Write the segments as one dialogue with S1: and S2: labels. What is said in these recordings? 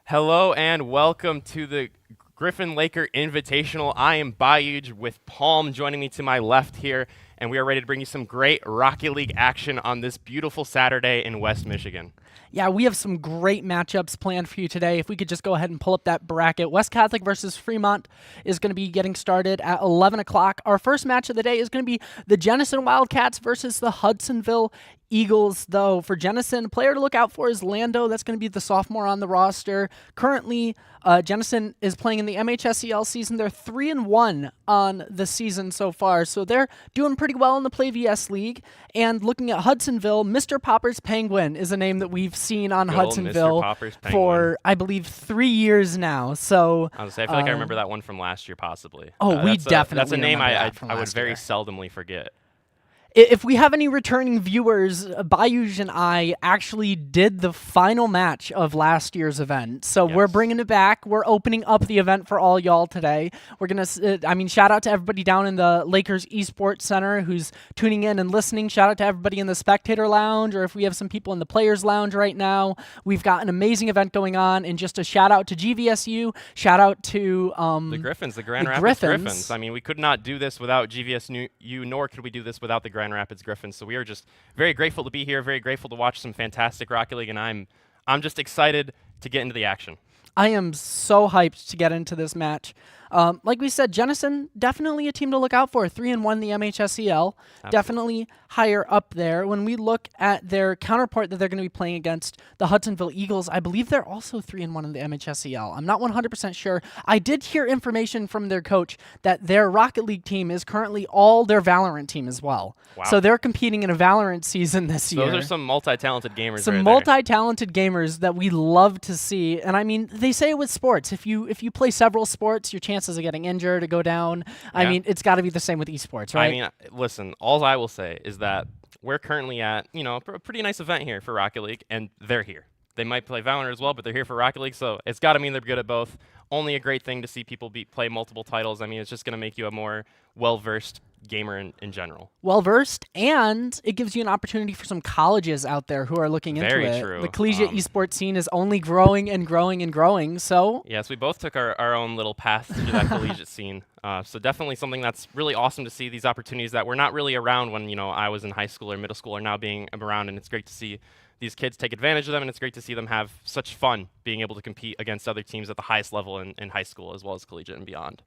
S1: Hello and welcome to the Griffin-Laker Invitational. I am Bayuj with Palm joining me to my left here, and we are ready to bring you some great Rocket League action on this beautiful Saturday in West Michigan.
S2: Yeah, we have some great matchups planned for you today. If we could just go ahead and pull up that bracket. West Catholic versus Fremont is going to be getting started at 11 o'clock. Our first match of the day is going to be the Jenison Wildcats versus the Hudsonville Eagles, though. For Jenison, a player to look out for is Lando. That's going to be the sophomore on the roster. Currently, Jenison is playing in the MHSEL season. They're 3-1 on the season so far, so they're doing pretty well in the Play VS League. And looking at Hudsonville, Mr. Popper's Penguin is a name that we've seen on
S1: Good old Mr.
S2: Hudsonville
S1: Popper's Penguin.
S2: for, I believe, 3 years now. So
S1: I feel like I remember that one from last year, possibly.
S2: Oh, we definitely
S1: that's a name
S2: remember
S1: I
S2: that from
S1: would
S2: last
S1: very
S2: year.
S1: seldomly forget.
S2: If we have any returning viewers, Bayuj and I actually did the final match of last year's event. So we're
S1: Yes.
S2: bringing it back. We're opening up the event for all y'all today. We're going to, shout out to everybody down in the Lakers Esports Center who's tuning in and listening. Shout out to everybody in the Spectator Lounge, or if we have some people in the Players Lounge right now. We've got an amazing event going on. And just a shout out to GVSU, shout out to
S1: The Griffins, the Grand
S2: the
S1: Rapids
S2: Griffins.
S1: Griffins. I mean, we could not do this without GVSU, nor could we do this without the Grand Rapids Griffins. So we are just very grateful to be here, very grateful to watch some fantastic Rocket League, and I'm just excited to get into the action.
S2: I am so hyped to get into this match. Like we said, Jenison, definitely a team to look out for. 3-1 the MHSEL. Definitely higher up there. When we look at their counterpart that they're going to be playing against, the Hudsonville Eagles, I believe they're also 3-1 in the MHSEL. I'm not 100% sure. I did hear information from their coach that their Rocket League team is currently all their Valorant team as well.
S1: Wow.
S2: So they're competing in a Valorant season this year.
S1: Those are some multi-talented gamers
S2: Some
S1: right there.
S2: multi-talented gamers that we love to see. And I mean, they say with sports, if you play several sports, your chances of getting injured or go down. I
S1: Yeah.
S2: mean, it's got to be the same with esports, right?
S1: I mean, listen, all I will say is that we're currently at, a pretty nice event here for Rocket League, and they're here. They might play Valorant as well, but they're here for Rocket League, so it's got to mean they're good at both. Only a great thing to see people play multiple titles. I mean, it's just going to make you a more well-versed gamer in general.
S2: Well-versed, and it gives you an opportunity for some colleges out there who are looking into
S1: Very
S2: it.
S1: true.
S2: The collegiate esports scene is only growing and growing and growing, so
S1: Yes, we both took our own little path through that collegiate scene. So definitely something that's really awesome to see, these opportunities that were not really around when, I was in high school or middle school, are now being around, and it's great to see these kids take advantage of them, and it's great to see them have such fun being able to compete against other teams at the highest level in high school as well as collegiate and beyond.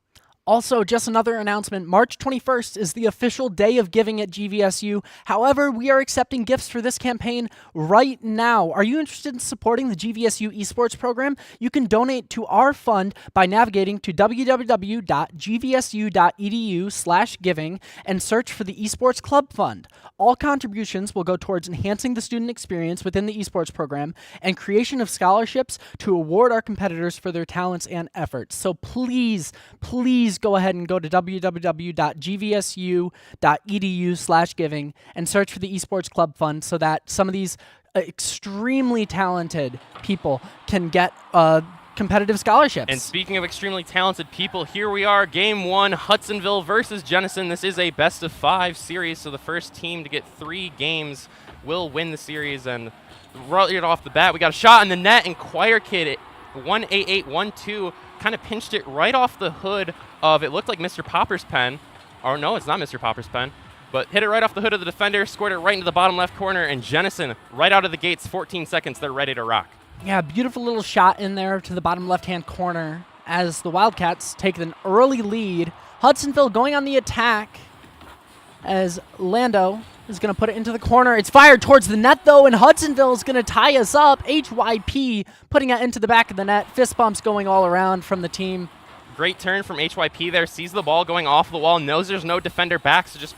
S2: Also, just another announcement, March 21st is the official day of giving at GVSU. However, we are accepting gifts for this campaign right now. Are you interested in supporting the GVSU esports program? You can donate to our fund by navigating to www.gvsu.edu/giving and search for the Esports Club Fund. All contributions will go towards enhancing the student experience within the esports program and creation of scholarships to award our competitors for their talents and efforts. So please go ahead and go to www.gvsu.edu/giving and search for the Esports Club Fund so that some of these extremely talented people can get competitive scholarships.
S1: And speaking of extremely talented people, here we are, Game 1, Hudsonville versus Jenison. This is a best-of-5 series, so the first team to get 3 games will win the series. And right off the bat, we got a shot in the net, and Choir Kid, 18812, kind of pinched it right off the hood of, it looked like Mr. Popper's pen. Or no, it's not Mr. Popper's pen. But hit it right off the hood of the defender, scored it right into the bottom left corner, and Jenison, right out of the gates, 14 seconds, they're ready to rock.
S2: Yeah, beautiful little shot in there to the bottom left-hand corner as the Wildcats take an early lead. Hudsonville going on the attack as Lando is going to put it into the corner. It's fired towards the net, though, and Hudsonville is going to tie us up. HYP putting it into the back of the net. Fist bumps going all around from the team.
S1: Great turn from HYP there, sees the ball going off the wall, knows there's no defender back, so just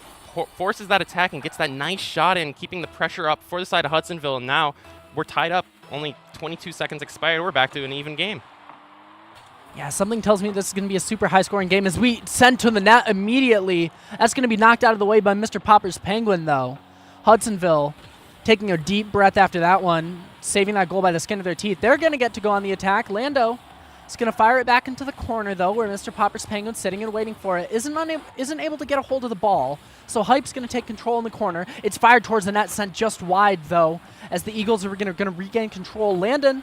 S1: forces that attack and gets that nice shot in, keeping the pressure up for the side of Hudsonville. And now we're tied up. Only 22 seconds expired. We're back to an even game.
S2: Yeah, something tells me this is going to be a super high-scoring game as we send to the net immediately. That's going to be knocked out of the way by Mr. Popper's Penguin, though. Hudsonville taking a deep breath after that one, saving that goal by the skin of their teeth. They're going to get to go on the attack. Lando is going to fire it back into the corner, though, where Mr. Popper's Penguin's sitting and waiting for it. Isn't able to get a hold of the ball, so Hype's going to take control in the corner. It's fired towards the net, sent just wide, though, as the Eagles are going to regain control. Landon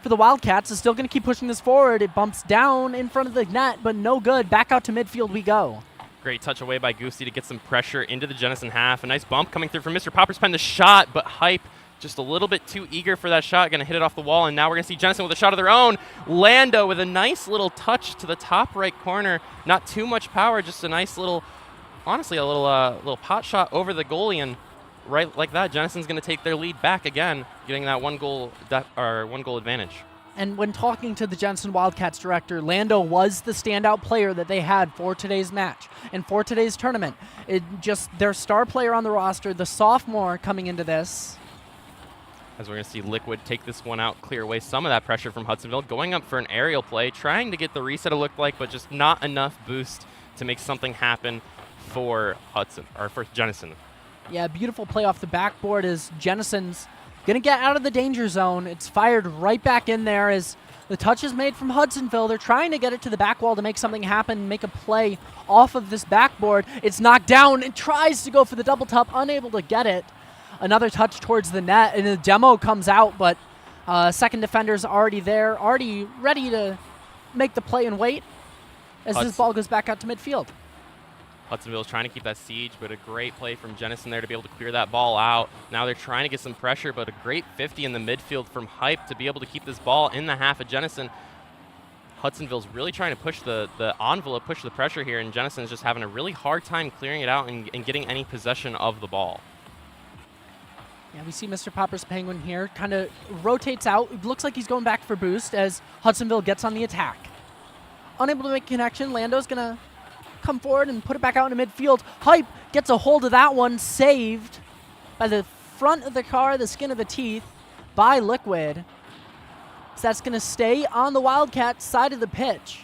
S2: for the Wildcats is still going to keep pushing this forward. It bumps down in front of the net, but no good. Back out to midfield we go.
S1: Great touch away by Goosey to get some pressure into the Jenison half. A nice bump coming through from Mr. Popper's Pen. The shot, but Hype just a little bit too eager for that shot. Going to hit it off the wall, and now we're going to see Jenison with a shot of their own. Lando with a nice little touch to the top right corner. Not too much power, just a nice little, honestly, a little pot shot over the goalie, and right like that, Jenison's going to take their lead back again, getting that one goal advantage. And
S2: when talking to the Jenison Wildcats director, Lando was the standout player that they had for today's match and for today's tournament. It just their star player on the roster, the sophomore coming into this.
S1: As we're going to see Liquid take this one out, clear away some of that pressure from Hudsonville, going up for an aerial play, trying to get the reset it looked like, but just not enough boost to make something happen for Jenison.
S2: Yeah, beautiful play off the backboard as Jenison's going to get out of the danger zone. It's fired right back in there as the touch is made from Hudsonville. They're trying to get it to the back wall to make something happen, make a play off of this backboard. It's knocked down and tries to go for the double top, unable to get it. Another touch towards the net, and the demo comes out, but second defender's already there, already ready to make the play and wait as this ball goes back out to midfield.
S1: Hudsonville is trying to keep that siege, but a great play from Jenison there to be able to clear that ball out. Now they're trying to get some pressure, but a great 50 in the midfield from Hype to be able to keep this ball in the half of Jenison. Hudsonville's really trying to push the envelope, push the pressure here, and Jenison's just having a really hard time clearing it out and getting any possession of the ball.
S2: Yeah, we see Mr. Popper's Penguin here, kind of rotates out. It looks like he's going back for boost as Hudsonville gets on the attack. Unable to make connection, Lando's going to come forward and put it back out into midfield. Hype gets a hold of that one, saved by the front of the car, the skin of the teeth, by Liquid. So that's going to stay on the Wildcat side of the pitch.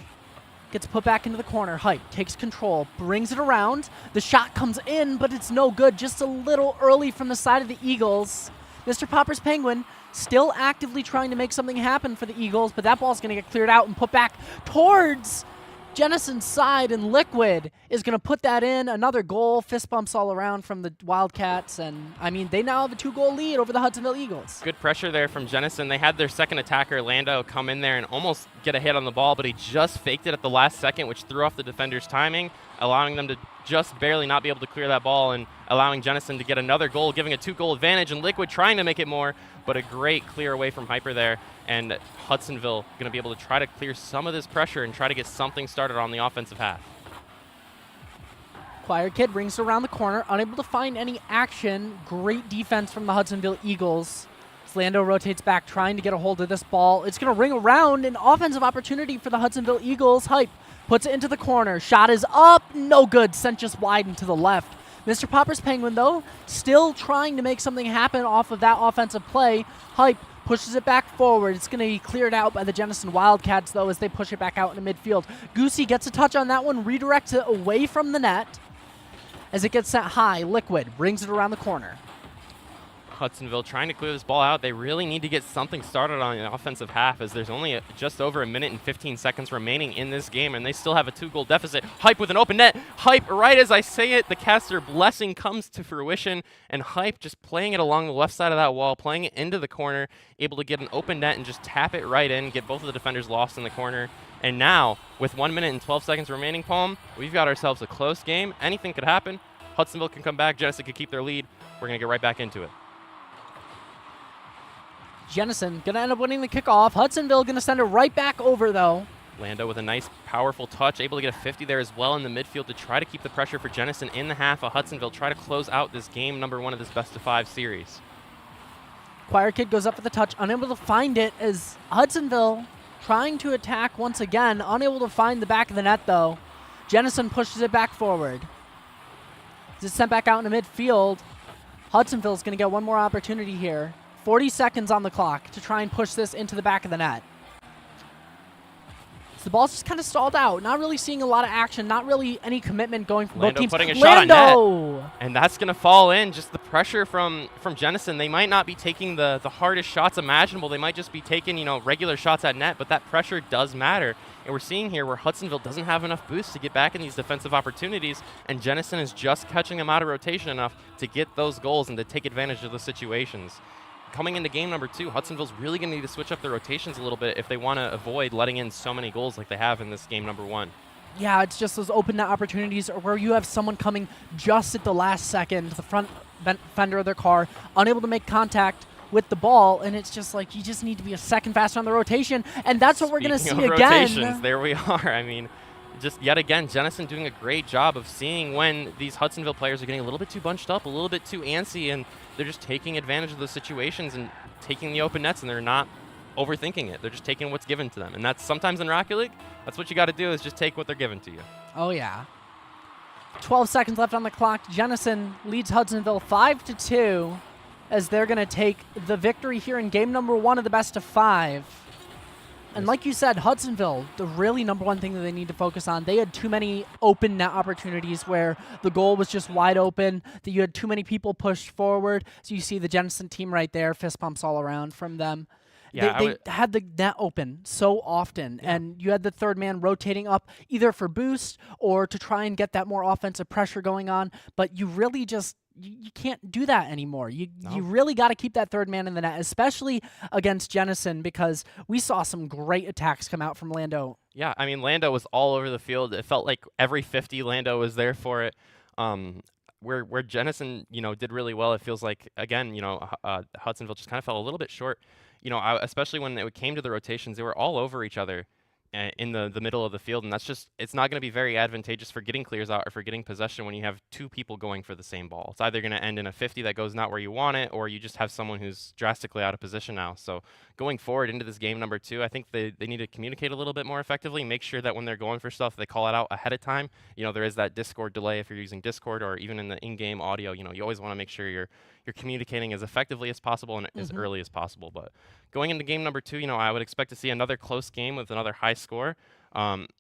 S2: Gets put back into the corner. Hype takes control, brings it around. The shot comes in, but it's no good. Just a little early from the side of the Eagles. Mr. Popper's Penguin still actively trying to make something happen for the Eagles, but that ball's going to get cleared out and put back towards Jenison's side, and Liquid is going to put that in. Another goal, fist bumps all around from the Wildcats, and I mean, they now have a 2-goal lead over the Hudsonville Eagles.
S1: Good pressure there from Jenison. They had their second attacker, Lando, come in there and almost get a hit on the ball, but he just faked it at the last second, which threw off the defender's timing, allowing them to just barely not be able to clear that ball and allowing Jenison to get another goal, giving a 2-goal advantage, and Liquid trying to make it more, but a great clear away from Hyper there, and Hudsonville going to be able to try to clear some of this pressure and try to get something started on the offensive half.
S2: Choir Kid brings it around the corner, unable to find any action. Great defense from the Hudsonville Eagles. Lando rotates back, trying to get a hold of this ball. It's going to ring around, an offensive opportunity for the Hudsonville Eagles. Hype puts it into the corner. Shot is up, no good, sent just wide and to the left. Mr. Popper's Penguin, though, still trying to make something happen off of that offensive play. Hype pushes it back forward. It's going to be cleared out by the Jenison Wildcats, though, as they push it back out into midfield. Goosey gets a touch on that one, redirects it away from the net as it gets sent high. Liquid brings it around the corner.
S1: Hudsonville trying to clear this ball out. They really need to get something started on the offensive half, as there's only just over a minute and 15 seconds remaining in this game, and they still have a 2-goal deficit. Hype with an open net. Hype, right as I say it, the caster blessing comes to fruition, and Hype just playing it along the left side of that wall, playing it into the corner, able to get an open net and just tap it right in, get both of the defenders lost in the corner. And now, with 1 minute and 12 seconds remaining, Palm, we've got ourselves a close game. Anything could happen. Hudsonville can come back. Jenison could keep their lead. We're going to get right back into it.
S2: Jenison going to end up winning the kickoff. Hudsonville going to send it right back over, though.
S1: Lando with a nice, powerful touch, able to get a 50 there as well in the midfield to try to keep the pressure for Jenison in the half of Hudsonville, try to close out this game number 1 of this best-of-5 series.
S2: Choir Kid goes up for the touch, unable to find it as Hudsonville trying to attack once again, unable to find the back of the net, though. Jenison pushes it back forward. It's sent back out into midfield. Hudsonville's going to get one more opportunity here. 40 seconds on the clock to try and push this into the back of the net. So the ball's just kind of stalled out. Not really seeing a lot of action. Not really any commitment going from both teams.
S1: Putting a shot on net. And that's going to fall in. Just the pressure from Jenison. They might not be taking the hardest shots imaginable. They might just be taking, regular shots at net. But that pressure does matter. And we're seeing here where Hudsonville doesn't have enough boost to get back in these defensive opportunities. And Jenison is just catching them out of rotation enough to get those goals and to take advantage of the situations. coming into game number 2, Hudsonville's really going to need to switch up their rotations a little bit if they want to avoid letting in so many goals like they have in this game number 1.
S2: Yeah, it's just those open net opportunities where you have someone coming just at the last second, the front fender of their car, unable to make contact with the ball, and it's just like you just need to be a second faster on the rotation, and that's what we're going to see again.
S1: Rotations, there we are. I mean, just yet again, Jenison doing a great job of seeing when these Hudsonville players are getting a little bit too bunched up, a little bit too antsy, and they're just taking advantage of those situations and taking the open nets, and they're not overthinking it. They're just taking what's given to them. And that's sometimes in Rocket League, that's what you got to do, is just take what they're given to you.
S2: Oh, yeah. 12 seconds left on the clock. Jenison leads Hudsonville 5-2 as they're going to take the victory here in game number 1 of the best of 5. And like you said, Hudsonville, the really number one thing that they need to focus on, they had too many open net opportunities where the goal was just wide open, that you had too many people pushed forward. So you see the Jenison team right there, fist pumps all around from them.
S1: Yeah,
S2: they had the net open so often, and you had the third man rotating up either for boost or to try and get that more offensive pressure going on, but you really just you can't do that anymore. You really got to keep that third man in the net, especially against Jenison, because we saw some great attacks come out from Lando.
S1: Yeah, I mean, Lando was all over the field. It felt like every 50 Lando was there for it. Where Jenison, did really well, it feels like, again, Hudsonville just kind of fell a little bit short. Especially when it came to the rotations, they were all over each other in the middle of the field, and it's not going to be very advantageous for getting clears out or for getting possession when you have two people going for the same ball. It's either going to end in a 50 that goes not where you want it, or you just have someone who's drastically out of position now. So going forward into this game number 2, I think they need to communicate a little bit more effectively, make sure that when they're going for stuff, they call it out ahead of time. There is that Discord delay if you're using Discord, or even in the in-game audio, you always want to make sure you're communicating as effectively as possible and as early as possible. But going into game number 2, I would expect to see another close game with another high score.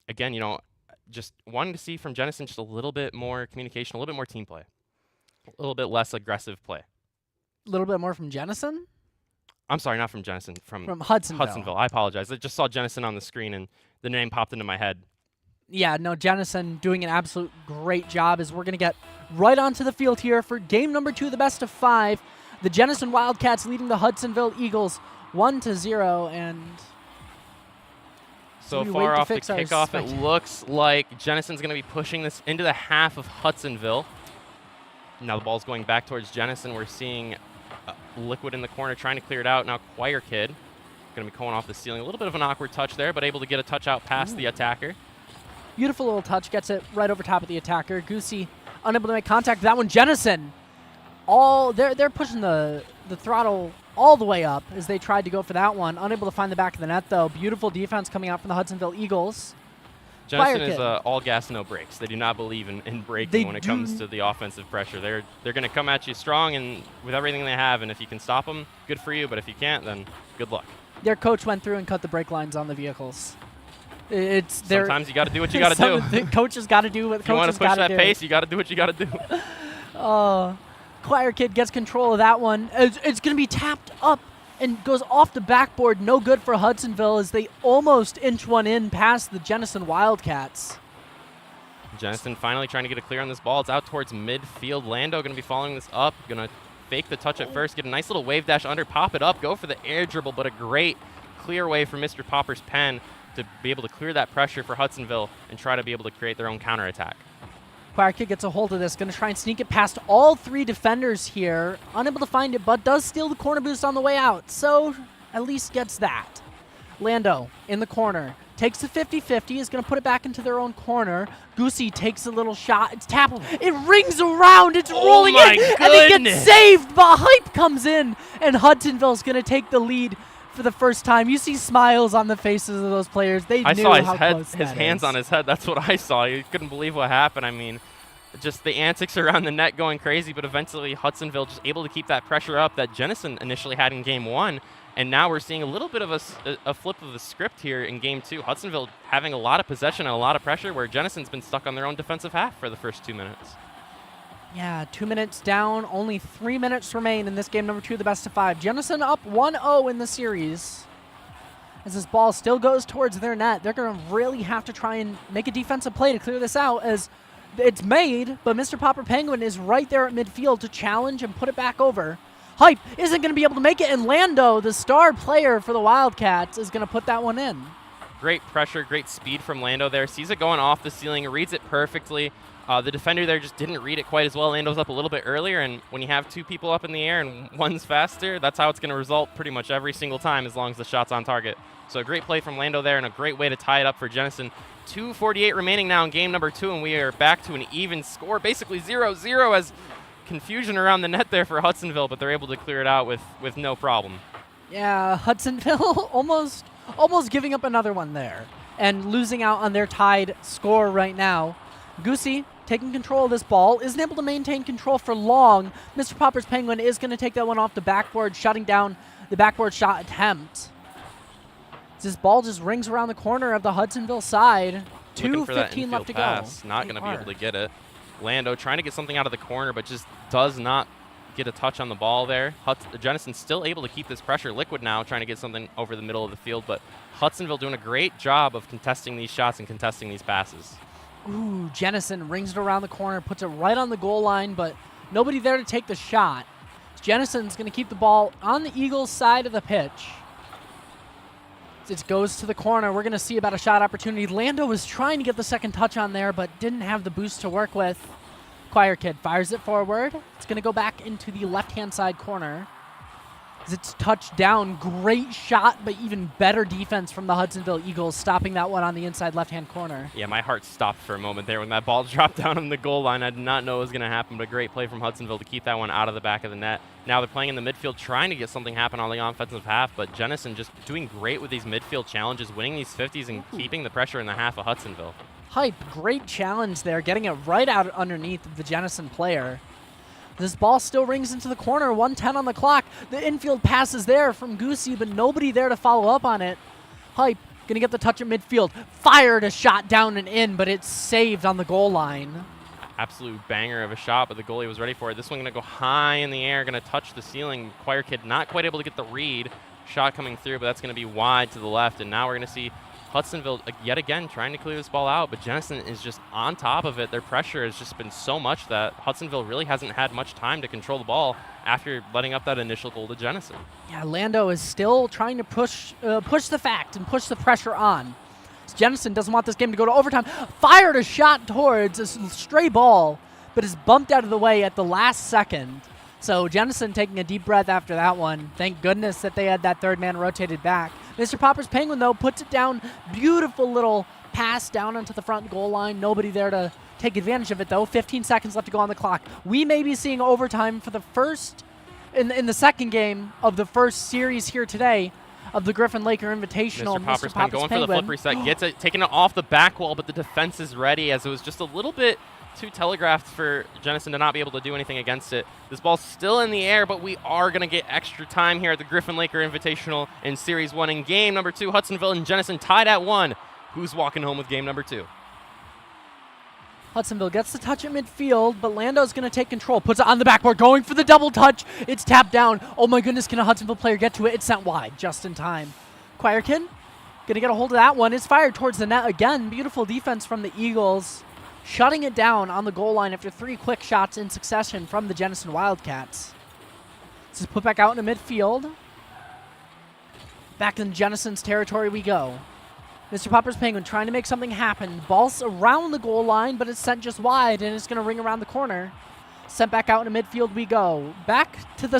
S1: Again, just wanting to see from Jenison just a little bit more communication, a little bit more team play, a little bit less aggressive play.
S2: A little bit more from Jenison?
S1: I'm sorry, not from Jenison, from
S2: Hudsonville.
S1: I apologize. I just saw Jenison on the screen and the name popped into my head.
S2: Yeah, no, Jenison doing an absolute great job as we're going to get right onto the field here for game number 2, the best of 5. The Jenison Wildcats leading the Hudsonville Eagles 1-0, and
S1: so far off the kickoff, it looks like Jenison's going to be pushing this into the half of Hudsonville. Now the ball's going back towards Jenison. We're seeing Liquid in the corner trying to clear it out. Now Choir Kid going to be going off the ceiling. A little bit of an awkward touch there, but able to get a touch out past the attacker.
S2: Beautiful little touch, gets it right over top of the attacker. Goosey unable to make contact with that one. Jenison, they're pushing the throttle all the way up as they tried to go for that one. Unable to find the back of the net, though. Beautiful defense coming out from the Hudsonville Eagles.
S1: Jenison is all gas, no brakes. They do not believe in braking when it comes to the offensive pressure. They're going to come at you strong and with everything they have, and if you can stop them, good for you, but if you can't, then good luck.
S2: Their coach went through and cut the brake lines on the vehicles.
S1: Sometimes you got to do what you got to do.
S2: The coaches got to do what coaches got to do.
S1: You want to push that pace, you got to do what you got to do.
S2: Choir Kid gets control of that one. It's going to be tapped up and goes off the backboard. No good for Hudsonville as they almost inch one in past the Jenison Wildcats.
S1: Jenison finally trying to get a clear on this ball. It's out towards midfield. Lando going to be following this up. Going to fake the touch at first, get a nice little wave dash under, pop it up, go for the air dribble, but a great clear way from Mr. Popper's pen to be able to clear that pressure for Hudsonville and try to be able to create their own counterattack.
S2: Choir Kid gets a hold of this, going to try and sneak it past all 3 defenders here. Unable to find it, but does steal the corner boost on the way out, so at least gets that. Lando in the corner. Takes the 50-50, is going to put it back into their own corner. Goosey takes a little shot. It's tapped. It rings around. It's rolling in.
S1: Goodness.
S2: And it gets saved, but Hype comes in, and Hudsonville's going to take the lead for the first time. You see smiles on the faces of those players. I
S1: saw
S2: his
S1: hands on his head. That's what I saw. You couldn't believe what happened. I mean, just the antics around the net going crazy, but eventually Hudsonville just able to keep that pressure up that Jenison initially had in game 1. And now we're seeing a little bit of a flip of the script here in game 2. Hudsonville having a lot of possession and a lot of pressure, where Jenison's been stuck on their own defensive half for the first 2 minutes.
S2: Yeah, 2 minutes down, only 3 minutes remain in this game number 2, the best of 5. Jenison up 1-0 in the series. As this ball still goes towards their net, they're going to really have to try and make a defensive play to clear this out, as it's made, but Mr. Popper Penguin is right there at midfield to challenge and put it back over. Hype isn't going to be able to make it, and Lando, the star player for the Wildcats, is going to put that one in.
S1: Great pressure, great speed from Lando there. Sees it going off the ceiling, reads it perfectly. The defender there just didn't read it quite as well. Lando's up a little bit earlier, and when you have 2 people up in the air and one's faster, that's how it's going to result pretty much every single time as long as the shot's on target. So a great play from Lando there and a great way to tie it up for Jenison. 2:48 remaining now in game number 2, and we are back to an even score, basically 0-0 as confusion around the net there for Hudsonville, but they're able to clear it out with no problem.
S2: Yeah, Hudsonville almost giving up another one there and losing out on their tied score right now. Goosey taking control of this ball, isn't able to maintain control for long. Mr. Popper's Penguin is going to take that one off the backboard, shutting down the backboard shot attempt. This ball just rings around the corner of the Hudsonville side. 2:15 left to go.
S1: Not going to be able to get it. Lando trying to get something out of the corner, but just does not get a touch on the ball there. Jenison's still able to keep this pressure. Liquid now trying to get something over the middle of the field, but Hudsonville doing a great job of contesting these shots and contesting these passes.
S2: Ooh, Jenison rings it around the corner, puts it right on the goal line, but nobody there to take the shot. Jenison's going to keep the ball on the Eagles' side of the pitch. It goes to the corner. We're going to see about a shot opportunity. Lando was trying to get the second touch on there, but didn't have the boost to work with. Choir Kid fires it forward. It's going to go back into the left-hand side corner. It's touched down. Great shot, but even better defense from the Hudsonville Eagles, stopping that one on the inside left-hand corner.
S1: Yeah, my heart stopped for a moment there when that ball dropped down on the goal line. I did not know it was going to happen, but great play from Hudsonville to keep that one out of the back of the net. Now they're playing in the midfield, trying to get something happen on the offensive half, but Jenison just doing great with these midfield challenges, winning these 50s and keeping the pressure in the half of Hudsonville.
S2: Hype, great challenge there, getting it right out underneath the Jenison player. This ball still rings into the corner, 1:10 on the clock. The infield pass is there from Goosey, but nobody there to follow up on it. Hype, gonna get the touch at midfield. Fired a shot down and in, but it's saved on the goal line.
S1: Absolute banger of a shot, but the goalie was ready for it. This one gonna go high in the air, gonna touch the ceiling. Choir Kid not quite able to get the read. Shot coming through, but that's gonna be wide to the left, and now we're gonna see Hudsonville yet again trying to clear this ball out, but Jenison is just on top of it. Their pressure has just been so much that Hudsonville really hasn't had much time to control the ball after letting up that initial goal to Jenison.
S2: Yeah, Lando is still trying to push the fact and push the pressure on. Jenison doesn't want this game to go to overtime. Fired a shot towards a stray ball, but is bumped out of the way at the last second. So Jenison taking a deep breath after that one. Thank goodness that they had that third man rotated back. Mr. Popper's Penguin, though, puts it down. Beautiful little pass down onto the front goal line. Nobody there to take advantage of it, though. 15 seconds left to go on the clock. We may be seeing overtime for the first, in the second game of the first series here today of the Griffin-Laker Invitational.
S1: Mr. Popper's Penguin going for the flip reset. Gets it, taking it off the back wall, but the defense is ready as it was just a little bit too telegraphed for Jenison to not be able to do anything against it. This ball's still in the air, but we are going to get extra time here at the Griffin-Laker Invitational in Series 1. In game number 2, Hudsonville and Jenison tied at 1. Who's walking home with game number 2?
S2: Hudsonville gets the touch at midfield, but Lando's going to take control. Puts it on the backboard, going for the double touch. It's tapped down. Oh my goodness, can a Hudsonville player get to it? It's sent wide just in time. Choirkin going to get a hold of that one. It's fired towards the net again. Beautiful defense from the Eagles, shutting it down on the goal line after 3 quick shots in succession from the Jenison Wildcats. This is put back out into midfield. Back in Jenison's territory we go. Mr. Popper's Penguin trying to make something happen. Ball's around the goal line, but it's sent just wide, and it's going to ring around the corner. Sent back out into midfield we go. Back to the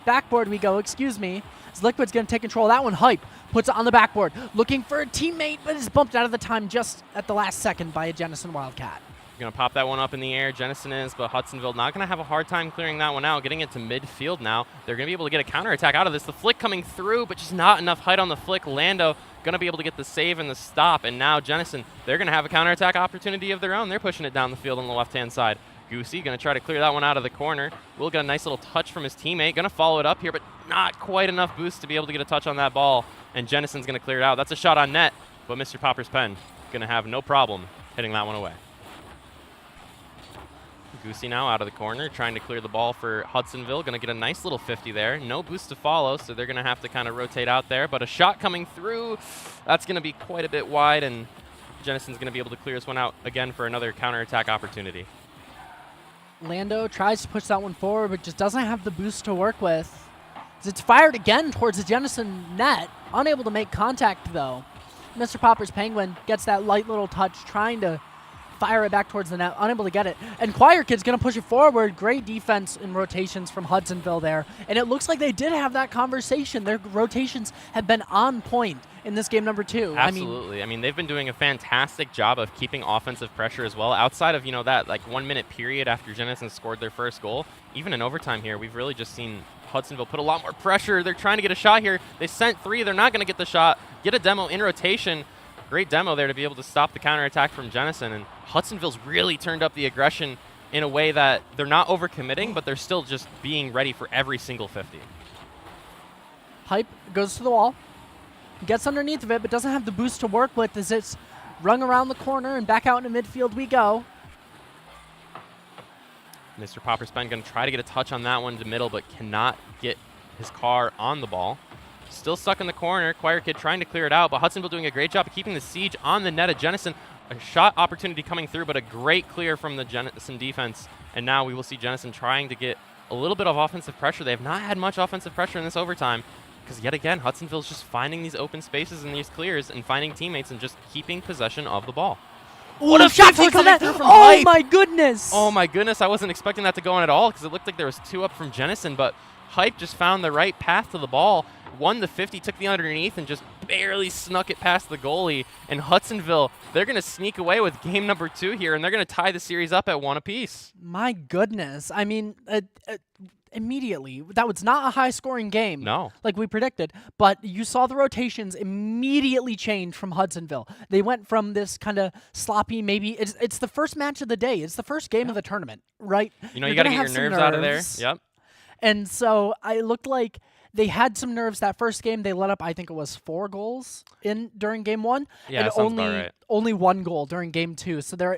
S2: backboard we go, excuse me. As Liquid's going to take control of that one. Hype puts it on the backboard. Looking for a teammate, but is bumped out of the time just at the last second by a Jenison Wildcat.
S1: Going to pop that one up in the air. Jenison is, but Hudsonville not going to have a hard time clearing that one out, getting it to midfield now. They're going to be able to get a counterattack out of this. The flick coming through, but just not enough height on the flick. Lando going to be able to get the save and the stop, and now Jenison, they're going to have a counterattack opportunity of their own. They're pushing it down the field on the left-hand side. Goosey going to try to clear that one out of the corner. Will get a nice little touch from his teammate. Going to follow it up here, but not quite enough boost to be able to get a touch on that ball, and Jenison's going to clear it out. That's a shot on net, but Mr. Popper's Pen going to have no problem hitting that one away. Goosey now out of the corner, trying to clear the ball for Hudsonville. Going to get a nice little 50 there. No boost to follow, so they're going to have to kind of rotate out there. But a shot coming through, that's going to be quite a bit wide, and Jenison's going to be able to clear this one out again for another counterattack opportunity.
S2: Lando tries to push that one forward, but just doesn't have the boost to work with. It's fired again towards the Jennison net. Unable to make contact, though. Mr. Popper's Penguin gets that light little touch, trying to fire it back towards the net, unable to get it. And Choir Kid's going to push it forward. Great defense and rotations from Hudsonville there. And it looks like they did have that conversation. Their rotations have been on point in this game number 2.
S1: Absolutely. I mean, they've been doing a fantastic job of keeping offensive pressure as well. Outside of, that like 1 minute period after Jennison scored their first goal, even in overtime here, we've really just seen Hudsonville put a lot more pressure. They're trying to get a shot here. They sent 3. They're not going to get the shot. Get a demo in rotation. Great demo there to be able to stop the counterattack from Jennison. And Hudsonville's really turned up the aggression in a way that they're not overcommitting, but they're still just being ready for every single 50.
S2: Hype goes to the wall, gets underneath of it, but doesn't have the boost to work with as it's rung around the corner and back out into midfield we go.
S1: Mr. Popperspen going to try to get a touch on that one to middle, but cannot get his car on the ball. Still stuck in the corner. Choir Kid trying to clear it out, but Hudsonville doing a great job of keeping the siege on the net of Jennison. A shot opportunity coming through, but a great clear from the Jennison defense. And now we will see Jennison trying to get a little bit of offensive pressure. They have not had much offensive pressure in this overtime because, yet again, Hudsonville's just finding these open spaces and these clears and finding teammates and just keeping possession of the ball.
S2: What a shot from that! Oh my goodness!
S1: Oh my goodness! I wasn't expecting that to go in at all because it looked like there was 2 up from Jennison, but Hype just found the right path to the ball. Won the 50, took the underneath, and just barely snuck it past the goalie. And Hudsonville, they're going to sneak away with game number 2 here, and they're going to tie the series up at 1 apiece.
S2: My goodness! I mean, immediately, that was not a high-scoring game.
S1: No.
S2: Like we predicted, but you saw the rotations immediately change from Hudsonville. They went from this kind of sloppy, maybe it's the first match of the day. It's the first game of the tournament, right?
S1: You got to get your nerves out of there. Yep.
S2: And so it looked like they had some nerves that first game. They let up, I think it was 4 goals during game 1.
S1: Yeah,
S2: and
S1: sounds about right.
S2: Only 1 goal during game 2. So their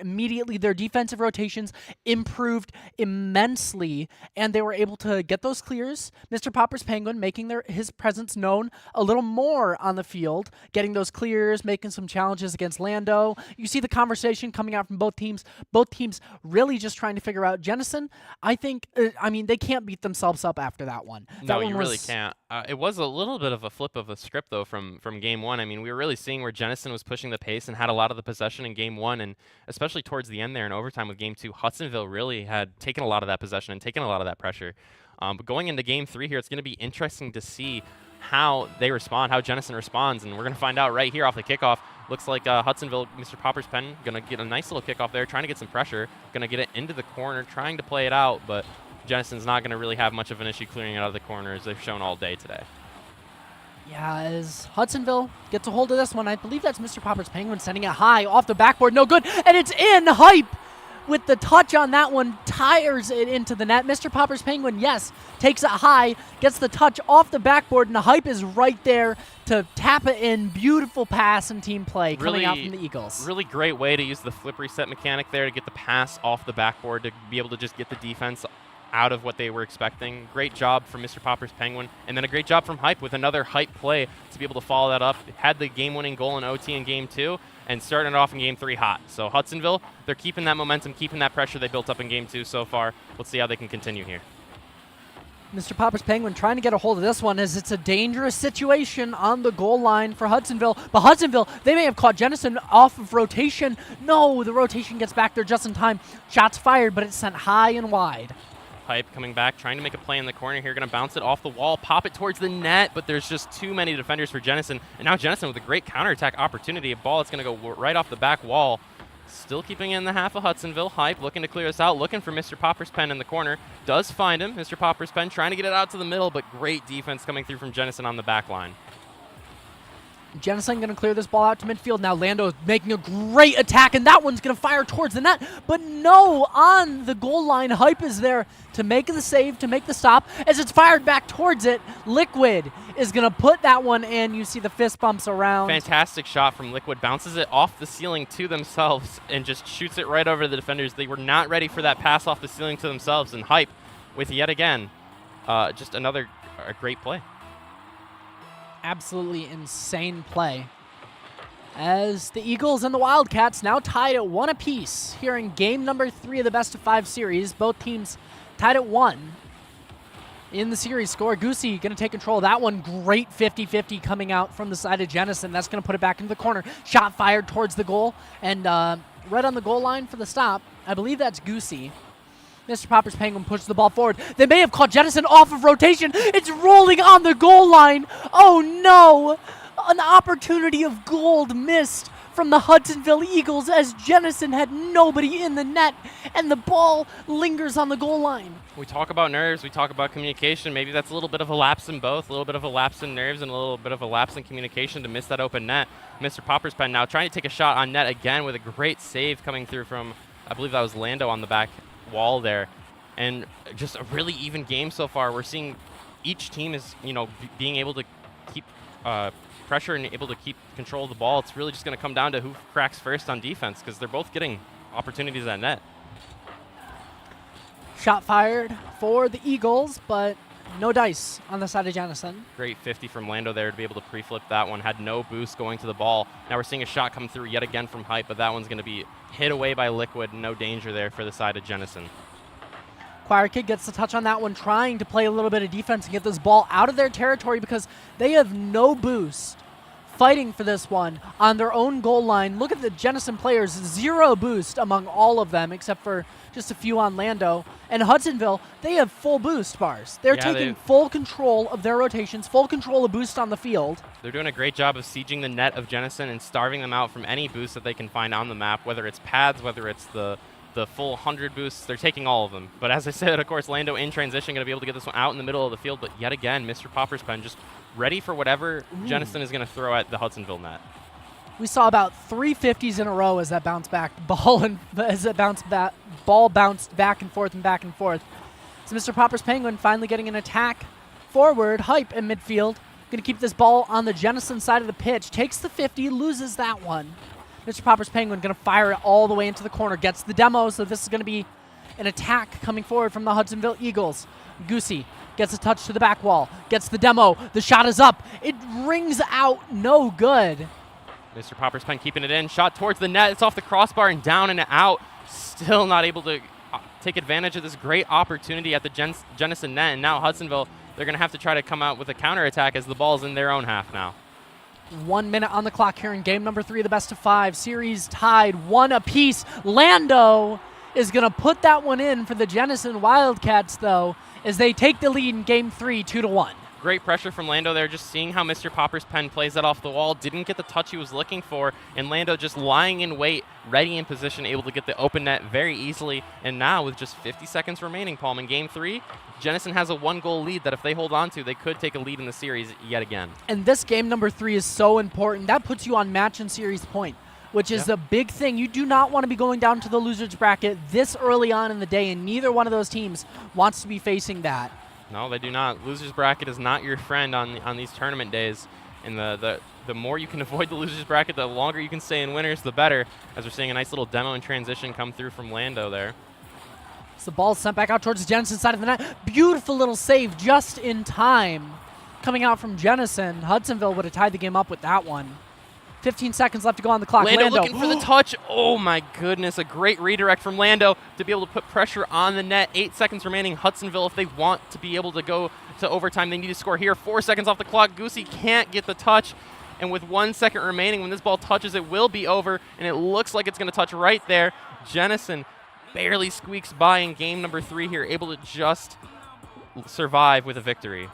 S2: defensive rotations improved immensely, and they were able to get those clears. Mr. Popper's Penguin making his presence known a little more on the field, getting those clears, making some challenges against Lando. You see the conversation coming out from both teams. Both teams really just trying to figure out Jennison. I think, they can't beat themselves up after that one.
S1: No, you really can't. It was a little bit of a flip of a script, though, from game 1. I mean, we were really seeing where Jennison was pushing the pace and had a lot of the possession in game 1, and especially towards the end there in overtime with game 2, Hudsonville really had taken a lot of that possession and taken a lot of that pressure. But going into game 3 here, it's going to be interesting to see how they respond, how Jennison responds, and we're going to find out right here off the kickoff. Looks like Hudsonville, Mr. Popper's Pen, going to get a nice little kickoff there, trying to get some pressure, going to get it into the corner, trying to play it out, but Jennison's not going to really have much of an issue clearing it out of the corner as they've shown all day today.
S2: Yeah, as Hudsonville gets a hold of this one, I believe that's Mr. Popper's Penguin sending it high off the backboard. No good, and it's in. Hype with the touch on that one, tires it into the net. Mr. Popper's Penguin, yes, takes it high, gets the touch off the backboard, and the Hype is right there to tap it in. Beautiful pass and team play coming out from the Eagles.
S1: Really great way to use the flip reset mechanic there to get the pass off the backboard to be able to just get the defense out of what they were expecting. Great job from Mr. Popper's Penguin, and then a great job from Hype with another Hype play to be able to follow that up. Had the game-winning goal in OT in game 2 and starting it off in game 3 hot. So Hudsonville, they're keeping that momentum, keeping that pressure they built up in game 2 so far. Let's see how they can continue here.
S2: Mr. Popper's Penguin trying to get a hold of this one as it's a dangerous situation on the goal line for Hudsonville. But Hudsonville, they may have caught Jennison off of rotation. No, the rotation gets back there just in time. Shots fired, but it's sent high and wide.
S1: Hype coming back, trying to make a play in the corner here, going to bounce it off the wall, pop it towards the net, but there's just too many defenders for Jennison. And now Jennison with a great counterattack opportunity. A ball that's going to go right off the back wall. Still keeping in the half of Hudsonville. Hype looking to clear this out, looking for Mr. Popper's Pen in the corner. Does find him. Mr. Popper's Pen trying to get it out to the middle, but great defense coming through from Jennison on the back line.
S2: Jennison going to clear this ball out to midfield. Now Lando is making a great attack, and that one's going to fire towards the net. But no, on the goal line, Hype is there to make the save, to make the stop. As it's fired back towards it, Liquid is going to put that one in. You see the fist bumps around.
S1: Fantastic shot from Liquid. Bounces it off the ceiling to themselves and just shoots it right over the defenders. They were not ready for that pass off the ceiling to themselves. And Hype with, yet again, just another great play.
S2: Absolutely insane play. as the Eagles and the Wildcats now tied at 1 apiece here in game number 3 of the best-of-5 series. Both teams tied at 1 in the series score. Goosey going to take control of that one. Great 50-50 coming out from the side of Jennison. That's going to put it back into the corner. Shot fired towards the goal, and right on the goal line for the stop. I believe that's Goosey. Mr. Popper's Penguin pushes the ball forward. They may have caught Jennison off of rotation. It's rolling on the goal line. Oh no! An opportunity of gold missed from the Hudsonville Eagles as Jennison had nobody in the net, and the ball lingers on the goal line.
S1: We talk about nerves, we talk about communication. Maybe that's a little bit of a lapse in both, a little bit of a lapse in nerves and a little bit of a lapse in communication to miss that open net. Mr. Popper's Pen now trying to take a shot on net again with a great save coming through from, I believe that was Lando on the back wall there. And just a really even game so far. We're seeing each team is, being able to keep pressure and able to keep control of the ball. It's really just going to come down to who cracks first on defense because they're both getting opportunities at net.
S2: Shot fired for the Eagles, but no dice on the side of Jennison.
S1: Great 50 from Lando there to be able to pre-flip that one. Had no boost going to the ball. Now we're seeing a shot come through yet again from Hype, but that one's going to be hit away by Liquid. No danger there for the side of Jennison.
S2: Choir Kid gets the touch on that one, trying to play a little bit of defense and get this ball out of their territory because they have no boost. Fighting for this one on their own goal line. Look at the Jennison players, 0 boost among all of them except for just a few on Lando. And Hudsonville, they have full boost bars. They're taking full control of their rotations, full control of boost on the field.
S1: They're doing a great job of sieging the net of Jennison and starving them out from any boost that they can find on the map, whether it's pads, whether it's the full 100 boosts. They're taking all of them. But as I said, of course, Lando in transition going to be able to get this one out in the middle of the field. But yet again, Mr. Popper's Pen just ready for whatever Jennison is going to throw at the Hudsonville net.
S2: We saw about 3 50s in a row as that bounced back ball and ball bounced back and forth and back and forth. So Mr. Popper's Penguin finally getting an attack forward. Hype in midfield. Going to keep this ball on the Jennison side of the pitch. Takes the 50, loses that one. Mr. Popper's Penguin going to fire it all the way into the corner. Gets the demo, so this is going to be an attack coming forward from the Hudsonville Eagles. Goosey gets a touch to the back wall. Gets the demo. The shot is up. It rings out. No good.
S1: Mr. Popper's Pen keeping it in. Shot towards the net. It's off the crossbar and down and out. Still not able to take advantage of this great opportunity at the Jennison net. And now Hudsonville, they're going to have to try to come out with a counterattack as the ball's in their own half now.
S2: 1 minute on the clock here in game number 3 of the best-of-5. Series tied 1 apiece. Lando is going to put that one in for the Jennison Wildcats, though, as they take the lead in game 3, 2-1.
S1: Great pressure from Lando there, just seeing how Mr. Popper's Pen plays that off the wall. Didn't get the touch he was looking for, and Lando just lying in wait, ready in position, able to get the open net very easily. And now with just 50 seconds remaining, Palm, in game 3, Jennison has a 1-goal lead that if they hold on to, they could take a lead in the series yet again.
S2: And this game number 3 is so important. That puts you on match and series point, which is a big thing. You do not want to be going down to the losers bracket this early on in the day, and neither one of those teams wants to be facing that.
S1: No, they do not. Losers bracket is not your friend on these tournament days. And the more you can avoid the losers bracket, the longer you can stay in winners, the better. As we're seeing a nice little demo and transition come through from Lando there.
S2: So the ball's sent back out towards the Jennison side of the net. Beautiful little save just in time. Coming out from Jennison. Hudsonville would have tied the game up with that one. 15 seconds left to go on the clock.
S1: Lando looking for the touch. Oh my goodness, a great redirect from Lando to be able to put pressure on the net. 8 seconds remaining. Hudsonville, if they want to be able to go to overtime, they need to score here. 4 seconds off the clock. Goosey can't get the touch. And with 1 second remaining, when this ball touches, it will be over. And it looks like it's going to touch right there. Jennison barely squeaks by in game number 3 here, able to just survive with a victory.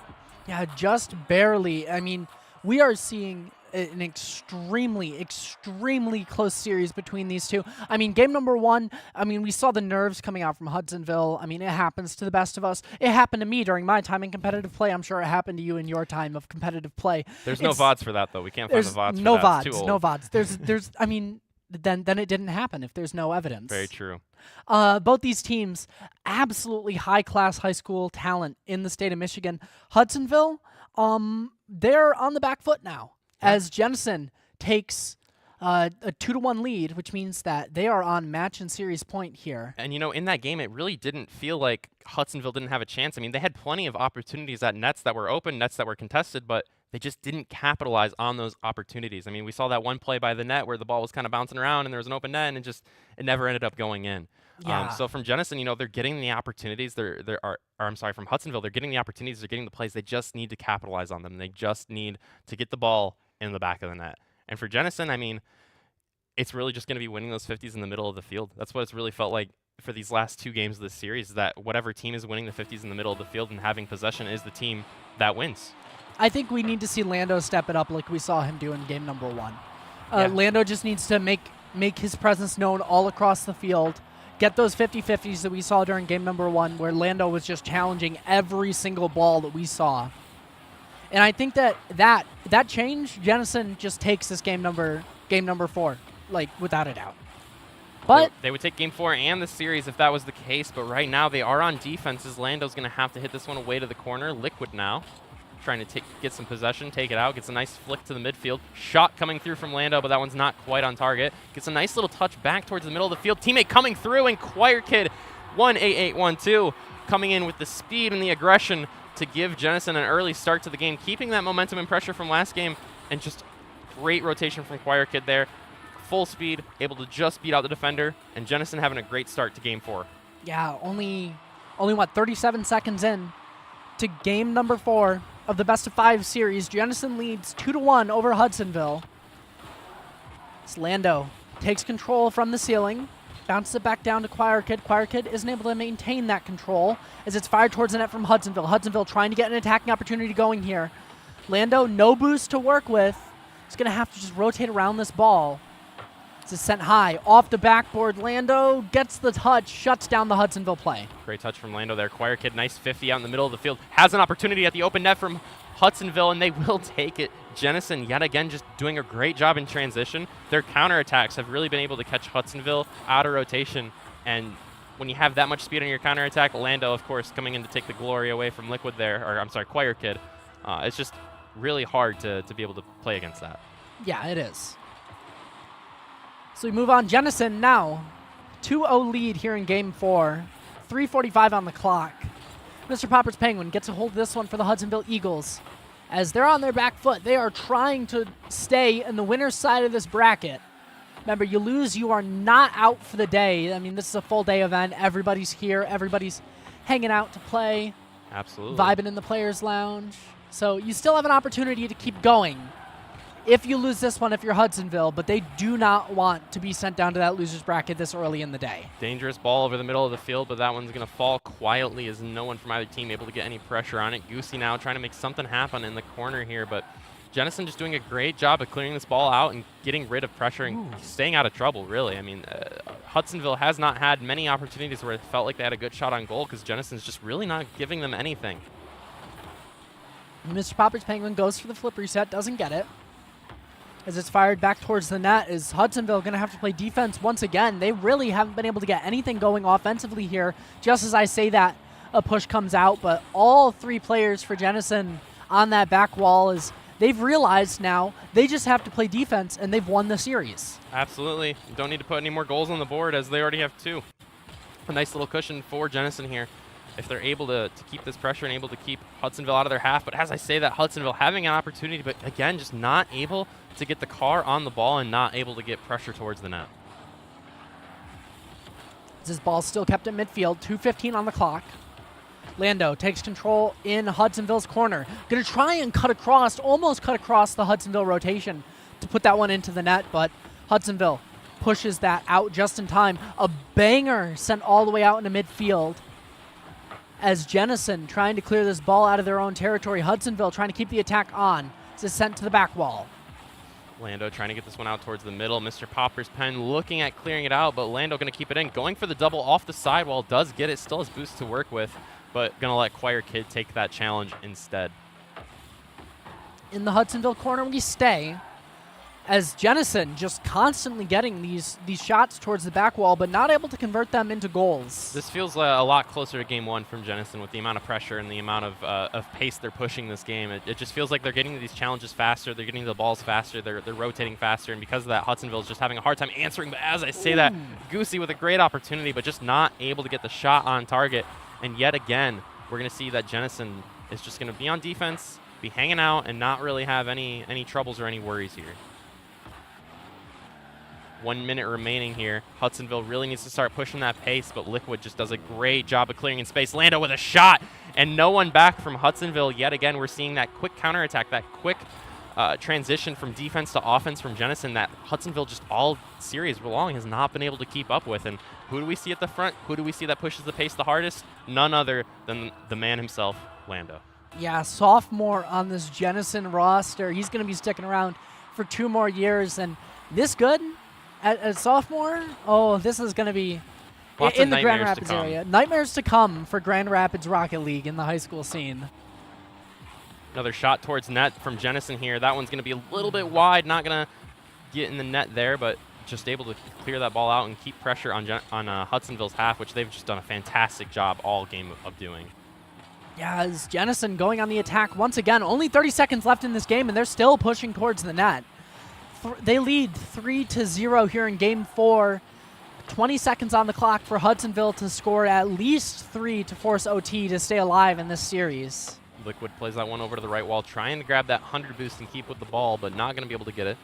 S2: Yeah, just barely. I mean, we are seeing an extremely, extremely close series between these two. I mean, game number 1, I mean, we saw the nerves coming out from Hudsonville. I mean, it happens to the best of us. It happened to me during my time in competitive play. I'm sure it happened to you in your time of competitive play.
S1: There's no VODs for that, though. We can't find the VODs for
S2: no
S1: that.
S2: VODs, no VODs. There's, I mean, then it didn't happen if there's no evidence.
S1: Very true.
S2: Both these teams, absolutely high-class high school talent in the state of Michigan. Hudsonville, they're on the back foot now. As Jennison takes a 2-1 lead, which means that they are on match and series point here.
S1: And, in that game, it really didn't feel like Hudsonville didn't have a chance. I mean, they had plenty of opportunities at nets that were open, nets that were contested, but they just didn't capitalize on those opportunities. I mean, we saw that one play by the net where the ball was kind of bouncing around and there was an open net and it never ended up going in.
S2: Yeah.
S1: So from Jenison, they're getting the opportunities. I'm sorry, from Hudsonville, they're getting the opportunities. They're getting the plays. They just need to capitalize on them. They just need to get the ball in the back of the net. And for Jenison, I mean, it's really just going to be winning those 50s in the middle of the field. That's what it's really felt like for these last 2 games of this series, that whatever team is winning the 50s in the middle of the field and having possession is the team that wins.
S2: I think we need to see Lando step it up like we saw him do in game number 1.
S1: Yeah.
S2: Lando just needs to make his presence known all across the field, get those 50-50s that we saw during game number 1 where Lando was just challenging every single ball that we saw. And I think that change, Jenison just takes this game number 4, like without a doubt. But
S1: they would take game 4 and the series if that was the case, but right now they are on defenses. Lando's going to have to hit this one away to the corner. Liquid now trying to get some possession, take it out, gets a nice flick to the midfield. Shot coming through from Lando, but that one's not quite on target. Gets a nice little touch back towards the middle of the field. Teammate coming through, and Choir Kid 1-8-8-1-2 coming in with the speed and the aggression to give Jenison an early start to the game, keeping that momentum and pressure from last game, and just great rotation from Choir Kid there. Full speed, able to just beat out the defender, and Jenison having a great start to game 4.
S2: yeah, only what, 37 seconds in to game number 4 of the best of 5 series. Jenison leads 2-1 over Hudsonville. As Lando takes control from the ceiling, bounces it back down to Choir Kid. Choir Kid isn't able to maintain that control as it's fired towards the net from Hudsonville. Hudsonville trying to get an attacking opportunity going here. Lando, no boost to work with. He's going to have to just rotate around this ball. It's sent high off the backboard. Lando gets the touch, shuts down the Hudsonville play.
S1: Great touch from Lando there. Choir Kid, nice 50 out in the middle of the field. Has an opportunity at the open net from Hudsonville, and they will take it. Jenison, yet again, just doing a great job in transition. Their counterattacks have really been able to catch Hudsonville out of rotation, and when you have that much speed on your counterattack, Lando, of course, coming in to take the glory away from Liquid there, or I'm sorry, Choir Kid. It's just really hard to be able to play against that.
S2: Yeah, it is. So we move on. Jenison now 2-0 lead here in game 4. 3:45 on the clock. Mr. Popper's Penguin gets a hold of this one for the Hudsonville Eagles. As they're on their back foot, they are trying to stay in the winner's side of this bracket. Remember, you lose, you are not out for the day. I mean, this is a full day event. Everybody's here. Everybody's hanging out to play.
S1: Absolutely.
S2: Vibing in the players' lounge. So you still have an opportunity to keep going if you lose this one, if you're Hudsonville, but they do not want to be sent down to that loser's bracket this early in the day.
S1: Dangerous ball over the middle of the field, but that one's going to fall quietly as no one from either team able to get any pressure on it. Goosey now trying to make something happen in the corner here, but Jenison just doing a great job of clearing this ball out and getting rid of pressure and staying out of trouble, really. I mean, Hudsonville has not had many opportunities where it felt like they had a good shot on goal because Jenison's just really not giving them anything.
S2: Mr. Popper's Penguin goes for the flip reset, doesn't get it. As it's fired back towards the net, is Hudsonville going to have to play defense once again? They really haven't been able to get anything going offensively here. Just as I say that, a push comes out, but all 3 players for Jenison on that back wall is they've realized now they just have to play defense, and they've won the series.
S1: Absolutely. Don't need to put any more goals on the board as they already have 2. A nice little cushion for Jenison here if they're able to keep this pressure and able to keep Hudsonville out of their half. But as I say that, Hudsonville having an opportunity, but again, just not able to get the car on the ball and not able to get pressure towards the net.
S2: This ball's still kept at midfield, 2:15 on the clock. Lando takes control in Hudsonville's corner. Going to try and cut across, almost cut across the Hudsonville rotation to put that one into the net, but Hudsonville pushes that out just in time. A banger sent all the way out into midfield as Jenison trying to clear this ball out of their own territory. Hudsonville trying to keep the attack on. It's sent to the back wall.
S1: Lando trying to get this one out towards the middle. Mr. Popper's Pen looking at clearing it out, but Lando going to keep it in. Going for the double off the sidewall. Does get it. Still has boost to work with, but going to let Choir Kid take that challenge instead.
S2: In the Hudsonville corner we stay as Jenison just constantly getting these shots towards the back wall, but not able to convert them into goals.
S1: This feels a lot closer to game 1 from Jenison with the amount of pressure and the amount of pace they're pushing this game. It just feels like they're getting to these challenges faster. They're getting to the balls faster. They're rotating faster, and because of that, Hudsonville is just having a hard time answering. But as I say that, Goosey with a great opportunity, but just not able to get the shot on target. And yet again, we're going to see that Jenison is just going to be on defense be hanging out and not really have any troubles or any worries here. 1 minute remaining here. Hudsonville really needs to start pushing that pace, but Liquid just does a great job of clearing in space. Lando with a shot, and no one back from Hudsonville. Yet again, we're seeing that quick counterattack, that quick transition from defense to offense from Jenison that Hudsonville just all series long has not been able to keep up with. And who do we see at the front? Who do we see that pushes the pace the hardest? None other than the man himself, Lando.
S2: Yeah, sophomore on this Jenison roster. He's going to be sticking around for 2 more years. And this good at sophomore? Oh, this is going to be in the Grand Rapids area. Nightmares to come for Grand Rapids Rocket League in the high school scene.
S1: Another shot towards net from Jenison here. That one's going to be a little bit wide, not going to get in the net there, but just able to clear that ball out and keep pressure on Hudsonville's half, which they've just done a fantastic job all game of doing.
S2: Yeah, as Jenison going on the attack once again. Only 30 seconds left in this game, and they're still pushing towards the net. They lead 3-0 here in Game 4. 20 seconds on the clock for Hudsonville to score at least 3 to force OT to stay alive in this series.
S1: Liquid plays that one over to the right wall, trying to grab that 100 boost and keep with the ball, but not going to be able to get it.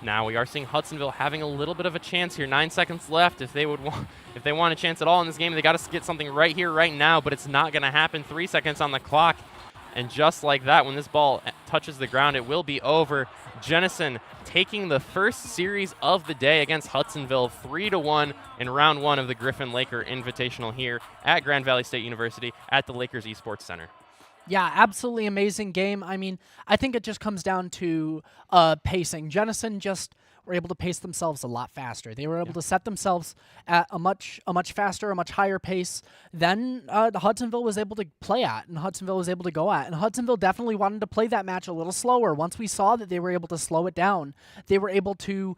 S1: Now we are seeing Hudsonville having a little bit of a chance here. 9 seconds left. If they want a chance at all in this game, they got to get something right here, right now, but it's not going to happen. 3 seconds on the clock. And just like that, when this ball touches the ground, it will be over. Jenison taking the first series of the day against Hudsonville 3-1 in round 1 of the Griffin-Laker Invitational here at Grand Valley State University at the Lakers Esports Center.
S2: Yeah, absolutely amazing game. I mean, I think it just comes down to pacing. Jenison just were able to pace themselves a lot faster. They were able to set themselves at a much faster, a much higher pace than Hudsonville was able to play at, and Hudsonville was able to go at. And Hudsonville definitely wanted to play that match a little slower. Once we saw that they were able to slow it down, they were able to,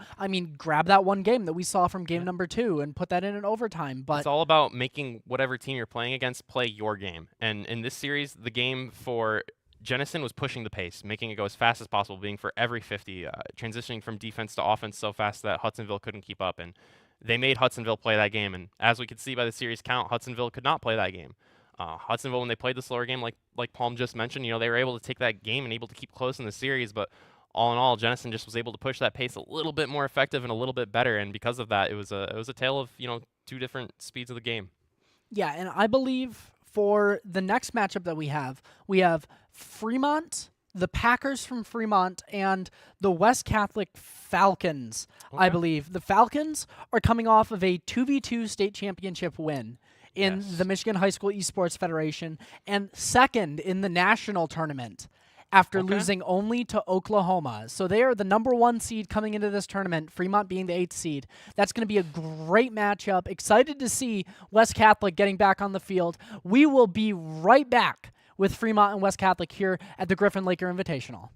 S2: grab that one game that we saw from game number 2 and put that in an overtime. But
S1: it's all about making whatever team you're playing against play your game. And in this series, the game for Jenison was pushing the pace, making it go as fast as possible, being for every 50, transitioning from defense to offense so fast that Hudsonville couldn't keep up. And they made Hudsonville play that game. And as we could see by the series count, Hudsonville could not play that game. Hudsonville, when they played the slower game, like Palm just mentioned, they were able to take that game and able to keep close in the series. But all in all, Jenison just was able to push that pace a little bit more effective and a little bit better. And because of that, it was a tale of 2 different speeds of the game.
S2: Yeah, and I believe for the next matchup that we have Fremont, the Packers from Fremont, and the West Catholic Falcons. Okay. I believe the Falcons are coming off of a 2v2 state championship win in the Michigan High School Esports Federation and second in the national tournament after losing only to Oklahoma. So they are the number 1 seed coming into this tournament, Fremont being the 8th seed. That's going to be a great matchup. Excited to see West Catholic getting back on the field. We will be right back with Fremont and West Catholic here at the Griffin-Laker Invitational.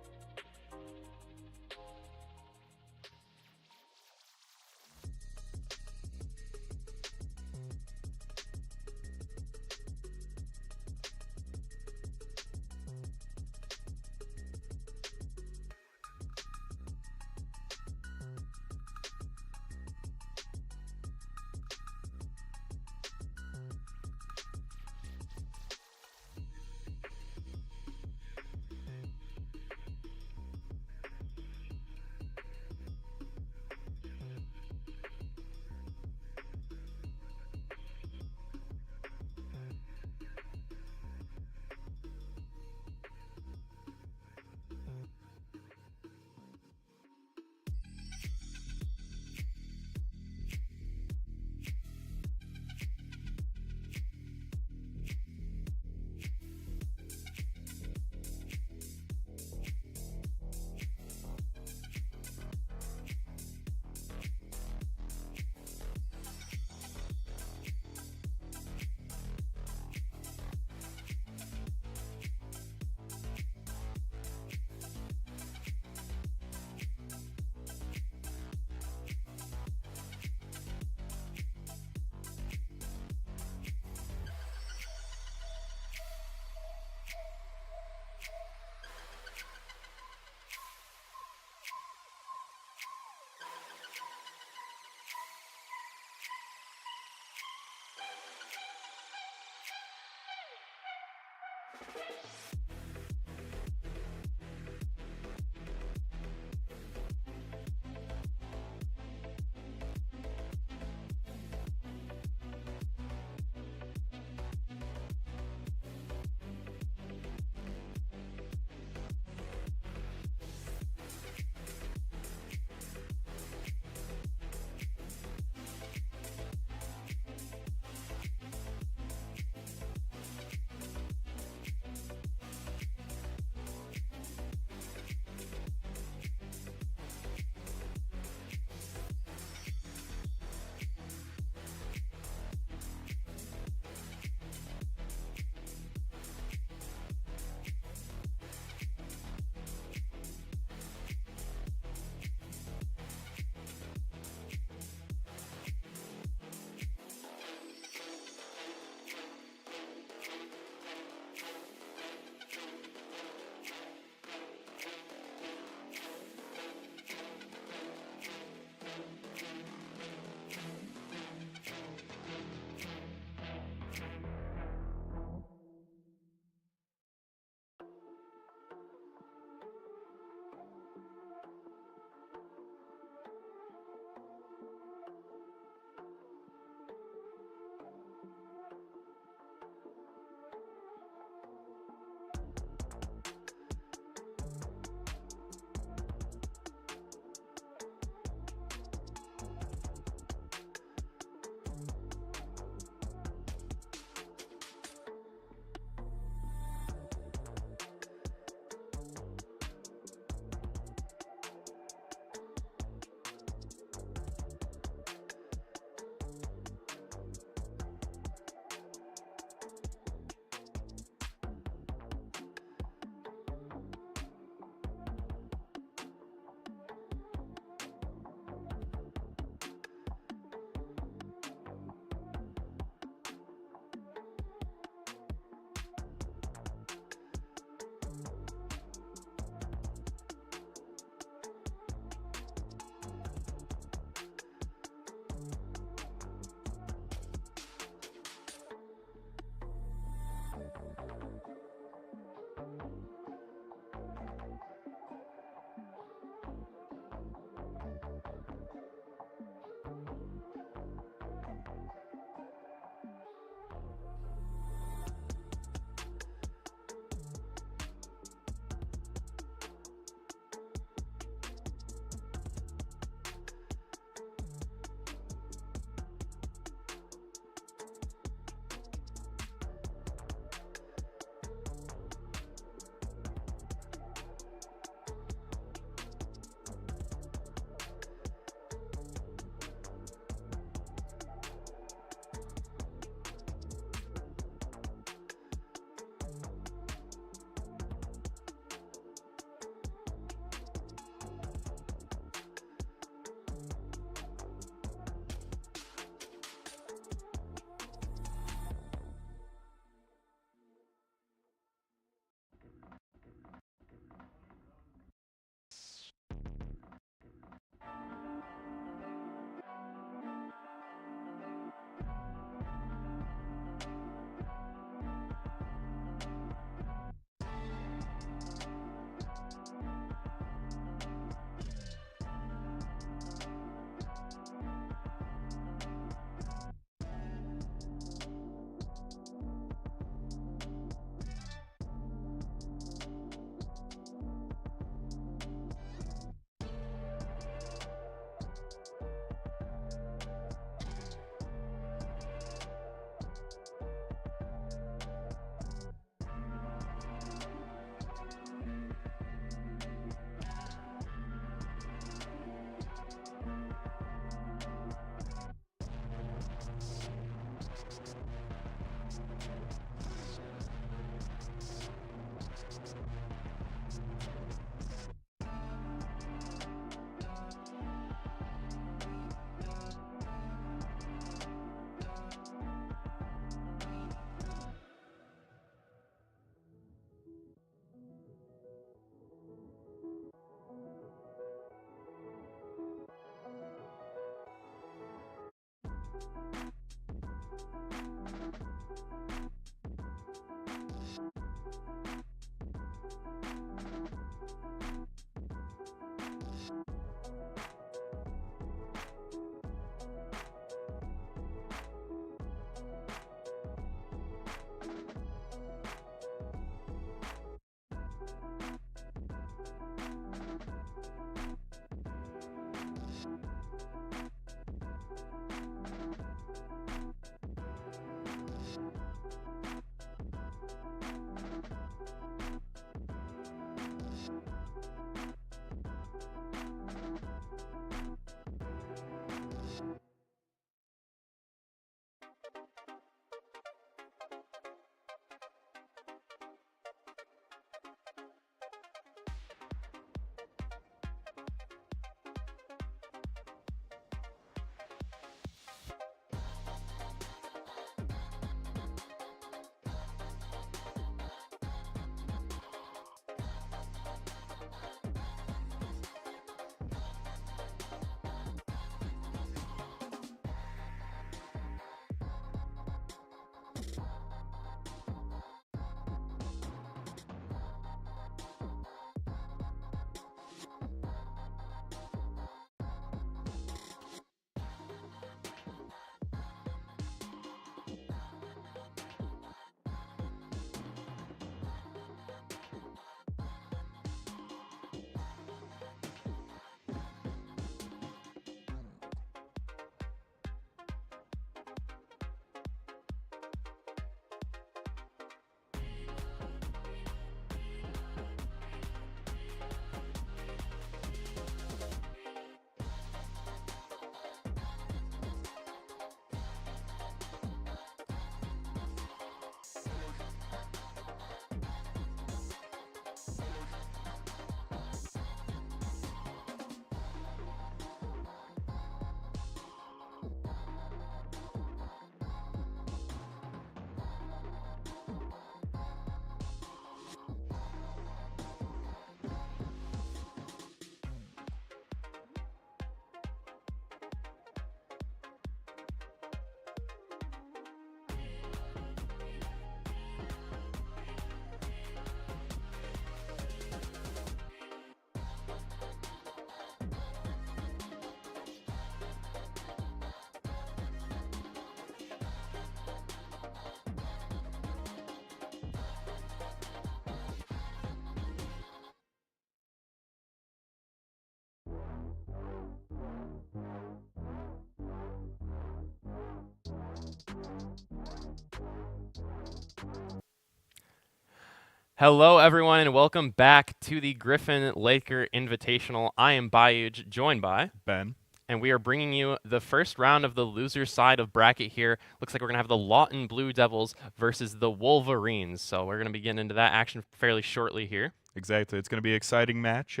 S1: Hello, everyone, and welcome back to the Griffin-Laker Invitational. I am Bayuj, joined by
S3: Ben.
S1: and we are bringing you the first round of the loser side of bracket here. Looks like we're going to have the Lawton Blue Devils versus the Wolverines. So we're going to be getting into that action fairly shortly here.
S3: Exactly. It's going to be an exciting match.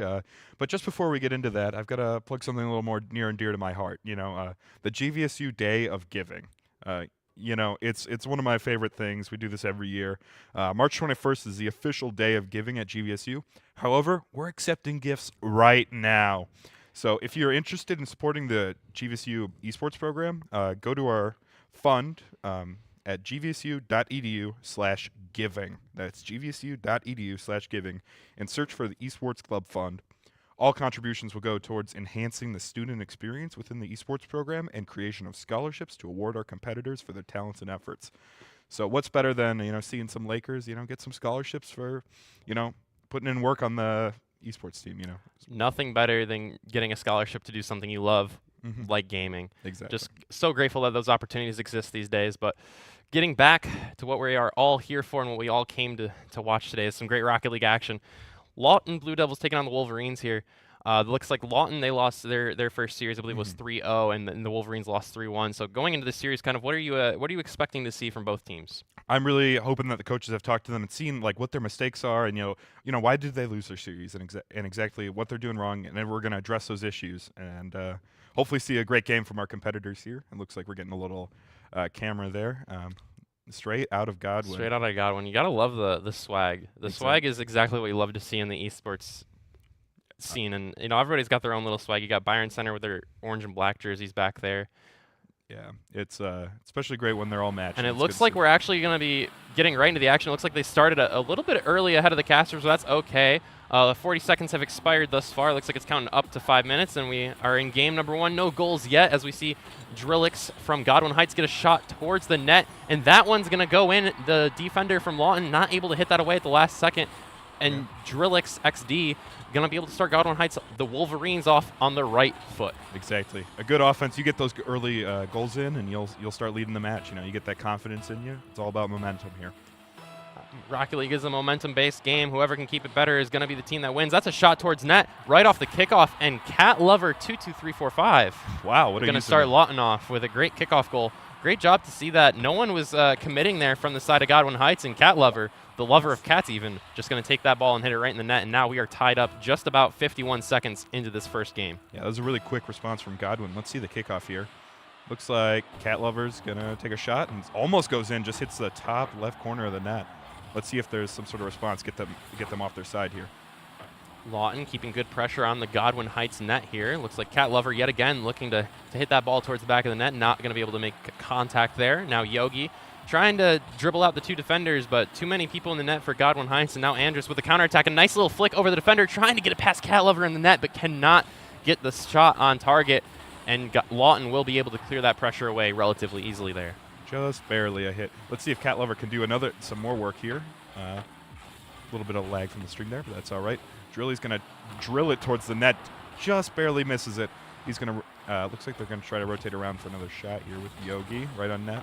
S3: But just before we get into that, I've got to plug something a little more near and dear to my heart. The GVSU Day of Giving. It's one of my favorite things. We do this every year. March 21st is the official day of giving at GVSU. However, we're accepting gifts right now. So if you're interested in supporting the GVSU Esports program, go to our fund at gvsu.edu/giving. That's gvsu.edu/giving, and search for the Esports Club Fund. All contributions will go towards enhancing the student experience within the esports program and creation of scholarships to award our competitors for their talents and efforts. So what's better than, seeing some Lakers, get some scholarships for, putting in work on the esports team,
S1: Nothing better than getting a scholarship to do something you love, like gaming.
S3: Exactly.
S1: Just so grateful that those opportunities exist these days. But getting back to what we are all here for and what we all came to watch today is some great Rocket League action. Lawton Blue Devils taking on the Wolverines here. Looks like Lawton, they lost their first series, I believe was 3-0, and the Wolverines lost 3-1. So going into this series, kind of what are you expecting to see from both teams?
S3: I'm really hoping that the coaches have talked to them and seen like what their mistakes are, and why did they lose their series, and exactly what they're doing wrong, and then we're going to address those issues and hopefully see a great game from our competitors here. It looks like we're getting a little camera there. Straight out of Godwin.
S1: Straight out of Godwin. You got to love the swag. The swag is exactly what you love to see in the esports scene. And, everybody's got their own little swag. You got Byron Center with their orange and black jerseys back there.
S3: Yeah, it's especially great when they're all matched.
S1: And it looks like we're actually going to be getting right into the action. It looks like they started a little bit early ahead of the casters, so that's okay. 40 seconds have expired thus far. Looks like it's counting up to 5 minutes, and we are in game number 1. No goals yet, as we see Drillix from Godwin Heights get a shot towards the net, and that one's going to go in. The defender from Lawton not able to hit that away at the last second, and Drillix XD going to be able to start Godwin Heights, the Wolverines, off on the right foot.
S3: Exactly. A good offense. You get those early goals in, and you'll start leading the match. You get that confidence in you. It's all about momentum here.
S1: Rocket League is a momentum-based game. Whoever can keep it better is going to be the team that wins. That's a shot towards net right off the kickoff, and Cat Lover 22345.
S3: Wow, what
S1: going to start Lawton off with a great kickoff goal. Great job to see that. No one was committing there from the side of Godwin Heights, and Cat Lover, the lover of cats even, just going to take that ball and hit it right in the net, and now we are tied up just about 51 seconds into this first game.
S3: Yeah, that was a really quick response from Godwin. Let's see the kickoff here. Looks like Cat Lover's going to take a shot, and almost goes in, just hits the top left corner of the net. Let's see if there's some sort of response, get them off their side here.
S1: Lawton keeping good pressure on the Godwin Heights net here. Looks like Cat Lover yet again looking to hit that ball towards the back of the net. Not going to be able to make contact there. Now Yogi trying to dribble out the two defenders, but too many people in the net for Godwin Heights. And now Andrus with the counterattack. A nice little flick over the defender, trying to get it past Cat Lover in the net, but cannot get the shot on target. And Lawton will be able to clear that pressure away relatively easily there.
S3: Just barely a hit. Let's see if Cat Lover can do some more work here. A little bit of lag from the stream there, but that's all right. Drilly's going to drill it towards the net. Just barely misses it. He's going to, looks like they're going to try to rotate around for another shot here with Yogi right on net.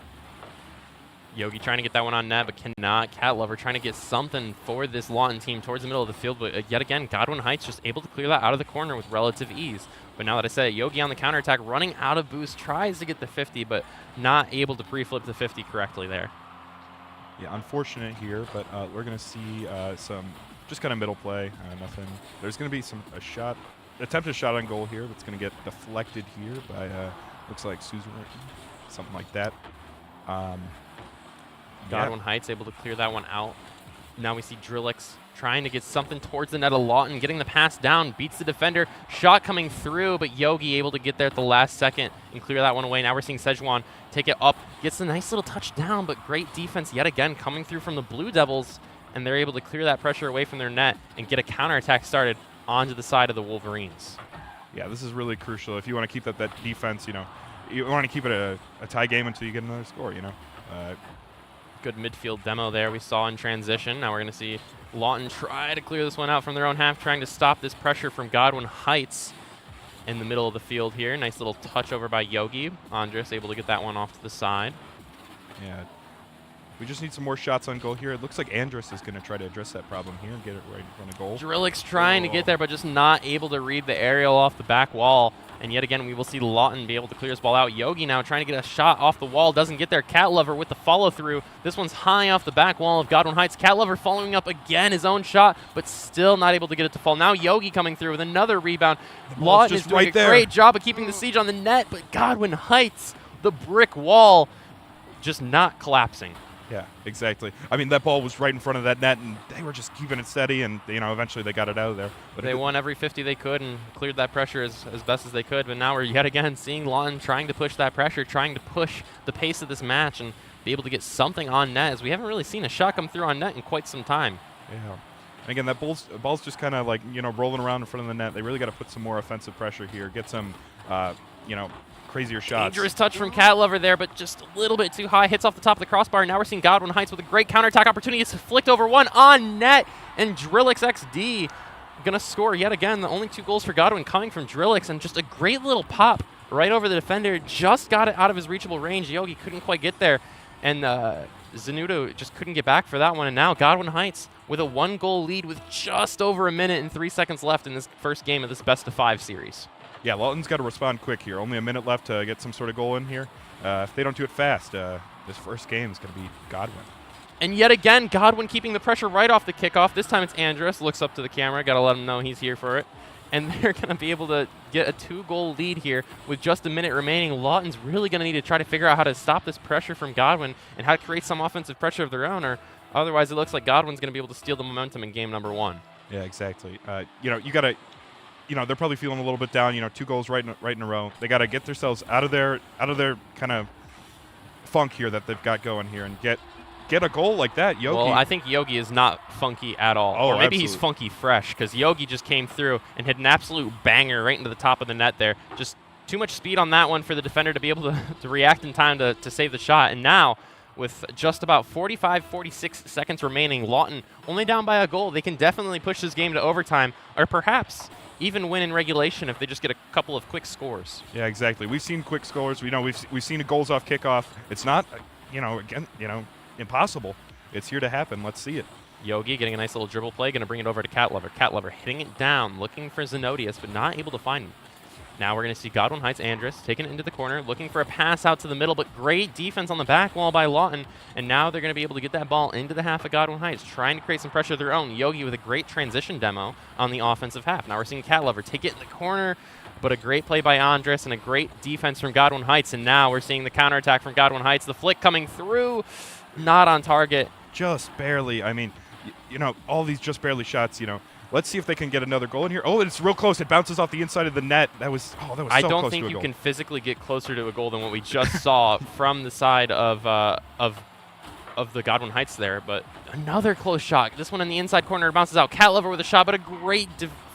S1: Yogi trying to get that one on net, but cannot. Cat Lover trying to get something for this Lawton team towards the middle of the field, but yet again, Godwin Heights just able to clear that out of the corner with relative ease. But now that I said it, Yogi on the counterattack, running out of boost, tries to get the 50, but not able to pre-flip the 50 correctly there.
S3: Yeah, unfortunate here, but we're going to see some just kind of middle play, nothing. There's going to be attempted shot on goal here that's going to get deflected here by, looks like Susan, something like that.
S1: Godwin Heights able to clear that one out. Now we see Drillix trying to get something towards the net of Lawton, getting the pass down, beats the defender. Shot coming through, but Yogi able to get there at the last second and clear that one away. Now we're seeing Sejuan take it up, gets a nice little touchdown, but great defense yet again coming through from the Blue Devils, and they're able to clear that pressure away from their net and get a counterattack started onto the side of the Wolverines.
S3: Yeah, this is really crucial. If you want to keep that defense, you want to keep it a tie game until you get another score,
S1: Good midfield demo there we saw in transition. Now we're going to see Lawton try to clear this one out from their own half, trying to stop this pressure from Godwin Heights in the middle of the field here. Nice little touch over by Yogi. Andres able to get that one off to the side.
S3: Yeah. We just need some more shots on goal here. It looks like Andrus is going to try to address that problem here and get it right in front of goal.
S1: Drillick's trying to get there, but just not able to read the aerial off the back wall. And yet again, we will see Lawton be able to clear this ball out. Yogi now trying to get a shot off the wall. Doesn't get there. Cat Lover with the follow-through. This one's high off the back wall of Godwin Heights. Cat Lover following up again his own shot, but still not able to get it to fall. Now Yogi coming through with another rebound. Lawton is doing a great job of keeping the siege on the net, but Godwin Heights, the brick wall, just not collapsing.
S3: Yeah, exactly. I mean, that ball was right in front of that net, and they were just keeping it steady, and eventually they got it out of there. But
S1: they won every 50 they could and cleared that pressure as best as they could. But now we're yet again seeing Lawton trying to push that pressure, trying to push the pace of this match and be able to get something on net, as we haven't really seen a shot come through on net in quite some time.
S3: Yeah. And again, that ball's just kind of like rolling around in front of the net. They really got to put some more offensive pressure here, get some crazier shots.
S1: Dangerous touch from Cat Lover there, but just a little bit too high. Hits off the top of the crossbar. Now we're seeing Godwin Heights with a great counterattack opportunity. It's flicked over one on net, and Drillix XD going to score yet again. The only 2 goals for Godwin coming from Drillix, and just a great little pop right over the defender. Just got it out of his reachable range. Yogi couldn't quite get there, and Zanudo just couldn't get back for that one. And now Godwin Heights with a 1-goal lead with just over a minute and 3 seconds left in this first game of this best-of-5 series.
S3: Yeah, Lawton's got to respond quick here. Only a minute left to get some sort of goal in here. If they don't do it fast, this first game is going to be Godwin.
S1: And yet again, Godwin keeping the pressure right off the kickoff. This time it's Andrus. Looks up to the camera. Got to let him know he's here for it. And they're going to be able to get a 2-goal lead here with just a minute remaining. Lawton's really going to need to try to figure out how to stop this pressure from Godwin and how to create some offensive pressure of their own, or otherwise it looks like Godwin's going to be able to steal the momentum in game number 1.
S3: Yeah, exactly. You got to... they're probably feeling a little bit down. 2 goals right in a row. They got to get themselves out of their kind of funk here that they've got going here and get a goal like that. Yogi.
S1: Well, I think Yogi is not funky at all.
S3: Oh,
S1: or maybe
S3: absolutely.
S1: he's funky fresh, because Yogi just came through and hit an absolute banger right into the top of the net there. Just too much speed on that one for the defender to be able to react in time to save the shot. And now, with just about 45, 46 seconds remaining, Lawton only down by a goal. They can definitely push this game to overtime, or perhaps even win in regulation if they just get a couple of quick scores.
S3: Yeah, exactly. We've seen quick scores. We've seen goals off kickoff. It's not, impossible. It's here to happen. Let's see it.
S1: Yogi getting a nice little dribble play, going to bring it over to Cat Lover. Cat Lover hitting it down, looking for Zenodius, but not able to find him. Now we're going to see Godwin Heights Andrus taking it into the corner, looking for a pass out to the middle, but great defense on the back wall by Lawton. And now they're going to be able to get that ball into the half of Godwin Heights, trying to create some pressure of their own. Yogi with a great transition demo on the offensive half. Now we're seeing Cat Lover take it in the corner, but a great play by Andrus and a great defense from Godwin Heights. And now we're seeing the counterattack from Godwin Heights. The flick coming through, not on target.
S3: Just barely. I mean, all these just barely shots, Let's see if they can get another goal in here. Oh, it's real close. It bounces off the inside of the net. That was so close to a goal.
S1: I don't think you can physically get closer to a goal than what we just saw from the side of the Godwin Heights there. But another close shot. This one in the inside corner bounces out. Cat Lover with a shot, but a great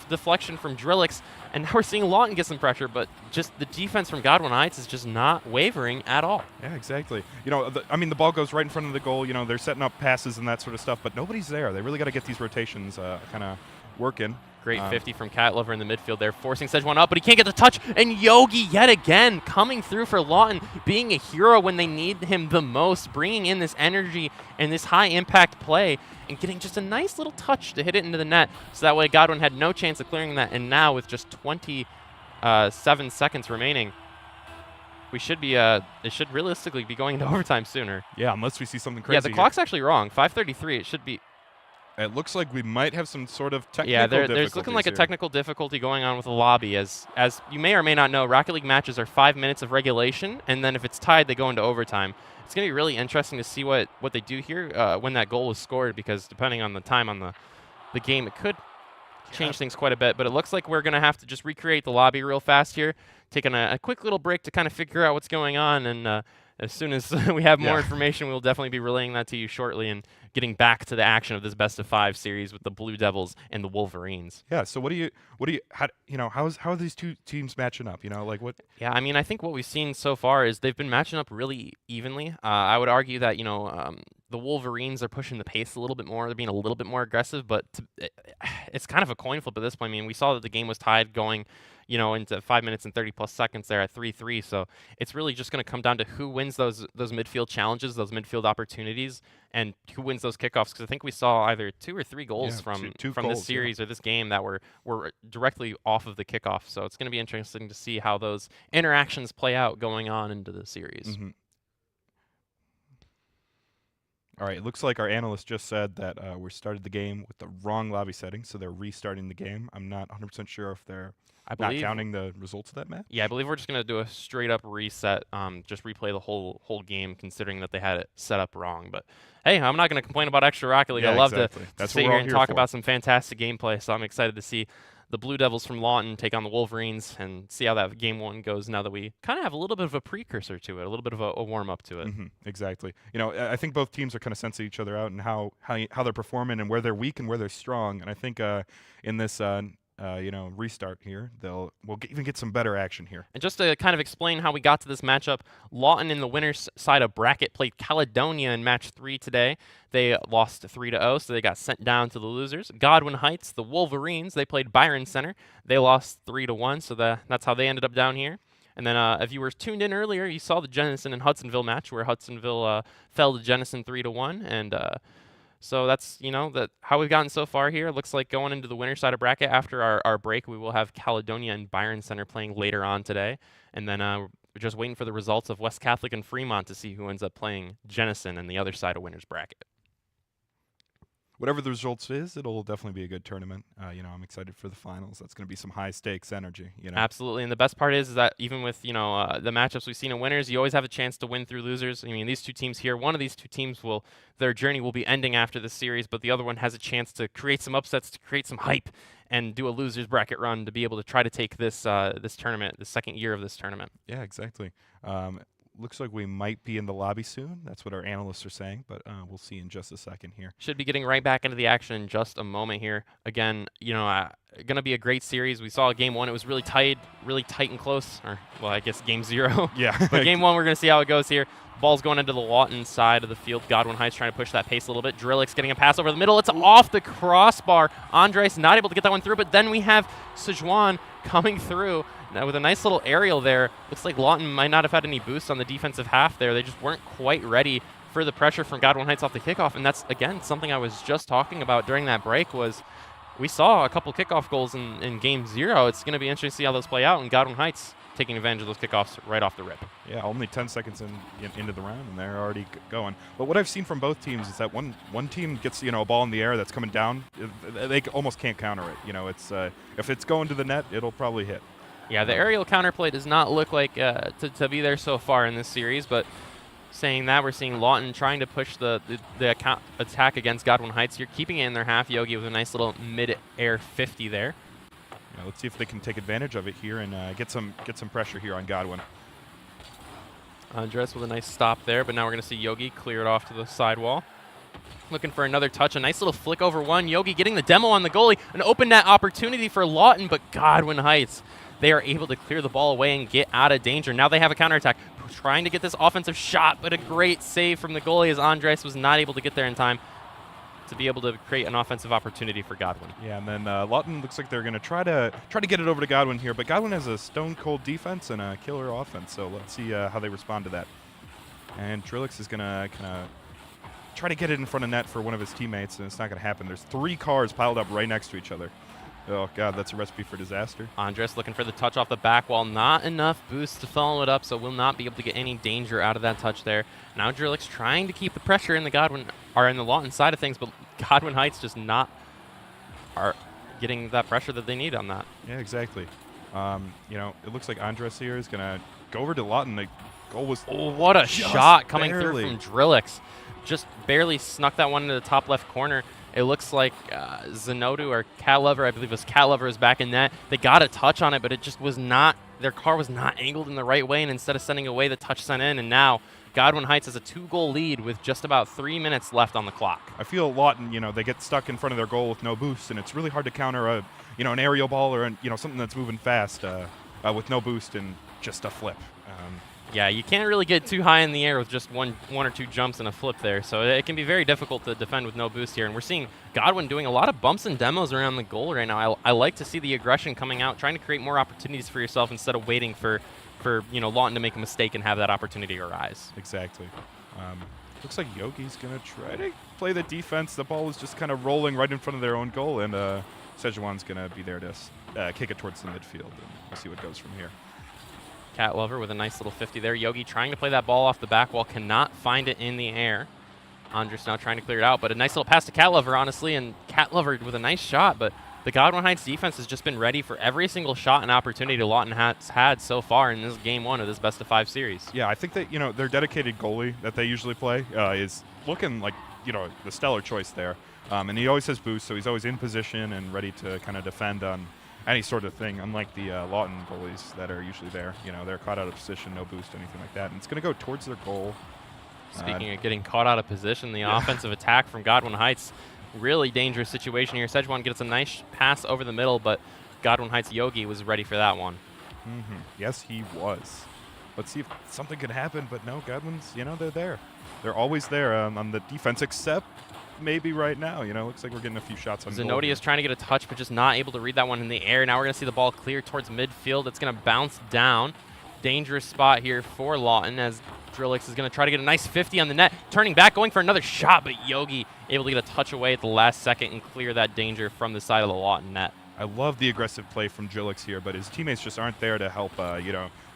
S1: deflection from Drillix. And now we're seeing Lawton get some pressure, but just the defense from Godwin Heights is just not wavering at all.
S3: Yeah, exactly. The ball goes right in front of the goal. They're setting up passes and that sort of stuff, but nobody's there. They really got to get these rotations kind of working.
S1: Great 50 from Cat Lover in the midfield there, forcing Sejuan up, but he can't get the touch. And Yogi yet again coming through for Lawton, being a hero when they need him the most, bringing in this energy and this high impact play and getting just a nice little touch to hit it into the net. So that way Godwin had no chance of clearing that. And now with just 27 seconds remaining, we should be it should realistically be going into overtime sooner.
S3: Yeah, unless we see something crazy.
S1: Yeah, the clock's actually wrong. 5:33. It should be.
S3: It looks like we might have some sort of technical
S1: there's looking like a technical difficulty going on with the lobby. As you may or may not know, Rocket League matches are 5 minutes of regulation, and then if it's tied, they go into overtime. It's going to be really interesting to see what they do here when that goal is scored, because depending on the time on the game, it could change things quite a bit. But it looks like we're going to have to just recreate the lobby real fast here, taking a quick little break to kind of figure out what's going on. And as soon as we have more information, we'll definitely be relaying that to you shortly and getting back to the action of this best-of-5 series with the Blue Devils and the Wolverines.
S3: Yeah. So how are these two teams matching up? What?
S1: Yeah, I mean, I think what we've seen so far is they've been matching up really evenly. I would argue that the Wolverines are pushing the pace a little bit more. They're being a little bit more aggressive, but it's kind of a coin flip at this point. I mean, we saw that the game was tied going, into 5 minutes and 30+ seconds there at 3-3. So it's really just going to come down to who wins those midfield challenges, those midfield opportunities, and who wins those kickoffs. Because I think we saw either 2 or 3 goals from this series or this game that were directly off of the kickoff. So it's going to be interesting to see how those interactions play out going on into the series.
S3: Mm-hmm. All right, it looks like our analyst just said that we started the game with the wrong lobby settings, so they're restarting the game. I'm not 100% sure if they're not counting the results of that match.
S1: Yeah, I believe we're just going to do a straight-up reset, just replay the whole game, considering that they had it set up wrong. But, hey, I'm not going to complain about Extra Rocket League.
S3: Yeah,
S1: I love to
S3: That's
S1: sit here and talk about some fantastic gameplay, so I'm excited to see the Blue Devils from Lawton take on the Wolverines and see how that game 1 goes now that we kind of have a little bit of a precursor to it, a little bit of a warm-up to it.
S3: Mm-hmm, exactly. I think both teams are kind of sensing each other out and how they're performing and where they're weak and where they're strong. And I think in this restart here, we'll even get some better action here.
S1: And just to kind of explain how we got to this matchup, Lawton in the winner's side of bracket played Caledonia in match 3 today. They lost 3-0, so they got sent down to the losers. Godwin Heights, the Wolverines, they played Byron Center. They lost 3-1, so that's how they ended up down here. And then if you were tuned in earlier, you saw the Jenison and Hudsonville match where Hudsonville fell to Jenison 3-1, and so that's, how we've gotten so far here. It looks like going into the winner side of bracket after our break, we will have Caledonia and Byron Center playing later on today. And then we're just waiting for the results of West Catholic and Fremont to see who ends up playing Jenison and the other side of winner's bracket.
S3: Whatever the results is, it'll definitely be a good tournament. I'm excited for the finals. That's going to be some high-stakes energy.
S1: Absolutely, and the best part is that even with the matchups we've seen in winners, you always have a chance to win through losers. I mean, these two teams here, one of these two teams their journey will be ending after this series, but the other one has a chance to create some upsets, to create some hype, and do a losers bracket run to be able to try to take this tournament, the second year of this tournament.
S3: Yeah, exactly. Looks like we might be in the lobby soon. That's what our analysts are saying, but we'll see in just a second here.
S1: Should be getting right back into the action in just a moment here. Again, going to be a great series. We saw game 1. It was really tight and close. Or, well, I guess game 0.
S3: Yeah.
S1: But game 1, we're going to see how it goes here. Ball's going into the Lawton side of the field. Godwin Heights trying to push that pace a little bit. Drillix getting a pass over the middle. It's off the crossbar. Andres not able to get that one through, but then we have Sejuan coming through now with a nice little aerial there. Looks like Lawton might not have had any boost on the defensive half there. They just weren't quite ready for the pressure from Godwin Heights off the kickoff, and that's, again, something I was just talking about during that break was we saw a couple kickoff goals in game 0. It's going to be interesting to see how those play out, and Godwin Heights taking advantage of those kickoffs right off the rip.
S3: Yeah, only 10 seconds into the round, and they're already going. But what I've seen from both teams is that one team gets a ball in the air that's coming down, they almost can't counter it. It's if it's going to the net, it'll probably hit.
S1: Yeah, the aerial counterplay does not look like to be there so far in this series, but saying that, we're seeing Lawton trying to push the attack against Godwin Heights here, keeping it in their half. Yogi with a nice little mid-air 50 there.
S3: Yeah, let's see if they can take advantage of it here and get some pressure here on Godwin.
S1: Andres with a nice stop there, but now we're going to see Yogi clear it off to the sidewall. Looking for another touch, a nice little flick over one. Yogi getting the demo on the goalie, an open net opportunity for Lawton, but Godwin Heights, they are able to clear the ball away and get out of danger. Now they have a counterattack, trying to get this offensive shot, but a great save from the goalie as Andres was not able to get there in time to be able to create an offensive opportunity for Godwin.
S3: Yeah, and then Lawton looks like they're going to try to get it over to Godwin here, but Godwin has a stone-cold defense and a killer offense, so let's see how they respond to that. And Drillix is going to kind of try to get it in front of net for one of his teammates, and it's not going to happen. There's 3 cars piled up right next to each other. Oh, God, that's a recipe for disaster.
S1: Andres looking for the touch off the back wall. Not enough boost to follow it up, so will not be able to get any danger out of that touch there. Now Drillix trying to keep the pressure in the Lawton side of things, but Godwin Heights just not are getting that pressure that they need on that.
S3: Yeah, exactly. It looks like Andres here is going to go over to Lawton. The goal was
S1: what a shot coming through from Drillix. Just barely snuck that one into the top left corner. It looks like Zanodu or Calover, I believe it was Calover, is back in net. They got a touch on it, but it just was not, their car was not angled in the right way, and instead of sending away, the touch sent in, and now Godwin Heights has a 2-goal lead with just about 3 minutes left on the clock.
S3: I feel Lawton, they get stuck in front of their goal with no boost, and it's really hard to counter an aerial ball or something that's moving fast with no boost. And just a flip.
S1: Yeah, you can't really get too high in the air with just one or two jumps and a flip there, so it can be very difficult to defend with no boost here. And we're seeing Godwin doing a lot of bumps and demos around the goal right now. I like to see the aggression coming out, trying to create more opportunities for yourself instead of waiting for Lawton to make a mistake and have that opportunity arise.
S3: Exactly. Looks like Yogi's going to try to play the defense. The ball was just kind of rolling right in front of their own goal, and Sejuan's going to be there to kick it towards the midfield, and we'll see what goes from here.
S1: Cat Lover with a nice little 50 there. Yogi trying to play that ball off the back wall, cannot find it in the air. Andres now trying to clear it out, but a nice little pass to Cat Lover, honestly, and Cat Lover with a nice shot, but the Godwin Heights defense has just been ready for every single shot and opportunity Lawton has had so far in this game 1 of this best-of-5 series.
S3: Yeah, I think that, their dedicated goalie that they usually play is looking like, the stellar choice there. And he always has boost, so he's always in position and ready to kind of defend on any sort of thing, unlike the Lawton goalies that are usually there. They're caught out of position, no boost, anything like that. And it's going to go towards their goal.
S1: Speaking of getting caught out of position, the offensive attack from Godwin Heights, really dangerous situation here. Sejuan gets a nice pass over the middle, but Godwin Heights Yogi was ready for that one.
S3: Yes, he was. Let's see if something can happen, but no, Godwin's, they're there. They're always there on the defense, except maybe right now. Looks like we're getting a few shots on goal.
S1: Zenodi is trying to get a touch, but just not able to read that one in the air. Now we're going to see the ball clear towards midfield. It's going to bounce down. Dangerous spot here for Lawton as Drillix is going to try to get a nice 50 on the net. Turning back, going for another shot, but Yogi able to get a touch away at the last second and clear that danger from the side of the Lawton net.
S3: I love the aggressive play from Drillix here, but his teammates just aren't there to help,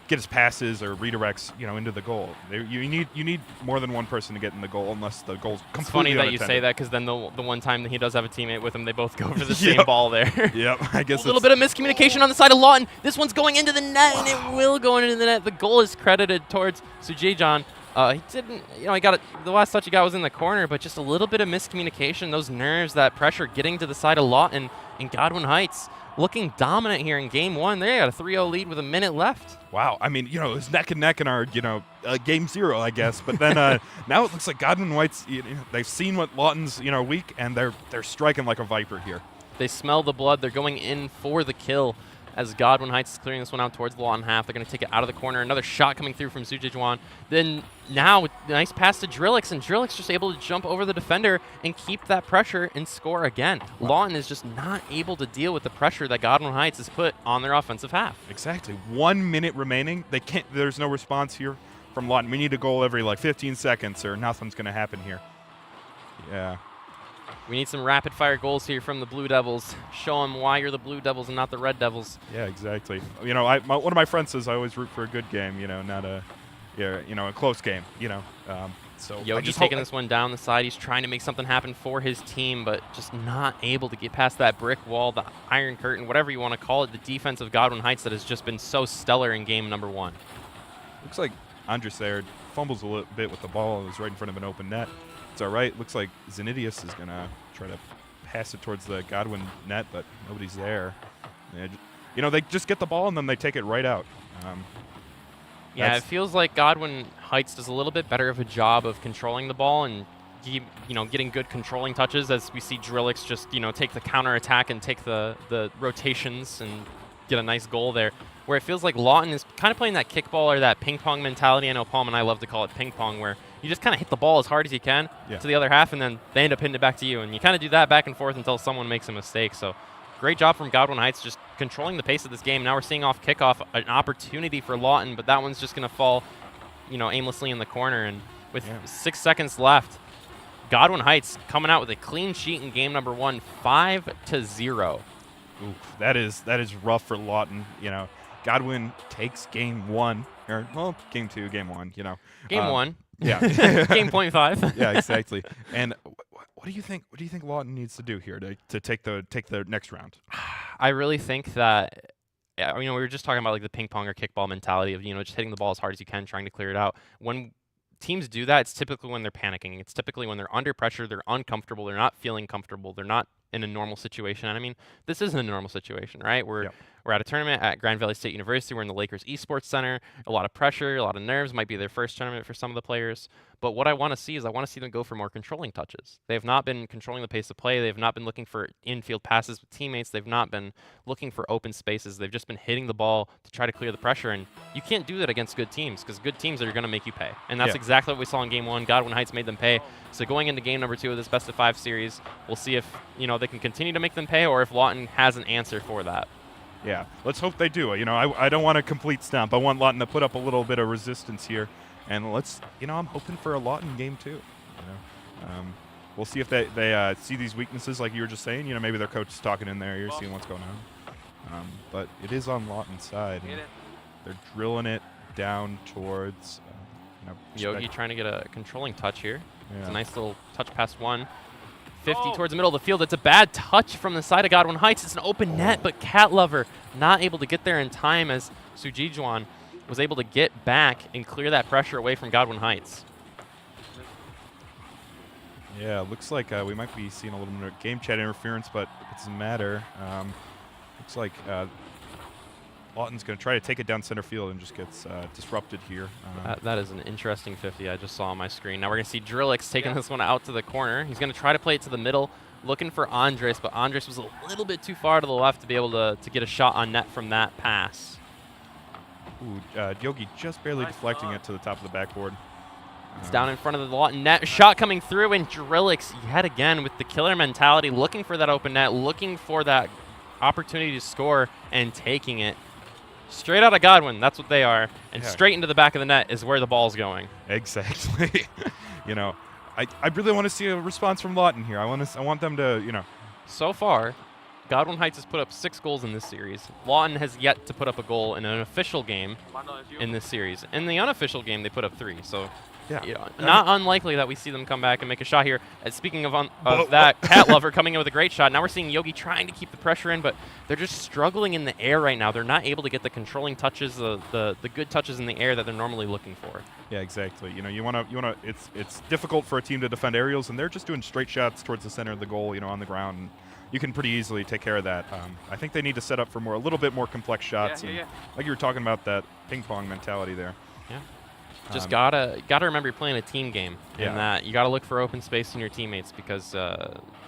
S3: get his passes or redirects, into the goal. You need more than one person to get in the goal, unless the goal's completely
S1: It's funny that
S3: unattended.
S1: you say that, because then the one time that he does have a teammate with him, they both go for the same ball there.
S3: Yep, I guess
S1: a little bit of miscommunication on the side of Lawton. This one's going into the net, and it will go into the net. The goal is credited towards Sujejan. He didn't, he got it. The last touch he got was in the corner, but just a little bit of miscommunication. Those nerves, that pressure getting to the side of Lawton and Godwin Heights looking dominant here in game 1. They got a 3-0 lead with a minute left.
S3: Wow. I mean, it was neck and neck in our, game 0, I guess. But then now it looks like Godwin Heights, they've seen what Lawton's, weak, and they're striking like a viper here.
S1: They smell the blood. They're going in for the kill as Godwin Heights is clearing this one out towards the Lawton half. They're going to take it out of the corner. Another shot coming through from Sujejuan. Then now, nice pass to Drillix, and Drillix just able to jump over the defender and keep that pressure and score again. Wow. Lawton is just not able to deal with the pressure that Godwin Heights has put on their offensive half.
S3: Exactly. 1 minute remaining. There's no response here from Lawton. We need a goal every 15 seconds or nothing's going to happen here. Yeah.
S1: We need some rapid-fire goals here from the Blue Devils. Show them why you're the Blue Devils and not the Red Devils.
S3: Yeah, exactly. One of my friends says I always root for a good game, not a close game, So
S1: Yogi's taking this one down the side. He's trying to make something happen for his team, but just not able to get past that brick wall, the iron curtain, whatever you want to call it, the defense of Godwin Heights that has just been so stellar in game number 1.
S3: Looks like Andres there fumbles a little bit with the ball. It was right in front of an open net. It's all right. Looks like Zenidius is going to try to pass it towards the Godwin net, but nobody's there. They just get the ball and then they take it right out.
S1: Yeah, it feels like Godwin Heights does a little bit better of a job of controlling the ball and getting good controlling touches, as we see Drillix just take the counter attack and take the rotations and get a nice goal there. Where it feels like Lawton is kind of playing that kickball or that ping pong mentality. I know Palm and I love to call it ping pong, where you just kind of hit the ball as hard as you can to the other half, and then they end up hitting it back to you. And you kind of do that back and forth until someone makes a mistake. So great job from Godwin Heights just controlling the pace of this game. Now we're seeing off kickoff an opportunity for Lawton, but that one's just going to fall aimlessly in the corner. And with 6 seconds left, Godwin Heights coming out with a clean sheet in game number 1, 5-0.
S3: Oof, that is rough for Lawton. Godwin takes game 1, or game 2, game 1.
S1: Game 1.
S3: Yeah.
S1: Game point 5.
S3: Yeah, exactly. And what do you think? What do you think Lawton needs to do here to take the next round?
S1: I really think that. We were just talking about like the ping pong or kickball mentality of just hitting the ball as hard as you can, trying to clear it out. When teams do that, it's typically when they're panicking. It's typically when they're under pressure, they're uncomfortable, they're not feeling comfortable, they're not in a normal situation. And I mean, this isn't a normal situation, right? We're We're at a tournament at Grand Valley State University. We're in the Lakers Esports Center. A lot of pressure, a lot of nerves. Might be their first tournament for some of the players. But what I want to see is I want to see them go for more controlling touches. They have not been controlling the pace of play. They have not been looking for infield passes with teammates. They've not been looking for open spaces. They've just been hitting the ball to try to clear the pressure. And you can't do that against good teams because good teams are going to make you pay. And that's exactly what we saw in Game 1. Godwin Heights made them pay. So going into Game number 2 of this best-of-5 series, we'll see if they can continue to make them pay or if Lawton has an answer for that.
S3: Yeah, let's hope they do. I don't want a complete stomp. I want Lawton to put up a little bit of resistance here. And I'm hoping for a Lawton Game 2. We'll see if they see these weaknesses like you were just saying. Maybe their coach is talking in their ear, seeing what's going on. But it is on Lawton's side. They're drilling it down towards
S1: Yogi trying to get a controlling touch here. Yeah. It's a nice little touch past 150 towards the middle of the field. It's a bad touch from the side of Godwin Heights. It's an open net, but Cat Lover not able to get there in time as Sujijuan was able to get back and clear that pressure away from Godwin Heights.
S3: Yeah, looks like we might be seeing a little bit of game chat interference, but it doesn't matter. Looks like Lawton's going to try to take it down center field and just gets disrupted here.
S1: That is an interesting 50 I just saw on my screen. Now we're going to see Drillix taking this one out to the corner. He's going to try to play it to the middle, looking for Andres, but Andres was a little bit too far to the left to be able to get a shot on net from that pass.
S3: Ooh, Yogi just barely deflecting it to the top of the backboard.
S1: It's down in front of the Lawton net. Shot coming through, and Drillix yet again with the killer mentality, looking for that open net, looking for that opportunity to score, and taking it. Straight out of Godwin, that's what they are. And straight into the back of the net is where the ball's going.
S3: Exactly. I really want to see a response from Lawton here. I want them to,
S1: So far, Godwin Heights has put up 6 goals in this series. Lawton has yet to put up a goal in an official game in this series. In the unofficial game, they put up 3. So, not unlikely that we see them come back and make a shot here. Speaking of that, Cat Lover coming in with a great shot. Now we're seeing Yogi trying to keep the pressure in, but they're just struggling in the air right now. They're not able to get the controlling touches, the good touches in the air that they're normally looking for. Yeah,
S3: exactly. You want to. It's difficult for a team to defend aerials, and they're just doing straight shots towards the center of the goal, on the ground. And you can pretty easily take care of that. I think they need to set up for a little bit more complex shots. Like you were talking about, that ping pong mentality there.
S1: Yeah. Just gotta remember you're playing a team game, and that you gotta look for open space in your teammates because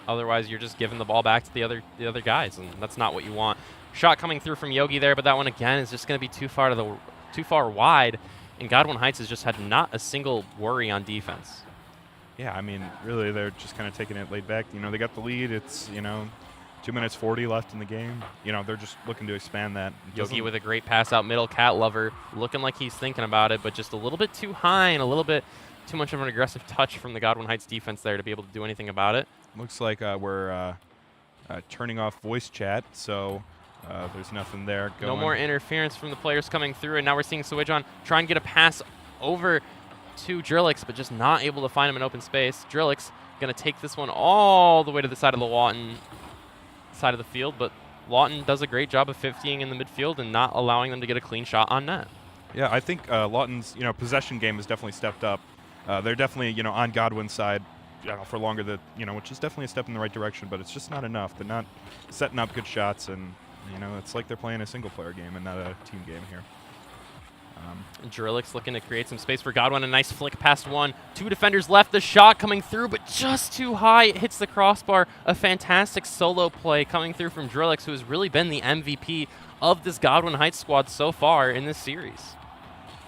S1: otherwise you're just giving the ball back to the other guys, and that's not what you want. Shot coming through from Yogi there, but that one again is just gonna be too far wide, and Godwin Heights has just had not a single worry on defense.
S3: Yeah, I mean, really, they're just kind of taking it laid back. They got the lead. It's 2 minutes 40 left in the game. They're just looking to expand that.
S1: Yogi with a great pass out middle. Cat Lover looking like he's thinking about it, but just a little bit too high and a little bit too much of an aggressive touch from the Godwin Heights defense there to be able to do anything about it.
S3: Looks like we're turning off voice chat, so there's nothing there going.
S1: No more interference from the players coming through, and now we're seeing Suejon try and get a pass over to Drillix, but just not able to find him in open space. Drillix going to take this one all the way to the side of the Lawton side of the field, but Lawton does a great job of 50ing in the midfield and not allowing them to get a clean shot on net.
S3: Yeah, I think Lawton's possession game has definitely stepped up. They're definitely on Godwin's side for longer, which is definitely a step in the right direction, but it's just not enough. They're not setting up good shots, and it's like they're playing a single player game and not a team game here.
S1: Drillix looking to create some space for Godwin. A nice flick past 1. 2 defenders left. The shot coming through, but just too high. It hits the crossbar. A fantastic solo play coming through from Drillix, who has really been the MVP of this Godwin Heights squad so far in this series.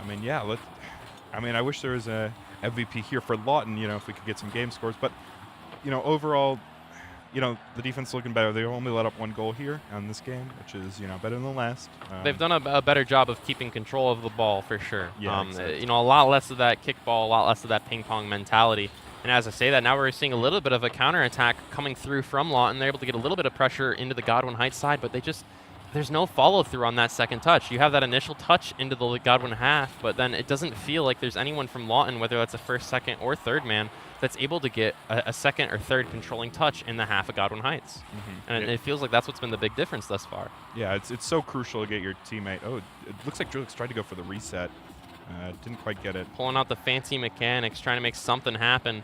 S3: I mean, I wish there was a MVP here for Lawton, if we could get some game scores. But, overall, the defense looking better. They only let up 1 goal here on this game, which is, better than the last.
S1: They've done a better job of keeping control of the ball for sure.
S3: Yeah, exactly.
S1: A lot less of that kickball, a lot less of that ping pong mentality. And as I say that, now we're seeing a little bit of a counterattack coming through from Lawton. They're able to get a little bit of pressure into the Godwin Heights side, but there's no follow through on that second touch. You have that initial touch into the Godwin half, but then it doesn't feel like there's anyone from Lawton, whether that's a first, second, or third man, that's able to get a second or third controlling touch in the half of Godwin Heights. Mm-hmm. And it feels like that's what's been the big difference thus far.
S3: Yeah, it's so crucial to get your teammate. Oh, it looks like Drillix tried to go for the reset. Didn't quite get it.
S1: Pulling out the fancy mechanics, trying to make something happen.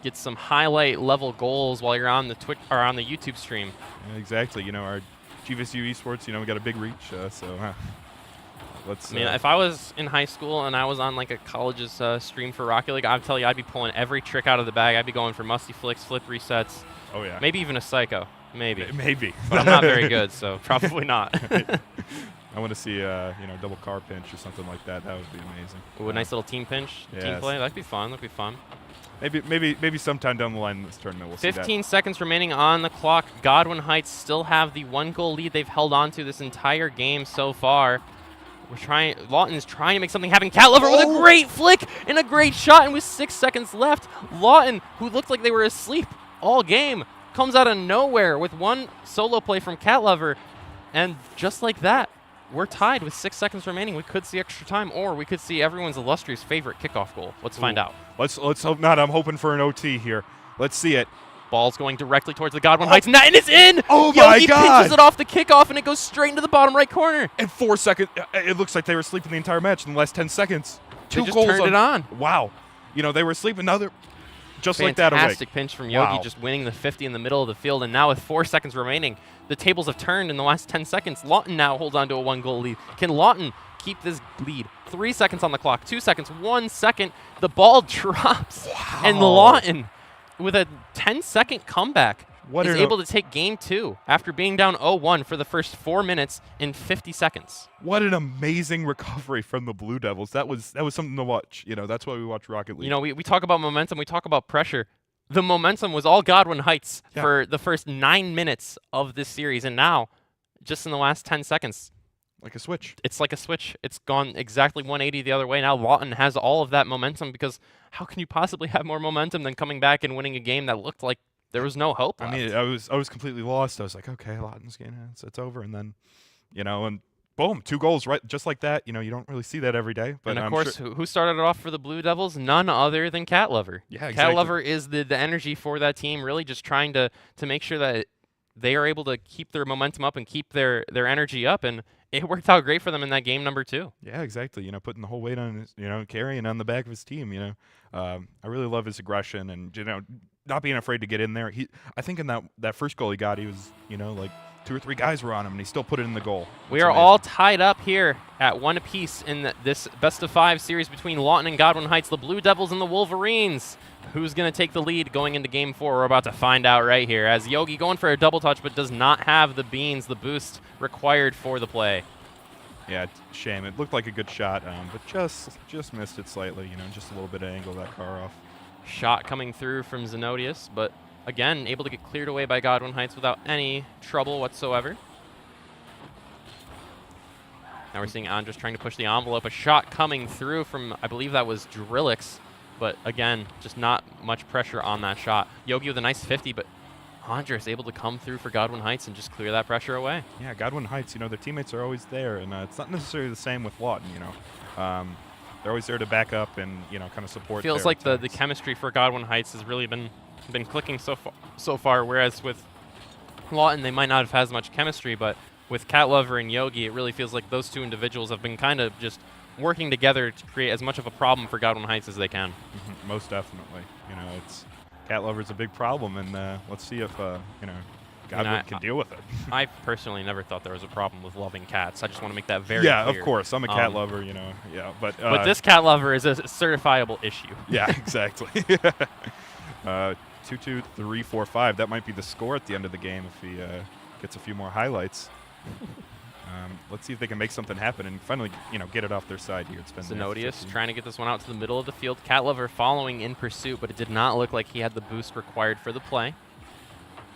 S1: Get some highlight level goals while you're on the on the YouTube stream.
S3: Yeah, exactly. Our GVSU Esports, we got a big reach, so let's.
S1: I mean, if I was in high school and I was on like a college's stream for Rocket League, I'd tell you I'd be pulling every trick out of the bag. I'd be going for musty flicks, flip resets.
S3: Oh yeah.
S1: Maybe even a psycho. Maybe.
S3: Maybe.
S1: But I'm not very good, so probably not.
S3: I want to see double car pinch or something like that. That would be amazing.
S1: Ooh, a nice little team pinch, team play. That'd be fun. That'd be fun.
S3: Maybe sometime down the kin in this tournament we'll see that.
S1: 15 seconds remaining on the clock. Godwin Heights still have the 1-goal lead they've held on to this entire game so far. Lawton is trying to make something happen. Cat Lover with a great flick and a great shot, and with 6 seconds left, Lawton, who looked like they were asleep all game, comes out of nowhere with one solo play from Cat Lover, and just like that, we're tied with 6 seconds remaining. We could see extra time, or we could see everyone's illustrious favorite kickoff goal. Let's find out.
S3: Let's hope not. I'm hoping for an OT here. Let's see it.
S1: Ball's going directly towards the Godwin Heights net, and it's in!
S3: Oh my
S1: Yogi
S3: God!
S1: pinches it off the kickoff, and it goes straight into the bottom right corner.
S3: In 4 seconds, it looks like they were sleeping the entire match in the last 10 seconds.
S1: They just turned it on.
S3: Wow. They were sleeping. Now they're just
S1: Fantastic
S3: like that away.
S1: Fantastic pinch from Yogi,
S3: Wow.
S1: just winning the 50 in the middle of the field. And now with 4 seconds remaining, the tables have turned in the last 10 seconds. Lawton now holds on to a 1-goal lead. Can Lawton keep this lead? 3 seconds on the clock, 2 seconds, 1 second. The ball drops.
S3: Wow.
S1: And Lawton, with a 10-second comeback,
S3: What
S1: is
S3: an-
S1: able to take game 2 after being down 0-1 for the first 4 minutes in 50 seconds.
S3: What an amazing recovery from the Blue Devils. That was something to watch. That's why we watch Rocket League.
S1: We talk about momentum, we talk about pressure. The momentum was all Godwin Heights for the first 9 minutes of this series, and now, just in the last 10 seconds,
S3: like a switch.
S1: It's like a switch. It's gone exactly 180 the other way. Now Lawton has all of that momentum, because how can you possibly have more momentum than coming back and winning a game that looked like there was no hope left?
S3: I mean, I was completely lost. I was like, okay, Lawton's getting it. It's over. And then, and boom, 2 goals right just like that. You don't really see that every day. But
S1: and of
S3: I'm
S1: course,
S3: sure
S1: who started it off for the Blue Devils? None other than Cat Lover.
S3: Yeah,
S1: Cat
S3: exactly.
S1: Lover is the energy for that team, really just trying to make sure that they are able to keep their momentum up and keep their energy up, and it worked out great for them in that game number 2.
S3: Yeah, exactly. Putting the whole weight on his, carrying on the back of his team. I really love his aggression and not being afraid to get in there. I think in that first goal he got, he was like 2 or 3 guys were on him, and he still put it in the goal.
S1: We are all tied up here at 1 apiece in this best-of-5 series between Lawton and Godwin Heights, the Blue Devils and the Wolverines. Who's going to take the lead going into Game 4? We're about to find out right here, as Yogi going for a double touch but does not have the beans, the boost required for the play.
S3: Yeah, shame. It looked like a good shot, but just missed it slightly. Just a little bit of angle of that car off.
S1: Shot coming through from Zenodius, but again, able to get cleared away by Godwin Heights without any trouble whatsoever. Now we're seeing Andres trying to push the envelope. A shot coming through from, I believe that was Drillix, but again, just not much pressure on that shot. Yogi with a nice 50, but Andres able to come through for Godwin Heights and just clear that pressure away.
S3: Yeah, Godwin Heights, their teammates are always there, and it's not necessarily the same with Lawton, They're always there to back up and, kind of support.
S1: Feels like the chemistry for Godwin Heights has really been clicking so far, whereas with Lawton, they might not have had as much chemistry, but with Cat Lover and Yogi, it really feels like those 2 individuals have been kind of just working together to create as much of a problem for Godwin Heights as they can.
S3: Mm-hmm. Most definitely. It's Cat Lover's a big problem, and let's see if Godwin can deal with it.
S1: I personally never thought there was a problem with loving cats. I just want to make that very
S3: clear.
S1: clear.
S3: Of course. I'm a cat lover, yeah. But
S1: this Cat Lover is a certifiable issue.
S3: Yeah, exactly. 2-2, 3-4-5. That might be the score at the end of the game if he gets a few more highlights. Let's see if they can make something happen and finally, get it off their side here. It's been
S1: Zenodius trying to get this one out to the middle of the field. Cat Lover following in pursuit, but it did not look like he had the boost required for the play.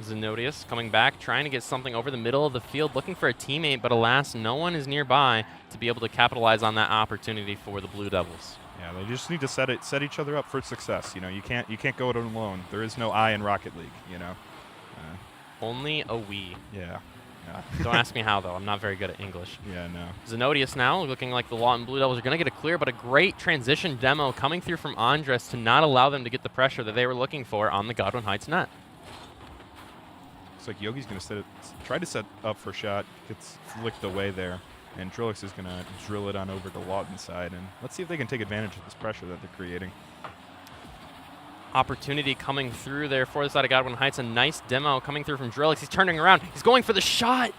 S1: Zenodius coming back, trying to get something over the middle of the field, looking for a teammate, but alas, no one is nearby to be able to capitalize on that opportunity for the Blue Devils.
S3: Yeah, they just need to set each other up for success. You can't go it alone. There is no I in Rocket League.
S1: Only a we.
S3: Yeah.
S1: Don't ask me how, though. I'm not very good at English.
S3: Yeah, no.
S1: Zenodius now looking like the Lawton Blue Devils are going to get a clear, but a great transition demo coming through from Andres to not allow them to get the pressure that they were looking for on the Godwin Heights net.
S3: Looks like Yogi's going to try to set up for a shot. Gets flicked away there. And Drillix is going to drill it on over to Lawton's side. And let's see if they can take advantage of this pressure that they're creating.
S1: Opportunity coming through there for the side of Godwin Heights. A nice demo coming through from Drillix. He's turning around. He's going for the shot.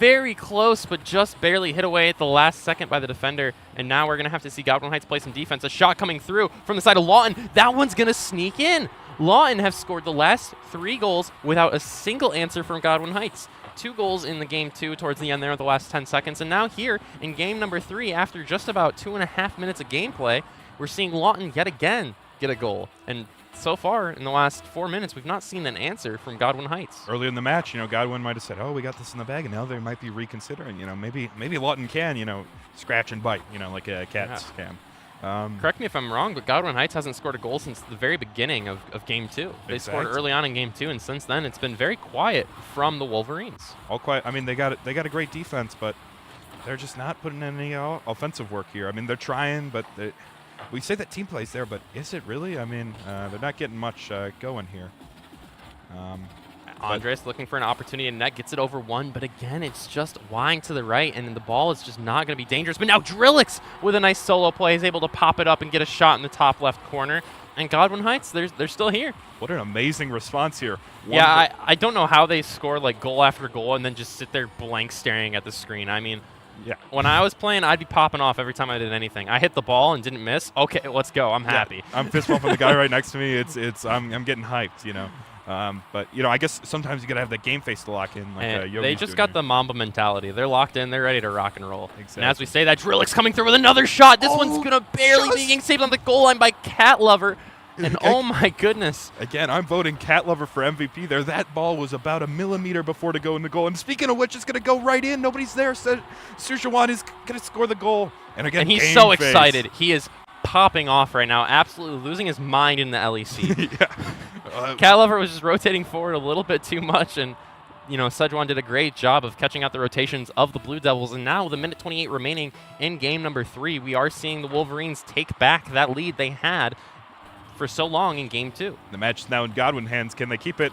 S1: very close, but just barely hit away at the last second by the defender. And now we're going to have to see Godwin Heights play some defense. A shot coming through from the side of Lawton. That one's going to sneak in. Lawton have scored the last 3 goals without a single answer from Godwin Heights. 2 goals in the game 2 towards the end there of the last 10 seconds. And now here in game number 3, after just about 2.5 minutes of gameplay, we're seeing Lawton yet again get a goal. And so far in the last 4 minutes, we've not seen an answer from Godwin Heights.
S3: Early in the match, Godwin might have said, "Oh, we got this in the bag," and now they might be reconsidering. Maybe Lawton can, scratch and bite, like a Cats can.
S1: Correct me if I'm wrong, but Godwin Heights hasn't scored a goal since the very beginning of game 2. They scored early on in game 2, and since then it's been very quiet from the Wolverines.
S3: All quiet. I mean, they got a great defense, but they're just not putting in any offensive work here. I mean, they're trying, but we say that team plays there, but is it really? I mean, they're not getting much going here.
S1: Andres looking for an opportunity, and net gets it over one, but again, it's just wide to the right, and the ball is just not going to be dangerous. But now Drillix with a nice solo play is able to pop it up and get a shot in the top left corner. And Godwin Heights, they're still here.
S3: What an amazing response here.
S1: I don't know how they score like goal after goal and then just sit there blank staring at the screen. I mean,
S3: yeah.
S1: When I was playing, I'd be popping off every time I did anything. I hit the ball and didn't miss. Okay, let's go. I'm happy.
S3: I'm fist bumping the guy right next to me. I'm getting hyped, But I guess sometimes you gotta have that game face to lock in. Like
S1: they just got the Mamba mentality. They're locked in. They're ready to rock and roll.
S3: Exactly.
S1: And as we say that, Drillix coming through with another shot. This one's gonna barely be getting saved on the goal line by Cat Lover. And oh my goodness.
S3: Again, I'm voting Cat Lover for MVP there. That ball was about a millimeter before to go in the goal. And speaking of which, it's gonna go right in. Nobody's there. Surjawan is gonna score the goal. And again,
S1: he's so excited. He is popping off right now, absolutely losing his mind in the LEC. Cat Lover was just rotating forward a little bit too much, and Sejuan did a great job of catching out the rotations of the Blue Devils. And now, with a minute 28 remaining in game number 3, we are seeing the Wolverines take back that lead they had for so long in game 2.
S3: The match is now in Godwin hands. Can they keep it?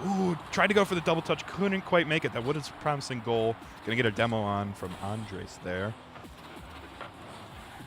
S3: Ooh, tried to go for the double touch, couldn't quite make it. That would have a promising goal. Gonna get a demo on from Andres there.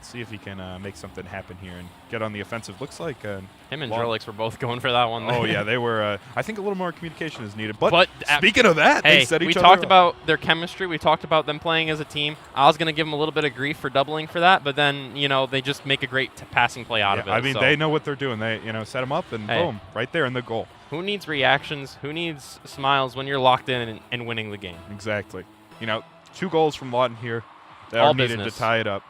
S3: See if he can make something happen here and get on the offensive. Looks like
S1: him and Drillix were both going for that one.
S3: Oh yeah, they were. I think a little more communication is needed. But speaking of that,
S1: hey,
S3: they set each other
S1: we talked
S3: up.
S1: about their chemistry. We talked about them playing as a team. I was going to give them a little bit of grief for doubling for that, but then they just make a great passing play out of it.
S3: I mean, they know what they're doing. They set them up and boom, right there in the goal.
S1: Who needs reactions? Who needs smiles when you're locked in and winning the game?
S3: Exactly. 2 goals from Lawton here. They are needed to tie it up.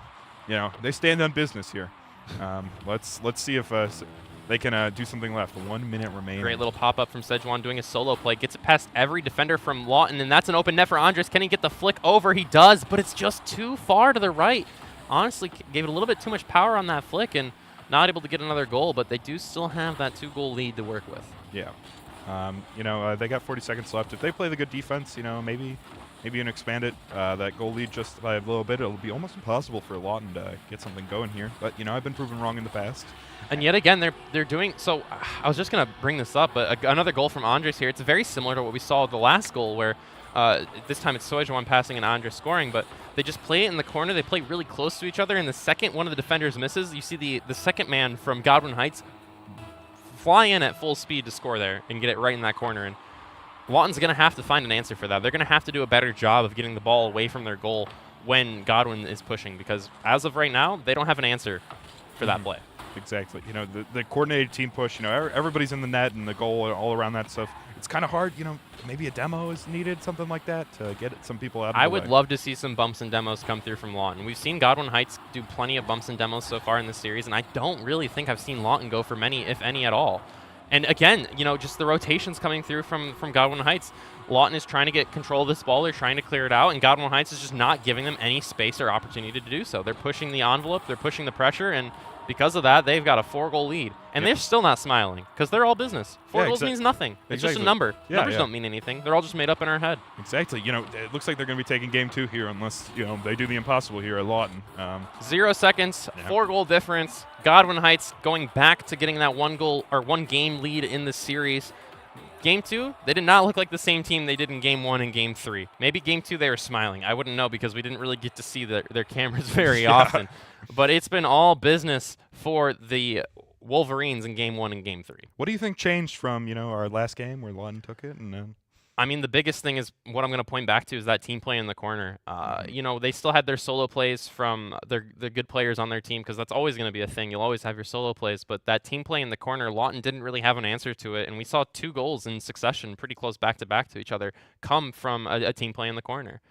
S3: They stand on business here. Let's see if they can do something left. 1 minute remaining.
S1: Great little pop-up from Sejuan doing a solo play. Gets it past every defender from Lawton, and that's an open net for Andres. Can he get the flick over? He does, but it's just too far to the right. Honestly, gave it a little bit too much power on that flick and not able to get another goal, but they do still have that 2-goal lead to work with.
S3: Yeah. They got 40 seconds left. If they play the good defense, maybe you can expand it, that goal lead just by a little bit. It'll be almost impossible for Lawton to get something going here. But, I've been proven wrong in the past.
S1: And yet again, they're doing – so I was just going to bring this up, but another goal from Andres here. It's very similar to what we saw with the last goal where this time it's Sejuan passing and Andres scoring, but they just play it in the corner. They play really close to each other, and the second one of the defenders misses, you see the second man from Godwin Heights fly in at full speed to score there and get it right in that corner. And Lawton's going to have to find an answer for that. They're going to have to do a better job of getting the ball away from their goal when Godwin is pushing, because as of right now, they don't have an answer for that play.
S3: Exactly. The coordinated team push, everybody's in the net and the goal all around that stuff. It's kind of hard, maybe a demo is needed, something like that, to get some people out of the way.
S1: I would love to see some bumps and demos come through from Lawton. We've seen Godwin Heights do plenty of bumps and demos so far in this series, and I don't really think I've seen Lawton go for many, if any at all. And again, just the rotations coming through from Godwin Heights. Lawton is trying to get control of this ball. They're trying to clear it out, and Godwin Heights is just not giving them any space or opportunity to do so. They're pushing the envelope. They're pushing the pressure, and because of that, they've got a 4-goal lead. And they're still not smiling because they're all business. 4 goals means nothing. It's just a number. Numbers don't mean anything. They're all just made up in our head.
S3: Exactly. It looks like they're going to be taking game 2 here unless, they do the impossible here at Lawton.
S1: 0 seconds, 4-goal difference. Godwin Heights going back to getting that 1-game lead in the series. Game 2, they did not look like the same team they did in Game 1 and Game 3. Maybe Game 2 they were smiling. I wouldn't know because we didn't really get to see their cameras very often. But it's been all business for the Wolverines in Game 1 and Game 3.
S3: What do you think changed from, our last game where Lawton took it? And
S1: I mean, the biggest thing is what I'm going to point back to is that team play in the corner. You know, they still had their solo plays from the good players on their team because that's always going to be a thing. You'll always have your solo plays, but that team play in the corner, Lawton didn't really have an answer to it, and we saw 2 goals in succession, pretty close back to each other, come from a team play in the corner.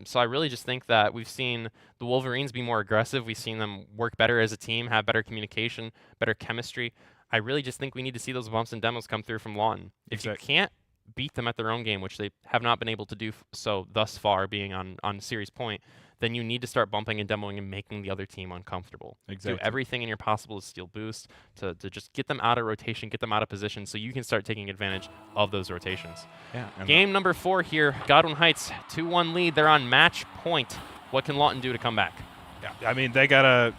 S1: So I really just think that we've seen the Wolverines be more aggressive. We've seen them work better as a team, have better communication, better chemistry. I really just think we need to see those bumps and demos come through from Lawton. If you can't beat them at their own game, which they have not been able to do so thus far, being on series point, then you need to start bumping and demoing and making the other team uncomfortable.
S3: Exactly.
S1: Do everything in your possible to steal boost, to just get them out of rotation, get them out of position so you can start taking advantage of those rotations.
S3: Yeah.
S1: Game number 4 here, Godwin Heights, 2-1 lead. They're on match point. What can Lawton do to come back?
S3: Yeah, I mean, they gotta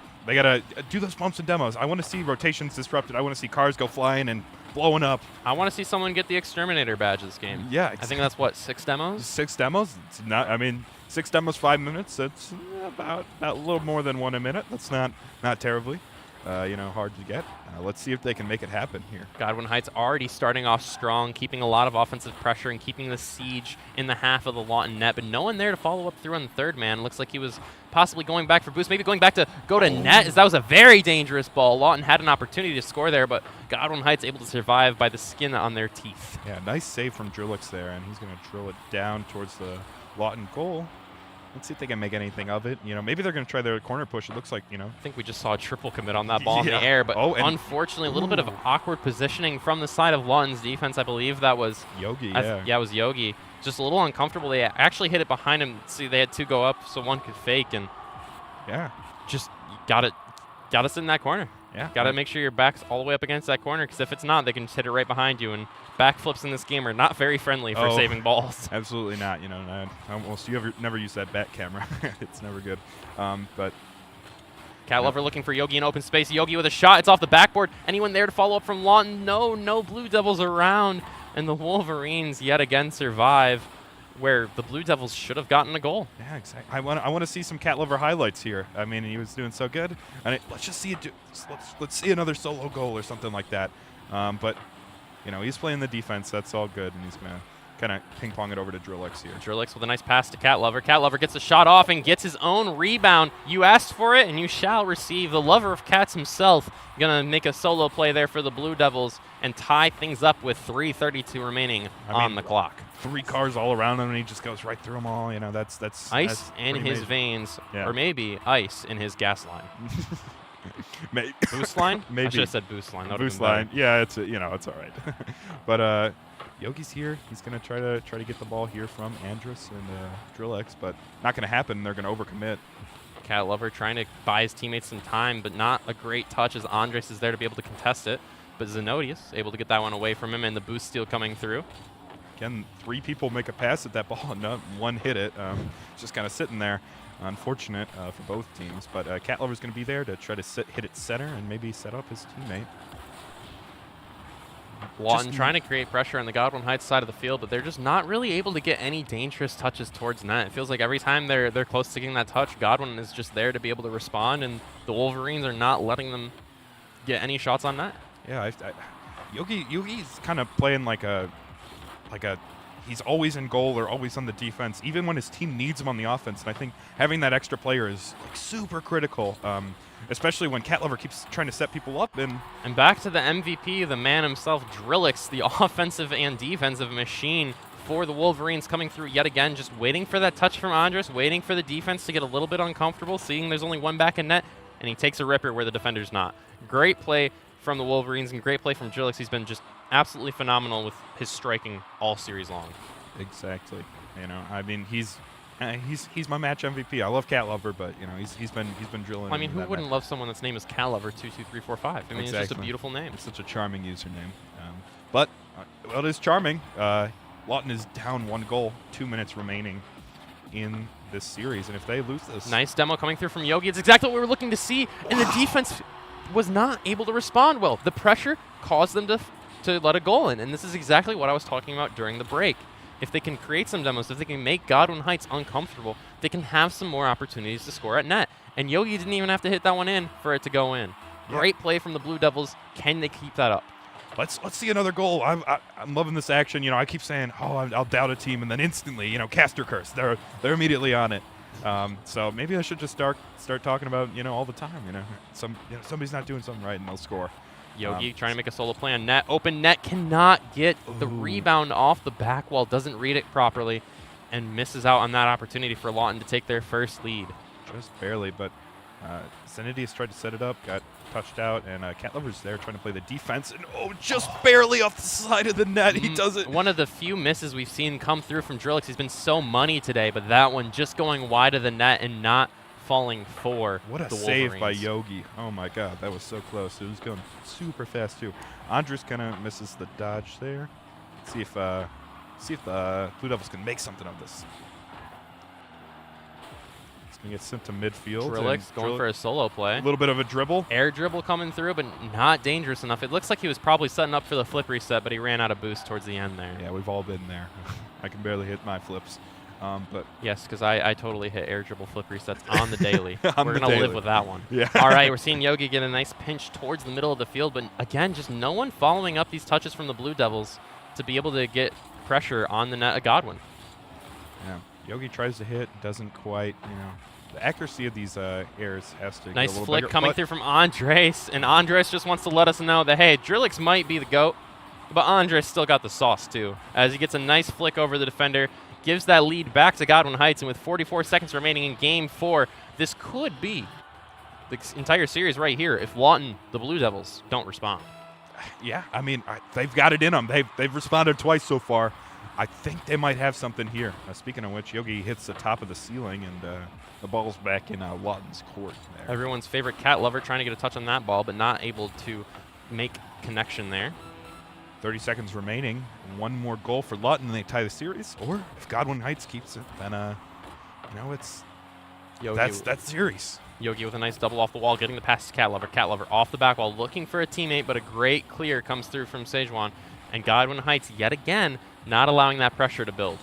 S3: do those bumps and demos. I want to see rotations disrupted. I want to see cars go flying and blowing up.
S1: I want to see someone get the Exterminator badge this game.
S3: Yeah,
S1: I think that's what, 6 demos?
S3: 6 demos. It's not. I mean, 6 demos, 5 minutes. That's about a little more than 1 a minute. That's not terribly, hard to get. Let's see if they can make it happen here.
S1: Godwin Heights already starting off strong, keeping a lot of offensive pressure and keeping the siege in the half of the Lawton net, but no one there to follow up through on the third man. Looks like he was possibly going back for boost, maybe going back to go to net, as that was a very dangerous ball. Lawton had an opportunity to score there, but Godwin Heights able to survive by the skin on their teeth.
S3: Yeah, nice save from Drillix there, and he's going to drill it down towards the Lawton goal. Let's see if they can make anything of it. Maybe they're going to try their corner push. It looks like,
S1: I think we just saw a triple commit on that ball in the air, but unfortunately, a little bit of awkward positioning from the side of Lawton's defense. I believe that was
S3: Yogi.
S1: Yeah, it was Yogi. Just a little uncomfortable. They actually hit it behind him. See, they had 2 go up, so one could fake, and just got it in that corner.
S3: Yeah.
S1: Got to make sure your back's all the way up against that corner, because if it's not, they can just hit it right behind you. And backflips in this game are not very friendly for saving balls.
S3: Absolutely not. Almost you never use that back camera. It's never good. But
S1: Cat Lover looking for Yogi in open space. Yogi with a shot. It's off the backboard. Anyone there to follow up from Lawton? No Blue Devils around. And the Wolverines yet again survive, where the Blue Devils should have gotten a goal.
S3: Yeah, exactly. I want to see some Cat Lover highlights here. I mean, he was doing so good. And let's just see it. Let's see another solo goal or something like that. But he's playing the defense. That's all good, and he's gonna kind of ping pong it over to Drillix here.
S1: Drillix with a nice pass to Cat Lover. Cat Lover gets a shot off and gets his own rebound. You asked for it, and you shall receive. The lover of cats himself gonna make a solo play there for the Blue Devils and tie things up with 3:32 remaining on the clock.
S3: 3 cars all around him, and he just goes right through them all. That's
S1: ice in his veins, or maybe ice in his gas line. Boost line?
S3: Maybe.
S1: I should have said boost line.
S3: Boost line. Yeah, it's all right. But Yogi's here. He's gonna try to get the ball here from Andrus and Drillix, but not gonna happen. They're gonna overcommit.
S1: Cat Lover trying to buy his teammates some time, but not a great touch as Andres is there to be able to contest it. But Zenodius able to get that one away from him, and the boost steal coming through.
S3: Again, 3 people make a pass at that ball, and not one hit it. Just kind of sitting there. Unfortunate for both teams, but Cat Lover's going to be there to try to hit it center and maybe set up his teammate.
S1: Lawton trying to create pressure on the Godwin Heights side of the field, but they're just not really able to get any dangerous touches towards net. It feels like every time they're close to getting that touch, Godwin is just there to be able to respond, and the Wolverines are not letting them get any shots on net.
S3: Yeah, Yogi's kind of playing like a he's always in goal or always on the defense, even when his team needs him on the offense. And I think having that extra player is super critical, especially when Cat Lover keeps trying to set people up. And
S1: back to the MVP, the man himself, Drillix, the offensive and defensive machine for the Wolverines, coming through yet again, just waiting for that touch from Andres, waiting for the defense to get a little bit uncomfortable, seeing there's only one back in net, and he takes a ripper where the defender's not. Great play from the Wolverines and great play from Drillix. He's been just absolutely phenomenal with his striking all series long.
S3: Exactly. I mean, he's my match MVP. I love Cat Lover, but he's been drilling.
S1: I mean, who wouldn't love someone that's name is Cat Lover 22345? I mean,
S3: exactly.
S1: It's just a beautiful name.
S3: It's such a charming username. But it is charming. Lawton is down 1 goal, 2 minutes remaining in this series, and if they lose this,
S1: nice demo coming through from Yogi. It's exactly what we were looking to see, and the defense was not able to respond well. The pressure caused them to let a goal in, and this is exactly what I was talking about during the break. If they can create some demos, if they can make Godwin Heights uncomfortable, they can have some more opportunities to score at net. And Yogi didn't even have to hit that one in for it to go in. Yeah. Great play from the Blue Devils. Can they keep that up?
S3: let's see another goal. I'm loving this action. I keep saying, oh, I'll doubt a team, and then instantly, caster curse. They're immediately on it. So maybe I should just start talking about all the time. Somebody's not doing something right, and they'll score.
S1: Yogi trying to make a solo play on net. Open net, cannot get the rebound off the back wall, doesn't read it properly, and misses out on that opportunity for Lawton to take their first lead.
S3: Just barely, but Zenity has tried to set it up, got touched out, and Cat Lover's there trying to play the defense, and just barely off the side of the net. He does it.
S1: One of the few misses we've seen come through from Drillix. He's been so money today, but that one just going wide of the net and not falling for
S3: what a
S1: the
S3: save
S1: Wolverines.
S3: by Yogi. Oh my god, that was so close. It was going super fast too. Andres kind of misses the dodge there. See if the Blue Devils can make something of this. It's going to get sent to midfield.
S1: Drillix going for a solo play.
S3: A little bit of a dribble.
S1: Air dribble coming through, but not dangerous enough. It looks like he was probably setting up for the flip reset, but he ran out of boost towards the end there.
S3: Yeah, we've all been there. I can barely hit my flips. But
S1: yes, because I totally hit air dribble flip resets on the daily.
S3: On
S1: We're
S3: the
S1: going to live
S3: daily.
S1: with that one.
S3: Yeah.
S1: All right, we're seeing Yogi get a nice pinch towards the middle of the field, but again, just no one following up these touches from the Blue Devils to be able to get pressure on the net of Godwin.
S3: Yeah, Yogi tries to hit, doesn't quite, The accuracy of these airs has to get a
S1: Nice
S3: little
S1: flick
S3: bigger,
S1: coming
S3: but
S1: through from Andres, and Andres just wants to let us know that, hey, Drillix might be the GOAT, but Andres still got the sauce too, as he gets a nice flick over the defender, gives that lead back to Godwin Heights, and with 44 seconds remaining in Game 4, this could be the entire series right here if Lawton, the Blue Devils, don't respond.
S3: Yeah, I mean, they've got it in them. They've responded twice so far. I think they might have something here. Speaking of which, Yogi hits the top of the ceiling, and the ball's back in Lawton's court there.
S1: Everyone's favorite cat lover trying to get a touch on that ball, but not able to make connection there.
S3: 30 seconds remaining. One more goal for Lawton, and they tie the series. Or if Godwin Heights keeps it, then it's that series.
S1: Yogi with a nice double off the wall, getting the pass to Cat Lover. Cat Lover off the back wall, looking for a teammate, but a great clear comes through from Sejuan. And Godwin Heights, yet again, not allowing that pressure to build.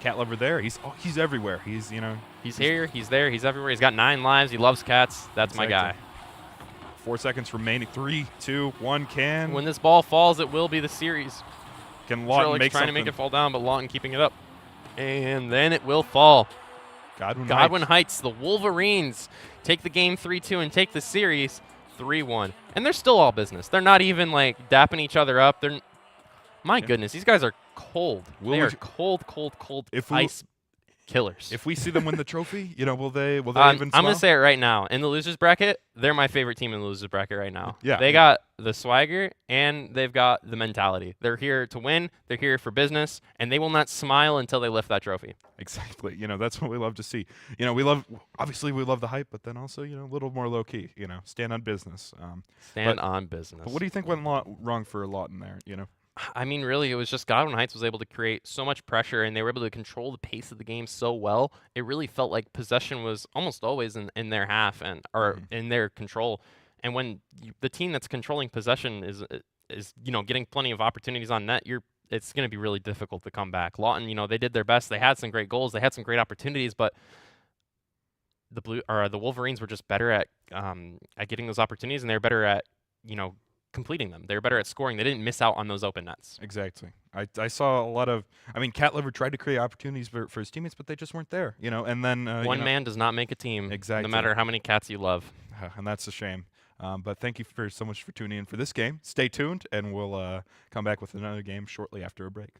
S3: Cat Lover there. He's everywhere. He's
S1: here, he's there, he's everywhere. He's got 9 lives. He loves cats. That's my guy.
S3: 4 seconds remaining. 3, 2, 1.
S1: When this ball falls, it will be the series.
S3: Can Lawton make
S1: trying
S3: something?
S1: to make it fall down, but Lawton keeping it up. And then it will fall. Godwin Heights, the Wolverines, take the game 3-2 and take the series 3-1. And they're still all business. They're not even like dapping each other up. My goodness, these guys are cold. They are cold ice killers.
S3: If we see them win the trophy, will they even smile?
S1: I'm going to say it right now. In the losers bracket, they're my favorite team in the losers bracket right now.
S3: Yeah.
S1: They got the swagger and they've got the mentality. They're here to win. They're here for business, and they will not smile until they lift that trophy.
S3: Exactly. That's what we love to see. We love the hype, but then also, a little more low key, stand on business.
S1: Stand on business.
S3: But what do you think went wrong for Lawton there,
S1: I mean, really, it was just Godwin Heights was able to create so much pressure, and they were able to control the pace of the game so well. It really felt like possession was almost always in their half or in their control. And when the team that's controlling possession is getting plenty of opportunities on net, it's going to be really difficult to come back. Lawton, they did their best. They had some great goals. They had some great opportunities, but the Wolverines were just better at getting those opportunities, and they're better at completing them. They're better at scoring. They didn't miss out on those open nets.
S3: Exactly. I saw a lot of. Cat Lover tried to create opportunities for his teammates, but they just weren't there. And then
S1: one man does not make a team.
S3: Exactly.
S1: No matter how many cats you love.
S3: And that's a shame. But thank you so much for tuning in for this game. Stay tuned, and we'll come back with another game shortly after a break.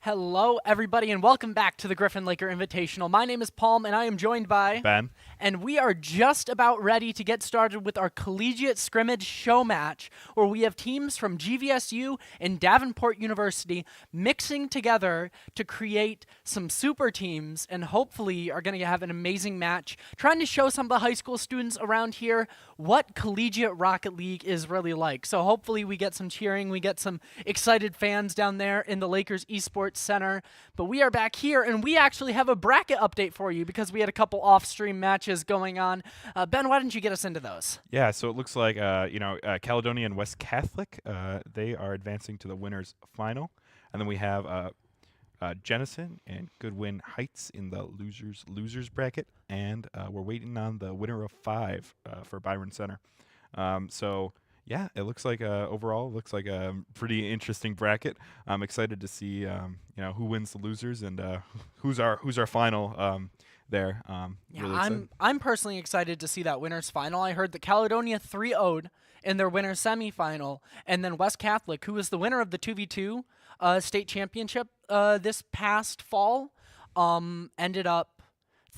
S2: Hello, everybody, and welcome back to the Griffin-Laker Invitational. My name is Palm, and I am joined by
S3: Ben.
S2: And we are just about ready to get started with our collegiate scrimmage show match, where we have teams from GVSU and Davenport University mixing together to create some super teams, and hopefully are going to have an amazing match, trying to show some of the high school students around here what collegiate Rocket League is really like. So hopefully we get some cheering, we get some excited fans down there in the Lakers Esports Center. But we are back here, and we actually have a bracket update for you because we had a couple off-stream matches going on. Ben, why don't you get us into those?
S3: Yeah, so it looks like Caledonia and West Catholic, they are advancing to the winners final, and then we have Jenison and Goodwin Heights in the losers bracket, and we're waiting on the winner of 5 for Byron Center. So yeah, it looks like overall it looks like a pretty interesting bracket. I'm excited to see who wins the losers and who's our final there. Really
S2: I'm personally excited to see that winners final. I heard that Caledonia 3-0'd in their winners semifinal, and then West Catholic, who was the winner of the 2v2 state championship this past fall, ended up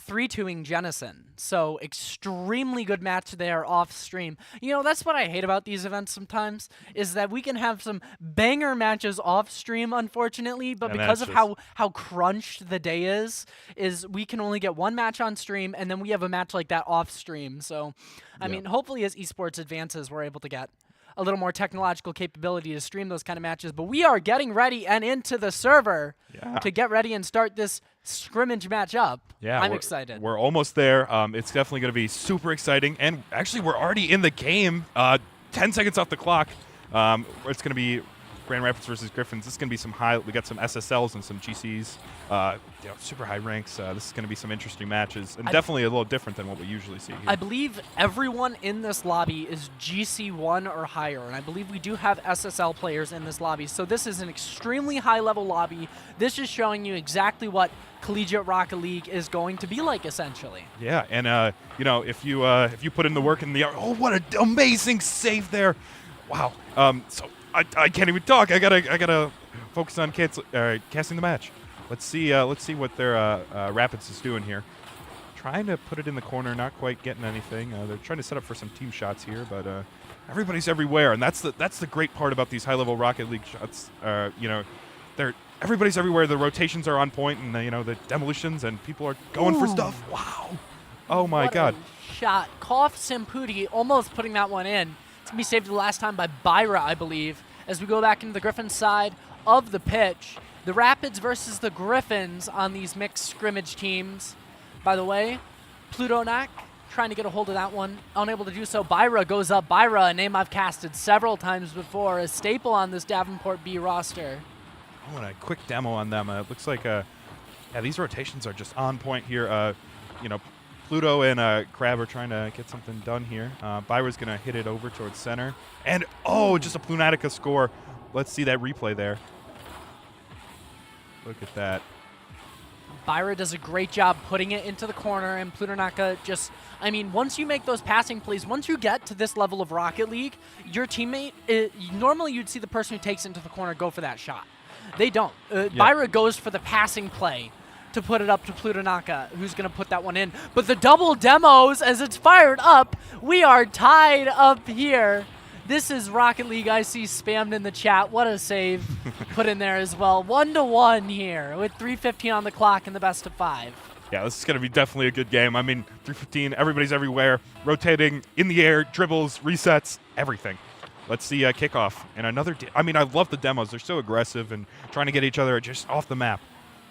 S2: 3-2ing Jenison. So extremely good match there off stream. You know, that's what I hate about these events sometimes, is that we can have some banger matches off stream, unfortunately, but
S3: And
S2: because
S3: that's
S2: of how crunched the day is we can only get one match on stream, and then we have a match like that off stream. So, I mean, hopefully as esports advances, we're able to get a little more technological capability to stream those kind of matches. But we are getting ready and into the server to get ready and start this scrimmage match up.
S3: Yeah,
S2: I'm excited.
S3: We're almost there. It's definitely going to be super exciting. And actually, we're already in the game. 10 seconds off the clock. It's going to be Grand Rapids versus Griffins. This is going to be some high. We got some SSLs and some GCs. Super high ranks. This is going to be some interesting matches, and definitely a little different than what we usually see here.
S2: I believe everyone in this lobby is GC1 or higher, and I believe we do have SSL players in this lobby. So this is an extremely high-level lobby. This is showing you exactly what collegiate Rocket League is going to be like, essentially.
S3: Yeah, and if you put in the work in the what an amazing save there! Wow. So I can't even talk. I gotta focus on casting the match. Let's see what their Rapids is doing here. Trying to put it in the corner, not quite getting anything. They're trying to set up for some team shots here, but everybody's everywhere, and that's the great part about these high-level Rocket League shots. Everybody's everywhere. The rotations are on point, and the demolitions, and people are going for stuff. Wow! Oh my God!
S2: A shot. Koff Samputi almost putting that one in. It's gonna be saved the last time by Byra, I believe. As we go back into the Griffin side of the pitch, the Rapids versus the Griffins on these mixed scrimmage teams. By the way, Plutonak trying to get a hold of that one, unable to do so. Byra goes up. Byra, a name I've casted several times before, a staple on this Davenport B roster.
S3: I want a quick demo on them. It looks like these rotations are just on point here. Pluto and Crab are trying to get something done here. Byra's going to hit it over towards center. And, just a Plunatica score. Let's see that replay there. Look at that.
S2: Byra does a great job putting it into the corner, and Plutonaca once you make those passing plays, once you get to this level of Rocket League, your teammate, normally you'd see the person who takes it into the corner go for that shot. They don't. Byra goes for the passing play to put it up to Plutonaca, who's going to put that one in. But the double demos, as it's fired up, we are tied up here. This is Rocket League I see spammed in the chat. What a save put in there as well. 1-1 here with 3:15 on the clock in the best of 5.
S3: Yeah, this is going to be definitely a good game. I mean, 3:15, everybody's everywhere, rotating, in the air, dribbles, resets, everything. Let's see kickoff. And another I love the demos. They're so aggressive and trying to get each other just off the map.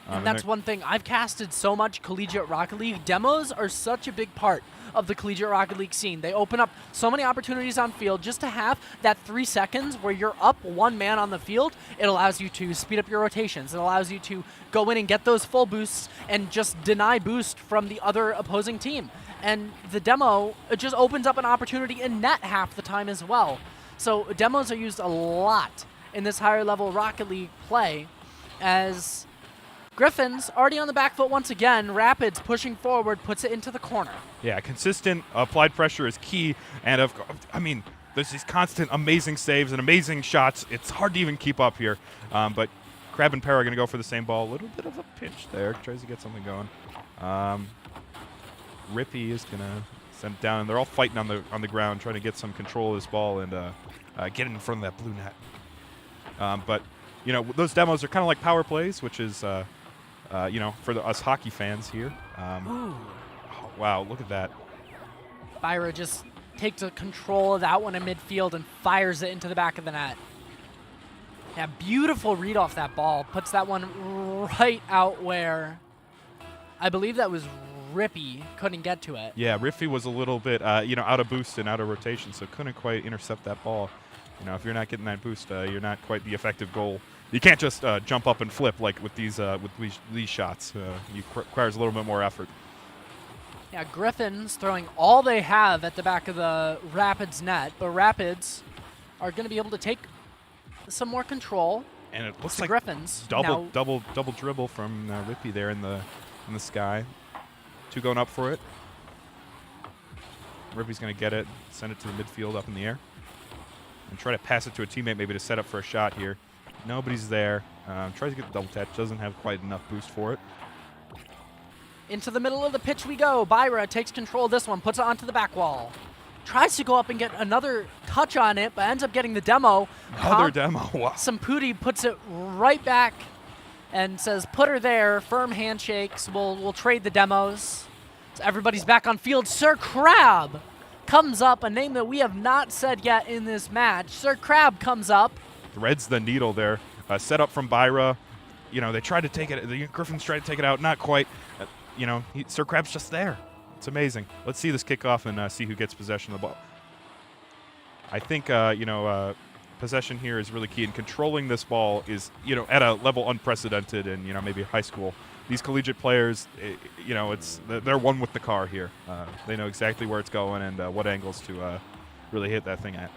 S2: And that's one thing. I've casted so much collegiate Rocket League. Demos are such a big part of the collegiate Rocket League scene. They open up so many opportunities on field. Just to have that 3 seconds where you're up one man on the field, it allows you to speed up your rotations. It allows you to go in and get those full boosts and just deny boost from the other opposing team. And the demo, it just opens up an opportunity in net half the time as well. So demos are used a lot in this higher level Rocket League play, as Griffins already on the back foot once again. Rapids pushing forward, puts it into the corner.
S3: Yeah, consistent applied pressure is key. And there's these constant amazing saves and amazing shots. It's hard to even keep up here. But Crab and Para are going to go for the same ball. A little bit of a pinch there. Tries to get something going. Rippy is going to send it down, and they're all fighting on the ground, trying to get some control of this ball and get in front of that blue net. But, you know, those demos are kind of like power plays, which is, you know, for us hockey fans here.
S2: Ooh.
S3: Oh, wow, look at that.
S2: Byra just takes control of that one in midfield and fires it into the back of the net. Yeah, beautiful read off that ball. Puts that one right out where I believe that was Rippy. Couldn't get to it.
S3: Yeah, Riffy was a little bit, you know, out of boost and out of rotation, so couldn't quite intercept that ball. You know, if you're not getting that boost, you're not quite the effective goal. You can't just jump up and flip like with these shots. Requires a little bit more effort.
S2: Yeah, Griffins throwing all they have at the back of the Rapids net, but Rapids are going to be able to take some more control.
S3: And it looks
S2: The
S3: like
S2: Griffins
S3: double dribble from Rippy there in the sky. 2 going up for it. Rippy's going to get it, send it to the midfield up in the air, and try to pass it to a teammate maybe to set up for a shot here. Nobody's there. Tries to get the double tap. Doesn't have quite enough boost for it.
S2: Into the middle of the pitch we go. Byra takes control of this one, puts it onto the back wall. Tries to go up and get another touch on it, but ends up getting the demo.
S3: Another demo. Wow.
S2: Samputi puts it right back and says, put her there. Firm handshakes. We'll trade the demos. So everybody's back on field. Sir Crab comes up, a name that we have not said yet in this match. Sir Crab comes up.
S3: Threads the needle there. Set up from Byra. You know, they tried to take it. The Griffins tried to take it out. Not quite. You know, Sir Crab's just there. It's amazing. Let's see this kickoff and see who gets possession of the ball. I think, you know, possession here is really key. And controlling this ball is, you know, at a level unprecedented in, you know, maybe high school. These collegiate players, you know, they're one with the car here. They know exactly where it's going and what angles to really hit that thing at.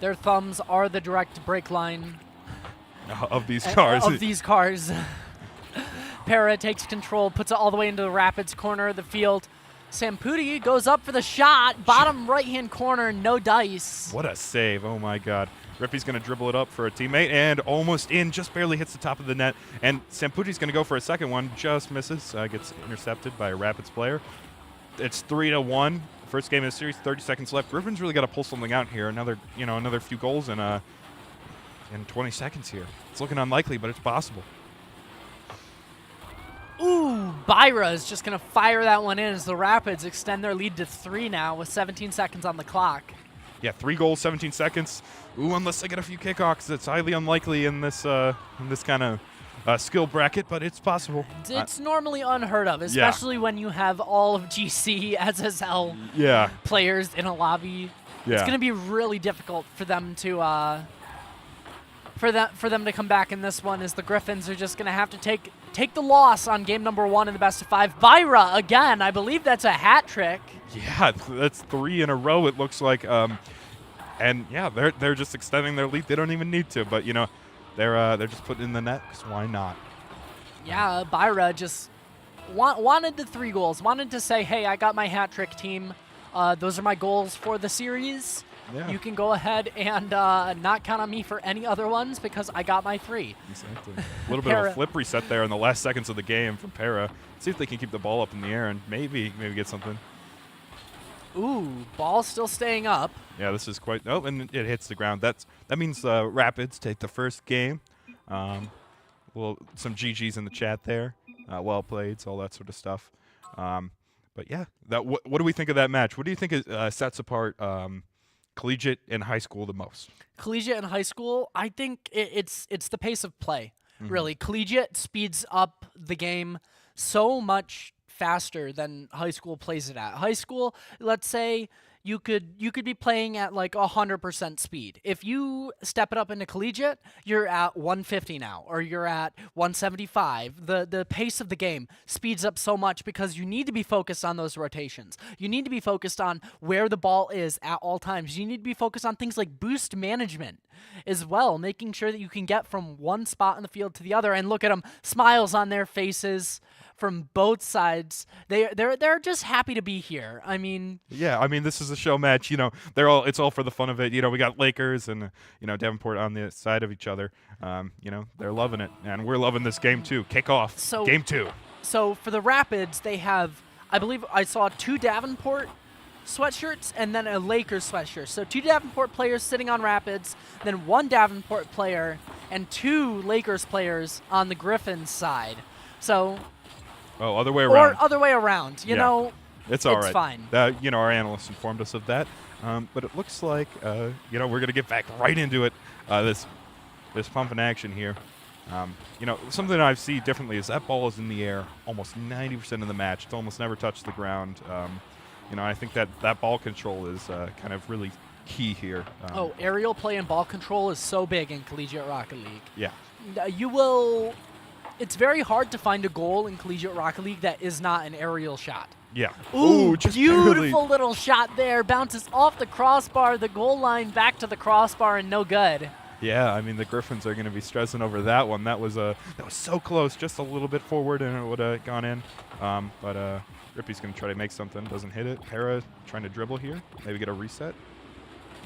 S2: Their thumbs are the direct brake line
S3: of these cars.
S2: Of these cars. Para takes control, puts it all the way into the Rapids corner of the field. Samputi goes up for the shot, bottom right-hand corner, no dice.
S3: What a save, oh my God. Rippy's going to dribble it up for a teammate and almost in, just barely hits the top of the net. And Samputi's going to go for a second one, just misses, gets intercepted by a Rapids player. It's 3-1, first game of the series, 30 seconds left. Griffin's really got to pull something out here, another few goals in 20 seconds here. It's looking unlikely, but it's possible.
S2: Ooh, Byra is just going to fire that one in as the Rapids extend their lead to 3 now with 17 seconds on the clock.
S3: Yeah, 3 goals, 17 seconds. Ooh, unless they get a few kickoffs, it's highly unlikely in this kind of skill bracket, but it's possible.
S2: It's normally unheard of, especially when you have all of GC SSL players in a lobby.
S3: Yeah.
S2: It's going to be really difficult for them to for them to come back in this one, as the Griffins are just going to have to take the loss on game number 1 in the best of 5. Byra again, I believe that's a hat trick.
S3: Yeah, that's 3 in a row. It looks like, and yeah, they're just extending their lead. They don't even need to, but you know, they're just putting in the net because why not?
S2: Yeah, Byra just wanted the 3 goals. Wanted to say, hey, I got my hat trick, team. Those are my goals for the series.
S3: Yeah.
S2: You can go ahead and not count on me for any other ones because I got my 3.
S3: Exactly. A little bit of a flip reset there in the last seconds of the game from Para. See if they can keep the ball up in the air and maybe get something.
S2: Ooh, ball still staying up.
S3: Yeah, this is quite. Oh, and it hits the ground. That means Rapids take the first game. Well, some GGs in the chat there. Well played, all that sort of stuff. But yeah, what do we think of that match? What do you think sets apart collegiate and high school the most?
S2: Collegiate and high school, I think it's the pace of play, really. Collegiate speeds up the game so much faster than high school plays it at. High school, let's say you could be playing at like 100% speed. If you step it up into collegiate, you're at 150 now, or you're at 175. The pace of the game speeds up so much because you need to be focused on those rotations. You need to be focused on where the ball is at all times. You need to be focused on things like boost management as well, making sure that you can get from one spot in the field to the other. And look at them, smiles on their faces from both sides. They're just happy to be here. I mean,
S3: yeah, I mean, this is the show match. It's all for the fun of it. We got Lakers and Davenport on the side of each other. They're loving it, and we're loving this game too. Kick off game 2.
S2: So for the Rapids, they have, I believe I saw 2 Davenport sweatshirts and then a Lakers sweatshirt. So 2 Davenport players sitting on Rapids, then 1 Davenport player and 2 Lakers players on the Griffin side. So
S3: other way around.
S2: Or other way around. You know,
S3: it's all right.
S2: It's fine.
S3: Our analysts informed us of that. But it looks like we're going to get back right into it. This pumping action here. Something that I see differently is that ball is in the air almost 90% of the match. It's almost never touched the ground. I think that ball control is kind of really key here.
S2: Aerial play and ball control is so big in Collegiate Rocket League.
S3: Yeah.
S2: It's very hard to find a goal in Collegiate Rocket League that is not an aerial shot.
S3: Yeah.
S2: Ooh,
S3: just
S2: beautiful
S3: barely.
S2: little shot there. Bounces off the crossbar, the goal line, back to the crossbar, and no good.
S3: Yeah, I mean, the Griffins are going to be stressing over that one. That was so close, just a little bit forward, and it would have gone in. But Rippy's going to try to make something. Doesn't hit it. Para trying to dribble here. Maybe get a reset.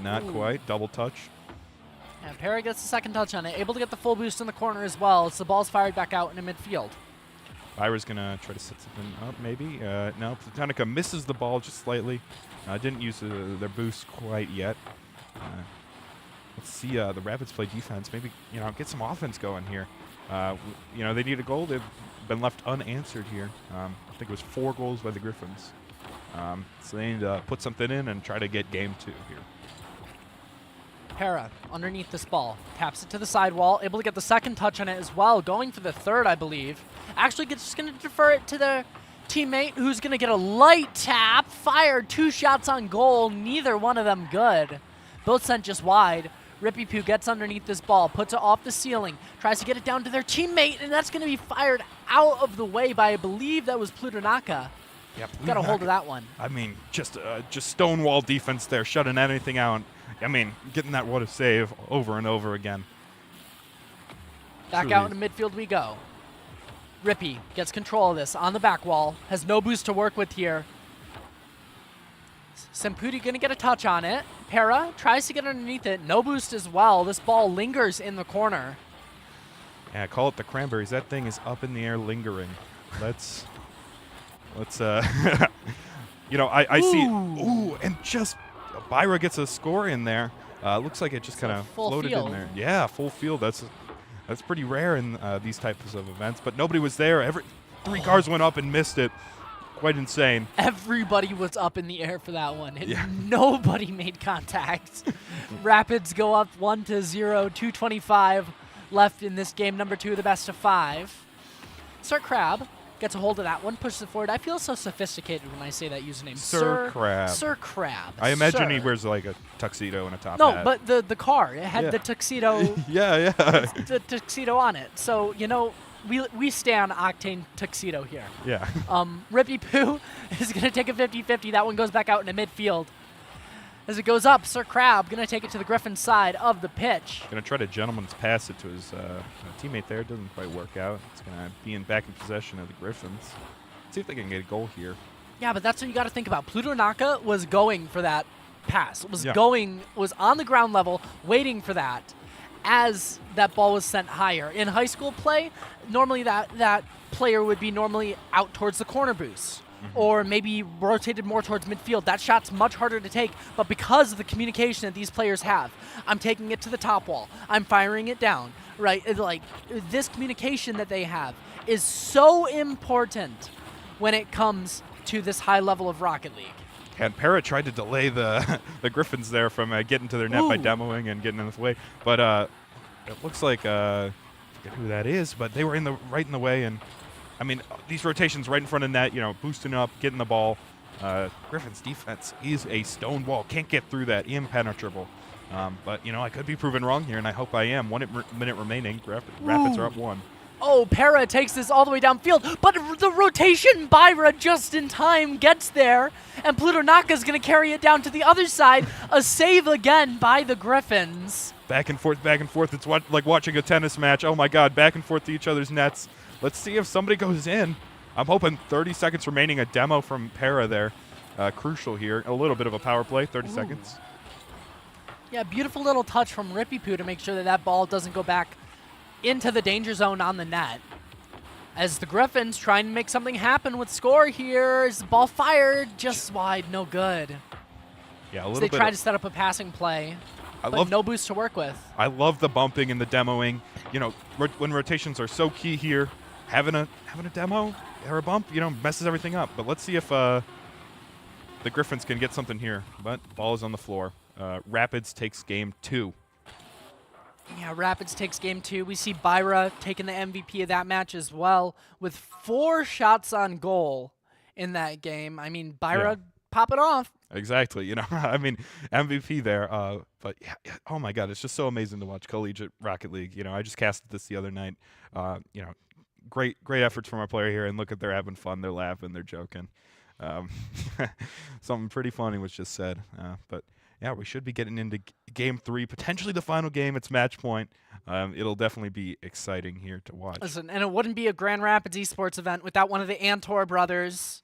S3: Not quite. Double touch.
S2: And Para gets the second touch on it. Able to get the full boost in the corner as well. As the ball's fired back out into midfield.
S3: Byra's going to try to set something up, maybe. No, Platonica misses the ball just slightly. Didn't use their boost quite yet. Let's see the Rapids play defense. Maybe, get some offense going here. They need a goal. They've been left unanswered here. I think it was 4 goals by the Griffins. So they need to put something in and try to get game 2 here.
S2: Para underneath this ball. Taps it to the sidewall. Able to get the second touch on it as well. Going for the third, I believe. Actually, just going to defer it to their teammate, who's going to get a light tap. Fired 2 shots on goal. Neither one of them good. Both sent just wide. Rippy Poo gets underneath this ball, puts it off the ceiling, tries to get it down to their teammate, and that's going to be fired out of the way by, I believe that was Plutonaka.
S3: Yeah,
S2: Got a hold of that one.
S3: I mean, just stonewall defense there, shutting anything out. I mean, getting that what a save over and over again.
S2: Back out into midfield we go. Rippy gets control of this on the back wall, has no boost to work with here. Semputi going to get a touch on it. Para tries to get underneath it. No boost as well. This ball lingers in the corner.
S3: Yeah, call it the Cranberries. That thing is up in the air lingering. Let's I see. Ooh, and just Byra gets a score in there. Looks like it just kind of floated in there. Yeah, full field. That's pretty rare in these types of events. But nobody was there. 3 cars went up and missed it. Quite insane.
S2: Everybody was up in the air for that one. Nobody made contact. Rapids go up 1-0, 2:25 left in this game, number 2 of the best of 5. Sir Crab gets a hold of that one, pushes it forward. I feel so sophisticated when I say that username.
S3: Sir Crab.
S2: Sir Crab.
S3: I imagine he wears like a tuxedo and a top hat.
S2: No, but the car, it had the tuxedo.
S3: yeah.
S2: The tuxedo on it. So, we stay on Octane tuxedo here.
S3: Yeah.
S2: Rippy Poo is going to take a 50-50. That one goes back out into midfield. As it goes up, Sir Crab going to take it to the Griffin side of the pitch.
S3: Going to try to gentleman's pass it to his teammate there. It doesn't quite work out. It's going to be back in possession of the Griffins. See if they can get a goal here.
S2: Yeah, but that's what you got to think about. Plutonaka was going for that pass. Was on the ground level, waiting for that as that ball was sent higher. In high school play, normally that player would be normally out towards the corner boost. Or maybe rotated more towards midfield. That shot's much harder to take, but because of the communication that these players have, I'm taking it to the top wall. I'm firing it down, right? It's like, this communication that they have is so important when it comes to this high level of Rocket League.
S3: And Para tried to delay the Griffins there from getting to their net by demoing and getting in the way. But it looks like, I forget who that is, but they were right in the way. And I mean, these rotations right in front of net, boosting up, getting the ball. Griffin's defense is a stone wall. Can't get through that. Impenetrable. But, I could be proven wrong here, and I hope I am. 1 minute remaining. Rapids are up 1.
S2: Oh, Para takes this all the way downfield, but the rotation Byra just in time gets there, and Plutonaka's going to carry it down to the other side. A save again by the Griffins.
S3: Back and forth. It's like watching a tennis match. Oh, my God. Back and forth to each other's nets. Let's see if somebody goes in. I'm hoping 30 seconds remaining, a demo from Para there. crucial here. A little bit of a power play, 30 seconds.
S2: Yeah, beautiful little touch from Rippy-Poo to make sure that that ball doesn't go back into the danger zone on the net. As the Griffins trying to make something happen with score here. Is the ball fired? Just wide, no good.
S3: Yeah, a
S2: So
S3: little
S2: they
S3: bit.
S2: try to set up a passing play, but no boost to work with.
S3: I love the bumping and the demoing. You know, when rotations are so key here, having a demo or a bump, you know, messes everything up. But let's see if the Griffins can get something here. But ball is on the floor. Rapids takes game 2.
S2: Yeah, Rapids takes game 2. We see Byra taking the MVP of that match as well with 4 shots on goal in that game. I mean, Byra pop it off.
S3: Exactly. You know, I mean, MVP there. But yeah, oh my God, it's just so amazing to watch collegiate Rocket League. You know, I just casted this the other night. You know, great efforts from our player here, and look at they're having fun, they're laughing, they're joking. Something pretty funny was just said. But yeah, we should be getting into game 3, potentially the final game. It's match point. It'll definitely be exciting here to watch.
S2: Listen, and it wouldn't be a Grand Rapids Esports event without one of the Antor brothers.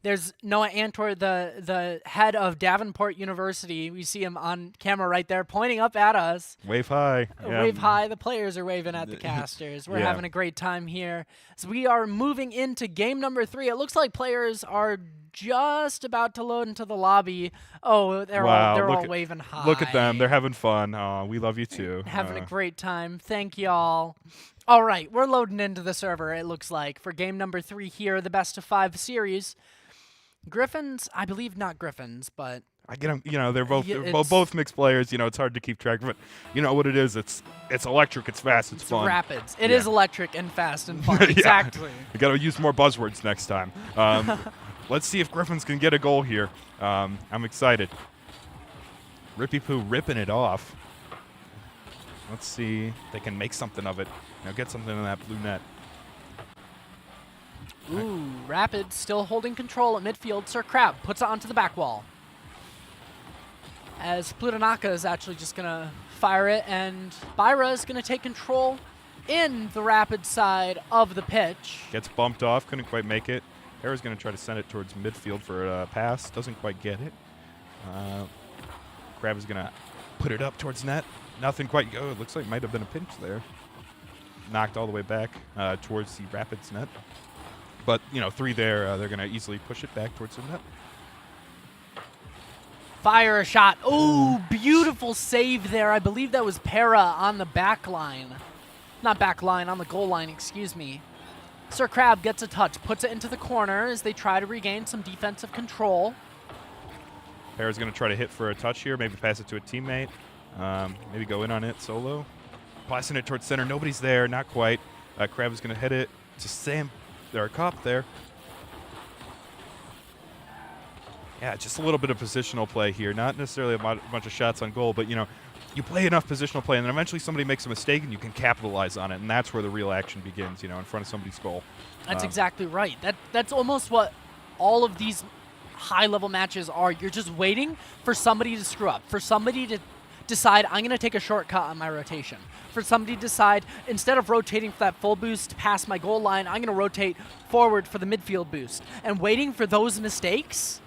S2: There's Noah Antor, the head of Davenport University. We see him on camera right there pointing up at us.
S3: Wave high. Yeah.
S2: Wave high. The players are waving at the casters. We're having a great time here. So we are moving into game number 3. It looks like players are just about to load into the lobby. Oh, they're all waving high.
S3: Look at them. They're having fun. We love you too.
S2: Having a great time. Thank y'all. All right, we're loading into the server, it looks like, for game number 3 here, the best of 5 series. Griffins, I believe not Griffins, but
S3: I get them. You know, they're both mixed players. You know, it's hard to keep track of it. You know what it is? It's electric. It's fast. It's fun.
S2: Rapids. It is electric and fast and fun. Exactly.
S3: We got to use more buzzwords next time. Let's see if Griffins can get a goal here. I'm excited. Rippy-Poo ripping it off. Let's see if they can make something of it. You know, get something in that blue net.
S2: Ooh, Rapids still holding control at midfield. Sir Crab puts it onto the back wall. As Plutonaka is actually just going to fire it, and Byra is going to take control in the Rapids side of the pitch.
S3: Gets bumped off, couldn't quite make it. Era's going to try to send it towards midfield for a pass. Doesn't quite get it. Crab is going to put it up towards net. Nothing quite go. It looks like it might have been a pinch there. Knocked all the way back towards the Rapids net. But, you know, 3 there, they're going to easily push it back towards the net.
S2: Fire a shot. Oh, beautiful save there. I believe that was Para on the back line. Not back line, on the goal line, excuse me. Sir Crab gets a touch, puts it into the corner as they try to regain some defensive control.
S3: Para's going to try to hit for a touch here, maybe pass it to a teammate. Maybe go in on it solo. Passing it towards center. Nobody's there, not quite. Crab is going to hit it to Sam. There are Cop there. Yeah, just a little bit of positional play here. Not necessarily a bunch of shots on goal, but, you know, you play enough positional play, and then eventually somebody makes a mistake, and you can capitalize on it, and that's where the real action begins, you know, in front of somebody's goal.
S2: That's exactly right. That's almost what all of these high-level matches are. You're just waiting for somebody to screw up, for somebody to decide, I'm going to take a shortcut on my rotation. For somebody to decide, instead of rotating for that full boost past my goal line, I'm going to rotate forward for the midfield boost. And waiting for those mistakes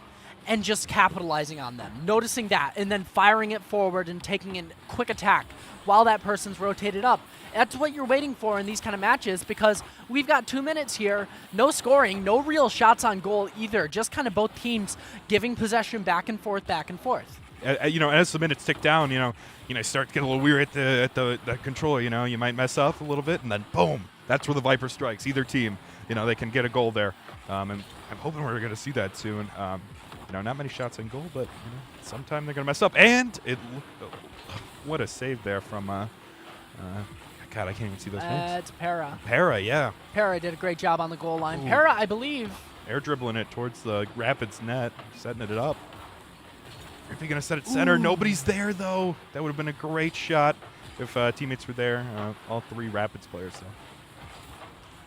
S2: and just capitalizing on them. Noticing that and then firing it forward and taking a quick attack while that person's rotated up. That's what you're waiting for in these kind of matches, because we've got 2 minutes here, no scoring, no real shots on goal either, just kind of both teams giving possession back and forth, back and forth.
S3: You know, as the minutes tick down, you know, start to get a little weird at the control. You know, you might mess up a little bit, and then boom, that's where the Viper strikes. Either team, you know, they can get a goal there, and I'm hoping we're going to see that soon. You know, not many shots on goal, but you know, sometime they're going to mess up. And what a save there from God, I can't even see those names.
S2: It's Para.
S3: Para, yeah.
S2: Para did a great job on the goal line.
S3: Ooh.
S2: Para, I believe.
S3: Air dribbling it towards the Rapids net, setting it up. If you're going to set it center, nobody's there, though. That would have been a great shot if teammates were there. All 3 Rapids players, though.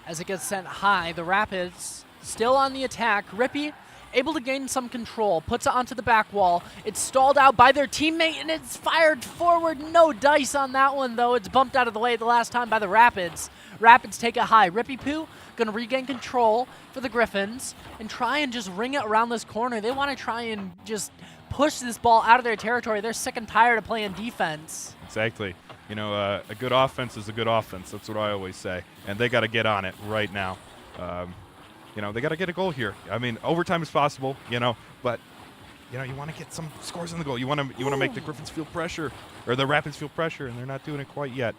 S2: As it gets sent high, the Rapids still on the attack. Rippy able to gain some control, puts it onto the back wall. It's stalled out by their teammate, and it's fired forward. No dice on that one, though. It's bumped out of the way the last time by the Rapids. Rapids take it high. Rippy Poo going to regain control for the Griffins and try and just ring it around this corner. They want to try and just push this ball out of their territory. They're sick and tired of playing defense.
S3: Exactly. You know, a good offense is a good offense. That's what I always say. And they got to get on it right now. You know, they got to get a goal here. I mean, overtime is possible, you know, but, you know, you want to get some scores on the goal. You want to make the Griffins feel pressure, or the Rapids feel pressure, and they're not doing it quite yet.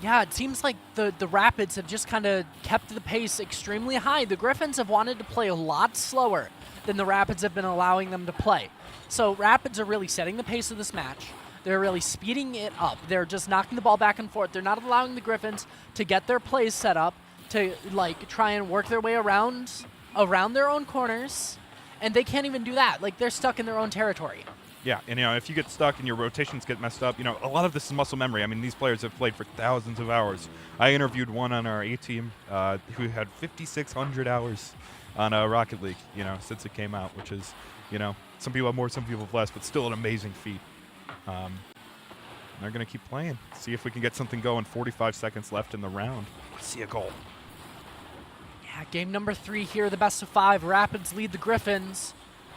S2: Yeah, it seems like the Rapids have just kind of kept the pace extremely high. The Griffins have wanted to play a lot slower than the Rapids have been allowing them to play. So Rapids are really setting the pace of this match. They're really speeding it up. They're just knocking the ball back and forth. They're not allowing the Griffins to get their plays set up, to like try and work their way around their own corners, and they can't even do that. Like, they're stuck in their own territory.
S3: Yeah, and, you know, if you get stuck and your rotations get messed up, you know, a lot of this is muscle memory. I mean, these players have played for thousands of hours. I interviewed one on our A team who had 5,600 hours on Rocket League, you know, since it came out, which is, you know, some people have more, some people have less, but still an amazing feat. They're going to keep playing. See if we can get something going. 45 seconds left in the round. Let's see a goal.
S2: Yeah, game number 3 here, the best of 5. Rapids lead the Griffins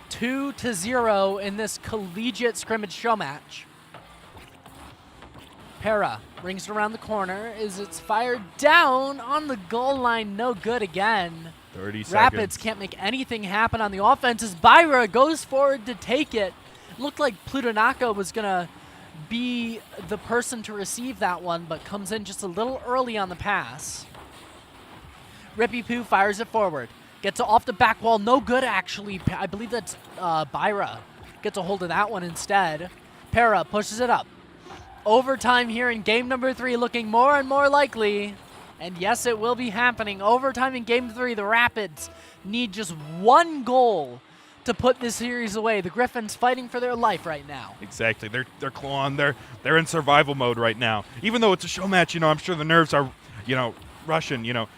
S2: 2-0 in this collegiate scrimmage show match. Para rings it around the corner as it's fired down on the goal line. No good again.
S3: 30 seconds.
S2: Rapids can't make anything happen on the offense as Byra goes forward to take it. Looked like Plutonaka was going to be the person to receive that one, but comes in just a little early on the pass. Rippy Poo fires it forward. Gets it off the back wall. No good, actually. I believe that's Byra. Gets a hold of that one instead. Para pushes it up. Overtime here in game number 3 looking more and more likely. And yes, it will be happening. Overtime in game 3. The Rapids need just one goal to put this series away. The Griffins fighting for their life right now.
S3: Exactly. They're clawing. They're in survival mode right now. Even though it's a show match, you know, I'm sure the nerves are, you know, rushing, you know.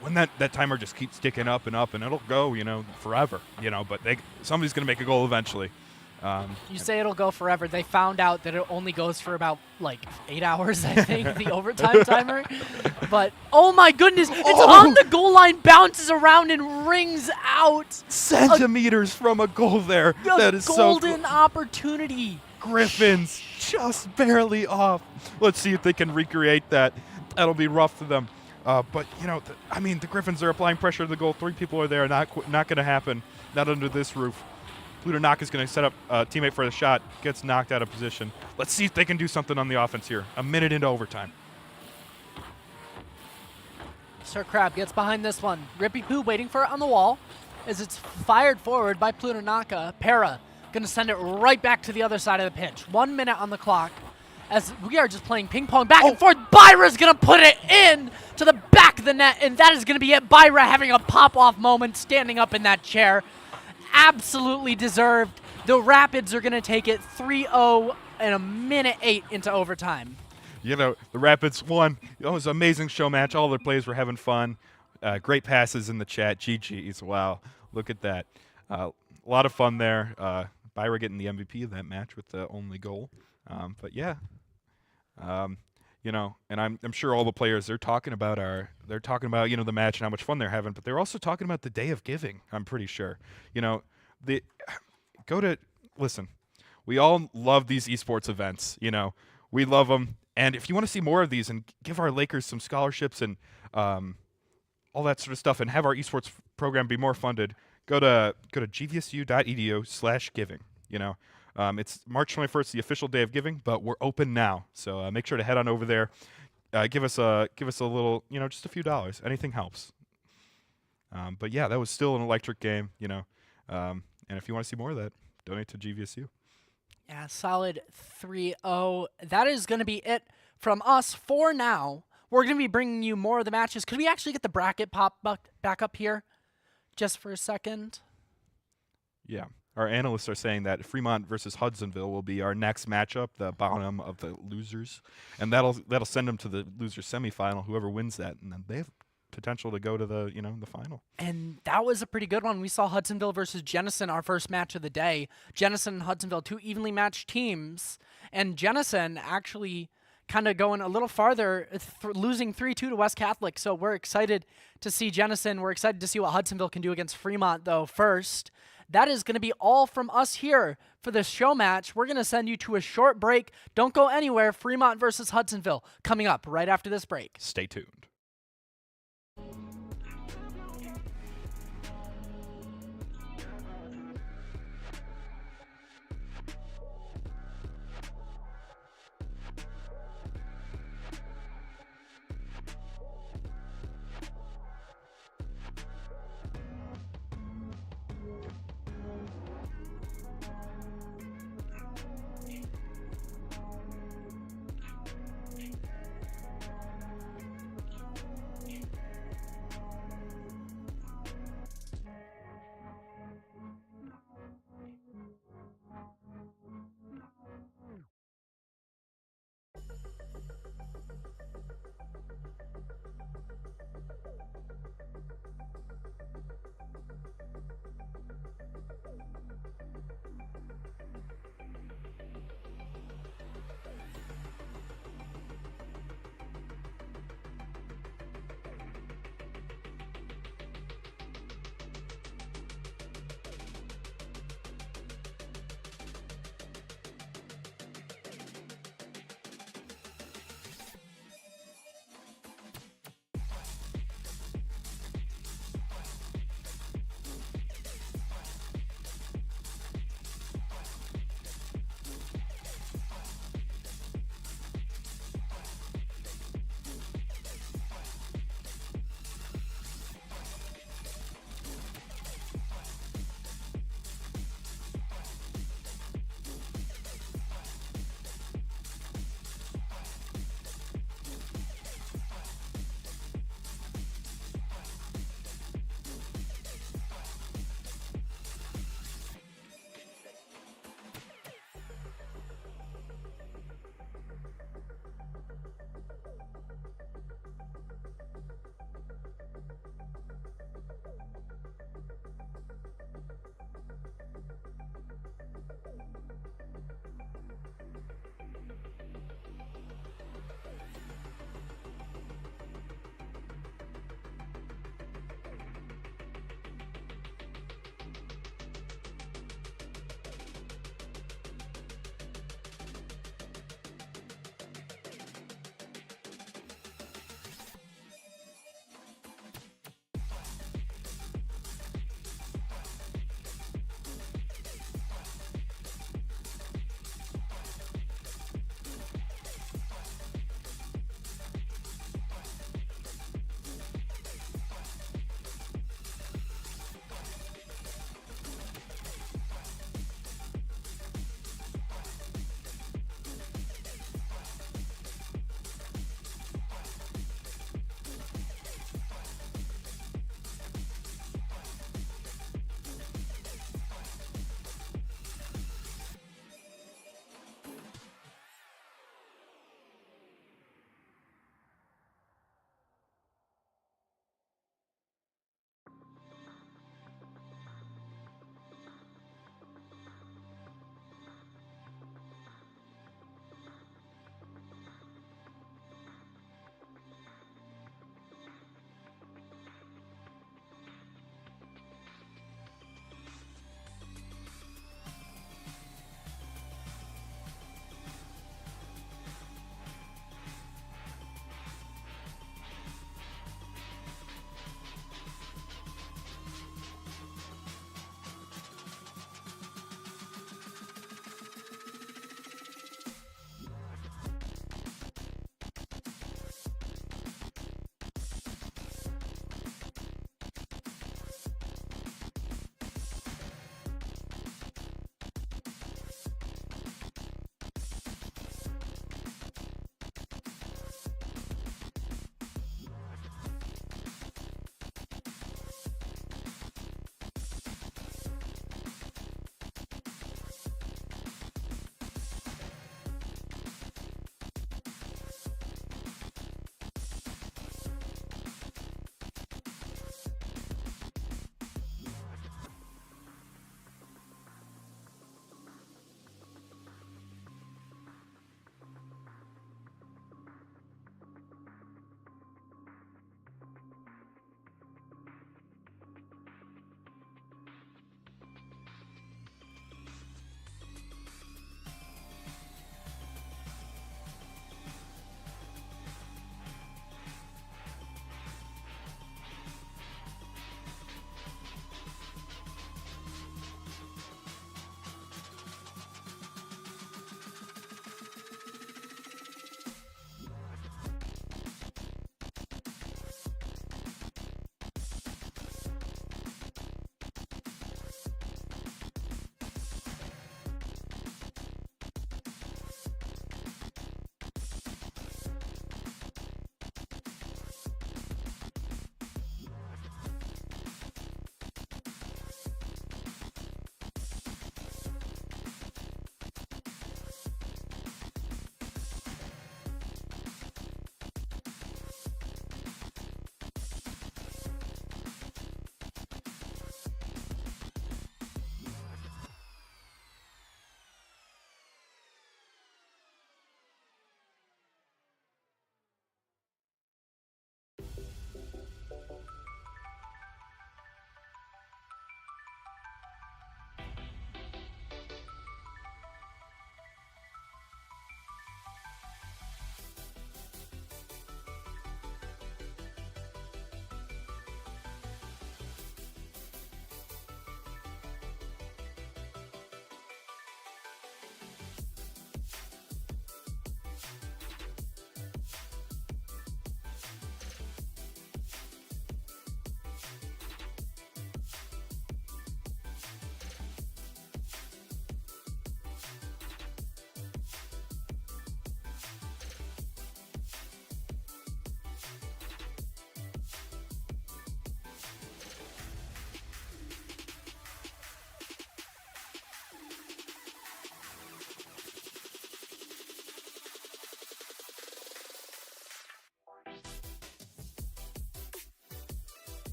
S3: When that timer just keeps ticking up, and it'll go, you know, forever, you know, but somebody's going to make a goal eventually.
S2: You say it'll go forever. They found out that it only goes for about, like, 8 hours, I think, the overtime timer. But, oh, my goodness, it's on the goal line, bounces around, and rings out.
S3: Centimeters from a goal there. That is so
S2: golden opportunity.
S3: Griffins just barely off. Let's see if they can recreate that. That'll be rough for them. But, you know, I mean, the Griffins are applying pressure to the goal. 3 people are there. Not going to happen. Not under this roof. Plutonaka is going to set up a teammate for the shot. Gets knocked out of position. Let's see if they can do something on the offense here. A minute into overtime.
S2: Sir Crab gets behind this one. Rippy Poo waiting for it on the wall as it's fired forward by Plutonaka. Para going to send it right back to the other side of the pitch. 1 minute on the clock. As we are just playing ping pong back and forth. Byra's going to put it in to the back of the net, and that is going to be it. Byra having a pop-off moment, standing up in that chair. Absolutely deserved. The Rapids are going to take it 3-0 in a minute 8 into overtime.
S3: You know, the Rapids won. It was an amazing show match. All their players were having fun. Great passes in the chat. GG's. Wow. Look at that. A lot of fun there. Byra getting the MVP of that match with the only goal. But yeah. You know, and I'm sure all the players they're talking about, you know, the match and how much fun they're having, but they're also talking about the day of giving. I'm pretty sure, you know, listen, we all love these esports events, you know, we love them. And if you want to see more of these and give our Lakers some scholarships and, all that sort of stuff and have our esports program be more funded, go to gvsu.edu/giving, you know. It's March 21st, the official day of giving, but we're open now. So make sure to head on over there. Give us a little, you know, just a few dollars. Anything helps. But yeah, that was still an electric game, you know. And if you want to see more of that, donate to GVSU.
S2: Yeah, solid 3-0. That is going to be it from us for now. We're going to be bringing you more of the matches. Could we actually get the bracket back up here just for a second?
S3: Yeah. Our analysts are saying that Fremont versus Hudsonville will be our next matchup, the bottom of the losers, and that'll send them to the loser semifinal. Whoever wins that, and then they have potential to go to the the final.
S2: And that was a pretty good one. We saw Hudsonville versus Jenison, our first match of the day. Jenison and Hudsonville, two evenly matched teams. And Jenison actually kind of going a little farther, losing 3-2 to West Catholic. So we're excited to see Jenison. We're excited to see what Hudsonville can do against Fremont, though, first. That is going to be all from us here for this show match. We're going to send you to a short break. Don't go anywhere. Fremont versus Hudsonville coming up right after this break.
S3: Stay tuned.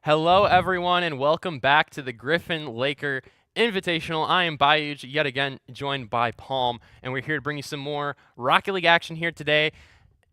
S1: Hello, everyone, and welcome back to the Griffin-Laker Invitational. I am Bayouj, yet again joined by Palm, and we're here to bring you some more Rocket League action here today.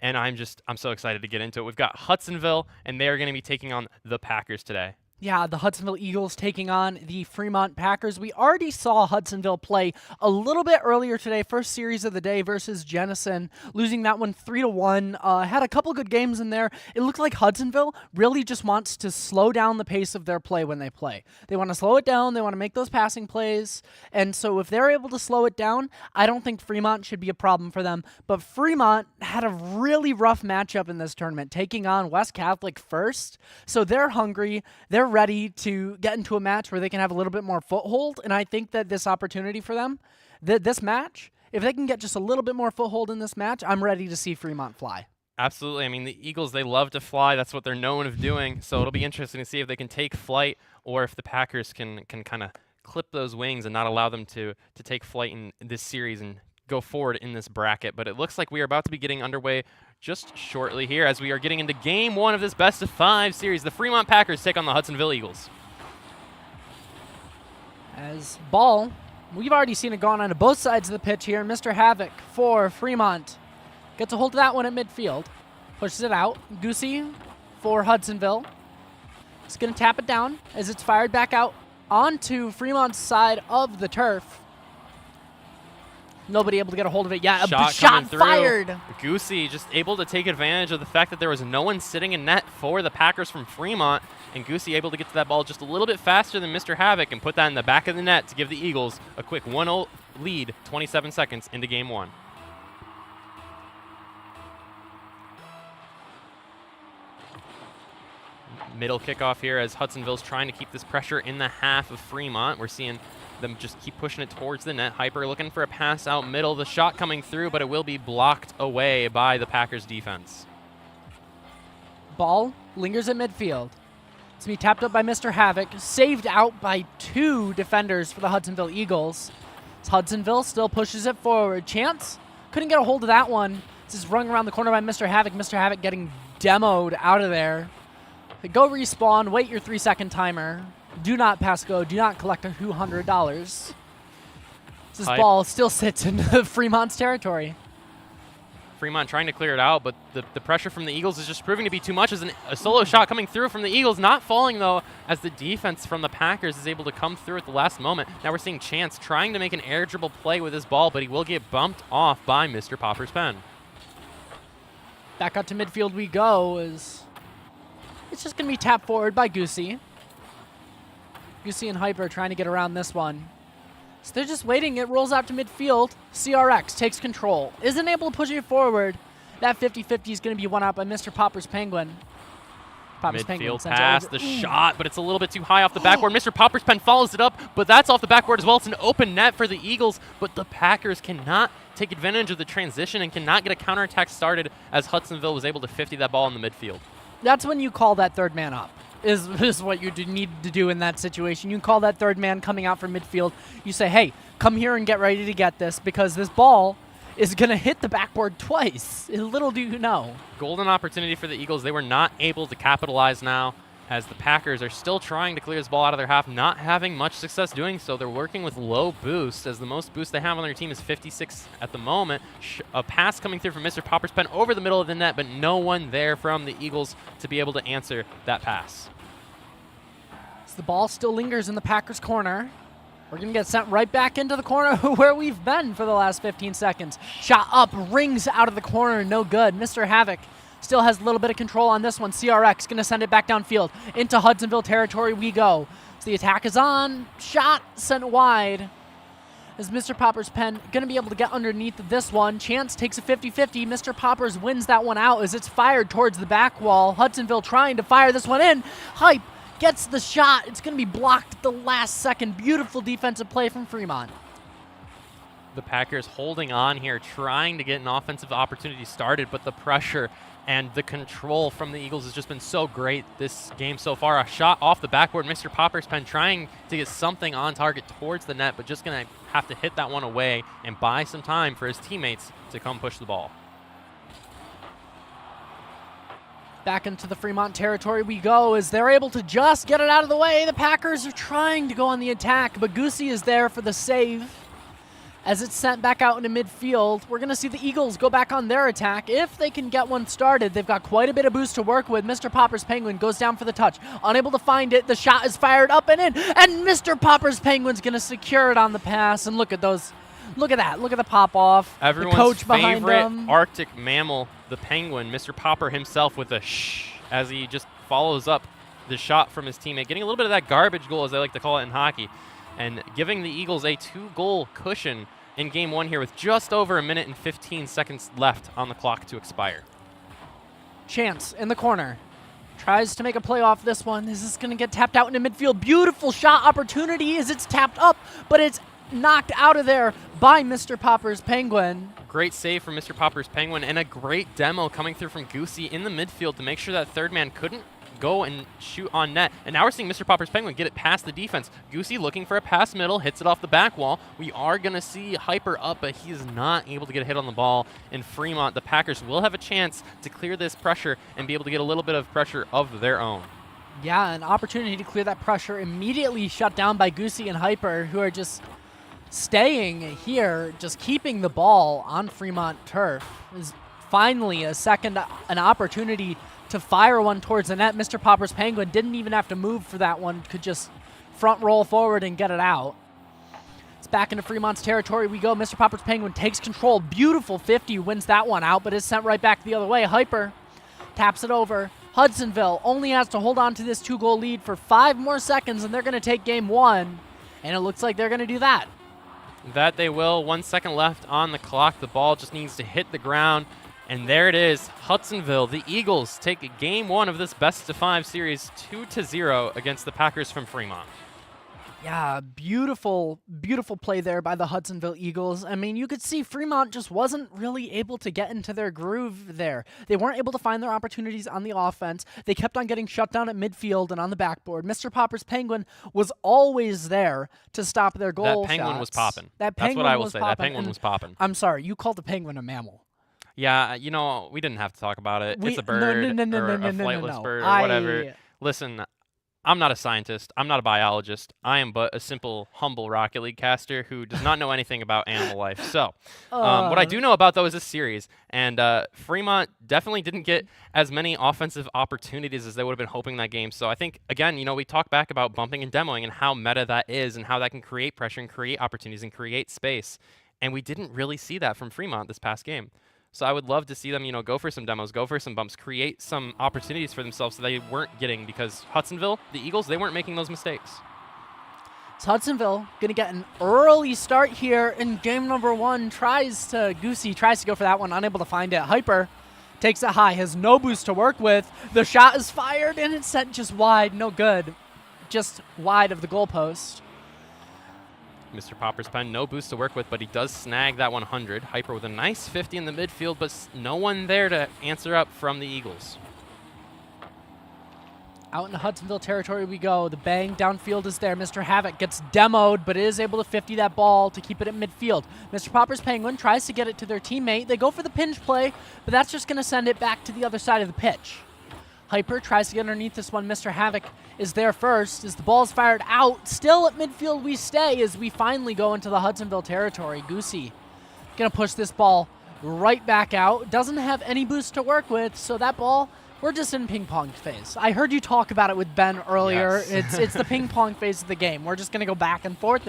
S1: And I'm so excited to get into it. We've got Hudsonville, and they are going to be taking on the Packers today.
S2: Yeah, the Hudsonville Eagles taking on the Fremont Packers. We already saw Hudsonville play a little bit earlier today, first series of the day versus Jenison, losing that one 3-1. Had a couple good games in there. It looked like Hudsonville really just wants to slow down the pace of their play when they play. They want to slow it down. They want to make those passing plays. And so if they're able to slow it down, I don't think Fremont should be a problem for them. But Fremont had a really rough matchup in this tournament, taking on West Catholic first. So they're hungry. They're ready to get into a match where they can have a little bit more foothold, and I think that this opportunity for them, this match, if they can get just a little bit more foothold in this match, I'm ready to see Fremont fly.
S1: Absolutely. I mean, the Eagles, they love to fly. That's what they're known of doing, so it'll be interesting to see if they can take flight or if the Packers can kind of clip those wings and not allow them to take flight in this series and go forward in this bracket. But it looks like we are about to be getting underway just shortly here as we are getting into game one of this best-of-5 series. The Fremont Packers take on the Hudsonville Eagles.
S2: As ball, we've already seen it going on to both sides of the pitch here. Mr. Havoc for Fremont gets a hold of that one at midfield, pushes it out. Goosey for Hudsonville. He's going to tap it down as it's fired back out onto Fremont's side of the turf. Nobody able to get a hold of it yet. Shot fired.
S1: Goosey just able to take advantage of the fact that there was no one sitting in net for the Packers from Fremont, and Goosey able to get to that ball just a little bit faster than Mr. Havoc and put that in the back of the net to give the Eagles a quick 1-0 lead, 27 seconds into game one. Middle kickoff here as Hudsonville's trying to keep this pressure in the half of Fremont. We're seeing them just keep pushing it towards the net. Hyper looking for a pass out middle. The shot coming through, but it will be blocked away by the Packers defense.
S2: Ball lingers at midfield. It's going to be tapped up by Mr. Havoc. Saved out by two defenders for the Hudsonville Eagles. As Hudsonville still pushes it forward. Chance couldn't get a hold of that one. This is rung around the corner by Mr. Havoc. Mr. Havoc getting demoed out of there. Go respawn. Wait your 3-second timer. Do not pass go. Do not collect $200. This ball still sits in Fremont's territory.
S1: Fremont trying to clear it out, but the pressure from the Eagles is just proving to be too much as a solo shot coming through from the Eagles. Not falling, though, as the defense from the Packers is able to come through at the last moment. Now we're seeing Chance trying to make an air dribble play with his ball, but he will get bumped off by Mr. Popper's pen.
S2: Back out to midfield we go. It's just going to be tapped forward by Goosey. Goosey and Hyper trying to get around this one. So they're just waiting. It rolls out to midfield. CRX takes control. Isn't able to push it forward. That 50-50 is going to be won out by Mr. Popper's Penguin.
S1: Midfield pass, the shot, but it's a little bit too high off the backboard. Mr. Popper's Pen follows it up, but that's off the backboard as well. It's an open net for the Eagles, but the Packers cannot take advantage of the transition and cannot get a counterattack started as Hudsonville was able to 50 that ball in the midfield.
S2: That's when you call that third man up. Is what you need to do in that situation. You call that third man coming out from midfield. You say, hey, come here and get ready to get this because this ball is going to hit the backboard twice. Little do you know.
S1: Golden opportunity for the Eagles. They were not able to capitalize now as the Packers are still trying to clear this ball out of their half, not having much success doing so. They're working with low boost as the most boost they have on their team is 56 at the moment. A pass coming through from Mr. Popper's Pen over the middle of the net, but no one there from the Eagles to be able to answer that pass.
S2: The ball still lingers in the Packers' corner. We're going to get sent right back into the corner where we've been for the last 15 seconds. Shot up, rings out of the corner, no good. Mr. Havoc still has a little bit of control on this one. CRX going to send it back downfield. Into Hudsonville territory we go. So the attack is on. Shot sent wide. Is Mr. Popper's Pen going to be able to get underneath this one? Chance takes a 50-50. Mr. Poppers wins that one out as it's fired towards the back wall. Hudsonville trying to fire this one in. Hype gets the shot. It's going to be blocked at the last second. Beautiful defensive play from Fremont.
S1: The Packers holding on here, trying to get an offensive opportunity started, but the pressure and the control from the Eagles has just been so great this game so far. A shot off the backboard. Mr. Popper's Pen trying to get something on target towards the net, but just going to have to hit that one away and buy some time for his teammates to come push the ball.
S2: Back into the Fremont territory we go as they're able to just get it out of the way. The Packers are trying to go on the attack, but Goosey is there for the save. As it's sent back out into midfield, we're going to see the Eagles go back on their attack. If they can get one started, they've got quite a bit of boost to work with. Mr. Popper's Penguin goes down for the touch. Unable to find it, the shot is fired up and in, and Mr. Popper's Penguin's going to secure it on the pass. And look at those. Look at that. Look at the pop-off.
S1: Everyone's
S2: the coach behind
S1: favorite
S2: him.
S1: Arctic mammal, the penguin, Mr. Popper himself with a shh as he just follows up the shot from his teammate, getting a little bit of that garbage goal, as they like to call it in hockey, and giving the Eagles a 2-goal cushion in game one here with just over 1 minute and 15 seconds left on the clock to expire.
S2: Chance in the corner. Tries to make a play off this one. Is this going to get tapped out into midfield? Beautiful shot opportunity as it's tapped up, but it's knocked out of there by Mr. Popper's Penguin.
S1: Great save from Mr. Popper's Penguin, and a great demo coming through from Goosey in the midfield to make sure that third man couldn't go and shoot on net. And now we're seeing Mr. Popper's Penguin get it past the defense. Goosey looking for a pass middle, hits it off the back wall. We are going to see Hyper up, but he is not able to get a hit on the ball. In Fremont, the Packers will have a chance to clear this pressure and be able to get a little bit of pressure of their own.
S2: Yeah, an opportunity to clear that pressure immediately shut down by Goosey and Hyper, who are just staying here, just keeping the ball on Fremont turf. Is finally an opportunity to fire one towards the net. Mr. Popper's Penguin didn't even have to move for that one, could just front roll forward and get it out. It's back into Fremont's territory we go. Mr. Popper's Penguin takes control. Beautiful 50, wins that one out, but is sent right back the other way. Hyper taps it over. Hudsonville only has to hold on to this 2-goal lead for 5 more seconds, and they're going to take game one, and it looks like they're going to do that.
S1: That they will. 1 second left on the clock. The ball just needs to hit the ground. And there it is. Hudsonville, the Eagles, take game one of this best-of-5 series 2-0 against the Packers from Fremont.
S2: Yeah, beautiful, beautiful play there by the Hudsonville Eagles. I mean, you could see Fremont just wasn't really able to get into their groove there. They weren't able to find their opportunities on the offense. They kept on getting shut down at midfield and on the backboard. Mr. Popper's Penguin was always there to stop their goal
S1: That penguin
S2: shots.
S1: was popping.
S2: That's
S1: what I will say. That
S2: popping.
S1: penguin was popping.
S2: I'm sorry, you called the penguin a mammal.
S1: Yeah, you know, we didn't have to talk about it. It's a bird or a flightless bird or whatever. Listen, I'm not a scientist. I'm not a biologist. I am but a simple, humble Rocket League caster who does not know anything about animal life. So what I do know about, though, is this series. And Fremont definitely didn't get as many offensive opportunities as they would have been hoping that game. So I think, again, you know, we talk back about bumping and demoing and how meta that is and how that can create pressure and create opportunities and create space. And we didn't really see that from Fremont this past game. So I would love to see them, you know, go for some demos, go for some bumps, create some opportunities for themselves that they weren't getting, because Hudsonville, the Eagles, they weren't making those mistakes.
S2: So Hudsonville going to get an early start here in game number one. Goosey tries to go for that one, unable to find it. Hyper takes it high, has no boost to work with. The shot is fired, and it's sent just wide, no good. Just wide of the goalpost.
S1: Mr. Popper's Pen, no boost to work with, but he does snag that 100. Hyper with a nice 50 in the midfield, but no one there to answer up from the Eagles.
S2: Out into Hudsonville territory we go. The bang downfield is there. Mr. Havoc gets demoed, but is able to 50 that ball to keep it at midfield. Mr. Popper's Penguin tries to get it to their teammate. They go for the pinch play, but that's just going to send it back to the other side of the pitch. Hyper tries to get underneath this one. Mr. Havoc is there first as the ball is fired out. Still at midfield we stay as we finally go into the Hudsonville territory. Goosey going to push this ball right back out. Doesn't have any boost to work with, so that ball, we're just in ping pong phase. I heard you talk about it with Ben earlier.
S1: Yes.
S2: It's the ping pong phase of the game. We're just going to go back and forth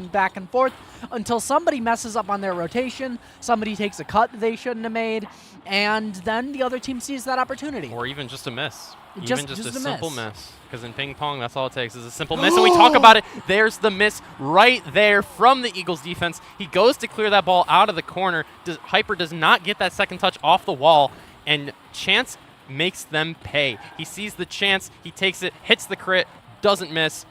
S2: until somebody messes up on their rotation, somebody takes a cut they shouldn't have made, and then the other team sees that opportunity.
S1: Or even just a miss.
S2: Just
S1: a
S2: a
S1: simple
S2: miss.
S1: miss. Because in ping pong, that's all it takes is a simple miss. And we talk about it. There's the miss right there from the Eagles defense. He goes to clear that ball out of the corner. Hyper does not get that second touch off the wall. And Chance makes them pay. He sees the chance. He takes it, hits the crit, doesn't miss.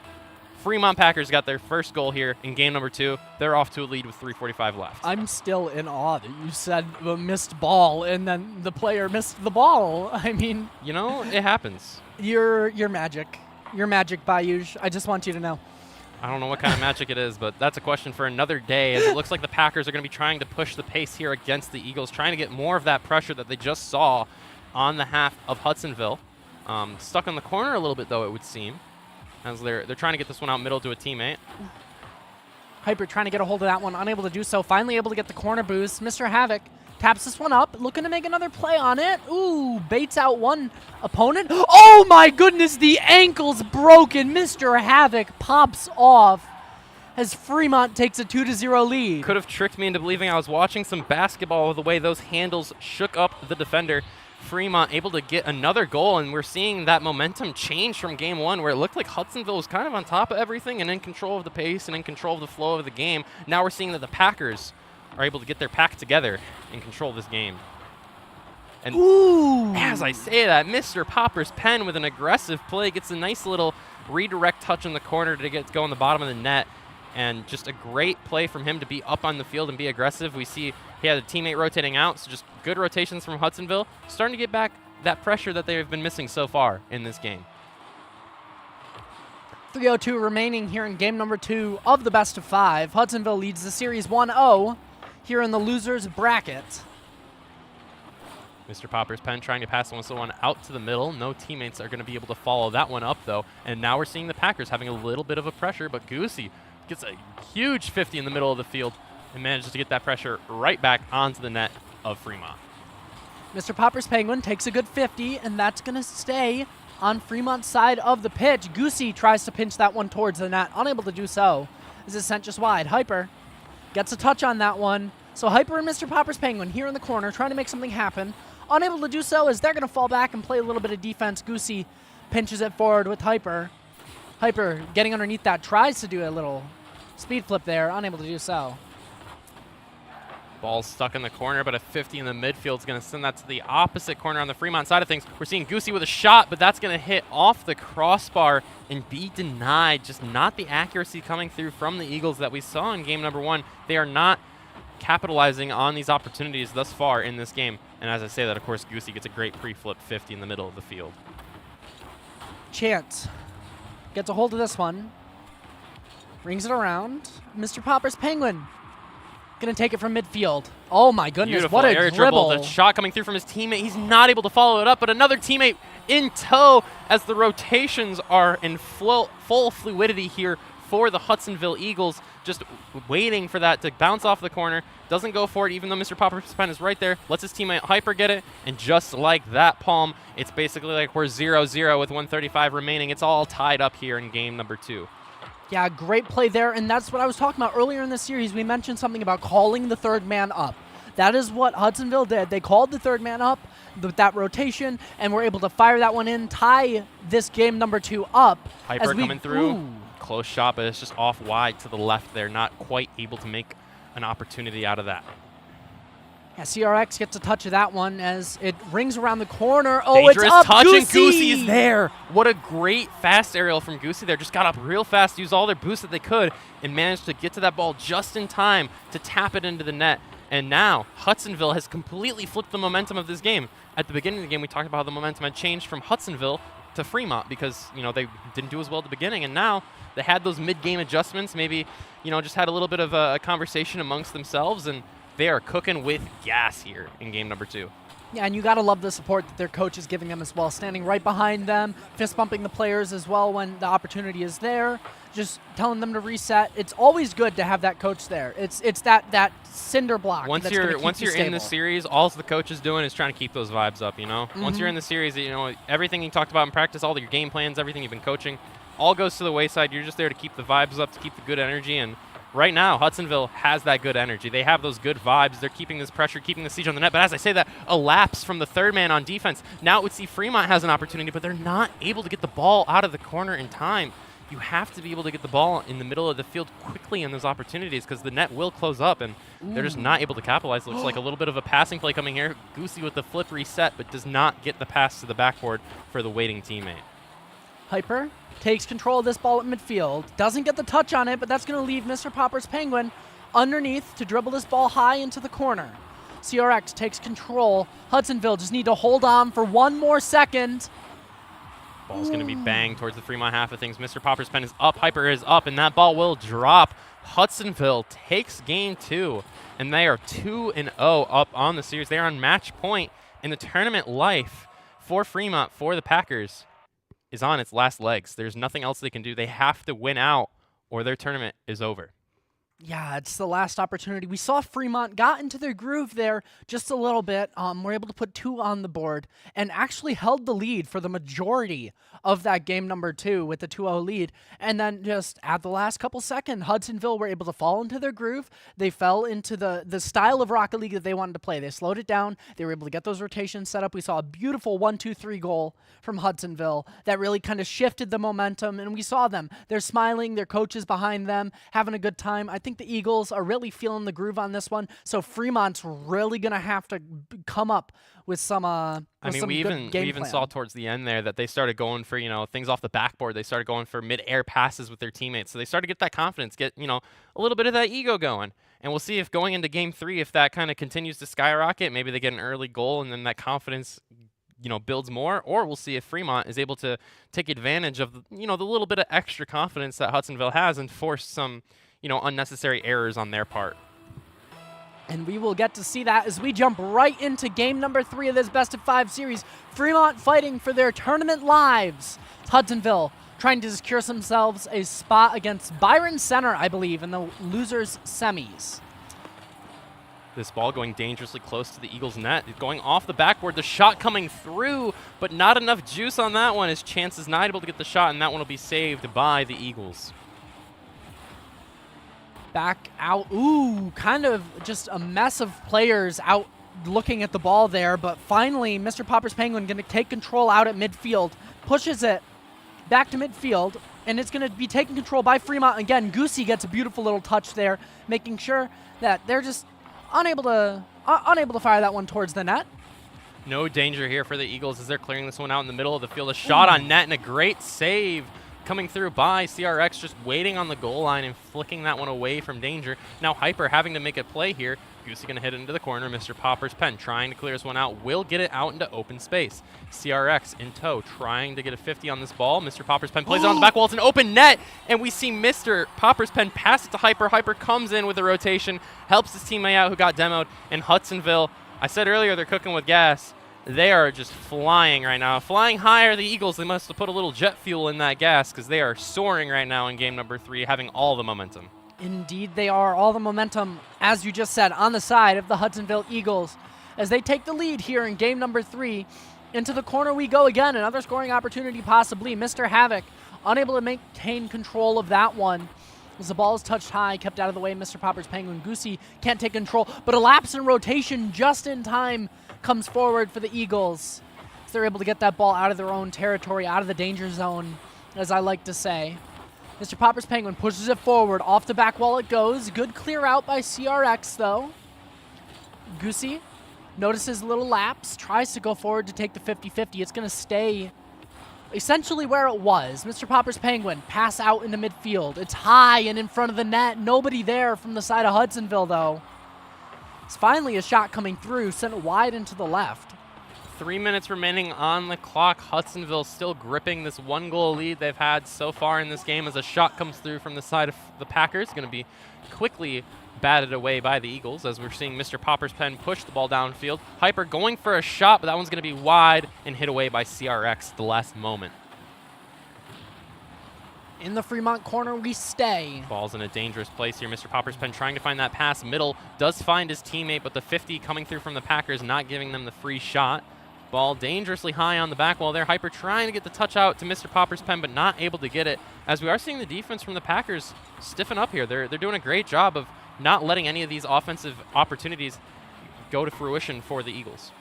S1: Fremont Packers got their first goal here in game number 2. They're off to a lead with 3:45 left.
S2: I'm still in awe that you said a missed ball and then the player missed the ball. I mean,
S1: you know, it happens.
S2: You're magic. You're magic, Bayouj. I just want you to know.
S1: I don't know what kind of magic it is, but that's a question for another day, as it looks like the Packers are going to be trying to push the pace here against the Eagles, trying to get more of that pressure that they just saw on the half of Hudsonville. Stuck on the corner a little bit, though, it would seem, as they're trying to get this one out middle to a teammate.
S2: Hyper trying to get a hold of that one, unable to do so. Finally able to get the corner boost. Mr. Havoc taps this one up, looking to make another play on it. Ooh, baits out one opponent. Oh my goodness, the ankle's broken. Mr. Havoc pops off as Fremont takes a 2-0 lead.
S1: Could have tricked me into believing I was watching some basketball the way those handles shook up the defender. Fremont able to get another goal, and we're seeing that momentum change from game one, where it looked like Hudsonville was kind of on top of everything and in control of the pace and in control of the flow of the game. Now we're seeing that the Packers are able to get their pack together and control this game. And
S2: Ooh.
S1: as I say that, Mr. Popper's pen with an aggressive play gets a nice little redirect touch in the corner to get to go in the bottom of the net. And just a great play from him to be up on the field and be aggressive. We see he had a teammate rotating out, so just good rotations from Hudsonville, starting to get back that pressure that they've been missing so far in this game.
S2: 3:02 remaining here in game number 2 of the best of 5. Hudsonville leads the series 1-0 here in the losers bracket.
S1: Mr. Popper's pen trying to pass one out to the middle. No teammates are going to be able to follow that one up, though. And now we're seeing the Packers having a little bit of a pressure, but Goosey gets a huge 50 in the middle of the field and manages to get that pressure right back onto the net of Fremont.
S2: Mr. Popper's Penguin takes a good 50, and that's going to stay on Fremont's side of the pitch. Goosey tries to pinch that one towards the net, unable to do so. This is sent just wide. Hyper gets a touch on that one. So Hyper and Mr. Popper's Penguin here in the corner trying to make something happen. Unable to do so as they're going to fall back and play a little bit of defense. Goosey pinches it forward with Hyper. Hyper getting underneath that, tries to do a little speed flip there, unable to do so.
S1: Ball's stuck in the corner, but a 50 in the midfield is going to send that to the opposite corner on the Fremont side of things. We're seeing Goosey with a shot, but that's going to hit off the crossbar and be denied. Just not the accuracy coming through from the Eagles that we saw in game number 1. They are not capitalizing on these opportunities thus far in this game. And as I say that, of course, Goosey gets a great pre-flip 50 in the middle of the field.
S2: Chance gets a hold of this one. Rings it around. Mr. Popper's Penguin going to take it from midfield. Oh my goodness,
S1: Beautiful
S2: what a
S1: air
S2: dribble.
S1: The shot coming through from his teammate. He's not able to follow it up, but another teammate in tow as the rotations are in full fluidity here for the Hudsonville Eagles. Just waiting for that to bounce off the corner. Doesn't go for it, even though Mr. Popper's pen is right there. Lets his teammate Hyper get it, and just like that, Palm, it's basically like we're 0-0 with 1:35 remaining. It's all tied up here in game number 2.
S2: Yeah, great play there, and that's what I was talking about earlier in the series. We mentioned something about calling the third man up. That is what Hudsonville did. They called the third man up with that rotation, and were able to fire that one in, tie this game number 2 up.
S1: Hyper coming through.
S2: Ooh.
S1: Close shot, but it's just off wide to the left there. Not quite able to make an opportunity out of that.
S2: Yeah, CRX gets a touch of that one as it rings around the corner. Oh,
S1: Dangerous
S2: it's up,
S1: touch,
S2: Goosey!
S1: and Goosey's there. What a great fast aerial from Goosey there. Just got up real fast, used all their boosts that they could, and managed to get to that ball just in time to tap it into the net. And now Hudsonville has completely flipped the momentum of this game. At the beginning of the game, we talked about how the momentum had changed from Hudsonville to Fremont because, you know, they didn't do as well at the beginning, and now they had those mid-game adjustments, maybe, you know, just had a little bit of a conversation amongst themselves, and they are cooking with gas here in game number 2.
S2: Yeah, and you got to love the support that their coach is giving them as well, standing right behind them, fist bumping the players as well when the opportunity is there, just telling them to reset. It's always good to have that coach there. It's that cinder block.
S1: Once you're in the series, all the coach is doing is trying to keep those vibes up, you know? Once you're in the series, you know, everything you talked about in practice, all your game plans, everything you've been coaching, all goes to the wayside. You're just there to keep the vibes up, to keep the good energy, and right now, Hudsonville has that good energy. They have those good vibes. They're keeping this pressure, keeping the siege on the net. But as I say that, a lapse from the third man on defense. Now it would see Fremont has an opportunity, but they're not able to get the ball out of the corner in time. You have to be able to get the ball in the middle of the field quickly in those opportunities because the net will close up, and they're just not able to capitalize. Looks like a little bit of a passing play coming here. Goosey with the flip reset, but does not get the pass to the backboard for the waiting teammate.
S2: Hyper takes control of this ball at midfield. Doesn't get the touch on it, but that's going to leave Mr. Popper's Penguin underneath to dribble this ball high into the corner. CRX takes control. Hudsonville just need to hold on for one more second.
S1: Ball's going to be banged towards the Fremont half of things. Mr. Popper's pen is up. Hyper is up, and that ball will drop. Hudsonville takes game 2, and they are 2-0 up on the series. They are on match point in the tournament life. for Fremont, for the Packers, is on its last legs. There's nothing else they can do. They have to win out or their tournament is over.
S2: Yeah, it's the last opportunity. We saw Fremont got into their groove there just a little bit. We're able to put 2 on the board and actually held the lead for the majority of that game number 2 with the 2-0 lead. And then just at the last couple seconds, Hudsonville were able to fall into their groove. They fell into the style of Rocket League that they wanted to play. They slowed it down. They were able to get those rotations set up. We saw a beautiful 1-2-3 goal from Hudsonville that really kind of shifted the momentum. And we saw them. They're smiling. Their coach is behind them, having a good time. I think the Eagles are really feeling the groove on this one. So Fremont's really going to have to come up with some
S1: we even saw towards the end there that they started going for, things off the backboard. They started going for mid-air passes with their teammates. So they started to get that confidence, get, a little bit of that ego going. And we'll see if going into game 3, if that kind of continues to skyrocket, maybe they get an early goal and then that confidence builds more, or we'll see if Fremont is able to take advantage of, the little bit of extra confidence that Hudsonville has and force some, unnecessary errors on their part.
S2: And we will get to see that as we jump right into game number 3 of this best-of-5 series. Fremont fighting for their tournament lives. Hudsonville trying to secure themselves a spot against Byron Center, I believe, in the losers semis.
S1: This ball going dangerously close to the Eagles' net. Going off the backboard, the shot coming through, but not enough juice on that one. His chance is not able to get the shot, and that one will be saved by the Eagles.
S2: Back out. Ooh, kind of just a mess of players out looking at the ball there, but finally Mr. Popper's Penguin going to take control out at midfield, pushes it back to midfield, and it's going to be taken control by Fremont. Again, Goosey gets a beautiful little touch there, making sure that they're just unable to fire that one towards the net.
S1: No danger here for the Eagles as they're clearing this one out in the middle of the field. A shot on net and a great save coming through by CRX, just waiting on the goal line and flicking that one away from danger. Now Hyper having to make a play here. Goosey going to hit it into the corner. Mr. Popper's Pen trying to clear this one out. Will get it out into open space. CRX in tow, trying to get a 50 on this ball. Mr. Popper's Pen plays it on the back wall. It's an open net, and we see Mr. Popper's Pen pass it to Hyper. Hyper comes in with a rotation, helps his teammate out who got demoed, and Hudsonville, I said earlier they're cooking with gas. They are just flying right now. Flying higher, the Eagles, they must have put a little jet fuel in that gas because they are soaring right now in game number 3, having all the momentum.
S2: Indeed they are. All the momentum, as you just said, on the side of the Hudsonville Eagles as they take the lead here in game number 3. Into the corner we go again. Another scoring opportunity possibly. Mr. Havoc unable to maintain control of that one. As the ball is touched high, kept out of the way, Mr. Popper's Penguin. Goosey can't take control, but a lapse in rotation just in time comes forward for the Eagles. So they're able to get that ball out of their own territory, out of the danger zone, as I like to say. Mr. Popper's Penguin pushes it forward. Off the back wall it goes. Good clear out by CRX, though. Goosey notices a little lapse, tries to go forward to take the 50-50. It's going to stay essentially where it was. Mr. Popper's Penguin pass out into midfield. It's high and in front of the net. Nobody there from the side of Hudsonville, though. It's finally a shot coming through, sent wide into the left.
S1: 3 minutes remaining on the clock. Hudsonville still gripping this 1-goal lead they've had so far in this game as a shot comes through from the side of the Packers. Going to be quickly batted away by the Eagles as we're seeing Mr. Popper's Pen push the ball downfield. Hyper going for a shot, but that one's going to be wide and hit away by CRX at the last moment.
S2: In the Fremont corner, we stay.
S1: Ball's in a dangerous place here. Mr. Popper's Pen trying to find that pass middle. Does find his teammate, but the 50 coming through from the Packers, not giving them the free shot. Ball dangerously high on the back wall there. Hyper trying to get the touch out to Mr. Popper's Pen, but not able to get it. As we are seeing the defense from the Packers stiffen up here. They're doing a great job of not letting any of these offensive opportunities go to fruition for the Eagles.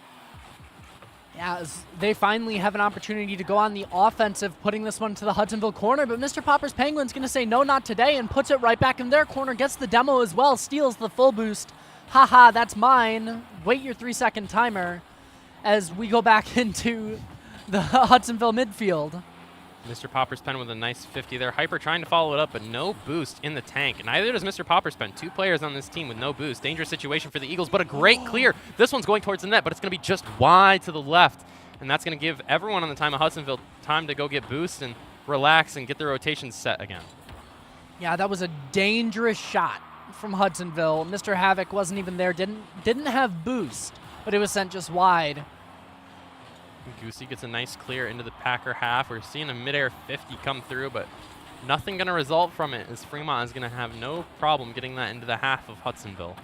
S2: Yeah, as they finally have an opportunity to go on the offensive, putting this one to the Hudsonville corner, but Mr. Popper's Penguin's going to say no, not today, and puts it right back in their corner, gets the demo as well, steals the full boost. Haha, that's mine. Wait your 3-second timer as we go back into the Hudsonville midfield.
S1: Mr. Popper's Pen with a nice 50 there. Hyper trying to follow it up, but no boost in the tank. Neither does Mr. Popper's Pen. 2 players on this team with no boost. Dangerous situation for the Eagles, but a great clear. This one's going towards the net, but it's going to be just wide to the left. And that's going to give everyone on the time of Hudsonville time to go get boost and relax and get their rotations set again.
S2: Yeah, that was a dangerous shot from Hudsonville. Mr. Havoc wasn't even there, didn't have boost, but it was sent just wide.
S1: Goosey gets a nice clear into the Packer half. We're seeing a midair 50 come through, but nothing going to result from it, as Fremont is going to have no problem getting that into the half of Hudsonville.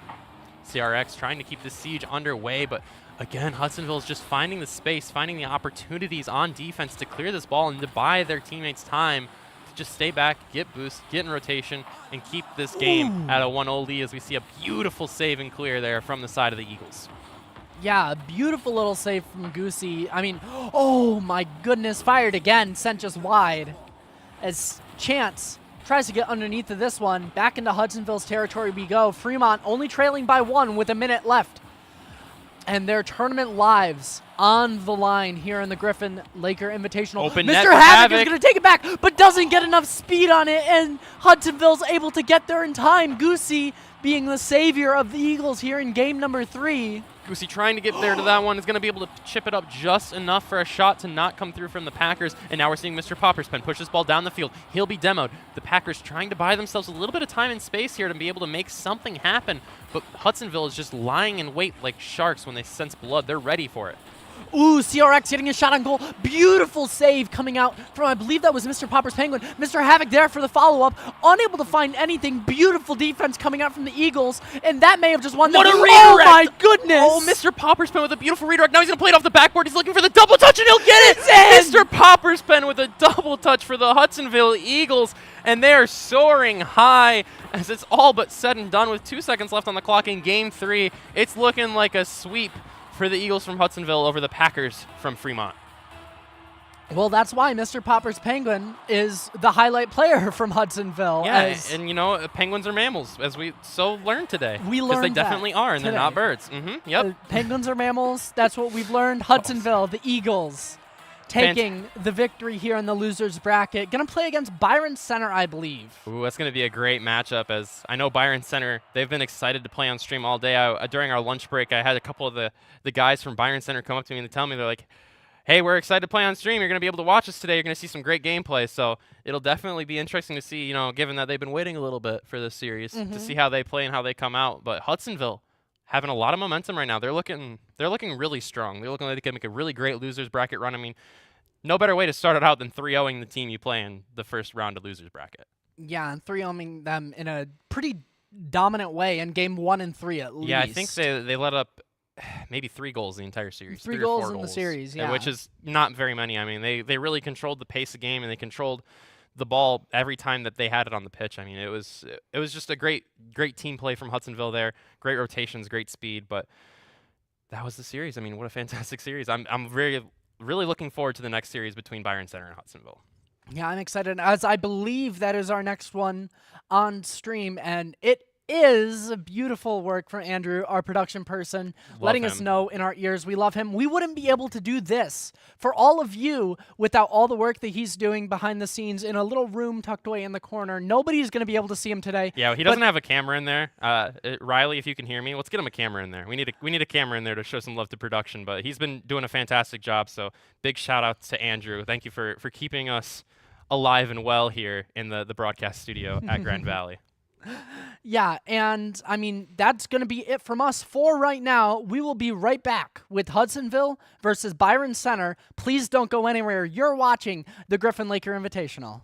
S1: CRX trying to keep the siege underway, but again, Hudsonville is just finding the space, finding the opportunities on defense to clear this ball and to buy their teammates time to just stay back, get boost, get in rotation, and keep this game at a 1-0 lead, as we see a beautiful save and clear there from the side of the Eagles.
S2: Yeah, a beautiful little save from Goosey. I mean, oh my goodness, fired again, sent just wide. As Chance tries to get underneath of this one, back into Hudsonville's territory we go. Fremont only trailing by 1 with a minute left. And their tournament lives on the line here in the Griffin-Laker Invitational.
S1: Open net
S2: Mr.
S1: for
S2: Havoc is
S1: Havoc.
S2: going to take it back, but doesn't get enough speed on it, and Hudsonville's able to get there in time. Goosey being the savior of the Eagles here in game number 3.
S1: Goosey trying to get there to that one, is going to be able to chip it up just enough for a shot to not come through from the Packers. And now we're seeing Mr. Popperspen push this ball down the field. He'll be demoed. The Packers trying to buy themselves a little bit of time and space here to be able to make something happen. But Hudsonville is just lying in wait like sharks when they sense blood. They're ready for it.
S2: Ooh, CRX getting a shot on goal. Beautiful save coming out from, I believe that was Mr. Popper's Penguin. Mr. Havoc there for the follow-up. Unable to find anything. Beautiful defense coming out from the Eagles. And that may have just won
S1: What
S2: them.
S1: a redirect!
S2: Oh, my goodness.
S1: Oh, Mr. Popperspen with a beautiful redirect. Now he's going to play it off the backboard. He's looking for the double touch, and he'll get it!
S2: It's in!
S1: Mr. Popperspen with a double touch for the Hudsonville Eagles. And they are soaring high as it's all but said and done with 2 seconds left on the clock in Game 3. It's looking like a sweep for the Eagles from Hudsonville over the Packers from Fremont.
S2: Well, that's why Mr. Popper's Penguin is the highlight player from Hudsonville.
S1: Yeah, and you know, penguins are mammals, as we so learned today.
S2: We
S1: Because they
S2: learned that
S1: definitely are, and
S2: today.
S1: they're not birds. Yep.
S2: Penguins are mammals. That's what we've learned. Hudsonville, the Eagles, taking the victory here in the losers bracket. Going to play against Byron Center, I believe.
S1: Ooh, that's going to be a great matchup, as I know Byron Center, they've been excited to play on stream all day. During our lunch break, I had a couple of the guys from Byron Center come up to me and tell me, they're like, hey, we're excited to play on stream. You're going to be able to watch us today. You're going to see some great gameplay. So it'll definitely be interesting to see, you know, given that they've been waiting a little bit for this series to see how they play and how they come out. But Hudsonville having a lot of momentum right now. They're looking really strong. They're looking like they can make a really great losers bracket run. I mean, no better way to start it out than 3-0ing the team you play in the first round of losers bracket.
S2: Yeah, and 3-0ing them in a pretty dominant way in game 1 and 3 at least.
S1: Yeah, I think they let up maybe 3 goals the entire series.
S2: 3
S1: or
S2: goals
S1: 4
S2: in the
S1: goals,
S2: series, yeah.
S1: which is not very many. I mean, they really controlled the pace of game, and they controlled the ball every time that they had it on the pitch. I mean, it was just a great team play from Hudsonville there. Great rotations, great speed, but that was the series. I mean, what a fantastic series. I'm really looking forward to the next series between Byron Center and Hudsonville.
S2: Yeah, I'm excited, as I believe that is our next one on stream, and it is beautiful work from Andrew, our production person, letting us know in our ears we love him. We wouldn't be able to do this for all of you without all the work that he's doing behind the scenes in a little room tucked away in the corner. Nobody's going to be able to see him today.
S1: Yeah, he doesn't have a camera in there. Riley, if you can hear me, let's get him a camera in there. We need a camera in there to show some love to production, but he's been doing a fantastic job, so big shout out to Andrew. Thank you for keeping us alive and well here in the broadcast studio at Grand Valley.
S2: Yeah, and I mean, that's going to be it from us for right now. We will be right back with Hudsonville versus Byron Center. Please don't go anywhere. You're watching the Griffin-Laker Invitational.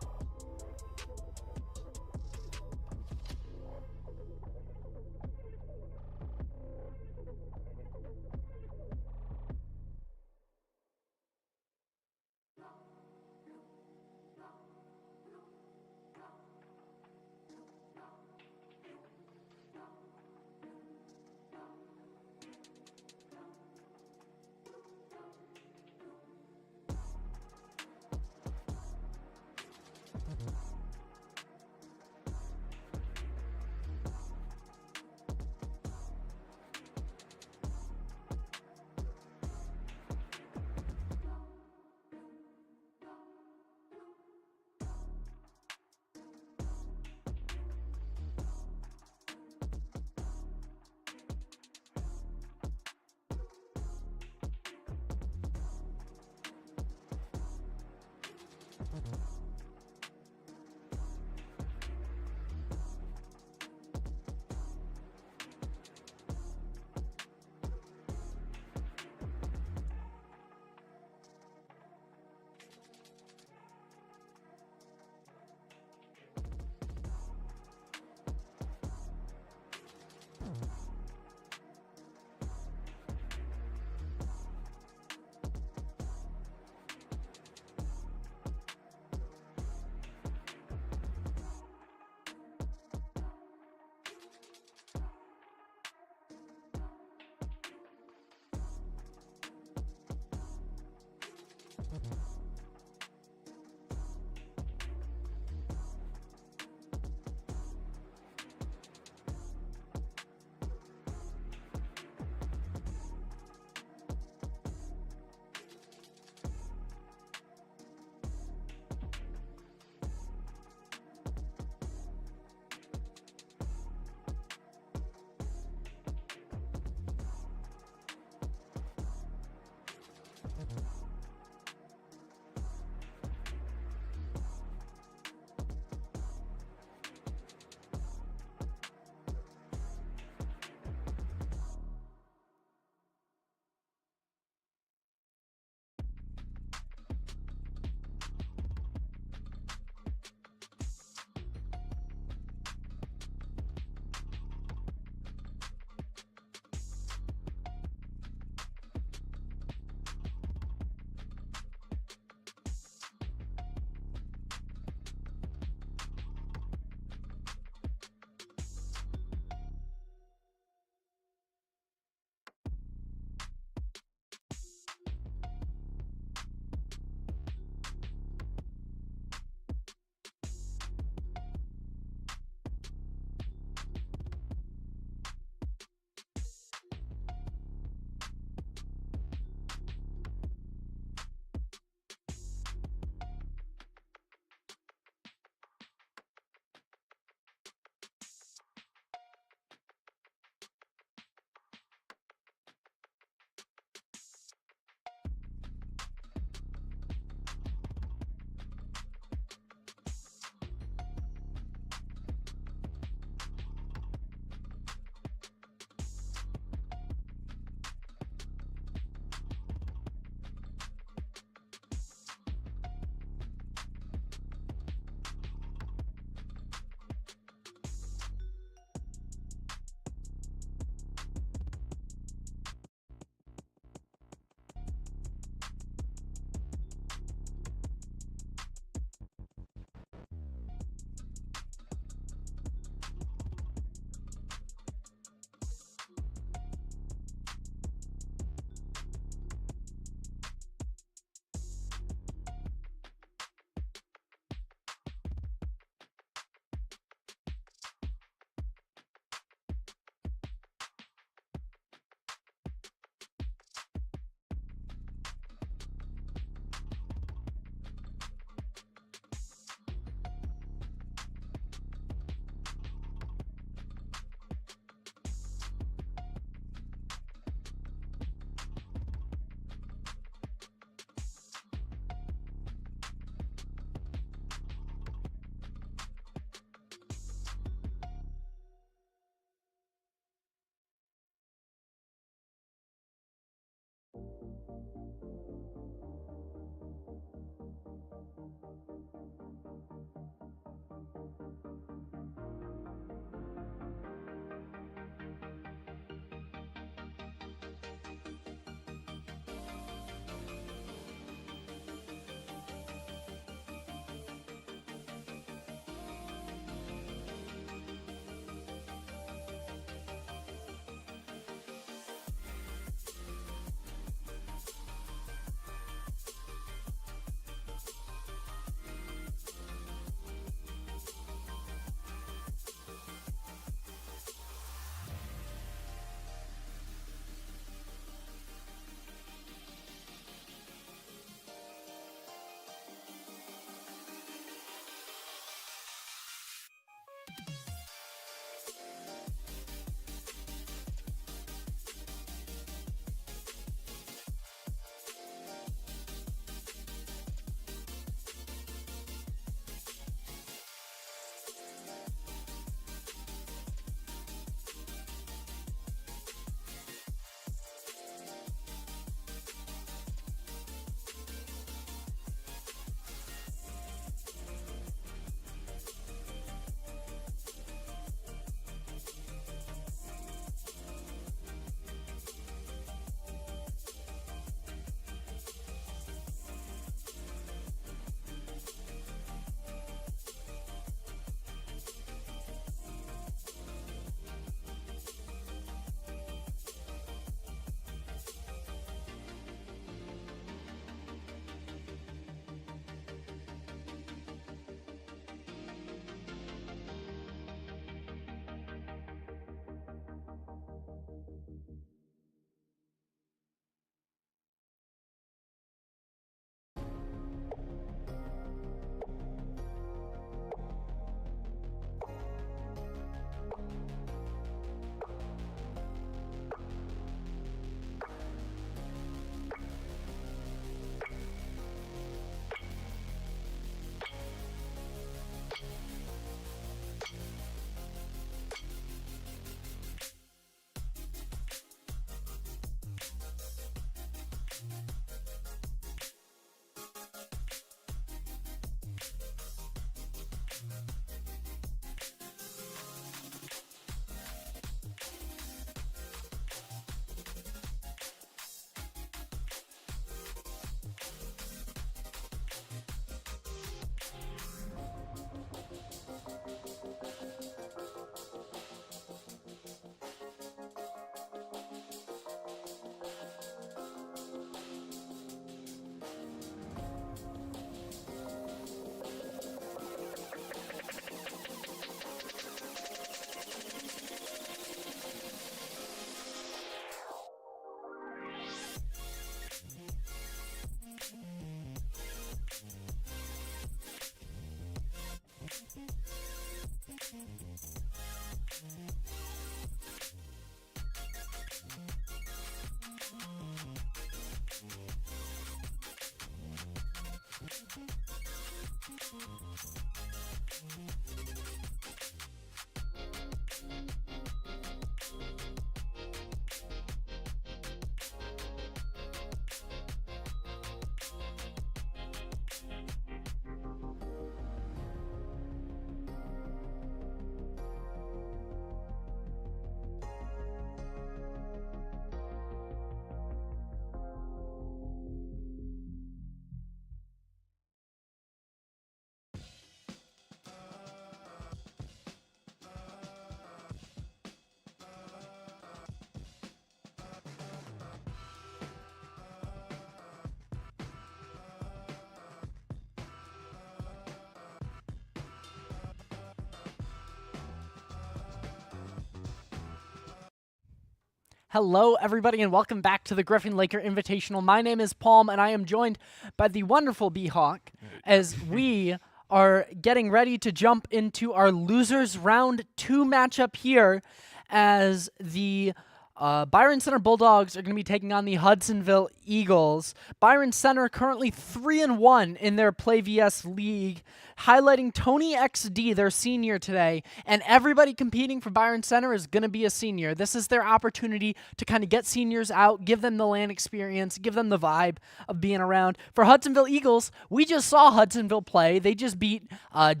S2: Hello, everybody, and welcome back to the Griffin-Laker Invitational. My name is Palm, and I am joined by the wonderful B-Hawk as we are getting ready to jump into our Losers Round 2 matchup here as the Byron Center Bulldogs are going to be taking on the Hudsonville Eagles. Byron Center currently 3-1 in their Play VS League. highlighting Tony XD, their senior today, and everybody competing for Byron Center is going to be a senior. This is their opportunity to kind of get seniors out, give them the LAN experience, give them the vibe of being around. For Hudsonville Eagles, we just saw Hudsonville play. They just beat Fremont,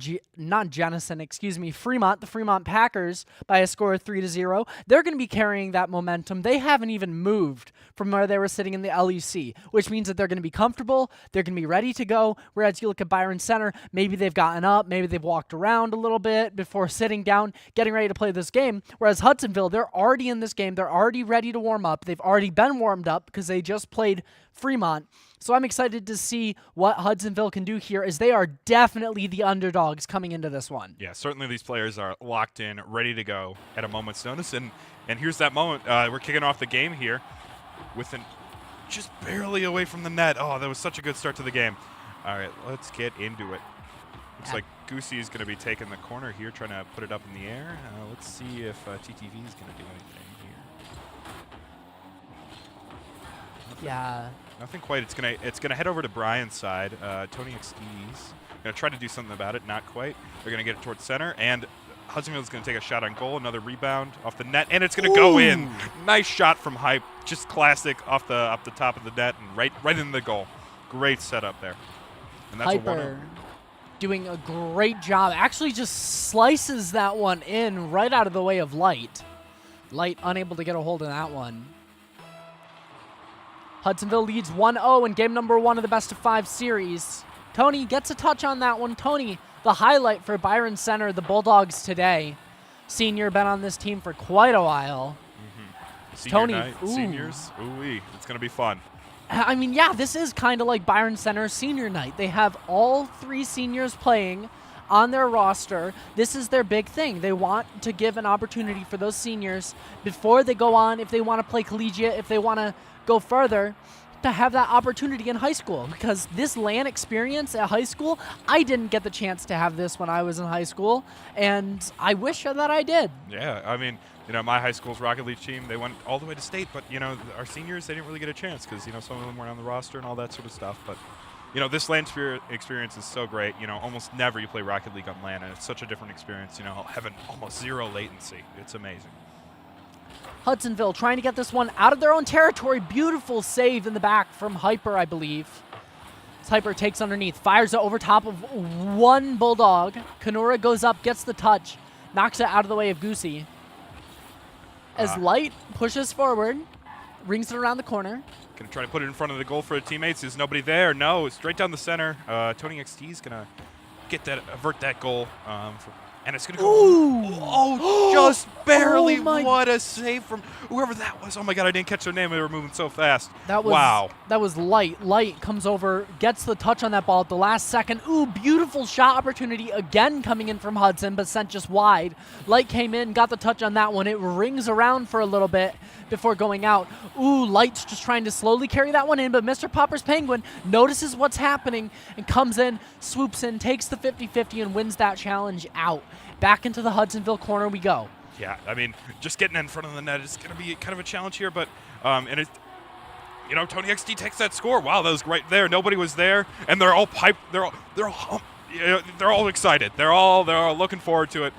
S2: the Fremont Packers, by a score of 3-0. They're going to be carrying that momentum. They haven't even moved from where they were sitting in the LEC, which means that they're going to be comfortable, they're going to be ready to go, whereas you look at Byron Center, maybe they've gotten up, maybe they've walked around a little bit before sitting down, getting ready to play this game, whereas Hudsonville, they're already in this game, they're already ready to warm up, they've already been warmed up because they just played Fremont. So I'm excited to see what Hudsonville can do here, as they are definitely the underdogs coming into this one.
S3: Yeah, certainly these players are locked in, ready to go at a moment's notice. And here's that moment. We're kicking off the game here with just barely away from the net. Oh, that was such a good start to the game. All right, let's get into it. Looks like Goosey is going to be taking the corner here, trying to put it up in the air. Let's see if TTV is going to do anything here.
S2: Yeah.
S3: Nothing quite. It's gonna head over to Brian's side. Tony XD's gonna try to do something about it. Not quite. They're gonna get it towards center, and Hudsonville's gonna take a shot on goal. Another rebound off the net, and it's gonna go in. Nice shot from Hype. Just classic off the top of the net and right in the goal. Great setup there. And that's
S2: Hyper doing a great job. Actually, just slices that one in right out of the way of Light. Light unable to get a hold of that one. Hudsonville leads 1-0 in game number 1 of the best-of-5 series. Tony gets a touch on that one. Tony, the highlight for Byron Center, the Bulldogs today. Senior, been on this team for quite a while.
S3: Senior
S2: Tony,
S3: night, seniors, ooh-wee, it's going to be fun.
S2: I mean, yeah, this is kind of like Byron Center's senior night. They have all 3 seniors playing on their roster. This is their big thing. They want to give an opportunity for those seniors before they go on, if they want to play collegiate, if they want to go further, to have that opportunity in high school, because this LAN experience at high school, I didn't get the chance to have this when I was in high school, and I wish that I did.
S3: Yeah, I mean, my high school's Rocket League team, they went all the way to state, but, our seniors, they didn't really get a chance because, some of them weren't on the roster and all that sort of stuff. But, this LAN experience is so great. Almost never you play Rocket League on LAN, and it's such a different experience, having almost zero latency. It's amazing.
S2: Hudsonville trying to get this one out of their own territory. Beautiful save in the back from Hyper, I believe. As Hyper takes underneath, fires it over top of one Bulldog. Kanura goes up, gets the touch, knocks it out of the way of Goosey. As Light pushes forward, rings it around the corner.
S3: Going to try to put it in front of the goal for the teammates. Is nobody there? No, straight down the center. Tony XT is going to avert that goal and it's going to go. Just barely. What a save from whoever that was. Oh, my God, I didn't catch their name. They were moving so fast.
S2: That was Light. Light comes over, gets the touch on that ball at the last second. Ooh, beautiful shot opportunity again coming in from Hudson, but sent just wide. Light came in, got the touch on that one. It rings around for a little bit before going out. Ooh, Light's just trying to slowly carry that one in, but Mr. Popper's Penguin notices what's happening and comes in, swoops in, takes the 50-50 and wins that challenge out. Back into the Hudsonville corner we go.
S3: Yeah, I mean, just getting in front of the net is going to be kind of a challenge here, but and it, Tony XD takes that score. Wow, that was right there. Nobody was there, and they're all piped. They're all excited. They're all looking forward to it.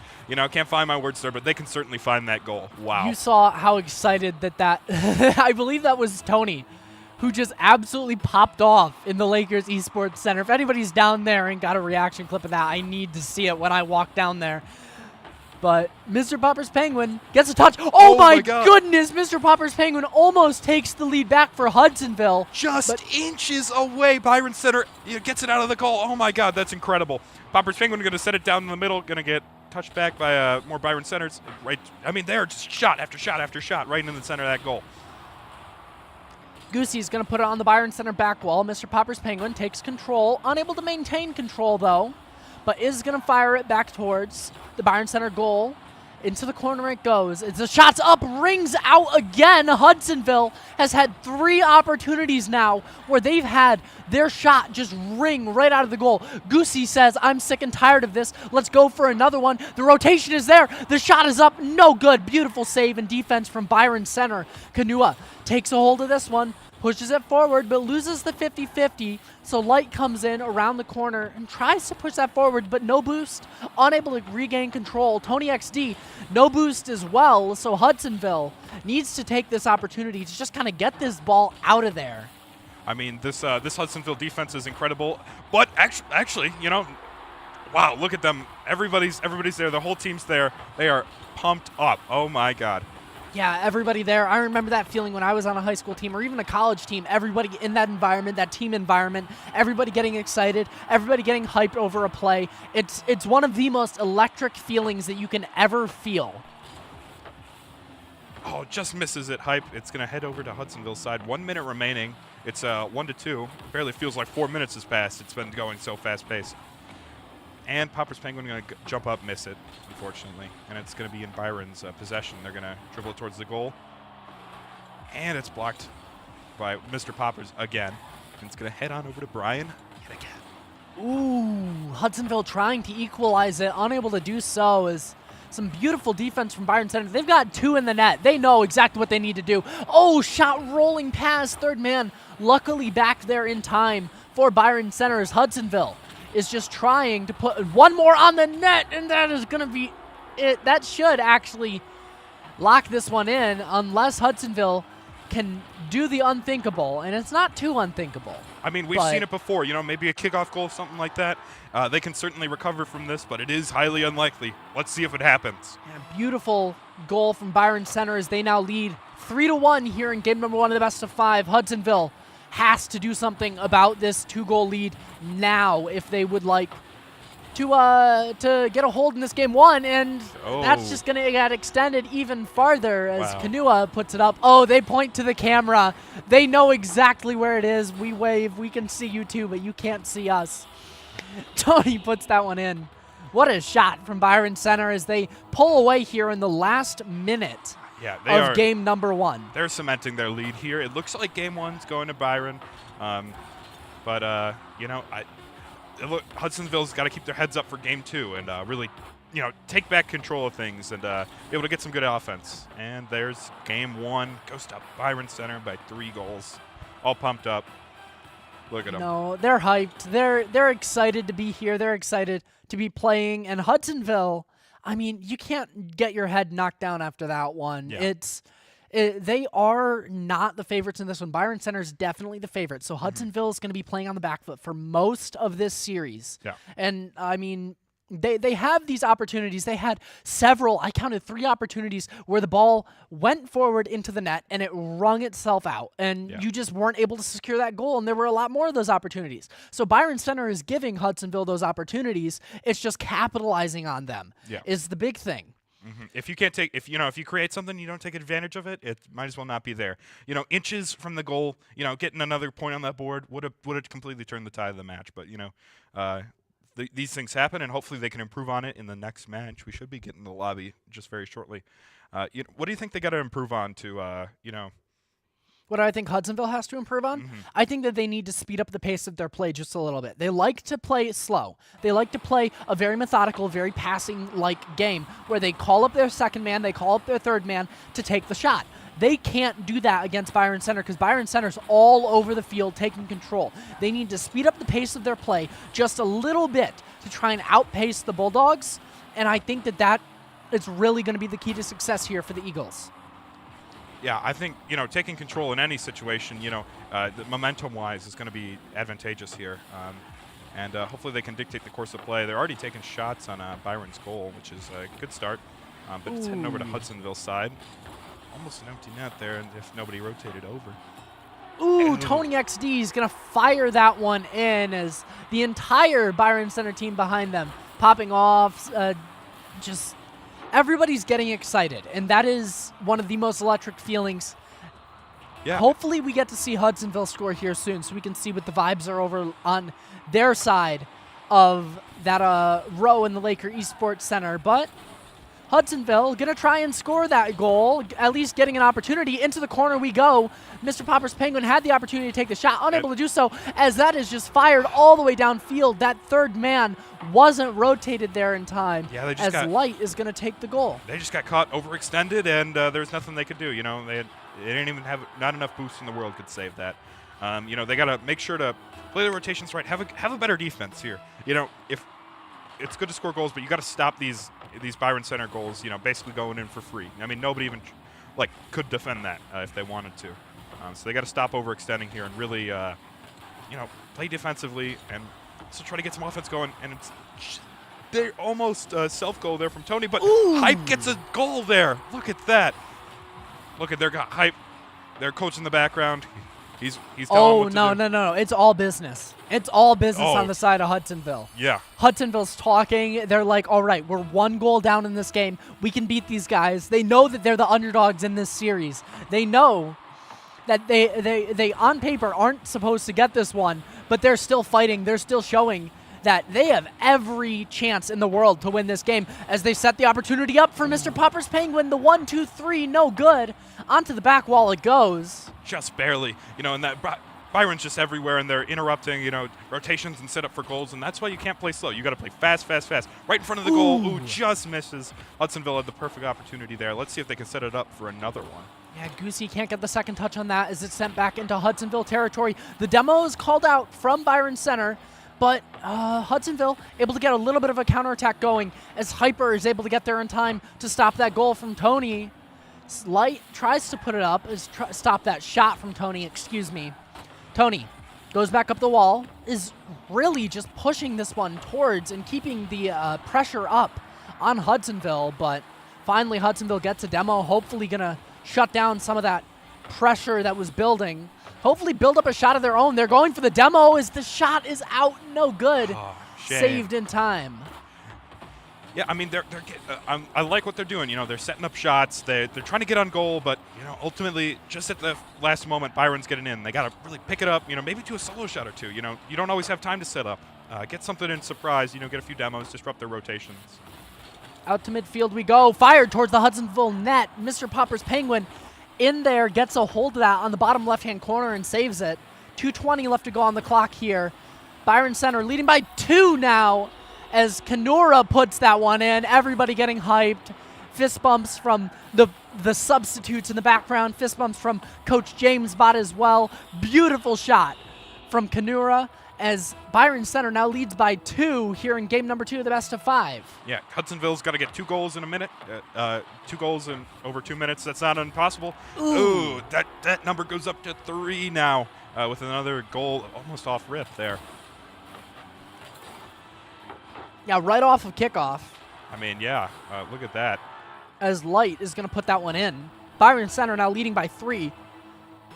S3: Can't find my words there, but they can certainly find that goal. Wow.
S2: You saw how excited that I believe that was Tony, who just absolutely popped off in the Lakers Esports Center. If anybody's down there and got a reaction clip of that, I need to see it when I walk down there. But Mr. Popper's Penguin gets a touch. Oh my goodness, Mr. Popper's Penguin almost takes the lead back for Hudsonville.
S3: Just inches away. Byron Center gets it out of the goal. Oh my God, that's incredible. Popper's Penguin going to set it down in the middle, going to get touched back by more Byron Centers. Right, I mean, they're just shot after shot after shot right into the center of that goal.
S2: Goosey's going to put it on the Byron Center back wall. Mr. Popper's Penguin takes control. Unable to maintain control, though, but is going to fire it back towards the Byron Center goal. Into the corner it goes. The shot's up, rings out again. Hudsonville has had 3 opportunities now where they've had their shot just ring right out of the goal. Goosey says, I'm sick and tired of this. Let's go for another one. The rotation is there. The shot is up. No good. Beautiful save and defense from Byron Center. Kanua takes a hold of this one, pushes it forward, but loses the 50-50. So Light comes in around the corner and tries to push that forward, but no boost, unable to regain control. Tony XD, no boost as well, so Hudsonville needs to take this opportunity to just kind of get this ball out of there.
S3: I mean, this Hudsonville defense is incredible, but actually, you know, wow, look at them. Everybody's there. The whole team's there. They are pumped up. Oh my God.
S2: Yeah, everybody there. I remember that feeling when I was on a high school team or even a college team. Everybody in that environment, that team environment, everybody getting excited, everybody getting hyped over a play. It's one of the most electric feelings that you can ever feel.
S3: Oh, just misses it. Hype. It's going to head over to Hudsonville's side. 1 minute remaining. It's 1-2. Barely feels like 4 minutes has passed. It's been going so fast-paced. And Popper's Penguin going to jump up, miss it, unfortunately. And it's going to be in Byron's possession. They're going to dribble it towards the goal. And it's blocked by Mr. Poppers again. And it's going to head on over to Brian yet again.
S2: Ooh, Hudsonville trying to equalize it, unable to do so is some beautiful defense from Byron Center. They've got 2 in the net. They know exactly what they need to do. Oh, shot rolling past third man. Luckily back there in time for Byron Center as Hudsonville is just trying to put one more on the net, and that is going to be it. That should actually lock this one in unless Hudsonville can do the unthinkable, and it's not too unthinkable.
S3: I mean, we've seen it before, you know, maybe a kickoff goal, something like that. They can certainly recover from this, but it is highly unlikely. Let's see if it happens.
S2: Yeah, beautiful goal from Byron Center as they now lead 3-1 here in game number 1 of the best of 5. Hudsonville has to do something about this 2-goal lead now if they would like to get a hold in this game 1, and that's just going to get extended even farther as Kanua puts it up. Oh, they point to the camera. They know exactly where it is. We wave. We can see you too, but you can't see us. Tony puts that one in. What a shot from Byron Center as they pull away here in the last minute of game number 1.
S3: They're cementing their lead here. It looks like game 1's going to Byron, but you know, Hudsonville's got to keep their heads up for game 2 and really, you know, take back control of things and be able to get some good offense. And there's game 1 goes to Byron Center by 3 goals, all pumped up. Look at them.
S2: No, they're hyped. They're excited to be here. They're excited to be playing. And Hudsonville, I mean, you can't get your head knocked down after that one.
S3: Yeah.
S2: They are not the favorites in this one. Byron Center is definitely the favorite. So Hudsonville is going to be playing on the back foot for most of this series.
S3: Yeah.
S2: And, I mean, they have these opportunities. They had several, I counted 3 opportunities where the ball went forward into the net and it wrung itself out. And you just weren't able to secure that goal. And there were a lot more of those opportunities. So Byron Center is giving Hudsonville those opportunities. It's just capitalizing on them is the big thing.
S3: If you can't if you create something, you don't take advantage of it, it might as well not be there. You know, inches from the goal, you know, getting another point on that board would have completely turned the tide of the match. But you know, these things happen, and hopefully they can improve on it in the next match. We should be getting the lobby just very shortly. You know, what do you think they got to improve on to, you know?
S2: What do I think Hudsonville has to improve on? I think that they need to speed up the pace of their play just a little bit. They like to play slow. They like to play a very methodical, very passing-like game where they call up their second man, they call up their third man to take the shot. They can't do that against Byron Center because Byron Center's all over the field taking control. They need to speed up the pace of their play just a little bit to try and outpace the Bulldogs, and I think that is really going to be the key to success here for the Eagles.
S3: Yeah, I think, you know, taking control in any situation, you know, the momentum-wise is going to be advantageous here. And hopefully they can dictate the course of play. They're already taking shots on Byron's goal, which is a good start. But it's heading over to Hudsonville's side. Almost an empty net there, and if nobody rotated over.
S2: Ooh, Tony XD is going to fire that one in as the entire Byron Center team behind them popping off, just... Everybody's getting excited, and that is one of the most electric feelings.
S3: Yeah.
S2: Hopefully we get to see Hudsonville score here soon so we can see what the vibes are over on their side of that row in the Laker Esports Center. But Hudsonville going to try and score that goal, at least getting an opportunity. Into the corner we go. Mr. Popper's Penguin had the opportunity to take the shot, unable to do so, as that is just fired all the way downfield. That third man wasn't rotated there in time, as Light is going to take the goal.
S3: They just got caught overextended, and there's nothing they could do. They didn't even have not enough boosts in the world could save that. They got to make sure to play the rotations right. Have a better defense here. If it's good to score goals, but you got to stop these Byron Center goals. Basically going in for free. I mean, nobody even could defend that if they wanted to. So they got to stop overextending here and really, play defensively and also try to get some offense going. And they almost self-goal there from Tony, but Hype gets a goal there. Look at that. Look at their Hype. Their coach in the background. He's telling them what to do.
S2: No. It's all business. It's all business on the side of Hudsonville.
S3: Yeah.
S2: Hudsonville's talking. They're like, all right, we're 1 goal down in this game. We can beat these guys. They know that they're the underdogs in this series. They know that they on paper aren't supposed to get this one, but they're still fighting. They're still showing that they have every chance in the world to win this game as they set the opportunity up for Mr. Popper's Penguin. The 1-2-3, no good. Onto the back wall it goes.
S3: Just barely. And that Byron's just everywhere, and they're interrupting, rotations and set up for goals, and that's why you can't play slow. You got to play fast. Right in front of the goal. Ooh, just misses. Hudsonville had the perfect opportunity there. Let's see if they can set it up for another one.
S2: Yeah, Goosey can't get the second touch on that as it's sent back into Hudsonville territory. The demo is called out from Byron Center, but Hudsonville able to get a little bit of a counterattack going as Hyper is able to get there in time to stop that goal from Tony. Light tries to put it up, stop that shot from Tony, excuse me. Tony goes back up the wall, is really just pushing this one towards and keeping the pressure up on Hudsonville, but finally Hudsonville gets a demo, hopefully going to shut down some of that pressure that was building. Hopefully build up a shot of their own. They're going for the demo as the shot is out, no good.
S3: Oh,
S2: saved in time.
S3: Yeah, I mean, I like what they're doing. They're setting up shots. They're trying to get on goal, but ultimately, just at the last moment, Byron's getting in. They got to really pick it up. Maybe do a solo shot or two. You don't always have time to set up. Get something in surprise. Get a few demos, disrupt their rotations.
S2: Out to midfield we go. Fired towards the Hudsonville net. Mr. Popper's Penguin in there gets a hold of that on the bottom left-hand corner and saves it. 2:20 left to go on the clock here. Byron Center leading by 2 now as Kanura puts that one in. Everybody getting hyped. Fist bumps from the substitutes in the background. Fist bumps from Coach James Bott as well. Beautiful shot from Kanura as Byron Center now leads by 2 here in game number 2 of the best of 5.
S3: Yeah, Hudsonville's got to get 2 goals in a minute. 2 goals in over 2 minutes. That's not impossible. Ooh, that number goes up to 3 now with another goal almost off rip there.
S2: Yeah, right off of kickoff.
S3: I mean, yeah, look at that.
S2: As Light is going to put that one in. Byron Center now leading by 3.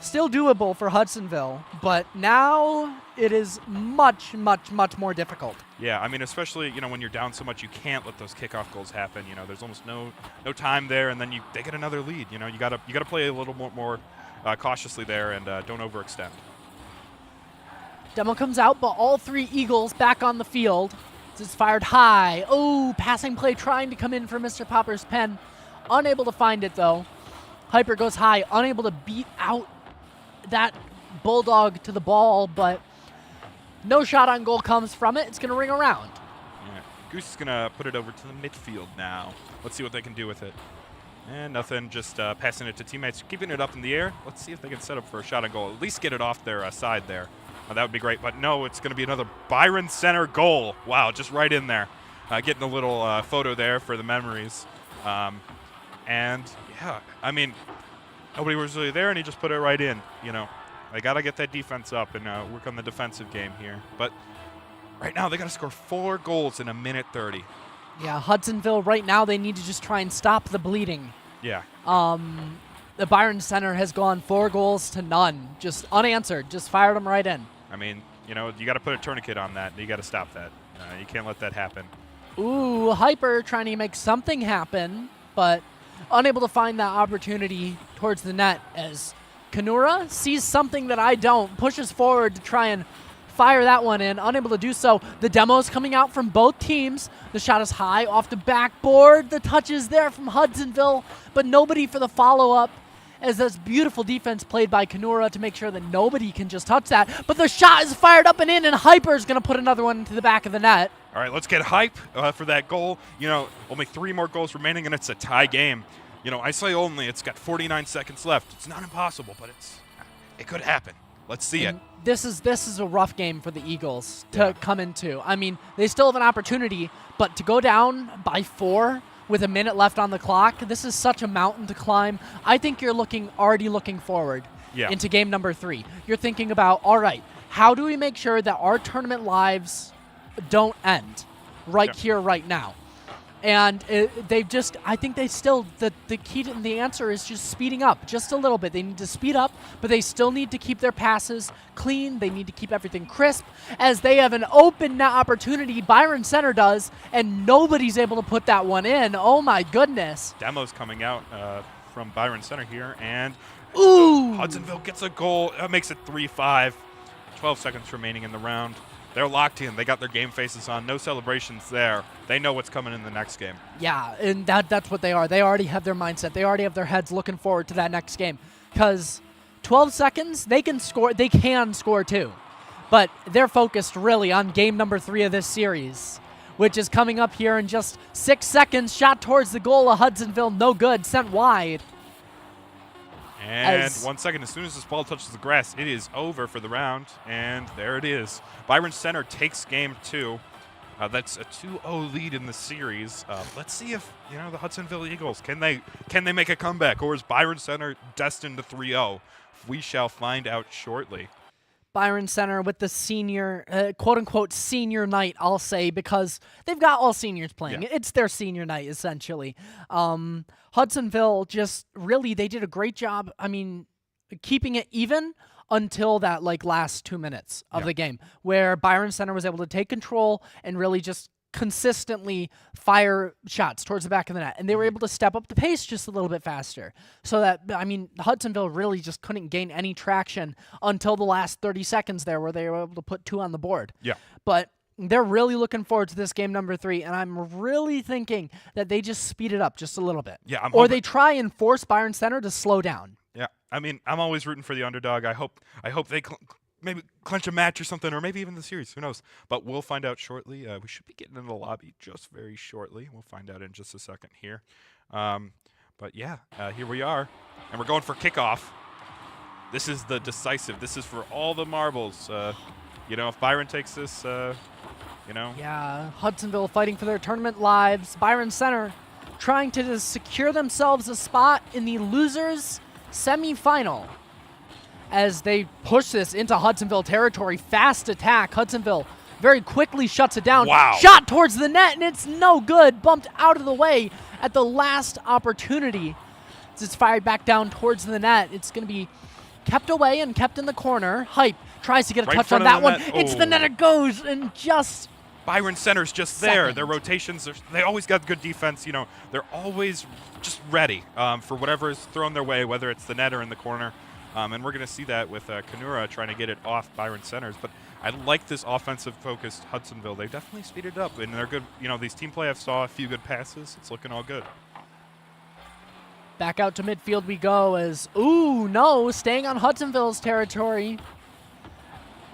S2: Still doable for Hudsonville, but now it is much, much, much more difficult.
S3: Yeah, I mean, especially, when you're down so much, you can't let those kickoff goals happen. There's almost no time there, and then they get another lead. You got to play a little more cautiously there and don't overextend.
S2: Demo comes out, but all 3 Eagles back on the field. It's fired high. Oh, passing play trying to come in for Mr. Popper's Pen. Unable to find it, though. Hyper goes high, unable to beat out that Bulldog to the ball, but no shot on goal comes from it. It's going to ring around.
S3: Yeah. Goose is going to put it over to the midfield now. Let's see what they can do with it. And nothing, just passing it to teammates, keeping it up in the air. Let's see if they can set up for a shot on goal. At least get it off their side there. That would be great, but no, it's going to be another Byron Center goal. Wow, just right in there. Getting a little photo there for the memories. And, yeah, I mean, nobody was really there, and he just put it right in. They got to get that defense up and work on the defensive game here. But right now, they got to score 4 goals in a minute 30.
S2: Yeah, Hudsonville right now, they need to just try and stop the bleeding.
S3: Yeah.
S2: The Byron Center has gone 4 goals to none, just unanswered, just fired them right in.
S3: I mean, you got to put a tourniquet on that. You got to stop that. You can't let that happen.
S2: Ooh, Hyper trying to make something happen, but unable to find that opportunity towards the net as Kanura sees something that I don't, pushes forward to try and fire that one in, unable to do so. The demo's coming out from both teams. The shot is high off the backboard. The touch is there from Hudsonville, but nobody for the follow-up, as that's beautiful defense played by Kanura to make sure that nobody can just touch that. But the shot is fired up and in, and Hyper is going to put another one into the back of the net.
S3: All right, let's get hype for that goal. You know, only 3 more goals remaining, and it's a tie game. You know, I say only. It's got 49 seconds left. It's not impossible, but it could happen. Let's see it.
S2: This is a rough game for the Eagles to come into. I mean, they still have an opportunity, but to go down by 4 with a minute left on the clock, this is such a mountain to climb. I think you're already looking forward into game number 3. You're thinking about, all right, how do we make sure that our tournament lives don't end here, right now? And I think they still, the key to the answer is just speeding up just a little bit. They need to speed up, but they still need to keep their passes clean. They need to keep everything crisp, as they have an open net opportunity. Byron Center does, and nobody's able to put that one in. Oh my goodness.
S3: Demo's coming out from Byron Center here, and
S2: ooh,
S3: Hudsonville gets a goal. That makes it 3-5. 12 seconds remaining in the round. They're locked in. They got their game faces on. No celebrations there. They know what's coming in the next game.
S2: Yeah, and that's what they are. They already have their mindset. They already have their heads looking forward to that next game. Because 12 seconds, they can score. They can score too. But they're focused really on game number 3 of this series, which is coming up here in just 6 seconds. Shot towards the goal of Hudsonville. No good. Sent wide.
S3: And 1 second, as soon as this ball touches the grass, it is over for the round, and there it is. Byron Center takes game 2. That's a 2-0 lead in the series. Let's see if the Hudsonville Eagles can they make a comeback, or is Byron Center destined to 3-0? We shall find out shortly.
S2: Byron Center with the senior, quote-unquote senior night, I'll say, because they've got all seniors playing. Yeah. It's their senior night, essentially. Hudsonville just really, they did a great job, I mean, keeping it even until that last 2 minutes of the game, where Byron Center was able to take control and really just consistently fire shots towards the back of the net, and they were able to step up the pace just a little bit faster. So that, I mean, Hudsonville really just couldn't gain any traction until the last 30 seconds there, where they were able to put 2 on the board. Yeah. But they're really looking forward to this game number 3, and I'm really thinking that they just speed it up just a little bit. Yeah, or they try and force Byron Center to slow down.
S3: Yeah, I mean, I'm always rooting for the underdog. I hope they maybe clinch a match or something, or maybe even the series. Who knows? But we'll find out shortly. We should be getting in the lobby just very shortly. We'll find out in just a second here. But yeah, here we are, and we're going for kickoff. This is the decisive. This is for all the marbles. If Byron takes this,
S2: Yeah, Hudsonville fighting for their tournament lives. Byron Center trying to just secure themselves a spot in the losers semifinal, as they push this into Hudsonville territory. Fast attack. Hudsonville very quickly shuts it down.
S3: Wow.
S2: Shot towards the net, and it's no good. Bumped out of the way at the last opportunity. As it's fired back down towards the net, it's going to be kept away and kept in the corner. Hype tries to get a touch on that one. It's the net it goes, and just
S3: Byron Center's just there. Their rotations, they always got good defense. They're always just ready for whatever is thrown their way, whether it's the net or in the corner. And we're going to see that with Kanura trying to get it off Byron Center's. But I like this offensive-focused Hudsonville. They've definitely speeded it up, and they're good. These team play, I've saw a few good passes. It's looking all good.
S2: Back out to midfield we go as, staying on Hudsonville's territory.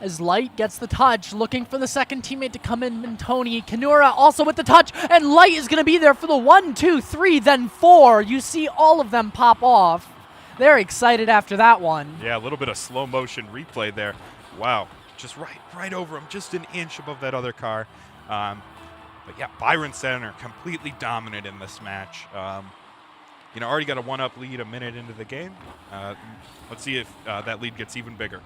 S2: As Light gets the touch, looking for the second teammate to come in, Mintoni. Kanura also with the touch, and Light is going to be there for the 1, 2, 3, then 4. You see all of them pop off. They're excited after that one.
S3: Yeah, a little bit of slow motion replay there. Wow, just right over him, just an inch above that other car. But yeah, Byron Center completely dominant in this match. Already got a 1-up lead a minute into the game. Let's see if that lead gets even bigger.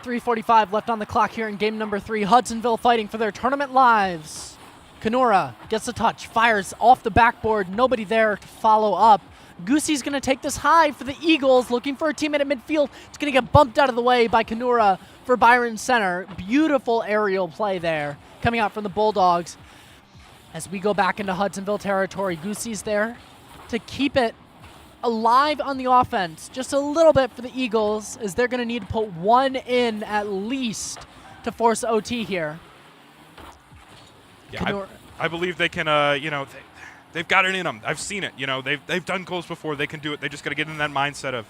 S2: 3:45 left on the clock here in game number 3. Hudsonville fighting for their tournament lives. Kanura gets the touch, fires off the backboard. Nobody there to follow up. Goosey's going to take this high for the Eagles, looking for a teammate at midfield. It's going to get bumped out of the way by Kanura for Byron Center. Beautiful aerial play there coming out from the Bulldogs. As we go back into Hudsonville territory, Goosey's there to keep it alive on the offense just a little bit for the Eagles, as they're going to need to put one in at least to force OT here.
S3: Yeah, I believe they can, they've got it in them. I've seen it. They've done goals before. They can do it. They just got to get in that mindset of,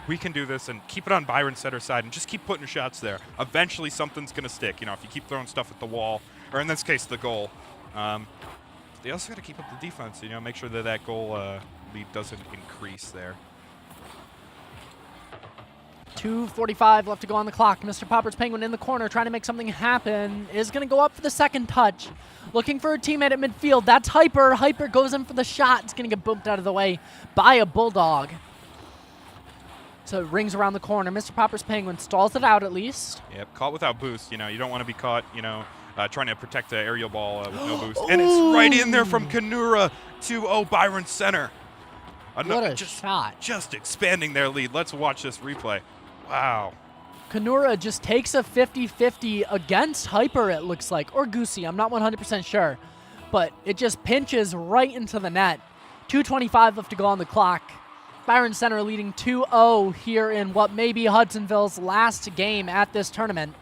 S3: we can do this, and keep it on Byron's center side and just keep putting shots there. Eventually something's going to stick, if you keep throwing stuff at the wall, or in this case, the goal. They also got to keep up the defense, make sure that goal lead doesn't increase there.
S2: 2:45 left to go on the clock. Mr. Popper's Penguin in the corner trying to make something happen. Is going to go up for the second touch. Looking for a teammate at midfield. That's Hyper. Hyper goes in for the shot. It's going to get bumped out of the way by a Bulldog. So it rings around the corner. Mr. Popper's Penguin stalls it out at least.
S3: Yep, caught without boost. You don't want to be caught, trying to protect the aerial ball with no boost. And it's right in there from Kanura to Byron center.
S2: What a shot.
S3: Just expanding their lead. Let's watch this replay. Wow.
S2: Kanura just takes a 50-50 against Hyper, it looks like, or Goosey. I'm not 100% sure. But it just pinches right into the net. 2:25 left to go on the clock. Byron Center leading 2-0 here in what may be Hudsonville's last game at this tournament.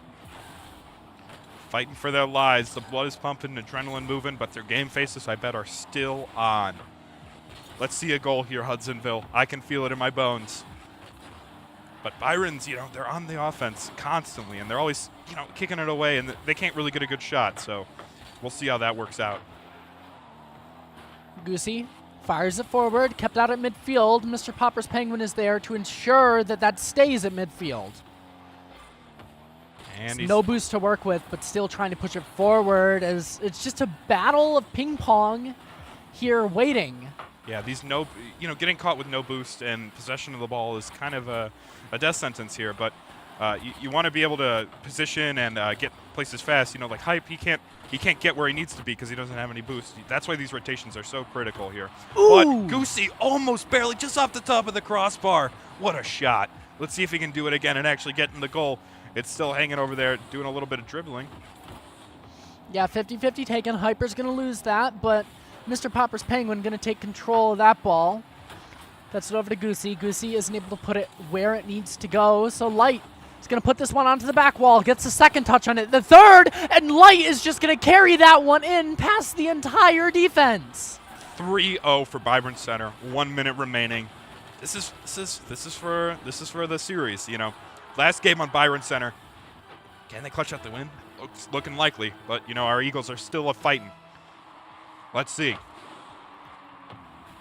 S3: Fighting for their lives. The blood is pumping, adrenaline moving, but their game faces, I bet, are still on. Let's see a goal here, Hudsonville. I can feel it in my bones. But Byron's, they're on the offense constantly, and they're always, kicking it away, and they can't really get a good shot, so we'll see how that works out.
S2: Goosey fires it forward, kept out at midfield. Mr. Popper's Penguin is there to ensure that stays at midfield. And no boost to work with, but still trying to push it forward, as it's just a battle of ping pong here waiting.
S3: Yeah, these getting caught with no boost and possession of the ball is kind of a death sentence here, but you want to be able to position and get places fast. Like Hype, he can't get where he needs to be because he doesn't have any boost. That's why these rotations are so critical here.
S2: Ooh.
S3: But Goosey almost barely just off the top of the crossbar. What a shot. Let's see if he can do it again and actually get in the goal. It's still hanging over there, doing a little bit of dribbling.
S2: Yeah, 50-50 taken. Hyper's going to lose that, but Mr. Popper's Penguin going to take control of that ball. That's it over to Goosey. Goosey isn't able to put it where it needs to go, so Light is going to put this one onto the back wall, gets the second touch on it, the third, and Light is just going to carry that one in past the entire defense.
S3: 3-0 for Byron Center. 1 minute remaining. This is for the series. Last game on Byron Center. Can they clutch out the win? Looking likely, but our Eagles are still fighting. Let's see.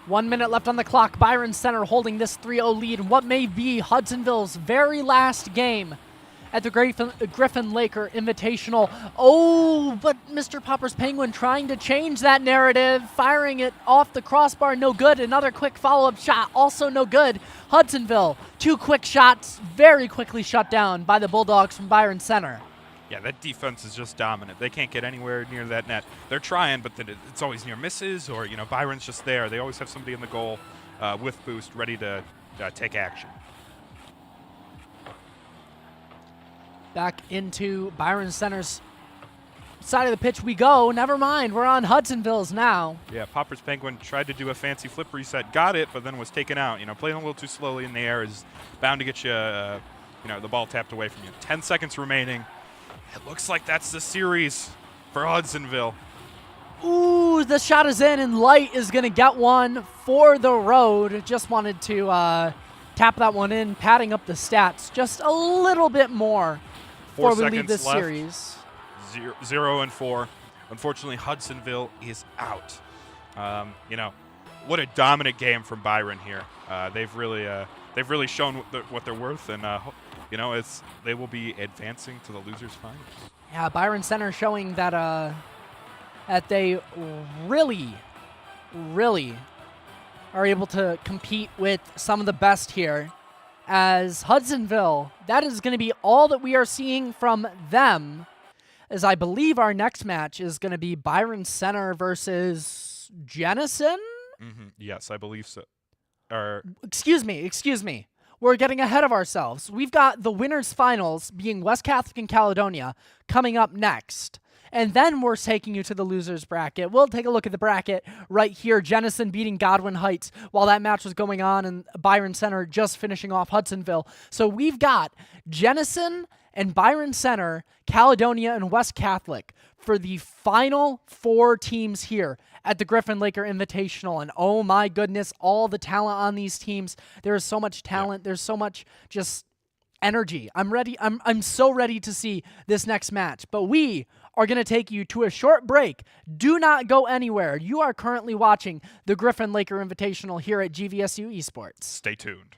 S2: 1 minute left on the clock. Byron Center holding this 3-0 lead in what may be Hudsonville's very last game at the Griffin-Laker Invitational. Oh, but Mr. Popper's Penguin trying to change that narrative, firing it off the crossbar, no good. Another quick follow-up shot, also no good. Hudsonville, 2 quick shots, very quickly shut down by the Bulldogs from Byron Center.
S3: Yeah, that defense is just dominant. They can't get anywhere near that net. They're trying, but it's always near misses, or Byron's just there. They always have somebody in the goal with boost, ready to take action.
S2: Back into Byron Center's side of the pitch we go. Never mind, we're on Hudsonville's now.
S3: Yeah, Popper's Penguin tried to do a fancy flip reset, got it, but then was taken out. Playing a little too slowly in the air is bound to get you, the ball tapped away from you. 10 seconds remaining. It looks like that's the series for Hudsonville.
S2: Ooh, the shot is in, and Light is going to get one for the road. Just wanted to tap that one in, padding up the stats just a little bit more before we leave this series.
S3: 0-4. Unfortunately, Hudsonville is out. What a dominant game from Byron here. They've really shown what they're worth, and they will be advancing to the losers finals.
S2: Yeah, Byron Center showing that they really are able to compete with some of the best here. As Hudsonville, that is going to be all that we are seeing from them, as I believe our next match is going to be Byron Center versus Jennison?
S3: Mm-hmm. Yes, I believe so.
S2: Excuse me. We're getting ahead of ourselves. We've got the winners finals being West Catholic and Caledonia coming up next. and then we're taking you to the losers bracket. We'll take a look at the bracket right here. Jennison beating Godwin Heights while that match was going on, and Byron Center just finishing off Hudsonville. So we've got Jennison and Byron Center, Caledonia, and West Catholic for the final 4 teams here at the Griffin-Laker Invitational. And oh my goodness, all the talent on these teams. There is so much talent. There's so much just energy. I'm ready. I'm so ready to see this next match. But we are going to take you to a short break. Do not go anywhere. You are currently watching the Griffin-Laker Invitational here at GVSU Esports.
S3: Stay tuned.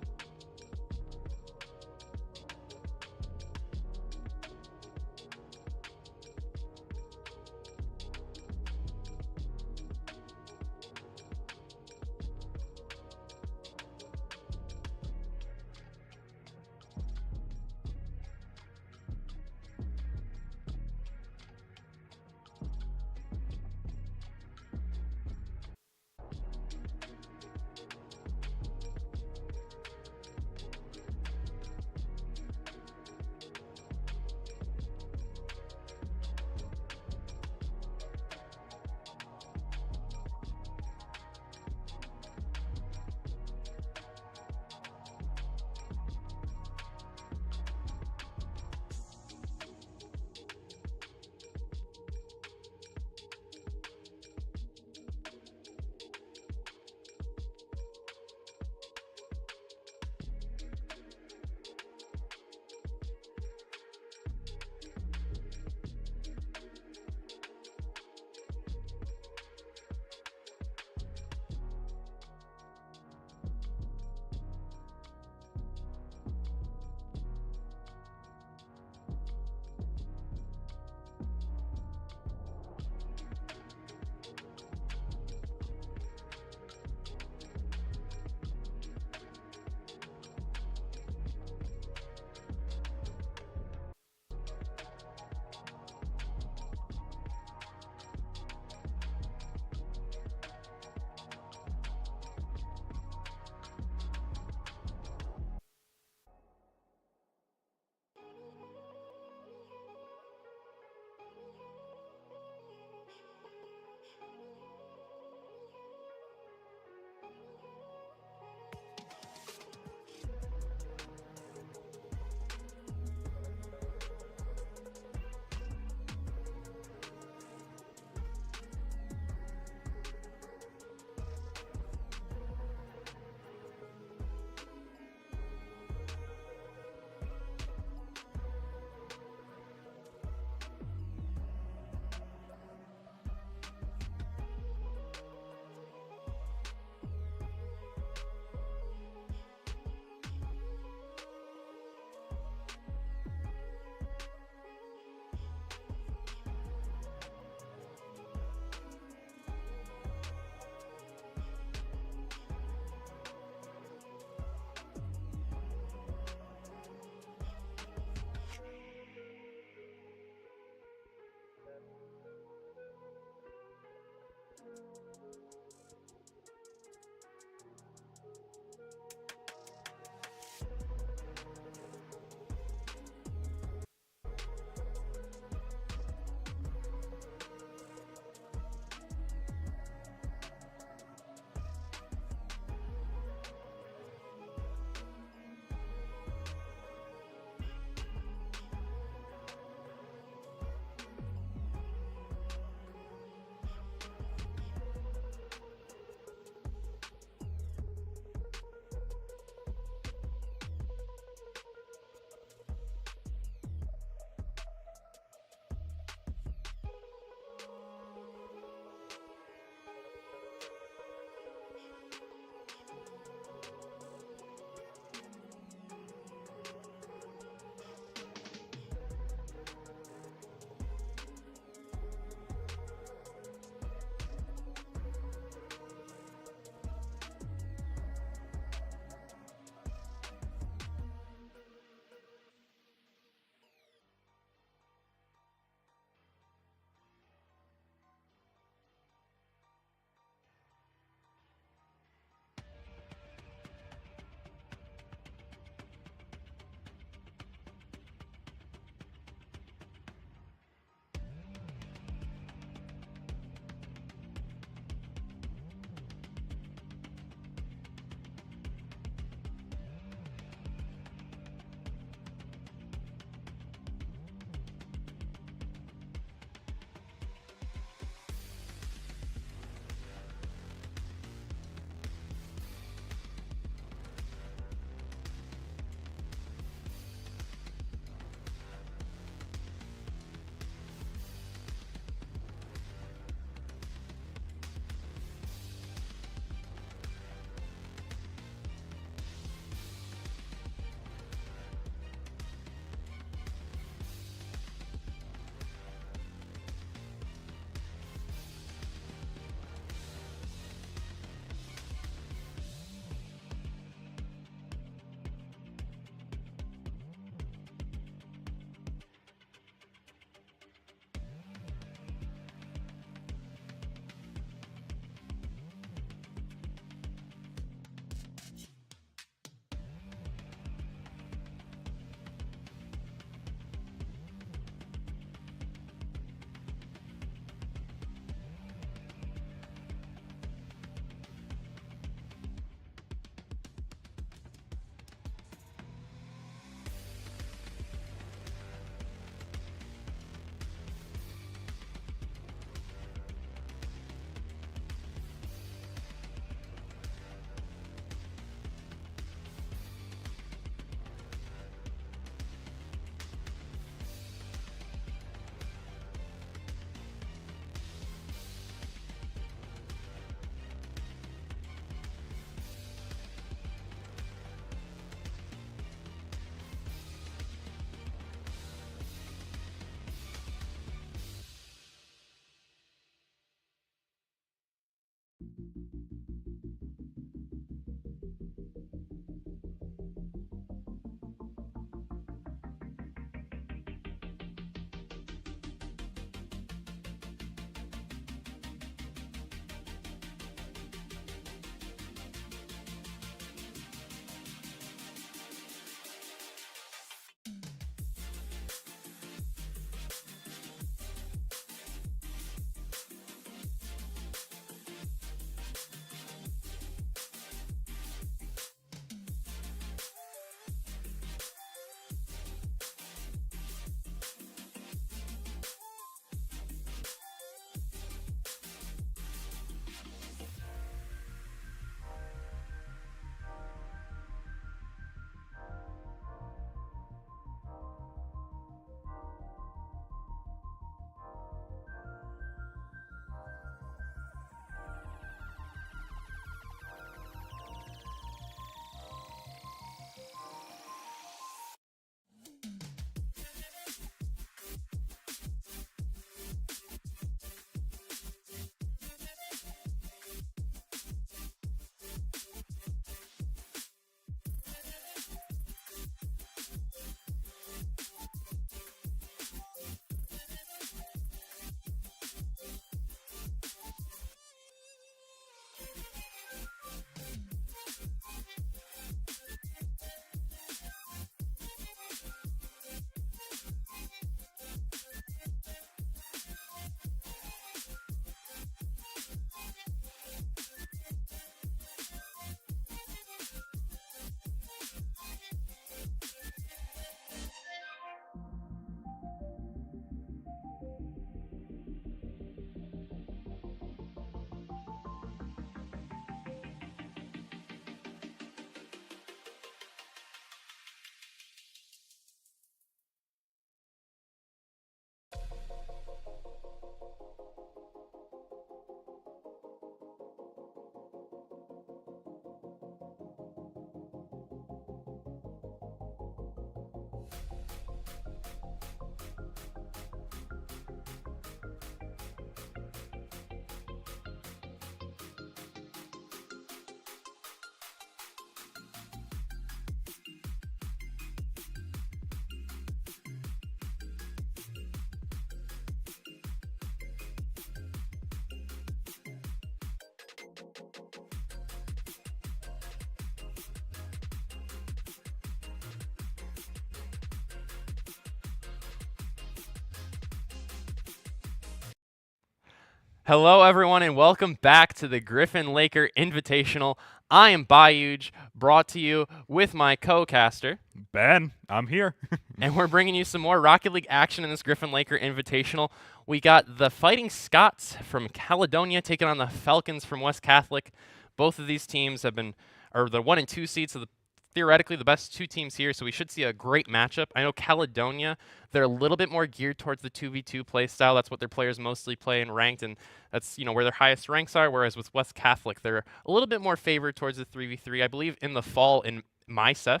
S1: Hello, everyone, and welcome back to the Griffin-Laker Invitational. I am Bayuj, brought to you with my co-caster.
S3: Ben, I'm here.
S1: And we're bringing you some more Rocket League action in this Griffin-Laker Invitational. We got the Fighting Scots from Caledonia taking on the Falcons from West Catholic. Both of these teams are the 1 and 2 seeds, so theoretically the best two teams here, so we should see a great matchup. I know Caledonia, they're a little bit more geared towards the 2v2 play style. That's what their players mostly play in ranked, and that's where their highest ranks are, whereas with West Catholic, they're a little bit more favored towards the 3v3. I believe in the fall in MySef,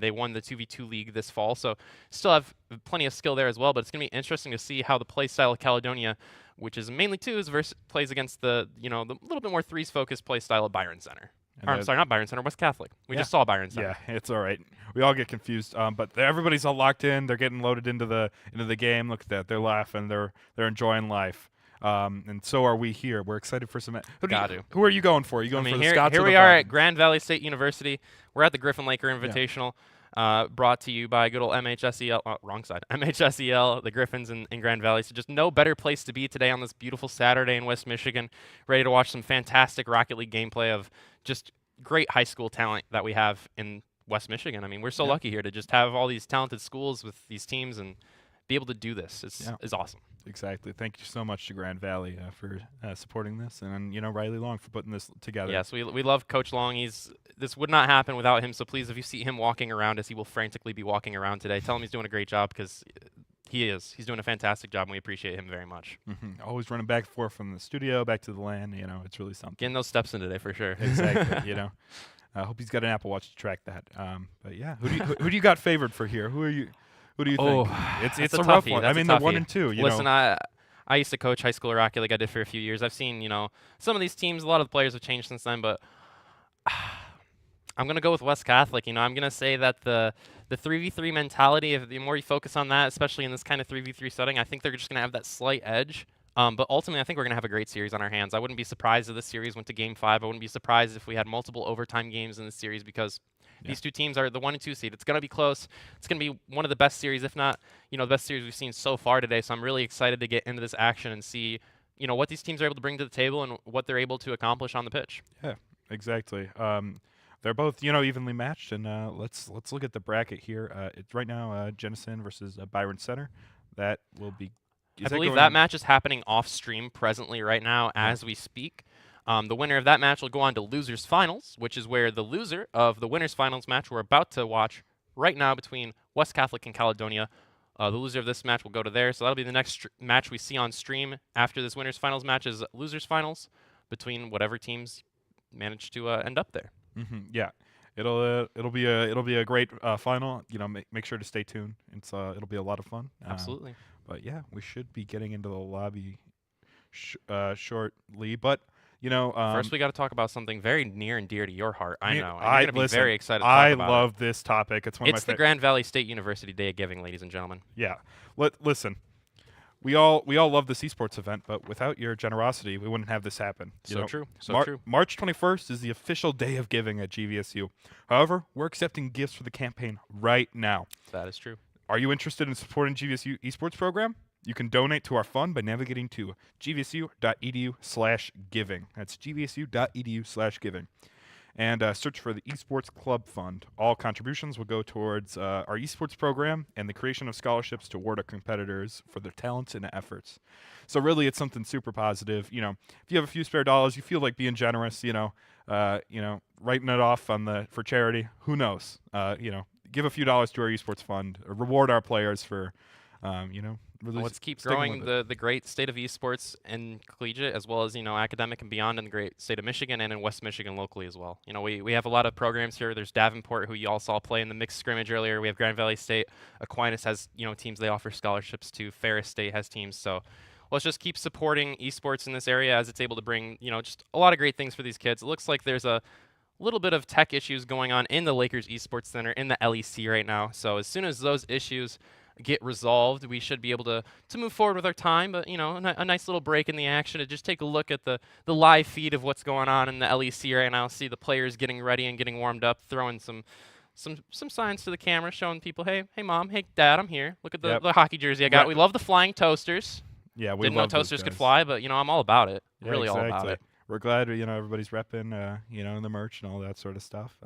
S1: they won the 2v2 league this fall, so still have plenty of skill there as well, but it's going to be interesting to see how the play style of Caledonia, which is mainly twos, plays against the little bit more threes focused play style of Byron Center. I'm sorry, not Byron Center, West Catholic. We just saw Byron Center.
S3: Yeah, it's all right. We all get confused, but everybody's all locked in. They're getting loaded into the game. Look at that. They're laughing. They're enjoying life. And so are we here. We're excited for some. Who are you going for? Are you going for the Scots?
S1: Here we are at Grand Valley State University. We're at the Griffin-Laker Invitational, brought to you by good old MHSEL. Wrong side. MHSEL, the Griffins in Grand Valley. So just no better place to be today on this beautiful Saturday in West Michigan. Ready to watch some fantastic Rocket League gameplay of just great high school talent that we have in West Michigan. I mean, we're so lucky here to just have all these talented schools with these teams and be able to do this. Is awesome.
S3: Exactly. Thank you so much to Grand Valley for supporting this, and Riley Long for putting this together.
S1: Yes, we love Coach Long. This would not happen without him. So please, if you see him walking around, as he will frantically be walking around today, tell him he's doing a great job, because he's doing a fantastic job, and we appreciate him very much.
S3: Always running back and forth from the studio back to the LAN. It's really something.
S1: Getting those steps in today for sure.
S3: Exactly. I hope he's got an Apple Watch to track that. But yeah, who do you got favored for here? Who do you think? It's a rough one. I mean, they're 1 and 2.
S1: Listen, I used to coach high school Rocket League. I did for a few years. I've seen some of these teams. A lot of the players have changed since then, but I'm gonna go with West Catholic. I'm gonna say that the 3v3 mentality, the more you focus on that, especially in this kind of 3v3 setting, I think they're just gonna have that slight edge. But ultimately, I think we're going to have a great series on our hands. I wouldn't be surprised if this series went to Game 5. I wouldn't be surprised if we had multiple overtime games in this series, because these two teams are the 1 and 2 seed. It's going to be close. It's going to be one of the best series, if not, the best series we've seen so far today. So I'm really excited to get into this action and see, what these teams are able to bring to the table and what they're able to accomplish on the pitch.
S3: Yeah, exactly. They're both, evenly matched, and let's look at the bracket here. It's right now Jenison versus Byron Center. That will be.
S1: I believe that match is happening off stream presently right now as we speak. The winner of that match will go on to losers finals, which is where the loser of the winners finals match we're about to watch right now between West Catholic and Caledonia, the loser of this match will go to there. So that'll be the next match we see on stream after this winners finals match, is losers finals between whatever teams manage to end up there.
S3: Yeah. It'll be a great final. Make sure to stay tuned. It'll be a lot of fun.
S1: Absolutely.
S3: But yeah, we should be getting into the lobby shortly. But
S1: first we got to talk about something very near and dear to your heart. I know. And you're going to be very excited to talk about
S3: I love this topic. It's one of my
S1: the Grand Valley State University Day of Giving, ladies and gentlemen.
S3: Yeah. Listen. We all love this esports event, but without your generosity, we wouldn't have this happen.
S1: True. True.
S3: March 21st is the official day of giving at GVSU. However, we're accepting gifts for the campaign right now.
S1: That is true.
S3: Are you interested in supporting GVSU esports program? You can donate to our fund by navigating to gvsu.edu/giving. That's gvsu.edu/giving. And search for the Esports Club Fund. All contributions will go towards our esports program and the creation of scholarships to award our competitors for their talents and efforts. So really, it's something super positive. If you have a few spare dollars, you feel like being generous. Writing it off for charity. Who knows? Give a few dollars to our esports fund. Reward our players for, really.
S1: Let's keep growing the great state of esports and collegiate, as well as academic and beyond, in the great state of Michigan and in West Michigan locally as well. We have a lot of programs here. There's Davenport, who you all saw play in the mixed scrimmage earlier. We have Grand Valley State. Aquinas has teams they offer scholarships to. Ferris State has teams. So let's just keep supporting esports in this area, as it's able to bring just a lot of great things for these kids. It looks like there's a little bit of tech issues going on in the Lakers Esports Center in the LEC right now. So as soon as those issues get resolved, we should be able to move forward with our time. But a nice little break in the action to just take a look at the live feed of what's going on in the LEC right now. See the players getting ready and getting warmed up, throwing some signs to the camera, showing people, hey mom, hey dad, I'm here. Look at the hockey jersey I got. We love the flying toasters.
S3: Yeah, we
S1: Didn't know
S3: love those
S1: toasters could
S3: guys.
S1: fly, but I'm all about it.
S3: Yeah,
S1: Really all about
S3: exactly.
S1: it.
S3: We're glad everybody's repping in the merch and all that sort of stuff.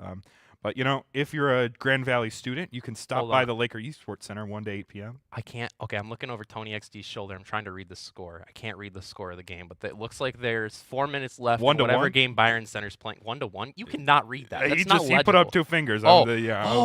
S3: But if you're a Grand Valley student, you can stop
S1: Hold
S3: by
S1: on.
S3: the Laker Esports Center 1 to 8 p.m.
S1: I can't. Okay, I'm looking over Tony XD's shoulder. I'm trying to read the score. I can't read the score of the game, but it looks like there's 4 minutes left.
S3: 1
S1: in
S3: to
S1: whatever
S3: 1?
S1: game Byron Center's playing. 1-1. You cannot read that. That's
S3: he
S1: not
S3: he put
S1: legible.
S3: up 2 fingers.
S1: Oh,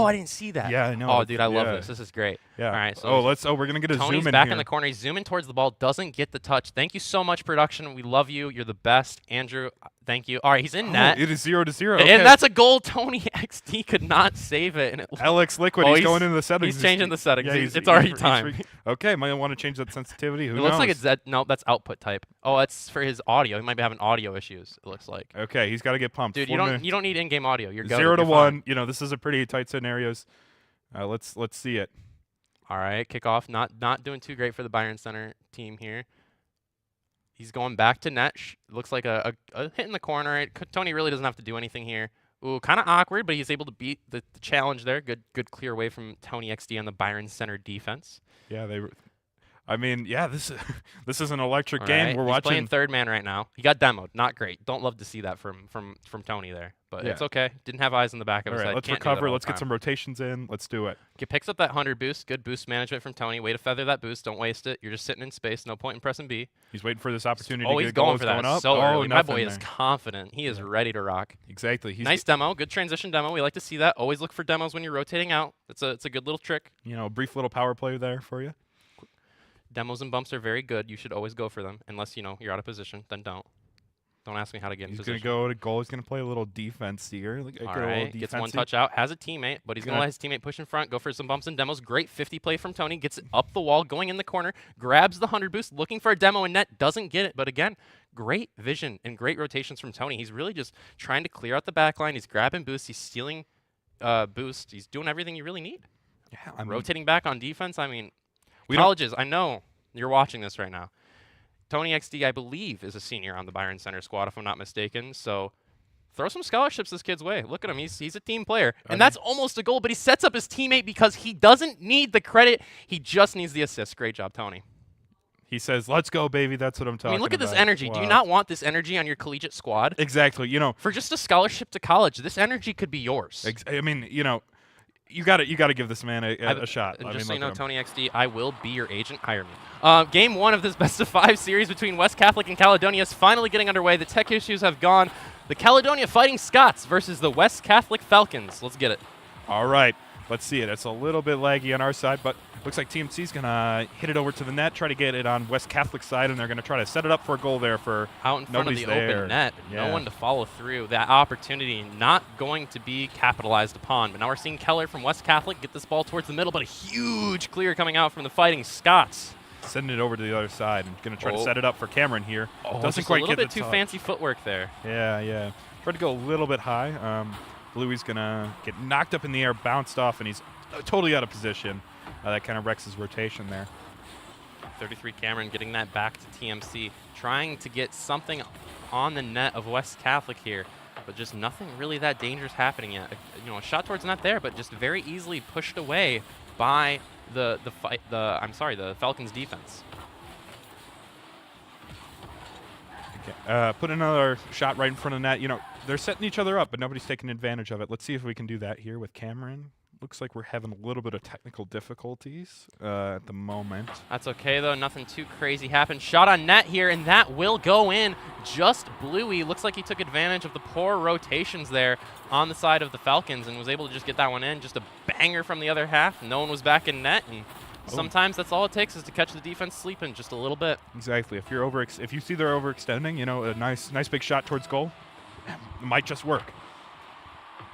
S1: I didn't see that.
S3: Yeah, I know.
S1: Oh, dude, I love
S3: yeah.
S1: this. This is great.
S3: Yeah.
S1: All right. So
S3: we're gonna get a
S1: Tony's
S3: zoom in
S1: back
S3: here.
S1: in the corner. He's zooming towards the ball. Doesn't get the touch. Thank you so much, production. We love you. You're the best, Andrew. Thank you. All right, he's in net.
S3: It is 0-0. Okay.
S1: And that's a goal. Tony XD could not save it. And it
S3: Alex Liquid.
S1: Oh,
S3: he's going into the settings.
S1: he's changing the settings.
S3: Yeah,
S1: It's already time.
S3: Okay, might want to change that sensitivity. Who
S1: It
S3: knows?
S1: looks like it's that. No, that's output type. Oh, that's for his audio. He might be having audio issues. It looks like.
S3: Okay, he's got to get pumped.
S1: Dude,
S3: 4 minutes.
S1: you don't need in-game audio. You're good.
S3: 0 to
S1: You're fine.
S3: 1. This is a pretty tight scenarios. Let's see it.
S1: All right, kickoff. Not doing too great for the Byron Center team here. He's going back to net. Looks like a hit in the corner. Tony really doesn't have to do anything here. Ooh, kind of awkward, but he's able to beat the challenge there. Good clear away from Tony XD on the Byron Center defense.
S3: Yeah, this this is an electric
S1: All
S3: game.
S1: right,
S3: We're
S1: he's
S3: watching.
S1: playing third man right now. He got demoed. Not great. Don't love to see that from Tony there, but
S3: Yeah.
S1: it's okay. Didn't have eyes in the back of
S3: All
S1: his
S3: right,
S1: head.
S3: let's
S1: Can't do that
S3: recover.
S1: all
S3: Let's
S1: the
S3: get
S1: time.
S3: some rotations in. Let's do it.
S1: He picks up that 100 boost. Good boost management from Tony. Way to feather that boost. Don't waste it. You're just sitting in space. No point in pressing B.
S3: He's waiting for this opportunity.
S1: Oh,
S3: to
S1: he's
S3: get a goal.
S1: going
S3: It's
S1: for that
S3: up.
S1: so early. My
S3: nothing
S1: boy is
S3: there.
S1: confident. He is ready to rock.
S3: Exactly.
S1: Nice demo. Good transition demo. We like to see that. Always look for demos when you're rotating out. It's a good little trick.
S3: A brief little power play there for you.
S1: Demos and bumps are very good. You should always go for them. Unless, you're out of position, then don't. Don't ask me how to get in
S3: He's
S1: position.
S3: going to go to goal. He's going to play a little defense here.
S1: All right, gets one touch out, has a teammate, but he's going to let his teammate push in front, go for some bumps and demos. Great 50 play from Tony, gets it up the wall, going in the corner, grabs the 100 boost, looking for a demo in net, doesn't get it. But again, great vision and great rotations from Tony. He's really just trying to clear out the back line. He's grabbing boosts, he's stealing boost. He's doing everything you really need.
S3: Yeah,
S1: Rotating back on defense,
S3: We
S1: colleges, I know you're watching this right now. Tony XD, I believe, is a senior on the Byron Center squad, if I'm not mistaken. So throw some scholarships this kid's way. Look at him. He's a team player. And that's almost a goal, but he sets up his teammate because he doesn't need the credit. He just needs the assist. Great job, Tony.
S3: He says, "Let's go, baby." That's what I'm talking about.
S1: Look at this energy. Do you
S3: Wow.
S1: not want this energy on your collegiate squad?
S3: Exactly.
S1: For just a scholarship to college, this energy could be yours.
S3: You got to give this man a shot.
S1: And
S3: I
S1: just
S3: mean,
S1: so you
S3: look
S1: know,
S3: at him.
S1: Tony XD, I will be your agent. Hire me. Game 1 of this best-of-5 series between West Catholic and Caledonia is finally getting underway. The tech issues have gone. The Caledonia Fighting Scots versus the West Catholic Falcons. Let's get it.
S3: All right, let's see it. It's a little bit laggy on our side, but looks like TMC's going to hit it over to the net, try to get it on West Catholic side, and they're going to try to set it up for a goal there for
S1: out in front of
S3: nobody's
S1: the
S3: there.
S1: open net.
S3: Yeah.
S1: No one to follow through. That opportunity not going to be capitalized upon. But now we're seeing Keller from West Catholic get this ball towards the middle, but a huge clear coming out from the Fighting Scots.
S3: Sending it over to the other side and going to try to set it up for Cameron here.
S1: Oh,
S3: Doesn't
S1: just
S3: quite
S1: a little
S3: get
S1: bit
S3: the
S1: too
S3: touch.
S1: fancy footwork there.
S3: Yeah. Tried to go a little bit high. Bluey's going to get knocked up in the air, bounced off, and he's totally out of position. That kind of wrecks his rotation there.
S1: 33 Cameron getting that back to TMC, trying to get something on the net of West Catholic here, but just nothing really that dangerous happening yet. A shot towards net there, but just very easily pushed away by the Falcons defense.
S3: Okay. Put another shot right in front of net. They're setting each other up, but nobody's taking advantage of it. Let's see if we can do that here with Cameron. Looks like we're having a little bit of technical difficulties at the moment.
S1: That's okay, though. Nothing too crazy happened. Shot on net here, and that will go in. Just Bluey. Looks like he took advantage of the poor rotations there on the side of the Falcons and was able to just get that one in. Just a banger from the other half. No one was back in net, and sometimes that's all it takes is to catch the defense sleeping just a little bit.
S3: Exactly. If you see they're overextending, a nice big shot towards goal, it might just work.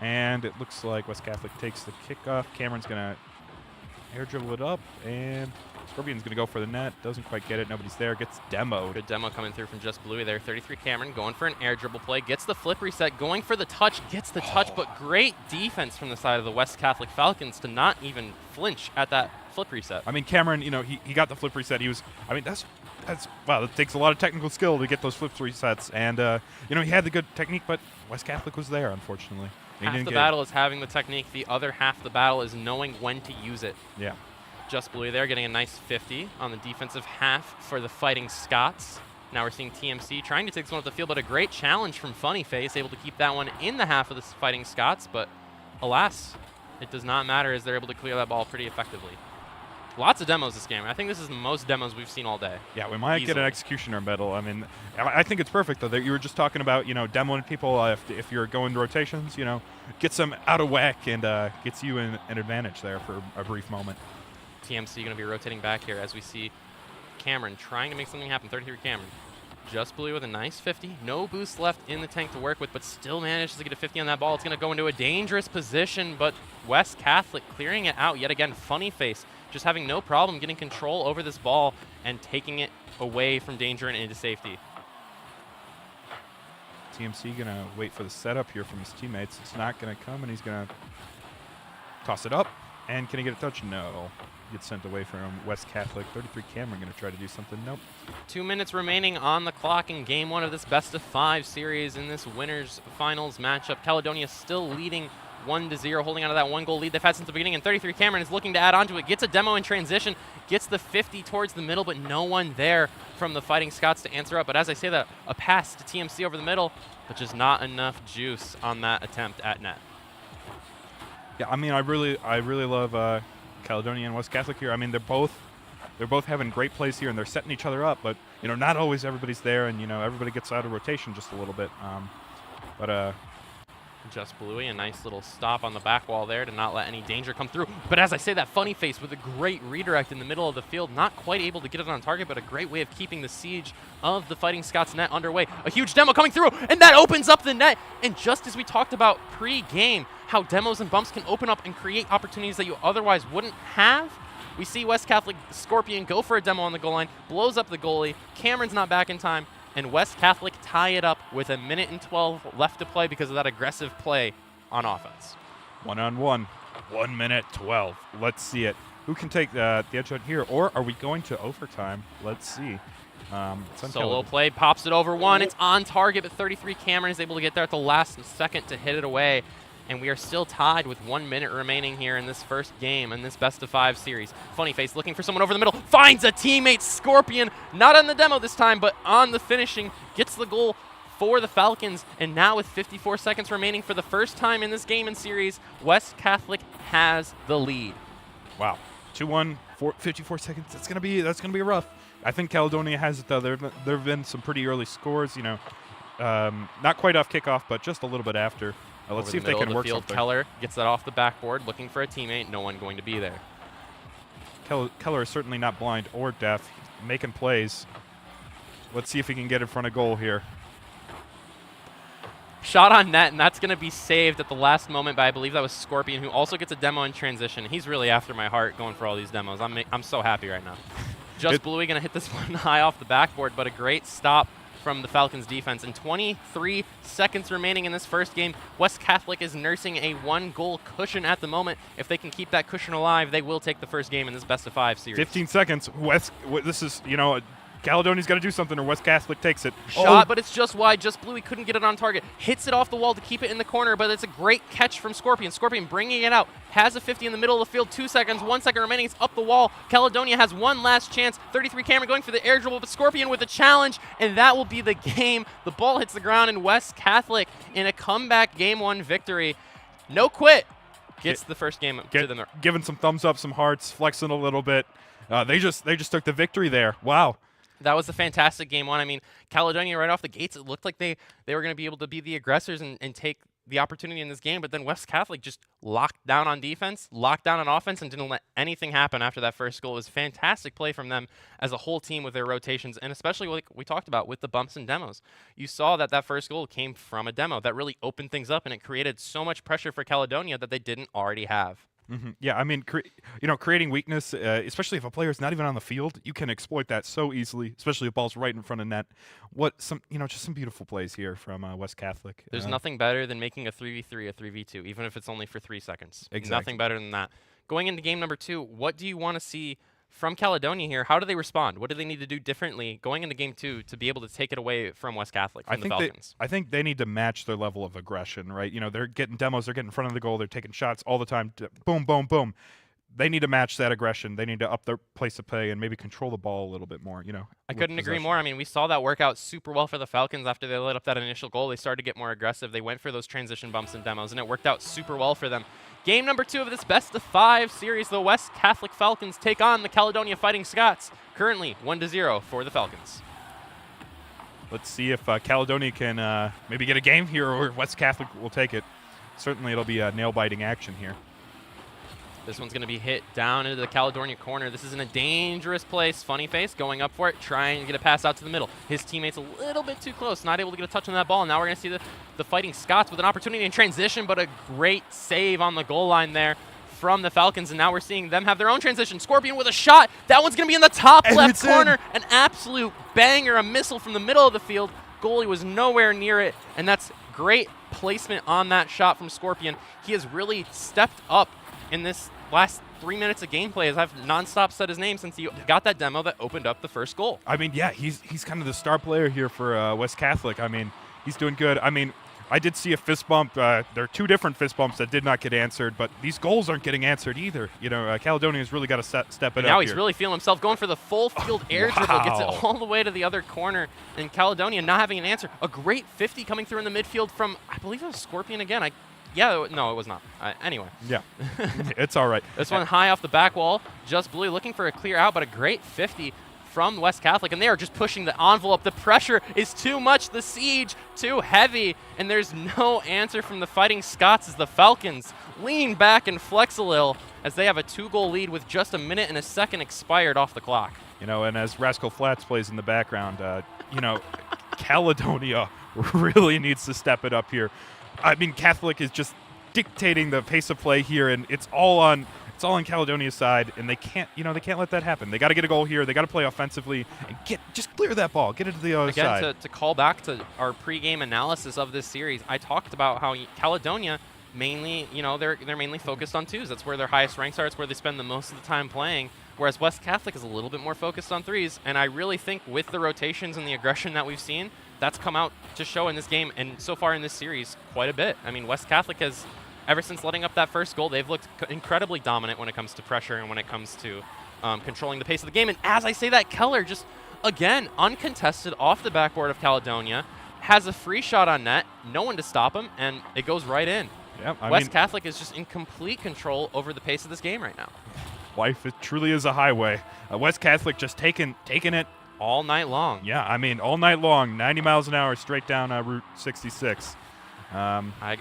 S3: And it looks like West Catholic takes the kickoff. Cameron's going to air dribble it up, and Scorpion's going to go for the net. Doesn't quite get it. Nobody's there. Gets demoed.
S1: Good demo coming through from Just Bluey there. 33 Cameron going for an air dribble play. Gets the flip reset. Going for the touch. Gets the touch, but great defense from the side of the West Catholic Falcons to not even flinch at that flip reset.
S3: Cameron, he got the flip reset. Wow, it takes a lot of technical skill to get those flip resets. And, he had the good technique, but West Catholic was there, unfortunately.
S1: Half the battle is having the technique. The other half of the battle is knowing when to use it.
S3: Yeah.
S1: Just Blue there getting a nice 50 on the defensive half for the Fighting Scots. Now we're seeing TMC trying to take this one off the field, but a great challenge from Funny Face, able to keep that one in the half of the Fighting Scots, but alas, it does not matter as they're able to clear that ball pretty effectively. Lots of demos this game. I think this is the most demos we've seen all day.
S3: Yeah, we might get an Executioner medal. I mean, I think it's perfect, though, that you were just talking about, demoing people if you're going to rotations, gets them out of whack and gets you an advantage there for a brief moment.
S1: TMC going to be rotating back here as we see Cameron trying to make something happen. 33 Cameron. Just Blue with a nice 50. No boost left in the tank to work with, but still manages to get a 50 on that ball. It's going to go into a dangerous position, but West Catholic clearing it out yet again. Funny Face just having no problem getting control over this ball and taking it away from danger and into safety.
S3: TMC going to wait for the setup here from his teammates. It's not going to come, and he's going to toss it up. And can he get a touch? No. Gets sent away from West Catholic. 33 Cameron going to try to do something. Nope.
S1: 2 minutes remaining on the clock in Game 1 of this best-of-5 series in this winners finals matchup. Caledonia still leading 1-0, holding on to that 1-goal lead they've had since the beginning. And 33 Cameron is looking to add on to it. Gets a demo in transition. Gets the 50 towards the middle, but no one there from the Fighting Scots to answer up. But as I say that, a pass to TMC over the middle, but just not enough juice on that attempt at net.
S3: Yeah, I mean, I really love Caledonia and West Catholic here. I mean, they're both having great plays here, and they're setting each other up. But not always everybody's there, and everybody gets out of rotation just a little bit.
S1: Just Bluey, a nice little stop on the back wall there to not let any danger come through. But as I say that, Funny Face with a great redirect in the middle of the field, not quite able to get it on target, but a great way of keeping the siege of the Fighting Scots net underway. A huge demo coming through, and that opens up the net. And just as we talked about pre-game, how demos and bumps can open up and create opportunities that you otherwise wouldn't have, we see West Catholic Scorpion go for a demo on the goal line, blows up the goalie, Cameron's not back in time, and West Catholic tie it up with 1:12 left to play because of that aggressive play on offense.
S3: 1-on-1, 1:12. Let's see it. Who can take the edge out here, or are we going to overtime? Let's see.
S1: Solo play, pops it over one. It's on target, but 33 Cameron is able to get there at the last second to hit it away. And we are still tied with 1 minute remaining here in this first game in this best-of-5 series. Funny Face looking for someone over the middle, finds a teammate, Scorpion, not on the demo this time, but on the finishing, gets the goal for the Falcons. And now with 54 seconds remaining for the first time in this game and series, West Catholic has the lead.
S3: Wow, 2-1, 54 seconds. That's gonna be rough. I think Caledonia has it though. There have been some pretty early scores. Not quite off kickoff, but just a little bit after. Let's see if they can work something.
S1: Keller gets that off the backboard, looking for a teammate. No one going to be there.
S3: Keller is certainly not blind or deaf, making plays. Let's see if he can get in front of goal here.
S1: Shot on net, and that's going to be saved at the last moment by, I believe that was Scorpion, who also gets a demo in transition. He's really after my heart going for all these demos. I'm so happy right now. Just Bluey going to hit this one high off the backboard, but a great stop from the Falcons defense. And 23 seconds remaining in this first game. West Catholic is nursing a 1-goal cushion at the moment. If they can keep that cushion alive, they will take the first game in this best-of-5 series.
S3: 15 seconds. This is, Caledonia's got to do something or West Catholic takes it.
S1: Shot, but it's just wide. Just Bluey couldn't get it on target. Hits it off the wall to keep it in the corner, but it's a great catch from Scorpion. Scorpion bringing it out. Has a 50 in the middle of the field. 2 seconds. 1 second remaining. It's up the wall. Caledonia has one last chance. 33 Cameron going for the air dribble, but Scorpion with a challenge, and that will be the game. The ball hits the ground, and West Catholic in a comeback Game 1 victory. No quit. Gets the first game to them.
S3: Giving some thumbs up, some hearts, flexing a little bit. They just took the victory there. Wow.
S1: That was a fantastic Game 1. I mean, Caledonia right off the gates, it looked like they were going to be able to be the aggressors and take the opportunity in this game, but then West Catholic just locked down on defense, locked down on offense, and didn't let anything happen after that first goal. It was fantastic play from them as a whole team with their rotations, and especially like we talked about with the bumps and demos. You saw that first goal came from a demo that really opened things up, and it created so much pressure for Caledonia that they didn't already have.
S3: Mm-hmm. Yeah, I mean, creating weakness, especially if a player is not even on the field, you can exploit that so easily, especially if ball's right in front of net. Just some beautiful plays here from West Catholic.
S1: There's nothing better than making a 3v3 a 3v2, even if it's only for 3 seconds.
S3: Exactly.
S1: Nothing better than that. Going into game number 2, what do you want to see from Caledonia here? How do they respond? What do they need to do differently going into game 2 to be able to take it away from West Catholic, from the Falcons?
S3: I think they need to match their level of aggression, right? They're getting demos, they're getting in front of the goal, they're taking shots all the time. Boom, boom, boom. they need to match that aggression. They need to up their place of play and maybe control the ball a little bit more.
S1: I couldn't agree more. I mean, we saw that work out super well for the Falcons after they lit up that initial goal. They started to get more aggressive. They went for those transition bumps and demos, and it worked out super well for them. Game number 2 of this best-of-5 series, the West Catholic Falcons take on the Caledonia Fighting Scots. Currently 1-0 for the Falcons.
S3: Let's see if Caledonia can maybe get a game here, or West Catholic will take it. Certainly it'll be a nail-biting action here.
S1: This one's going to be hit down into the Caledonia corner. This is in a dangerous place. Funny Face going up for it, trying to get a pass out to the middle. His teammate's a little bit too close, not able to get a touch on that ball. Now we're going to see the Fighting Scots with an opportunity in transition, but a great save on the goal line there from the Falcons. And now we're seeing them have their own transition. Scorpion with a shot. That one's going to be in the top left corner. An absolute banger, a missile from the middle of the field. Goalie was nowhere near it, and that's great placement on that shot from Scorpion. He has really stepped up in this last 3 minutes of gameplay, as I've nonstop said his name since he got that demo that opened up the first goal.
S3: I mean, yeah, he's kind of the star player here for West Catholic. I mean, he's doing good. I mean, I did see a fist bump. There are 2 different fist bumps that did not get answered, but these goals aren't getting answered either. Caledonia's really got to step it up.
S1: Now he's really feeling himself, going for the full field air dribble, gets it all the way to the other corner, and Caledonia not having an answer. A great 50 coming through in the midfield from, I believe it was Scorpion again. No, it was not. Anyway.
S3: Yeah, it's all right.
S1: This one high off the back wall, just blue, looking for a clear out, but a great 50 from West Catholic, and they are just pushing the envelope. The pressure is too much, the siege too heavy, and there's no answer from the Fighting Scots as the Falcons lean back and flex a little as they have a 2-goal lead with just a minute and a second expired off the clock.
S3: And as Rascal Flats plays in the background, Caledonia really needs to step it up here. I mean, Catholic is just dictating the pace of play here, and it's all on Caledonia's side, and they can't let that happen. They got to get a goal here. They got to play offensively and just clear that ball, get it to the other side.
S1: Again, to call back to our pregame analysis of this series, I talked about how Caledonia mainly, they're mainly focused on 2s. That's where their highest ranks are. It's where they spend the most of the time playing. Whereas West Catholic is a little bit more focused on 3s, and I really think with the rotations and the aggression that we've seen, that's come out to show in this game, and so far in this series, quite a bit. I mean, West Catholic has, ever since letting up that first goal, they've looked incredibly dominant when it comes to pressure and when it comes to controlling the pace of the game. And as I say that, Keller just, again, uncontested off the backboard of Caledonia, has a free shot on net, no one to stop him, and it goes right in.
S3: Yep,
S1: West Catholic is just in complete control over the pace of this game right now.
S3: Life, it truly is a highway. West Catholic just taking it
S1: all night long.
S3: Yeah, I mean, all night long, 90 miles an hour straight down Route 66.
S1: I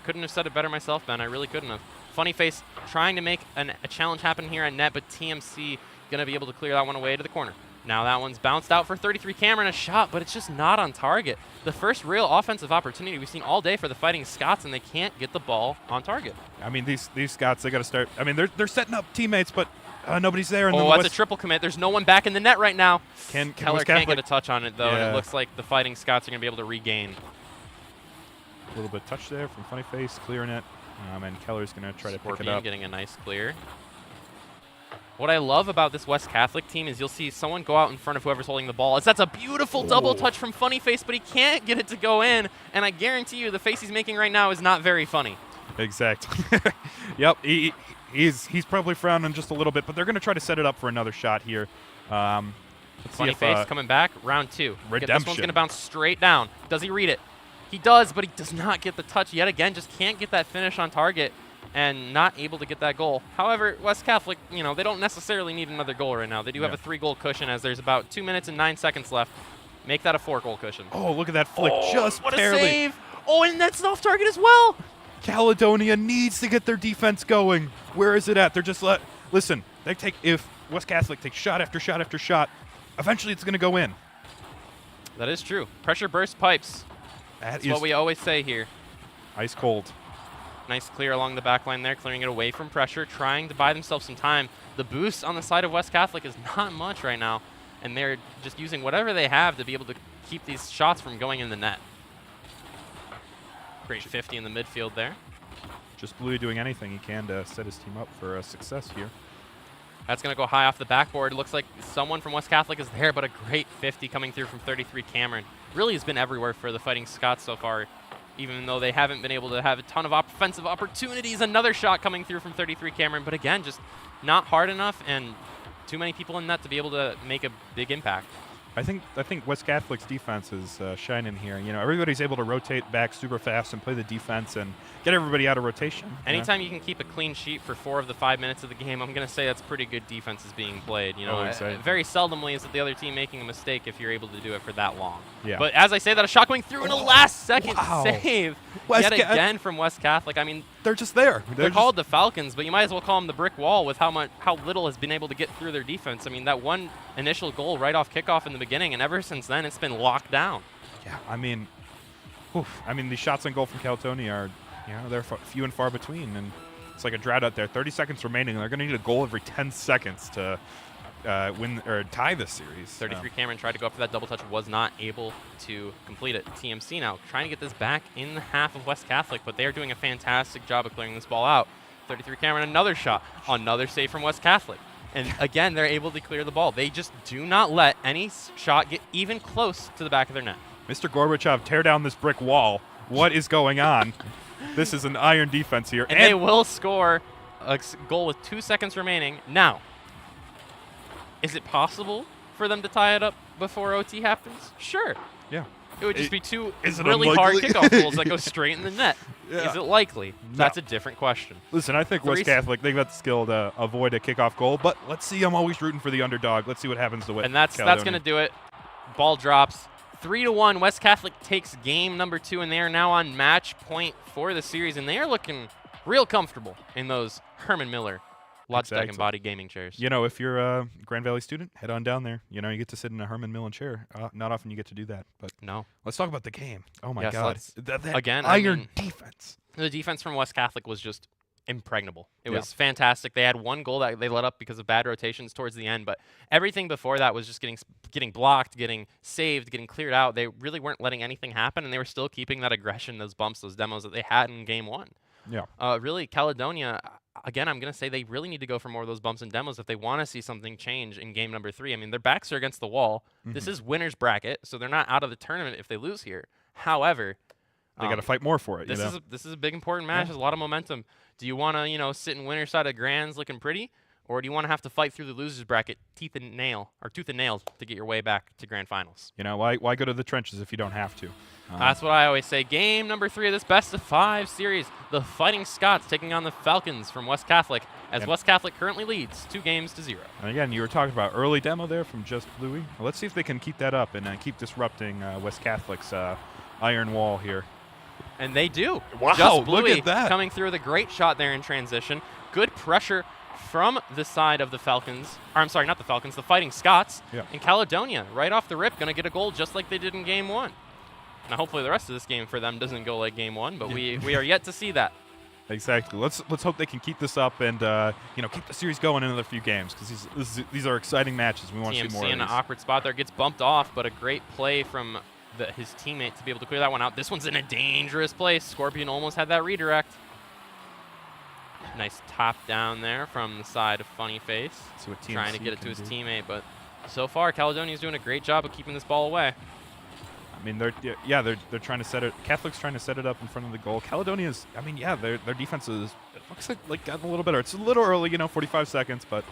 S1: couldn't have said it better myself, Ben. I really couldn't have. Funny Face trying to make a challenge happen here at net, but TMC going to be able to clear that one away to the corner. Now that one's bounced out for 33 Cameron, a shot, but it's just not on target. The first real offensive opportunity we've seen all day for the Fighting Scots, and they can't get the ball on target.
S3: I mean, these Scots, they got to start. I mean, they're setting up teammates, but nobody's there. And
S1: that's a triple commit. There's no one back in the net right now.
S3: Keller
S1: can't get a touch on it, though,
S3: yeah.
S1: and it looks like the Fighting Scots are going to be able to regain.
S3: A little bit of touch there from Funny Face, clearing it, and Keller's going to try to pick it up.
S1: Getting a nice clear. What I love about this West Catholic team is you'll see someone go out in front of whoever's holding the ball. That's a beautiful double touch from Funny Face, but he can't get it to go in, and I guarantee you the face he's making right now is not very funny.
S3: Exactly. Yep, he's probably frowning just a little bit, but they're going to try to set it up for another shot here.
S1: Funny Face coming back, round 2.
S3: Redemption.
S1: This one's going to bounce straight down. Does he read it? He does, but he does not get the touch yet again. Just can't get that finish on target and not able to get that goal. However, West Catholic, they don't necessarily need another goal right now. They do have a 3-goal cushion as there's about 2 minutes and 9 seconds left. Make that a 4-goal cushion.
S3: Oh, look at that flick. Just
S1: what
S3: barely.
S1: A save. Oh, and that's off target as well.
S3: Caledonia needs to get their defense going. Where is it at? They're just listen. If West Catholic takes shot after shot after shot, eventually it's going to go in.
S1: That is true. Pressure burst pipes. That's what we always say here.
S3: Ice cold.
S1: Nice clear along the back line there, clearing it away from pressure, trying to buy themselves some time. The boost on the side of West Catholic is not much right now, and they're just using whatever they have to be able to keep these shots from going in the net. Great 50 in the midfield there.
S3: Just Bluey doing anything he can to set his team up for success here.
S1: That's going to go high off the backboard. Looks like someone from West Catholic is there, but a great 50 coming through from 33 Cameron. Really has been everywhere for the Fighting Scots so far. even though they haven't been able to have a ton of offensive opportunities. Another shot coming through from 33 Cameron, but again, just not hard enough and too many people in net to be able to make a big impact.
S3: I think West Catholic's defense is shining here. You know, everybody's able to rotate back super fast and play the defense and get everybody out of rotation.
S1: Anytime you can keep a clean sheet for 4 of the 5 minutes of the game, I'm going to say that's pretty good defense is being played. You know, very seldomly is it the other team making a mistake if you're able to do it for that long.
S3: Yeah.
S1: But as I say that, a shot going through in a last-second save yet again from West Catholic. I mean,
S3: they're just there.
S1: They're called the Falcons, but you might as well call them the brick wall with how little has been able to get through their defense. I mean, that one initial goal right off kickoff in the beginning, and ever since then, it's been locked down.
S3: Yeah, I mean, the shots on goal from Caledonia are, you know, they're few and far between, and it's like a drought out there. 30 seconds remaining, and they're going to need a goal every 10 seconds to win or tie this series.
S1: 33 Cameron tried to go up for that double touch, was not able to complete it. TMC now trying to get this back in the half of West Catholic, but they are doing a fantastic job of clearing this ball out. 33 Cameron, another shot, another save from West Catholic. And again, they're able to clear the ball. They just do not let any shot get even close to the back of their net.
S3: Mr. Gorbachev, tear down this brick wall. What is going on? This is an iron defense here.
S1: And they will score a goal with 2 seconds remaining. Now, is it possible for them to tie it up before OT happens? Sure.
S3: Yeah.
S1: It would just be two
S3: is it
S1: really hard
S3: unlikely?
S1: kickoff goals that go straight in the net.
S3: Yeah.
S1: Is it likely?
S3: No.
S1: That's a different question.
S3: Listen, I think West Catholic, they've got the skill to avoid a kickoff goal, but let's see. I'm always rooting for the underdog. Let's see what happens to West
S1: And that's going to do it. Ball drops. 3-1. West Catholic takes game number 2, and they are now on match point for the series, and they are looking real comfortable in those Herman Miller Logitech and Body gaming chairs.
S3: You know, if you're a Grand Valley student, head on down there. You know, you get to sit in a Herman Miller chair. Not often you get to do that, but
S1: no.
S3: Let's talk about the game. Oh my
S1: Yes,
S3: God! That
S1: again,
S3: iron defense.
S1: The defense from West Catholic was just impregnable. It was fantastic. They had one goal that they let up because of bad rotations towards the end, but everything before that was just getting blocked, getting saved, getting cleared out. They really weren't letting anything happen, and they were still keeping that aggression, those bumps, those demos that they had in game 1.
S3: Yeah.
S1: Really, Caledonia, again, I'm going to say they really need to go for more of those bumps and demos if they want to see something change in game number 3. I mean, their backs are against the wall. This is winner's bracket, so they're not out of the tournament if they lose here. However,
S3: they got to fight more for it.
S1: This is a big important match. There's a lot of momentum. Do you want to, sit in winner's side of Grands looking pretty, or do you want to have to fight through the losers bracket tooth and nail to get your way back to grand finals?
S3: You know, why go to the trenches if you don't have to?
S1: That's what I always say. Game number 3 of this best-of-5 series, the Fighting Scots taking on the Falcons from West Catholic, as West Catholic currently leads 2-0.
S3: And again, you were talking about early demo there from Just Bluey. Well, let's see if they can keep that up and keep disrupting West Catholic's iron wall here.
S1: And they do.
S3: Wow,
S1: Just Bluey
S3: look at that.
S1: coming through with a great shot there in transition. Good pressure from the side of the Falcons. Or I'm sorry, not the Falcons, the Fighting Scots.
S3: Yeah.
S1: And Caledonia, right off the rip, going to get a goal just like they did in game 1. Now, hopefully the rest of this game for them doesn't go like game 1, but we are yet to see that.
S3: Exactly. Let's hope they can keep this up and keep the series going in another few games, because these are exciting matches. We want to see more of
S1: TMC in an
S3: these.
S1: awkward spot there, gets bumped off, but a great play from his teammate to be able to clear that one out. This one's in a dangerous place. Scorpion almost had that redirect. Nice top down there from the side of Funny Face.
S3: See what TMC
S1: trying to get it to his
S3: can do.
S1: teammate, but so far Caledonia's doing a great job of keeping this ball away.
S3: I mean, they're trying to set it. Catholic's trying to set it up in front of the goal. Caledonia's, their defense is, it looks like gotten a little better. It's a little early, 45 seconds, but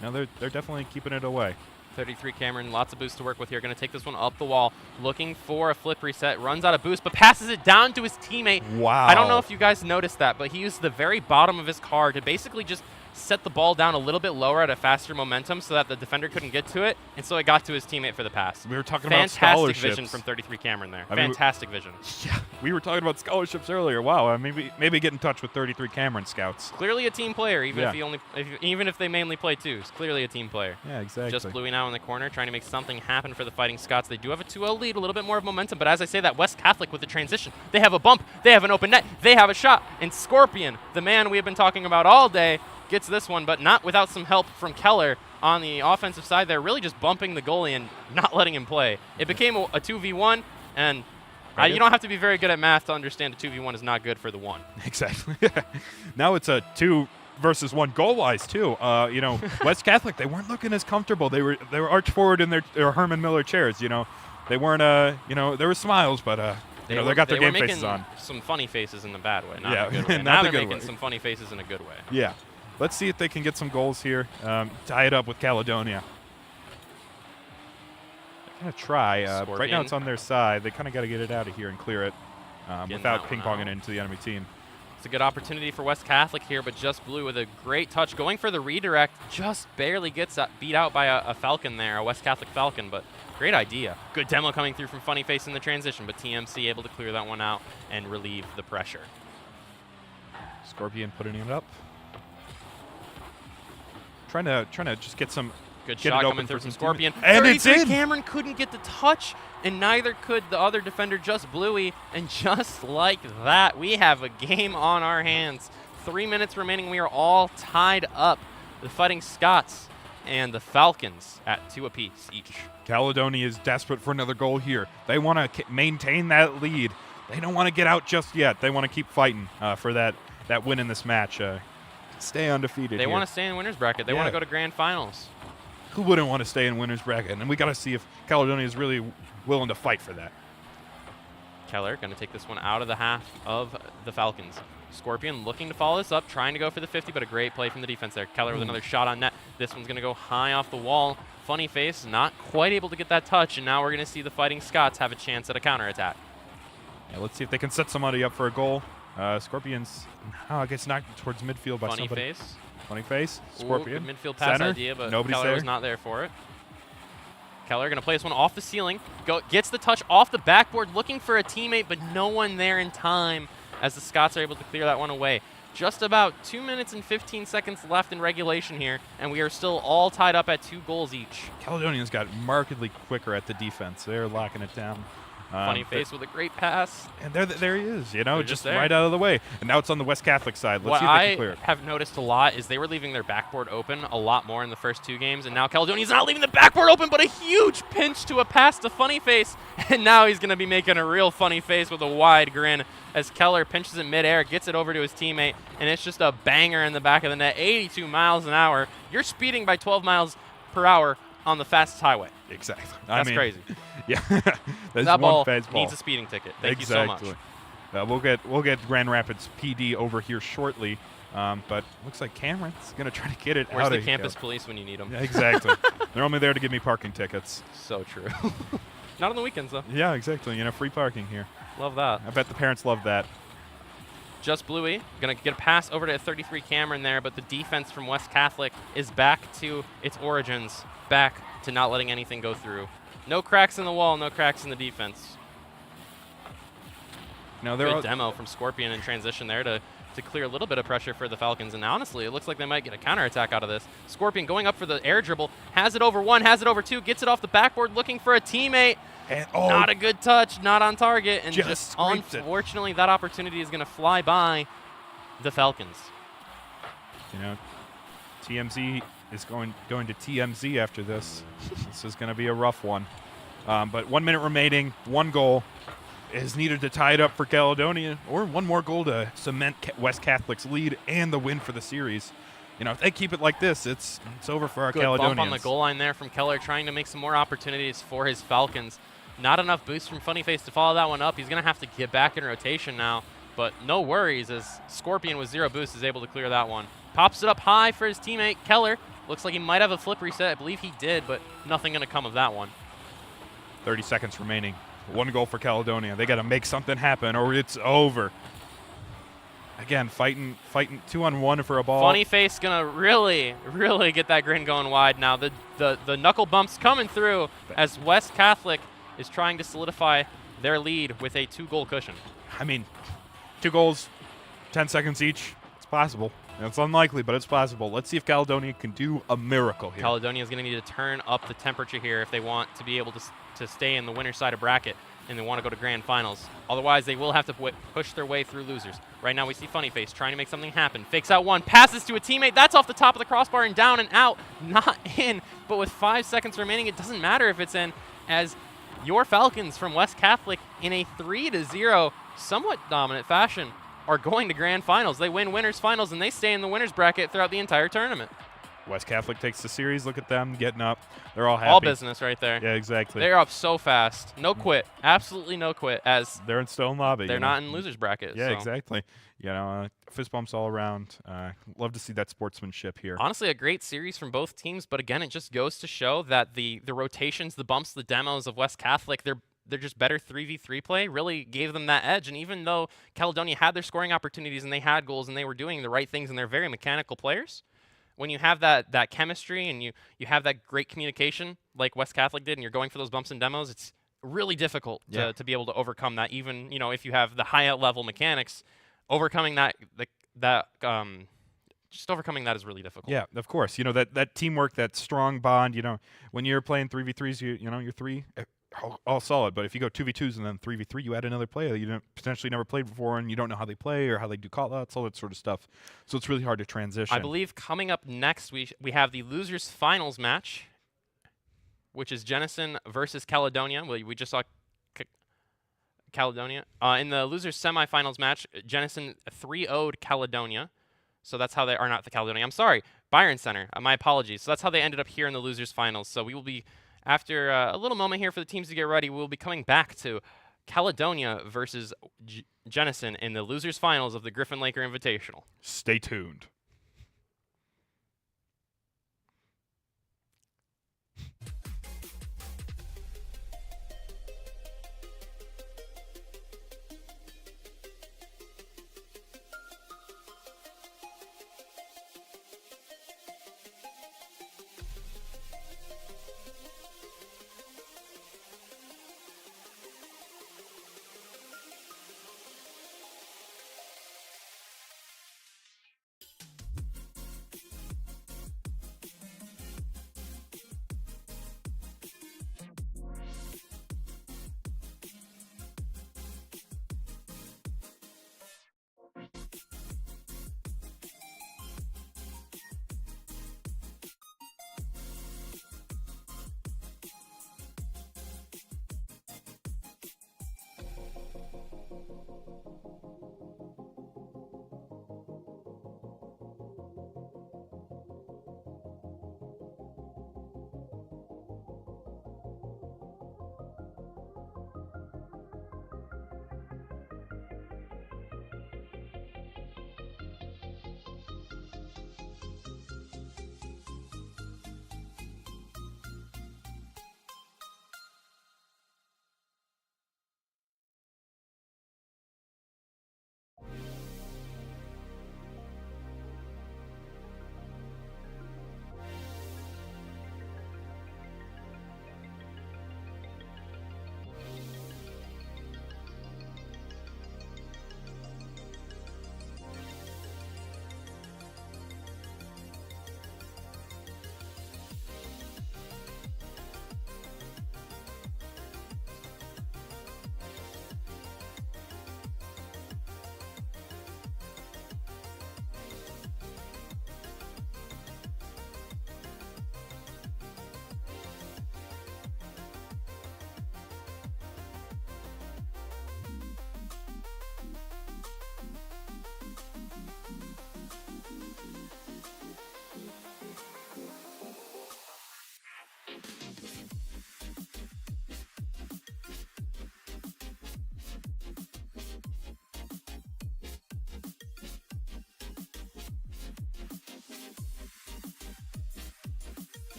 S3: they're definitely keeping it away.
S1: 33 Cameron, lots of boost to work with here. Going to take this one up the wall, looking for a flip reset. Runs out of boost, but passes it down to his teammate.
S3: Wow.
S1: I don't know if you guys noticed that, but he used the very bottom of his car to basically just set the ball down a little bit lower at a faster momentum so that the defender couldn't get to it, and so it got to his teammate for the pass.
S3: We were talking about
S1: Fantastic
S3: scholarships.
S1: vision from 33 Cameron there.
S3: I mean,
S1: Fantastic vision.
S3: Yeah, we were talking about scholarships earlier. Wow, maybe get in touch with 33 Cameron scouts.
S1: Clearly a team player, even if they mainly play twos. Clearly a team player.
S3: Yeah, exactly.
S1: Just Bluey now in the corner, trying to make something happen for the Fighting Scots. They do have a 2-0 lead, a little bit more of momentum, but as I say that, West Catholic with the transition, they have a bump, they have an open net, they have a shot, and Scorpion, the man we have been talking about all day, gets this one, but not without some help from Keller on the offensive side there, really just bumping the goalie and not letting him play. It became a 2v1, and you don't have to be very good at math to understand a 2v1 is not good for the one.
S3: Exactly. Now it's a 2 versus 1 goal-wise, too. West Catholic, they weren't looking as comfortable. They were arched forward in their Herman Miller chairs, They weren't, there were smiles, but They got their
S1: were
S3: game faces
S1: making
S3: on.
S1: Some funny faces in the bad way, not
S3: Yeah,
S1: in a good way.
S3: not
S1: Now
S3: the
S1: they're
S3: good
S1: making
S3: way.
S1: some funny faces in a good way.
S3: Yeah. Let's see if they can get some goals here. Tie it up with Caledonia. They're going to try. Right now
S1: Scorpion.
S3: it's on their side. They kind of got to get it out of here and clear it without
S1: that one
S3: ping-ponging
S1: out.
S3: into the enemy team.
S1: It's a good opportunity for West Catholic here, but Just Blue with a great touch. Going for the redirect, just barely gets beat out by a Falcon there, a West Catholic Falcon, but great idea. Good demo coming through from Funny Face in the transition, but TMC able to clear that one out and relieve the pressure.
S3: Scorpion putting it up. Trying to just get some.
S1: Good
S3: Get
S1: shot
S3: it open
S1: coming through
S3: for
S1: from
S3: some
S1: Scorpion.
S3: teammates. And it's
S1: 33
S3: in!
S1: Cameron couldn't get the touch, and neither could the other defender, Just Bluey. And just like that, we have a game on our hands. 3 minutes remaining. We are all tied up. The Fighting Scots and the Falcons at 2 apiece each.
S3: Caledonia is desperate for another goal here. They want to maintain that lead. They don't want to get out just yet. They want to keep fighting for that win in this match. Stay undefeated.
S1: They want to stay in winner's bracket. They want
S3: Yeah.
S1: to go to grand finals.
S3: Who wouldn't want to stay in winner's bracket? And we got to see if Caledonia is really willing to fight for that.
S1: Keller going to take this one out of the half of the Falcons. Scorpion looking to follow this up, trying to go for the 50, but a great play from the defense there. Keller with another shot on net. This one's going to go high off the wall. Funny Face not quite able to get that touch, and now we're going to see the Fighting Scots have a chance at a counterattack.
S3: Yeah, let's see if they can set somebody up for a goal. Scorpions, gets knocked towards midfield by
S1: Funny
S3: somebody.
S1: Face.
S3: Funny Face.
S1: Ooh,
S3: Scorpion.
S1: good midfield pass
S3: Center.
S1: idea, but
S3: Nobody's
S1: Keller
S3: there.
S1: was not there for it. Keller going to play this one off the ceiling. Gets the touch off the backboard, looking for a teammate, but no one there in time as the Scots are able to clear that one away. Just about 2 minutes and 15 seconds left in regulation here, and we are still all tied up at 2 goals each.
S3: Caledonia's got markedly quicker at the defense. They're locking it down.
S1: Funny Face with a great pass.
S3: And there he is,
S1: They're
S3: just
S1: just there.
S3: right out of the way. And now it's on the West Catholic side. Let's
S1: What
S3: see if they can
S1: I
S3: clear it.
S1: have noticed a lot is they were leaving their backboard open a lot more in the first 2 games, and now Caledonia's not leaving the backboard open, but a huge pinch to a pass to Funny Face, and now he's going to be making a real funny face with a wide grin as Keller pinches it midair, gets it over to his teammate, and it's just a banger in the back of the net. 82 miles an hour. You're speeding by 12 miles per hour on the fastest highway.
S3: Exactly.
S1: That's crazy.
S3: Yeah. That's
S1: That
S3: one
S1: ball
S3: fast ball.
S1: needs a speeding ticket. Thank
S3: Exactly.
S1: you so much.
S3: We'll get Grand Rapids PD over here shortly, but looks like Cameron's gonna try to get it
S1: Where's
S3: out
S1: the
S3: of
S1: campus
S3: here.
S1: police when you need them?
S3: Yeah, exactly. They're only there to give me parking tickets.
S1: So true. Not on the weekends, though.
S3: Yeah, exactly. Free parking here.
S1: Love that.
S3: I bet the parents love that.
S1: Just Bluey going to get a pass over to 33 Cameron there, but the defense from West Catholic is back to its origins, back to not letting anything go through. No cracks in the wall, no cracks in the defense.
S3: No,
S1: Good demo from Scorpion in transition there to clear a little bit of pressure for the Falcons, and honestly, it looks like they might get a counterattack out of this. Scorpion going up for the air dribble, has it over 1, has it over 2, gets it off the backboard, looking for a teammate.
S3: And,
S1: Not a good touch, not on target, and
S3: Just
S1: just
S3: scraped it.
S1: unfortunately that opportunity is going to fly by the Falcons.
S3: TMZ is going to TMZ after this. This is going to be a rough one. But 1 minute remaining, 1 goal is needed to tie it up for Caledonia, or 1 more goal to cement West Catholic's lead and the win for the series. If they keep it like this, it's over for our
S1: Good
S3: Caledonians.
S1: bump on the goal line there from Keller, trying to make some more opportunities for his Falcons. Not enough boost from Funny Face to follow that one up. He's going to have to get back in rotation now, but no worries as Scorpion with 0 boost is able to clear that one. Pops it up high for his teammate, Keller. Looks like he might have a flip reset. I believe he did, but nothing going to come of that one.
S3: 30 seconds remaining. 1 goal for Caledonia. They got to make something happen or it's over. Again, fighting 2-on-1 for a ball.
S1: Funny Face gonna really get that grin going wide now. The knuckle bumps coming through as West Catholic is trying to solidify their lead with a 2-goal cushion.
S3: 2 goals, 10 seconds each. It's possible. It's unlikely, but it's possible. Let's see if Caledonia can do a miracle here.
S1: Caledonia is going to need to turn up the temperature here if they want to be able to stay in the winner's side of bracket and they want to go to grand finals. Otherwise, they will have to push their way through losers. Right now, we see Funny Face trying to make something happen. Fakes out 1, passes to a teammate. That's off the top of the crossbar and down and out. Not in, but with 5 seconds remaining, it doesn't matter if it's in, as your Falcons from West Catholic in a 3-0 somewhat dominant fashion are going to grand finals. They win winners finals, and they stay in the winners bracket throughout the entire tournament.
S3: West Catholic takes the series. Look at them getting up. They're all happy.
S1: All business right there.
S3: Yeah, exactly.
S1: They're up so fast. No quit. Absolutely no quit, as
S3: They're in stone lobby.
S1: they're
S3: you know.
S1: not in losers bracket.
S3: Yeah,
S1: so.
S3: exactly. Fist bumps all around. Love to see that sportsmanship here.
S1: Honestly, a great series from both teams, but again, it just goes to show that the rotations, the bumps, the demos of West Catholic, they're just better 3v3 play, really gave them that edge. And even though Caledonia had their scoring opportunities and they had goals and they were doing the right things and they're very mechanical players, when you have that chemistry and you have that great communication like West Catholic did and you're going for those bumps and demos, it's really difficult to be able to overcome that. Even, if you have the high level mechanics, overcoming just overcoming that is really difficult.
S3: Yeah, of course. That teamwork, that strong bond. When you're playing 3v3s, you're three all solid. But if you go 2v2s and then 3v3, you add another player that you potentially never played before, and you don't know how they play or how they do call-outs, all that sort of stuff. So it's really hard to transition.
S1: I believe coming up next, we have the losers finals match, which is Jenison versus Caledonia. We just saw Caledonia. In the losers semifinals match, Jenison 3-0'd Caledonia. So that's how they are not the Caledonia. I'm sorry, Byron Center. My apologies. So that's how they ended up here in the losers finals. So we will be, after a little moment here for the teams to get ready, we'll be coming back to Caledonia versus Jenison in the losers finals of the Griffin-Laker Invitational.
S3: Stay tuned.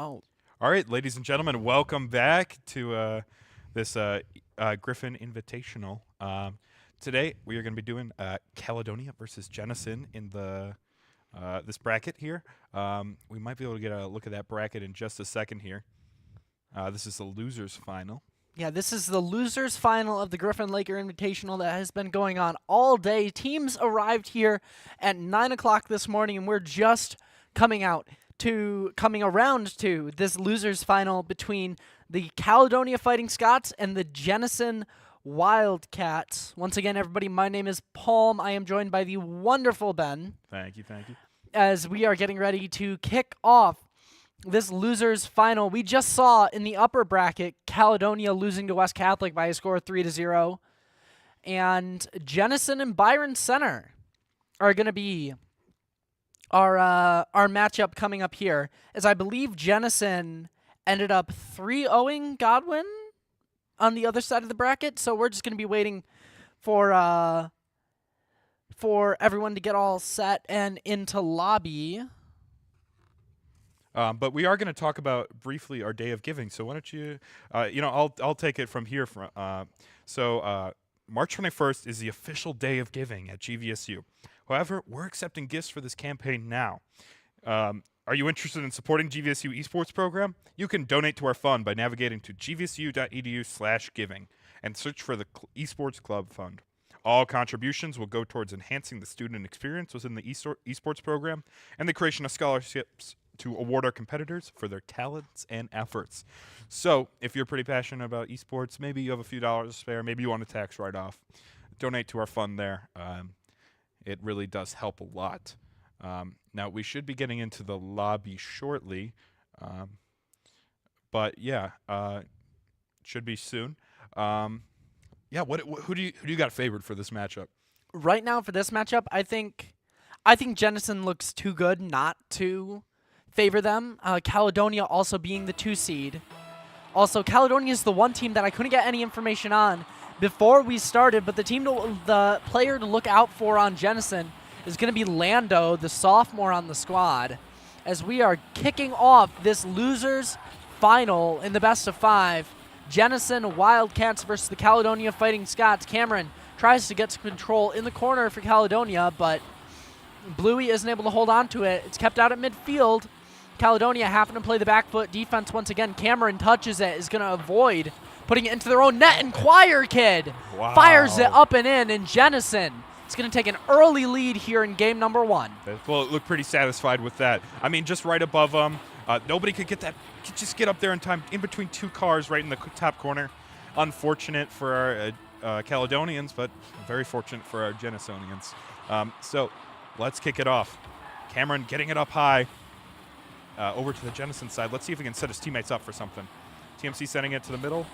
S2: Oh,
S3: All right, ladies and gentlemen, welcome back to this Griffin Invitational. Today we are going to be doing Caledonia versus Jennison in the this bracket here. We might be able to get a look at that bracket in just a second here. This is the losers final.
S2: yeah, this is the losers final of the Griffin-Laker Invitational that has been going on all day. Teams arrived here at 9 o'clock this morning, and we're just coming around to this losers final between the Caledonia Fighting Scots and the Jennison Wildcats. Once again, everybody, my name is Palm. I am joined by the wonderful Ben.
S3: Thank you.
S2: As we are getting ready to kick off this losers final. We just saw in the upper bracket Caledonia losing to West Catholic by a score of 3-0. And Jennison and Byron Center are going to be our matchup coming up here, as I believe Jennison ended up 3-0ing Godwin on the other side of the bracket. So we're just going to be waiting for everyone to get all set and into lobby.
S3: But we are going to talk about briefly our day of giving. So why don't you, I'll take it from here. March 21st is the official day of giving at GVSU. However, we're accepting gifts for this campaign now. Are you interested in supporting GVSU Esports program? You can donate to our fund by navigating to gvsu.edu/giving and search for the Esports Club Fund. All contributions will go towards enhancing the student experience within the esports program and the creation of scholarships to award our competitors for their talents and efforts. So, if you're pretty passionate about esports, maybe you have a few dollars to spare, maybe you want a tax write-off, donate to our fund there. It really does help a lot. Now, we should be getting into the lobby shortly, but yeah, should be soon. Who do you got favored for this matchup?
S2: Right now for this matchup, I think Jennison looks too good not to favor them. Caledonia also being the 2 seed. Also, Caledonia is the one team that I couldn't get any information on before we started, but the player to look out for on Jennison is going to be Lando, the sophomore on the squad, as we are kicking off this losers final in the best of 5. Jennison Wildcats versus the Caledonia Fighting Scots. Cameron tries to get control in the corner for Caledonia, but Bluey isn't able to hold on to it. It's kept out at midfield. Caledonia having to play the back foot defense once again. Cameron touches it, is going to avoid putting it into their own net, and Choir Kid fires it up and in, and Jennison is going to take an early lead here in game number 1.
S3: Well, it looked pretty satisfied with that. I mean, just right above them. Nobody could get that. Could just get up there in time, in between 2 cars right in the top corner. Unfortunate for our Caledonians, but very fortunate for our Jennisonians. So let's kick it off. Cameron getting it up high. Over to the Jennison side. Let's see if we can set his teammates up for something. TMC sending it to the middle.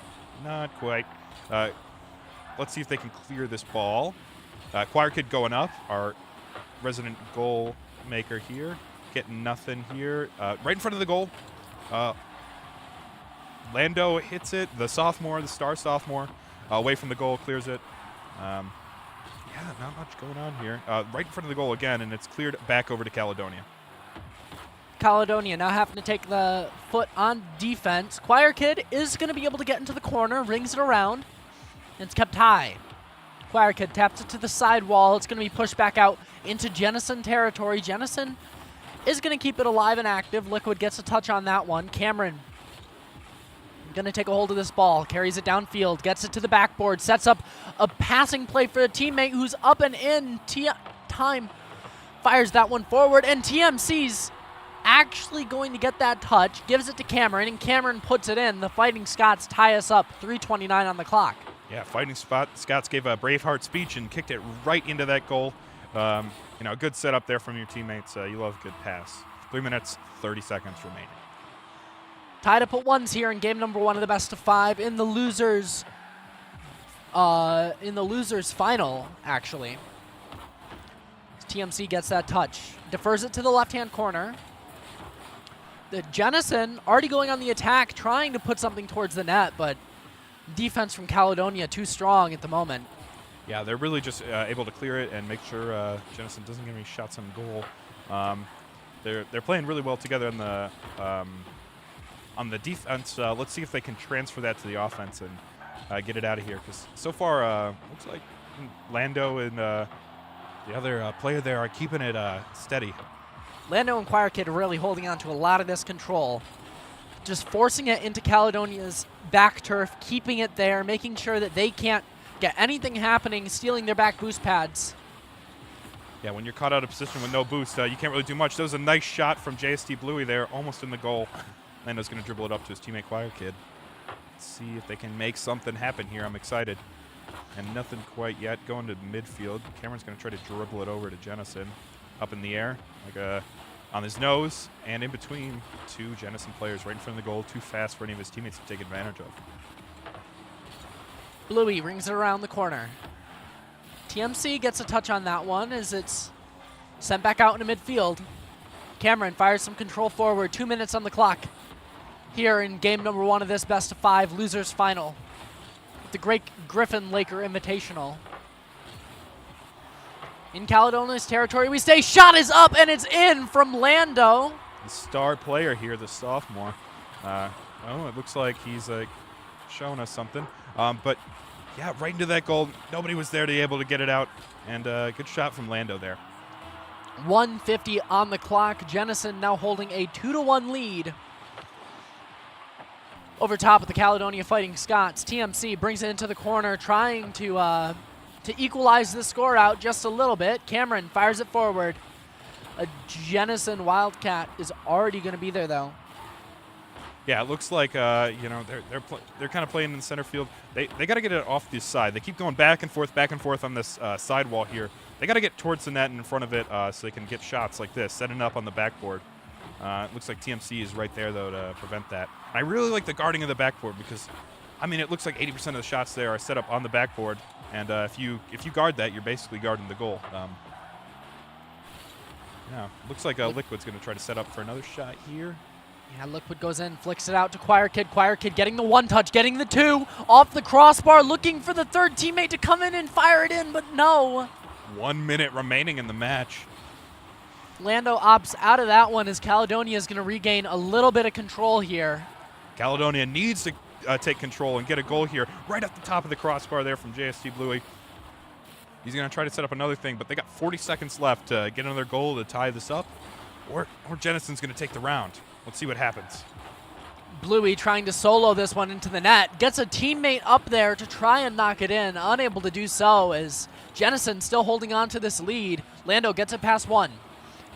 S3: Not quite. Let's see if they can clear this ball. Choir Kid going up. Our resident goal maker here. Getting nothing here. Right in front of the goal. Lando hits it. The sophomore, the star sophomore, away from the goal, clears it. Yeah, not much going on here. Right in front of the goal again, and it's cleared back over to Caledonia.
S2: Caledonia now having to take the foot on defense. Choir Kid is going to be able to get into the corner, rings it around, and it's kept high. Choir Kid taps it to the side wall. It's going to be pushed back out into Jennison territory. Jennison is going to keep it alive and active. Liquid gets a touch on that one. Cameron going to take a hold of this ball, carries it downfield, gets it to the backboard, sets up a passing play for a teammate who's up and in. Time fires that one forward, and TMC's actually going to get that touch, gives it to Cameron, and Cameron puts it in. The Fighting Scots tie us up, 3:29 on the clock.
S3: Yeah, Fighting Scots gave a Braveheart speech and kicked it right into that goal. A good setup there from your teammates. You love a good pass. 3 minutes, 30 seconds remaining.
S2: Tied up at 1s here in game number 1 of the best of 5 in the losers final, actually. TMC gets that touch, defers it to the left-hand corner. The Jennison already going on the attack, trying to put something towards the net, but defense from Caledonia too strong at the moment.
S3: Yeah, they're really just able to clear it and make sure Jennison doesn't get any shots on goal. They're playing really well together in the on the defense. Let's see if they can transfer that to the offense and get it out of here. Because so far, looks like Lando and the other player there are keeping it steady.
S2: Lando and Choir Kid are really holding on to a lot of this control. Just forcing it into Caledonia's back turf, keeping it there, making sure that they can't get anything happening, stealing their back boost pads.
S3: Yeah, when you're caught out of position with no boost, you can't really do much. That was a nice shot from JST Bluey there, almost in the goal. Lando's going to dribble it up to his teammate Choir Kid. Let's see if they can make something happen here. I'm excited. And nothing quite yet. Going to midfield. Cameron's going to try to dribble it over to Jennison. Up in the air, like on his nose, and in between two Jennison players right in front of the goal. Too fast for any of his teammates to take advantage of.
S2: Bluey rings it around the corner. TMC gets a touch on that one as it's sent back out into midfield. Cameron fires some control forward. 2 minutes on the clock here in game number 1 of this best of 5 losers final. The great Griffin-Laker Invitational. In Caledonia's territory we stay. Shot is up and it's in from Lando.
S3: The star player here, the sophomore. Oh, it looks like he's showing us something. But yeah, right into that goal. Nobody was there to be able to get it out. And good shot from Lando there.
S2: 1:50 on the clock. Jennison now holding a 2-1 lead over top of the Caledonia Fighting Scots. TMC brings it into the corner, trying to equalize the score out just a little bit. Cameron fires it forward. A Jennison Wildcat is already going to be there, though.
S3: Yeah, it looks like they're kind of playing in the center field. They got to get it off this side. They keep going back and forth on this sidewall here. They got to get towards the net and in front of it so they can get shots like this, setting up on the backboard. It looks like TMC is right there, though, to prevent that. I really like the guarding of the backboard because, I mean, it looks like 80% of the shots there are set up on the backboard. And if you guard that, you're basically guarding the goal. Yeah, looks like Liquid's going to try to set up for another shot here.
S2: Yeah, Liquid goes in, flicks it out to Choir Kid. Choir Kid getting the 1 touch, getting the 2 off the crossbar, looking for the third teammate to come in and fire it in, but no.
S3: 1 minute remaining in the match.
S2: Lando opts out of that one as Caledonia is going to regain a little bit of control here.
S3: Caledonia needs to take control and get a goal here right at the top of the crossbar there from JST Bluey. He's going to try to set up another thing, but they got 40 seconds left to get another goal to tie this up, or Jennison's going to take the round. Let's see what happens.
S2: Bluey trying to solo this one into the net. Gets a teammate up there to try and knock it in. Unable to do so as Jennison still holding on to this lead. Lando gets it past 1.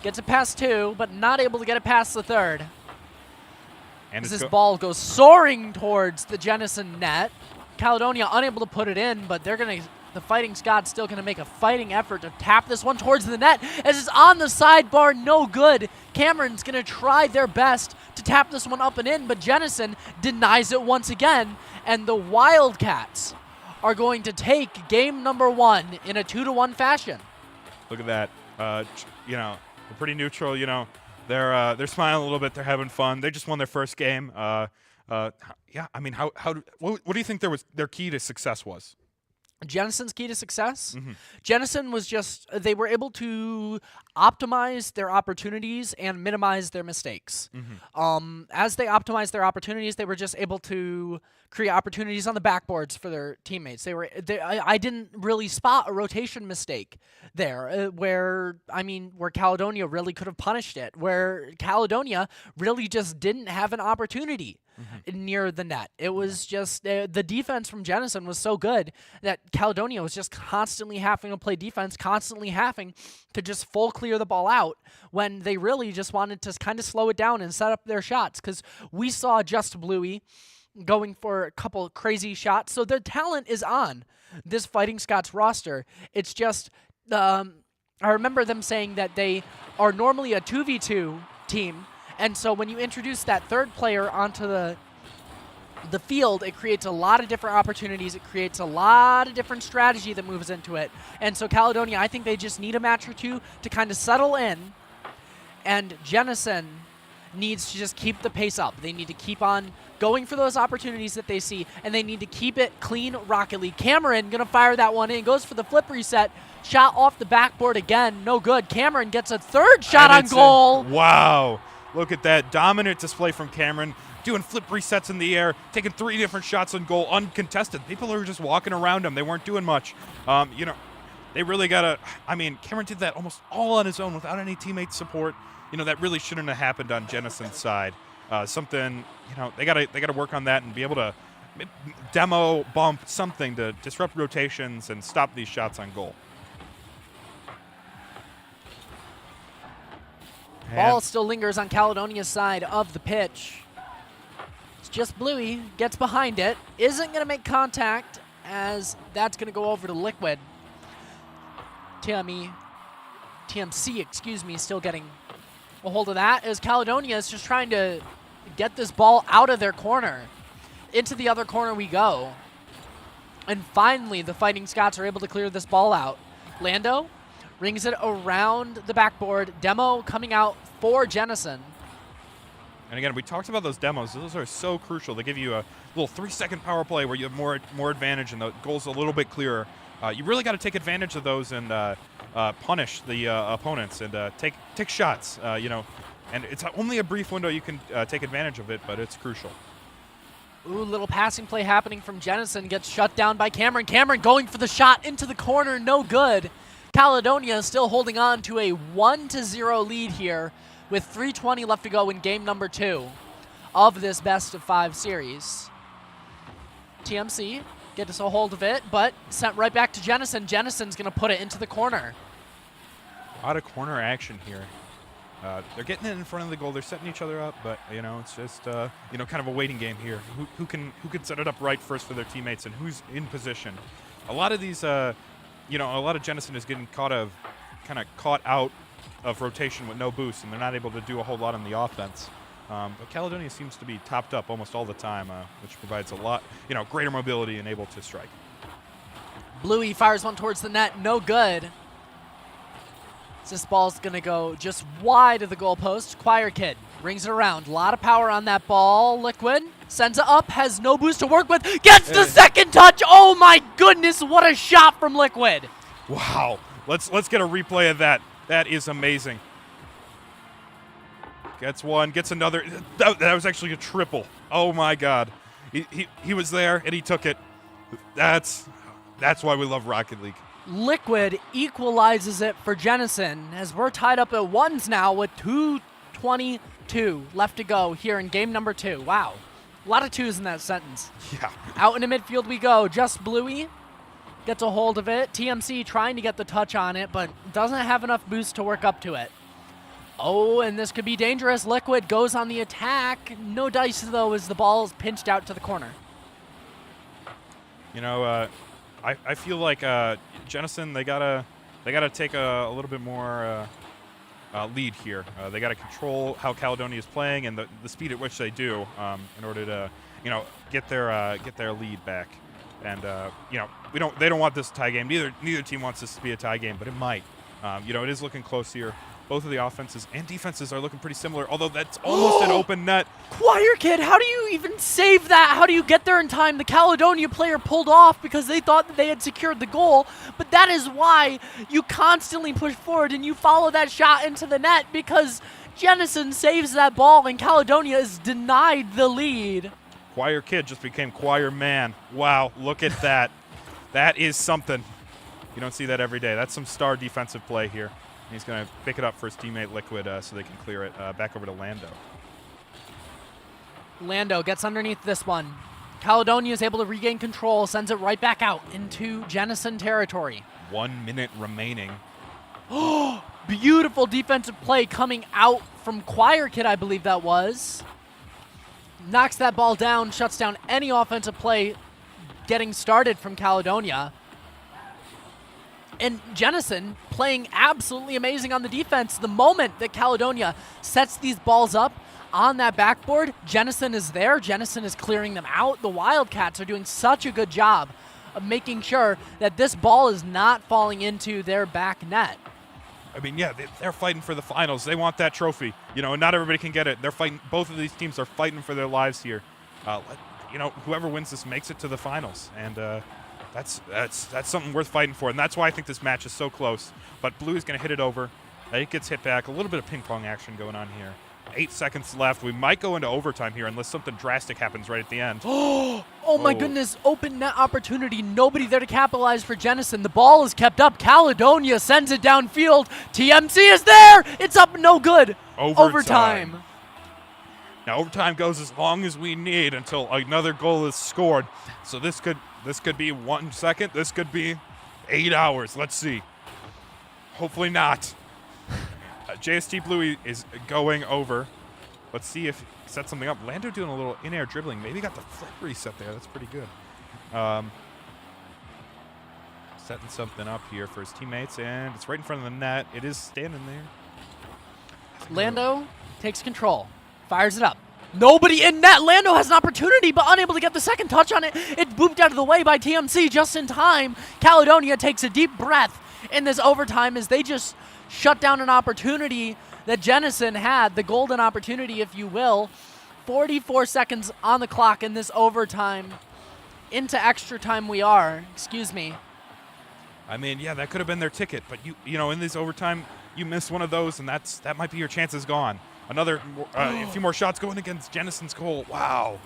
S2: Gets it past 2, but not able to get it past the 3rd. And as this ball goes soaring towards the Jennison net. Caledonia unable to put it in, but the Fighting Scots still going to make a fighting effort to tap this one towards the net as it's on the sidebar, no good. Cameron's going to try their best to tap this one up and in, but Jennison denies it once again, and the Wildcats are going to take game number 1 in a 2-1 fashion.
S3: Look at that. They're pretty neutral, They're smiling a little bit. They're having fun. They just won their first game. Yeah, I mean, what do you think their key to success was?
S2: Jennison's key to success?
S3: Mm-hmm.
S2: Jennison was they were able to optimize their opportunities and minimize their mistakes.
S3: Mm-hmm.
S2: As they optimized their opportunities, they were just able to create opportunities on the backboards for their teammates. I didn't really spot a rotation mistake there where Caledonia really could have punished it, where Caledonia really just didn't have an opportunity near the net. It was just the defense from Jennison was so good that Caledonia was just constantly having to play defense, constantly having to just full clear the ball out when they really just wanted to kind of slow it down and set up their shots, because we saw Just Bluey going for a couple crazy shots. So their talent is on this Fighting Scots roster. It's just I remember them saying that they are normally a 2v2 team, and so when you introduce that third player onto the field, it creates a lot of different opportunities. It creates a lot of different strategy that moves into it. And so Caledonia, I think they just need a match or two to kind of settle in, and Jennison needs to just keep the pace up. They need to keep on going for those opportunities that they see, and they need to keep it clean, Rocket League. Cameron going to fire that one in, goes for the flip reset, shot off the backboard again, no good. Cameron gets a third shot on goal.
S3: Wow. Look at that dominant display from Cameron. doing flip resets in the air, taking 3 different shots on goal, uncontested. People were just walking around him. They weren't doing much. They really got to, Cameron did that almost all on his own without any teammate support. That really shouldn't have happened on Jennison's side. They got to work on that and be able to demo, bump, something to disrupt rotations and stop these shots on goal.
S2: Ball still lingers on Caledonia's side of the pitch. It's just Bluey, gets behind it, isn't going to make contact as that's going to go over to Liquid. TMC, still getting a hold of that as Caledonia is just trying to get this ball out of their corner. Into the other corner we go. And finally, the Fighting Scots are able to clear this ball out. Lando rings it around the backboard. Demo coming out for Jennison.
S3: And again, we talked about those demos. Those are so crucial. They give you a little 3-second power play where you have more advantage and the goal's a little bit clearer. You really got to take advantage of those and punish the opponents and take shots. And it's only a brief window you can take advantage of it, but it's crucial.
S2: Ooh, little passing play happening from Jennison. Gets shut down by Cameron. Cameron going for the shot into the corner. No good. Caledonia still holding on to a 1-0 lead here with 3:20 left to go in game number 2 of this best-of-5 series. TMC gets a hold of it, but sent right back to Jennison. Jennison's going to put it into the corner.
S3: A lot of corner action here. They're getting it in front of the goal. They're setting each other up, but it's just kind of a waiting game here. Who can set it up right first for their teammates and who's in position. A lot of these, a lot of Jennison is getting caught out of rotation with no boost, and they're not able to do a whole lot on the offense. But Caledonia seems to be topped up almost all the time, which provides a lot, greater mobility and able to strike.
S2: Bluey fires one towards the net, no good. This ball's going to go just wide of the goalpost. Choir Kid rings it around. A lot of power on that ball. Liquid sends it up, has no boost to work with. Gets the second touch. Oh my goodness, what a shot from Liquid.
S3: Wow. Let's get a replay of that. That is amazing. Gets one, gets another. That was actually a triple. Oh my God. He was there and he took it. That's why we love Rocket League.
S2: Liquid equalizes it for Jennison as we're tied up at 1s now with 2:22 left to go here in game number 2. Wow. A lot of 2s in that sentence.
S3: Yeah.
S2: Out in the midfield we go. Just Bluey gets a hold of it. TMC trying to get the touch on it, but doesn't have enough boost to work up to it. Oh, and this could be dangerous. Liquid goes on the attack. No dice, though, as the ball is pinched out to the corner.
S3: I feel like Jennison, they gotta take a little bit more lead here. They gotta control how Caledonia is playing and the speed at which they do in order to get their lead back. And they don't want this tie game. Neither team wants this to be a tie game, but it might. It is looking close here. Both of the offenses and defenses are looking pretty similar, although that's almost an open net.
S2: Choir Kid, how do you even save that? How do you get there in time? The Caledonia player pulled off because they thought that they had secured the goal, but that is why you constantly push forward and you follow that shot into the net because Jennison saves that ball and Caledonia is denied the lead.
S3: Choir Kid just became Choir Man. Wow, look at that. That is something. You don't see that every day. That's some star defensive play here. He's going to pick it up for his teammate Liquid so they can clear it back over to Lando.
S2: Lando gets underneath this one. Caledonia is able to regain control, sends it right back out into Jennison territory.
S3: 1 minute remaining.
S2: Oh, beautiful defensive play coming out from Choir Kid, I believe that was. Knocks that ball down, shuts down any offensive play getting started from Caledonia. And Jennison playing absolutely amazing on the defense. The moment that Caledonia sets these balls up on that backboard, Jennison is there. Jennison is clearing them out. The Wildcats are doing such a good job of making sure that this ball is not falling into their back net.
S3: They're fighting for the finals. They want that trophy. And not everybody can get it. They're fighting. Both of these teams are fighting for their lives here. Whoever wins this makes it to the finals. And that's something worth fighting for, and that's why I think this match is so close. But Blue is going to hit it over. It gets hit back. A little bit of ping pong action going on here. 8 seconds left. We might go into overtime here unless something drastic happens right at the end.
S2: Oh my goodness, open net opportunity. Nobody there to capitalize for Jennison. The ball is kept up. Caledonia sends it downfield. TMC is there. It's up, no good. Overtime.
S3: Now overtime goes as long as we need until another goal is scored. So this could be 1 second. This could be 8 hours. Let's see. Hopefully not. JST Bluey is going over. Let's see if he sets something up. Lando doing a little in-air dribbling. Maybe got the flip reset there. That's pretty good. Setting something up here for his teammates, and it's right in front of the net. It is standing there.
S2: Lando takes control. Fires it up. Nobody in net. Lando has an opportunity, but unable to get the second touch on it. It's booped out of the way by TMC just in time. Caledonia takes a deep breath in this overtime as they just shut down an opportunity that Jennison had, the golden opportunity, if you will. 44 seconds on the clock in this overtime. Into extra time we are. Excuse me.
S3: I mean, yeah, that could have been their ticket, but you know, in this overtime, you miss one of those, and that might be your chances gone. Another, a few more shots going against Jennison's goal. Wow.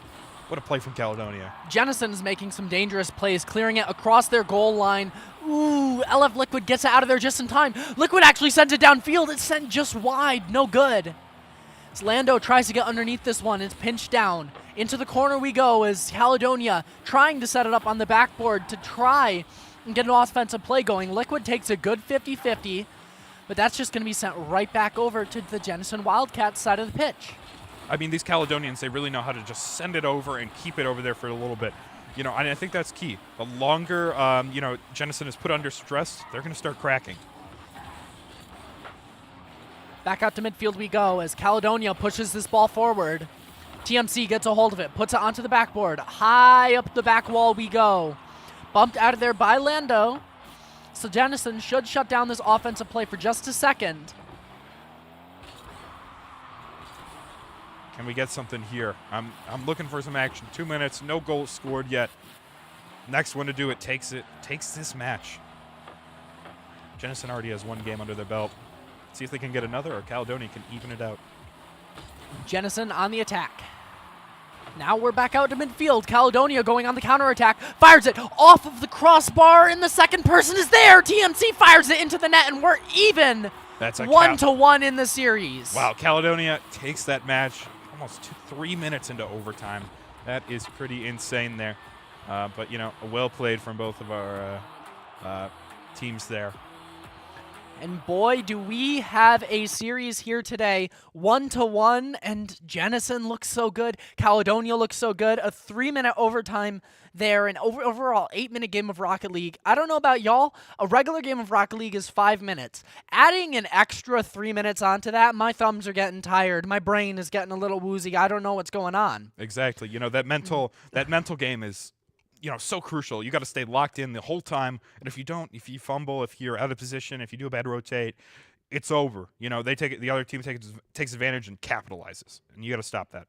S3: What a play from Caledonia.
S2: Jennison is making some dangerous plays, clearing it across their goal line. Ooh, LF Liquid gets it out of there just in time. Liquid actually sends it downfield. It's sent just wide. No good. As Lando tries to get underneath this one, it's pinched down. Into the corner we go as Caledonia trying to set it up on the backboard to try and get an offensive play going. Liquid takes a good 50-50, but that's just going to be sent right back over to the Jennison Wildcats side of the pitch.
S3: I mean, these Caledonians, they really know how to just send it over and keep it over there for a little bit. You know, and I think that's key. The longer, you know, Jennison is put under stress, they're going to start cracking.
S2: Back out to midfield we go as Caledonia pushes this ball forward. TMC gets a hold of it, puts it onto the backboard. High up the back wall we go. Bumped out of there by Lando. So Jennison should shut down this offensive play for just a second.
S3: Can we get something here? I'm looking for some action. 2 minutes, no goal scored yet. Next one to do it takes this match. Jennison already has one game under their belt. See if they can get another, or Caledonia can even it out.
S2: Jennison on the attack. Now we're back out to midfield. Caledonia going on the counterattack. Fires it off of the crossbar, and the second person is there. TMC fires it into the net, and we're even.
S3: That's a
S2: 1-1 in the series.
S3: Wow, Caledonia takes that match almost 3 minutes into overtime. That is pretty insane there. But, you know, well played from both of our teams there.
S2: And boy, do we have a series here today. 1-1, and Jennison looks so good. Caledonia looks so good. A 3-minute overtime there, an overall 8-minute game of Rocket League. I don't know about y'all. A regular game of Rocket League is 5 minutes. Adding an extra 3 minutes onto that, my thumbs are getting tired. My brain is getting a little woozy. I don't know what's going on.
S3: Exactly. You know, that mental game is, you know, so crucial. You got to stay locked in the whole time. And if you fumble, if you're out of position, if you do a bad rotate, it's over. You know, the other team takes advantage and capitalizes. And you got to stop that.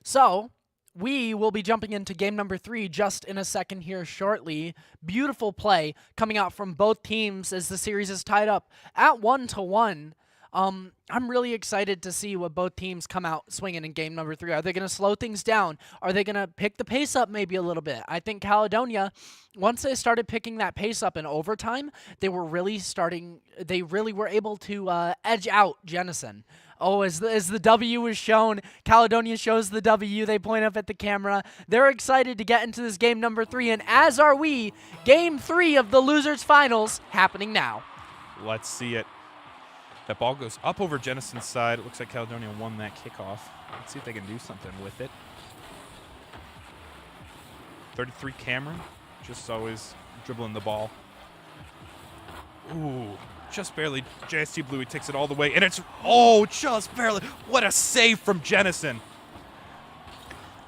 S2: So we will be jumping into game number 3 just in a second here shortly. Beautiful play coming out from both teams as the series is tied up at 1-1. I'm really excited to see what both teams come out swinging in game number 3. Are they going to slow things down? Are they going to pick the pace up maybe a little bit? I think Caledonia, once they started picking that pace up in overtime, they really were able to edge out Jennison. Oh, as the W was shown, Caledonia shows the W. They point up at the camera. They're excited to get into this game number 3, and as are we. Game 3 of the Losers Finals happening now.
S3: Let's see it. That ball goes up over Jennison's side. It looks like Caledonia won that kickoff. Let's see if they can do something with it. 33 Cameron, just always dribbling the ball. Ooh, just barely. JST Bluey takes it all the way, and it's, just barely. What a save from Jennison.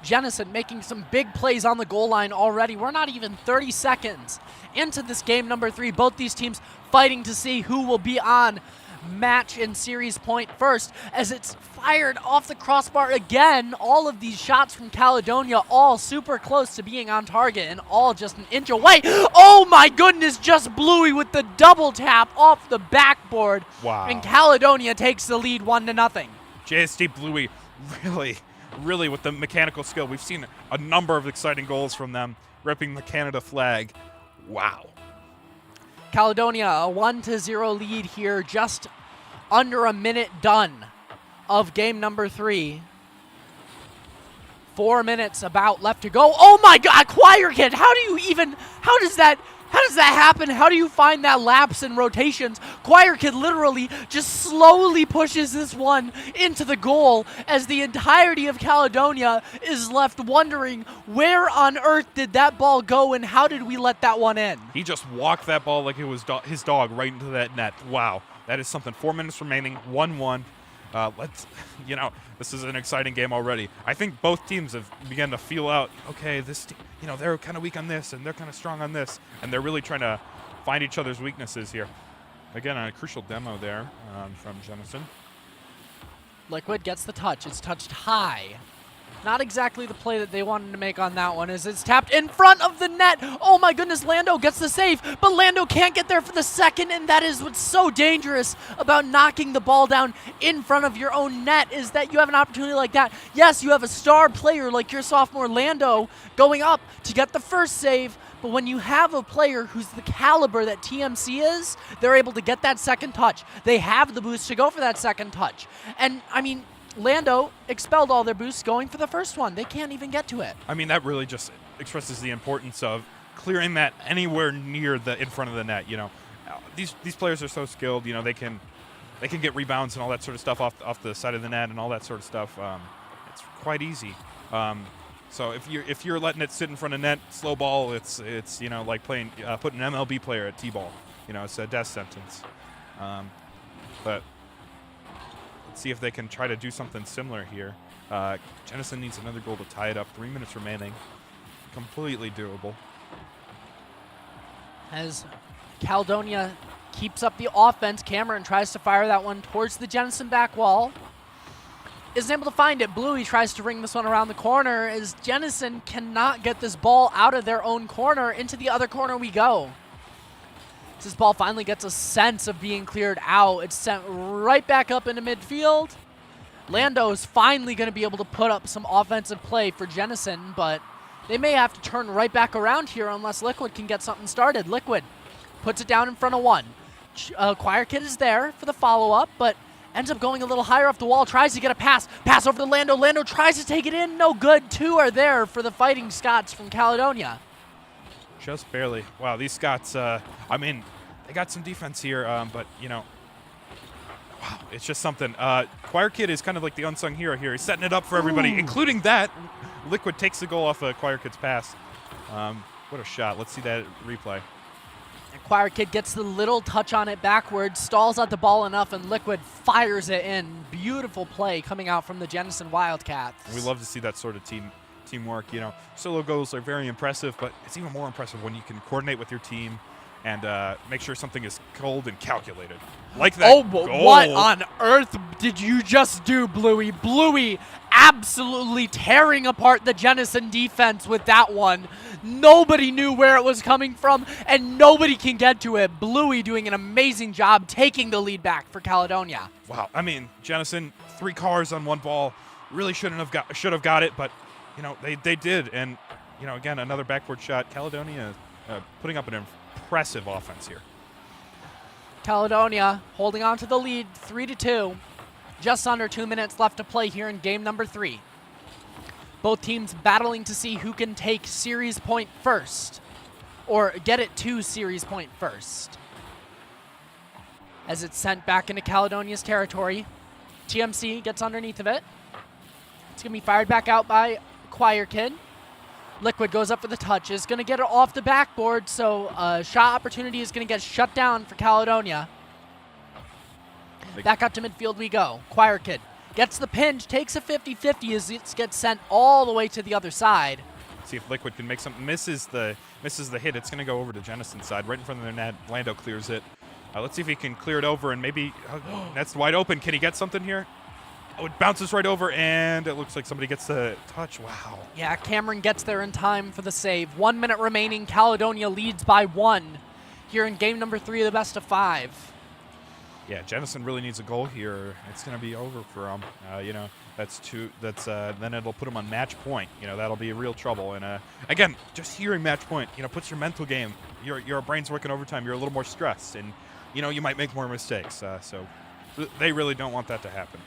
S2: Jennison making some big plays on the goal line already. We're not even 30 seconds into this game number 3. Both these teams fighting to see who will be on match in series point first as it's fired off the crossbar again. All of these shots from Caledonia all super close to being on target and all just an inch away. Oh my goodness, just Bluey with the double tap off the backboard.
S3: Wow.
S2: And Caledonia takes the lead 1-0.
S3: JSD Bluey really with the mechanical skill. We've seen a number of exciting goals from them, repping the Canada flag. Wow.
S2: Caledonia, a 1-0 lead here, just under a minute done of game number 3. 4 minutes about left to go. Oh my God, Choir Kid, how does that happen? How do you find that lapse in rotations? Choir Kid literally just slowly pushes this one into the goal as the entirety of Caledonia is left wondering where on earth did that ball go and how did we let that one in?
S3: He just walked that ball like it was his dog right into that net. Wow, that is something. 4 minutes remaining, 1-1. This is an exciting game already. I think both teams have begun to feel out, okay, this team, they're kind of weak on this and they're kind of strong on this, and they're really trying to find each other's weaknesses here. Again, a crucial demo there from Jennison.
S2: Liquid gets the touch. It's touched high. Not exactly the play that they wanted to make on that one as it's tapped in front of the net. Oh my goodness, Lando gets the save, but Lando can't get there for the second, and that is what's so dangerous about knocking the ball down in front of your own net is that you have an opportunity like that. Yes, you have a star player like your sophomore Lando going up to get the first save, but when you have a player who's the caliber that TMC is, they're able to get that second touch. They have the boost to go for that second touch. And, I mean, Lando expelled all their boosts going for the first one. They can't even get to it.
S3: I mean, that really just expresses the importance of clearing that anywhere near in front of the net. These players are so skilled. They can get rebounds and all that sort of stuff off the side of the net and all that sort of stuff. It's quite easy. So if you're letting it sit in front of net, slow ball, it's like putting an MLB player at T-ball. It's a death sentence. But let's see if they can try to do something similar here. Jennison needs another goal to tie it up. 3 minutes remaining. Completely doable.
S2: As Caledonia keeps up the offense, Cameron tries to fire that one towards the Jennison back wall. Isn't able to find it. Bluey tries to ring this one around the corner as Jennison cannot get this ball out of their own corner. Into the other corner we go. This ball finally gets a sense of being cleared out. It's sent right back up into midfield. Lando is finally going to be able to put up some offensive play for Jennison, but they may have to turn right back around here unless Liquid can get something started. Liquid puts it down in front of one. Choir Kid is there for the follow-up, but ends up going a little higher off the wall, tries to get a pass. Pass over to Lando. Lando tries to take it in. No good. 2 are there for the Fighting Scots from Caledonia.
S3: Just barely. Wow, these Scots, they got some defense here, but, wow, it's just something. Choir Kid is kind of like the unsung hero here. He's setting it up for everybody, including that. Liquid takes the goal off of Choir Kid's pass. What a shot. Let's see that replay.
S2: And Choir Kid gets the little touch on it backwards, stalls out the ball enough, and Liquid fires it in. Beautiful play coming out from the Jennison Wildcats.
S3: And we love to see that sort of teamwork. Solo goals are very impressive, but it's even more impressive when you can coordinate with your team and make sure something is cold and calculated. Like that.
S2: Oh,
S3: goal.
S2: What on earth did you just do, Bluey? Bluey absolutely tearing apart the Jennison defense with that one. Nobody knew where it was coming from, and nobody can get to it. Bluey doing an amazing job taking the lead back for Caledonia.
S3: Wow. I mean, Jennison, 3 cars on one ball. Really should have got it, but they did. And again, another backboard shot. Caledonia putting up an impressive offense here.
S2: Caledonia holding on to the lead, 3-2. Just under 2 minutes left to play here in game number 3. Both teams battling to see who can take series point first, or get it to series point first. As it's sent back into Caledonia's territory, TMC gets underneath of it. It's going to be fired back out by Choir Kid. Liquid goes up for the touch, is going to get it off the backboard, so shot opportunity is going to get shut down for Caledonia. Back out to midfield we go. Choir Kid gets the pinch, takes a 50-50 as it gets sent all the way to the other side.
S3: See if Liquid can make something. Misses the hit. It's going to go over to Jennison's side, right in front of their net. Lando clears it. Let's see if he can clear it over and maybe net's wide open. Can he get something here? Oh, it bounces right over, and it looks like somebody gets the touch. Wow.
S2: Yeah, Cameron gets there in time for the save. 1 minute remaining. Caledonia leads by 1 here in game number 3 of the best of 5.
S3: Yeah, Jennison really needs a goal here. It's going to be over for him. You know, then it'll put him on match point. You know, that'll be real trouble. And again, just hearing match point, you know, puts your mental game. Your brain's working overtime. You're a little more stressed, and you know you might make more mistakes. So they really don't want that to happen.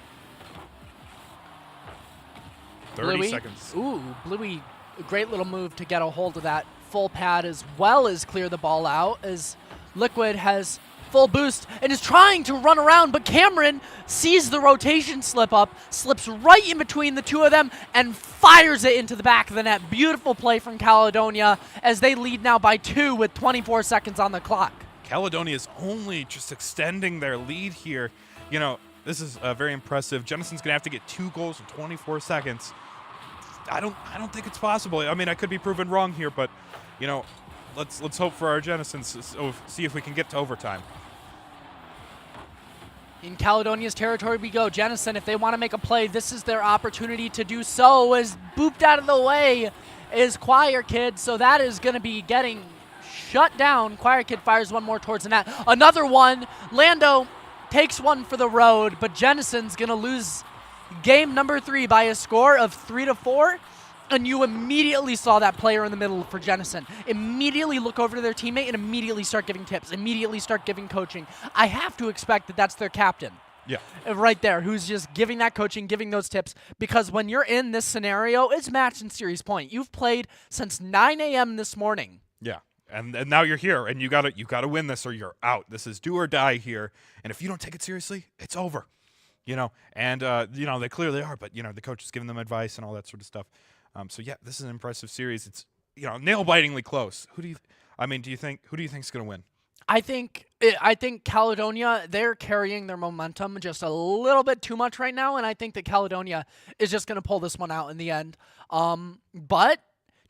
S3: 30
S2: Bluey.
S3: seconds.
S2: Ooh, Bluey, a great little move to get a hold of that full pad as well as clear the ball out, as Liquid has full boost and is trying to run around, but Cameron sees the rotation slip up, slips right in between the two of them, and fires it into the back of the net. Beautiful play from Caledonia as they lead now by 2 with 24 seconds on the clock.
S3: Caledonia is only just extending their lead here. You know, this is very impressive. Jennison's going to have to get 2 goals in 24 seconds. I don't think it's possible. I mean, I could be proven wrong here, but you know, let's hope for our Jennisons. So see if we can get to overtime.
S2: In Caledonia's territory we go. Jennison, if they want to make a play, this is their opportunity to do so. As booped out of the way is Choir Kid, so that is going to be getting shut down. Choir Kid fires one more towards the net. Another one. Lando takes one for the road, but Jennison's going to lose game number 3 by a score of 3-4. And you immediately saw that player in the middle for Jennison immediately look over to their teammate and immediately start giving tips, immediately start giving coaching. I have to expect that that's their captain.
S3: Yeah.
S2: Right there, who's just giving that coaching, giving those tips. Because when you're in this scenario, it's match and series point. You've played since 9 a.m. this morning.
S3: Yeah. And now you're here, and you gotta win this or you're out. This is do or die here. And if you don't take it seriously, it's over. You know, and you know, they clearly are, but you know, the coach is giving them advice and all that sort of stuff. So yeah, this is an impressive series. It's, you know, nail-bitingly close. Who do you think's going to win? I think
S2: Caledonia, they're carrying their momentum just a little bit too much right now, and I think that Caledonia is just going to pull this one out in the end. But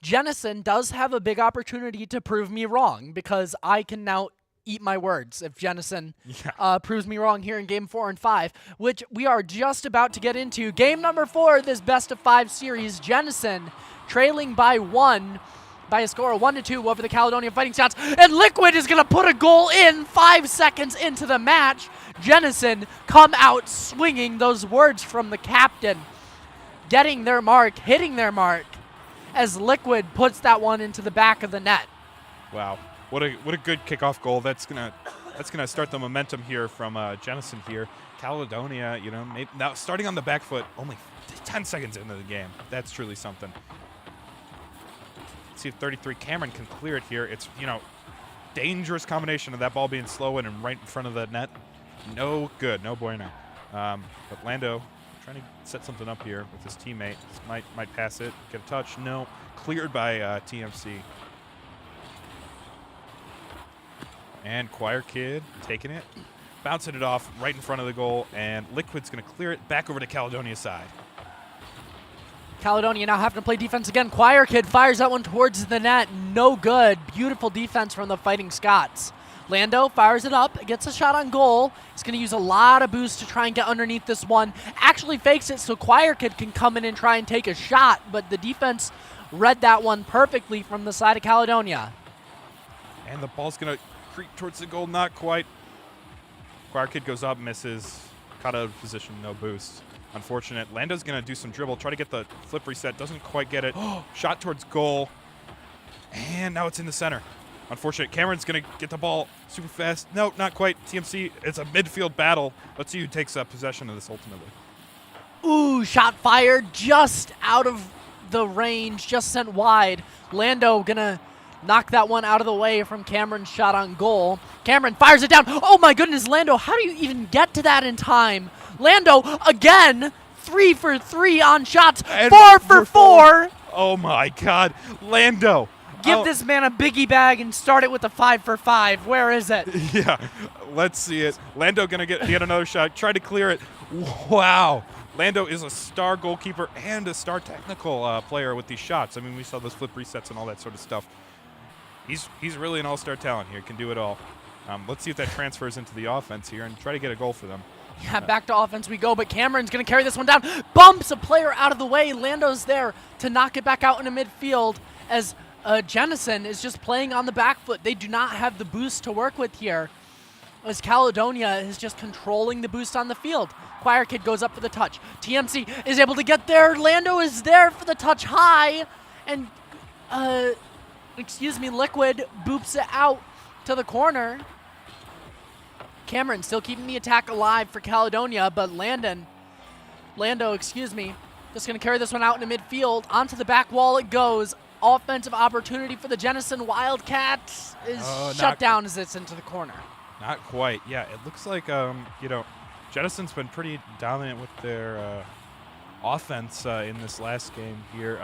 S2: Jennison does have a big opportunity to prove me wrong, because I can now eat my words if Jennison proves me wrong here in game 4 and 5, which we are just about to get into. Game number 4 of this best of 5 series. Jennison trailing by 1 by a score of 1-2 over the Caledonia Fighting Scots, and Liquid is going to put a goal in 5 seconds into the match. Jennison come out swinging, those words from the captain, getting their mark, hitting their mark, as Liquid puts that one into the back of the net.
S3: Wow. What a good kickoff goal. That's gonna start the momentum here from Jennison here. Caledonia, you know, now starting on the back foot, only 10 seconds into the game. That's truly something. Let's see if 33 Cameron can clear it here. It's, you know, dangerous combination of that ball being slow and right in front of the net. No good, no bueno. But Lando trying to set something up here with his teammate. Might pass it, get a touch. No, cleared by TMC. And Choir Kid taking it, bouncing it off right in front of the goal, and Liquid's going to clear it back over to Caledonia's side.
S2: Caledonia now having to play defense again. Choir Kid fires that one towards the net. No good. Beautiful defense from the Fighting Scots. Lando fires it up, gets a shot on goal. He's going to use a lot of boost to try and get underneath this one. Actually fakes it so Choir Kid can come in and try and take a shot, but the defense read that one perfectly from the side of Caledonia.
S3: And the ball's going to creep towards the goal, not quite. Choir Kid goes up, misses, caught out of position, no boost. Unfortunate. Lando's going to do some dribble, try to get the flip reset, doesn't quite get it. Shot towards goal, and now it's in the center. Unfortunate. Cameron's going to get the ball super fast. No, not quite. TMC, it's a midfield battle. Let's see who takes possession of this ultimately.
S2: Ooh, shot fired just out of the range, just sent wide. Lando going to knock that one out of the way from Cameron's shot on goal. Cameron fires it down. Oh my goodness, Lando, how do you even get to that in time? Lando, again, 3 for 3 on shots, and 4 for 4.
S3: Oh my God, Lando.
S2: Give this man a biggie bag and start it with a 5 for 5. Where is it?
S3: Yeah, let's see it. Lando gonna get another shot, try to clear it. Wow. Lando is a star goalkeeper and a star technical player with these shots. I mean, we saw those flip resets and all that sort of stuff. He's really an all-star talent here. Can do it all. Let's see if that transfers into the offense here and try to get a goal for them.
S2: Yeah, back to offense we go, but Cameron's going to carry this one down. Bumps a player out of the way. Lando's there to knock it back out into midfield as Jennison is just playing on the back foot. They do not have the boost to work with here, as Caledonia is just controlling the boost on the field. Choir Kid goes up for the touch. TMC is able to get there. Lando is there for the touch high, and Liquid boops it out to the corner. Cameron still keeping the attack alive for Caledonia, but Lando, just going to carry this one out into midfield. Onto the back wall it goes. Offensive opportunity for the Jennison Wildcats is shut down as it's into the corner.
S3: Not quite. Yeah, it looks like, Jennison's been pretty dominant with their offense in this last game here.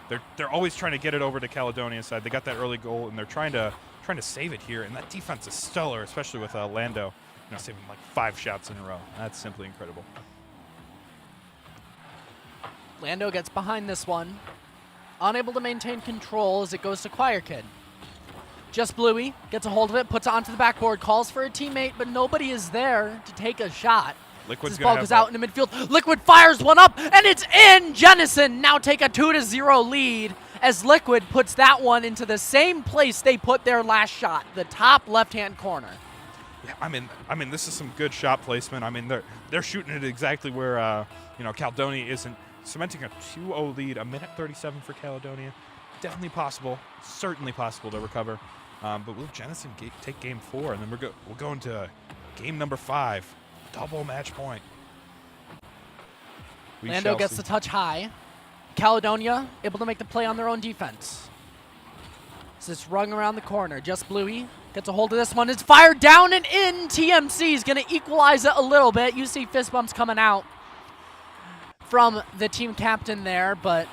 S3: They're always trying to get it over to Caledonia's side. They got that early goal, and they're trying to save it here. And that defense is stellar, especially with Lando, saving like 5 shots in a row. That's simply incredible.
S2: Lando gets behind this one, unable to maintain control as it goes to Choir Kid. Just Bluey gets a hold of it, puts it onto the backboard, calls for a teammate, but nobody is there to take a shot.
S3: Liquid's
S2: This ball goes out into midfield. Liquid fires one up, and it's in! Jennison now take a 2-0 lead as Liquid puts that one into the same place they put their last shot, the top left-hand corner.
S3: Yeah, I mean, this is some good shot placement. I mean, they're shooting it exactly where Caledonia isn't. Cementing a 2-0 lead, a minute 37 for Caledonia. Definitely possible, certainly possible to recover. But will Jennison take game 4, and then we'll go into game number 5, double match point.
S2: Lando gets the touch high. Caledonia able to make the play on their own defense. This is rung around the corner. Just Bluey gets a hold of this one. It's fired down and in. TMC is going to equalize it a little bit. You see fist bumps coming out from the team captain there, but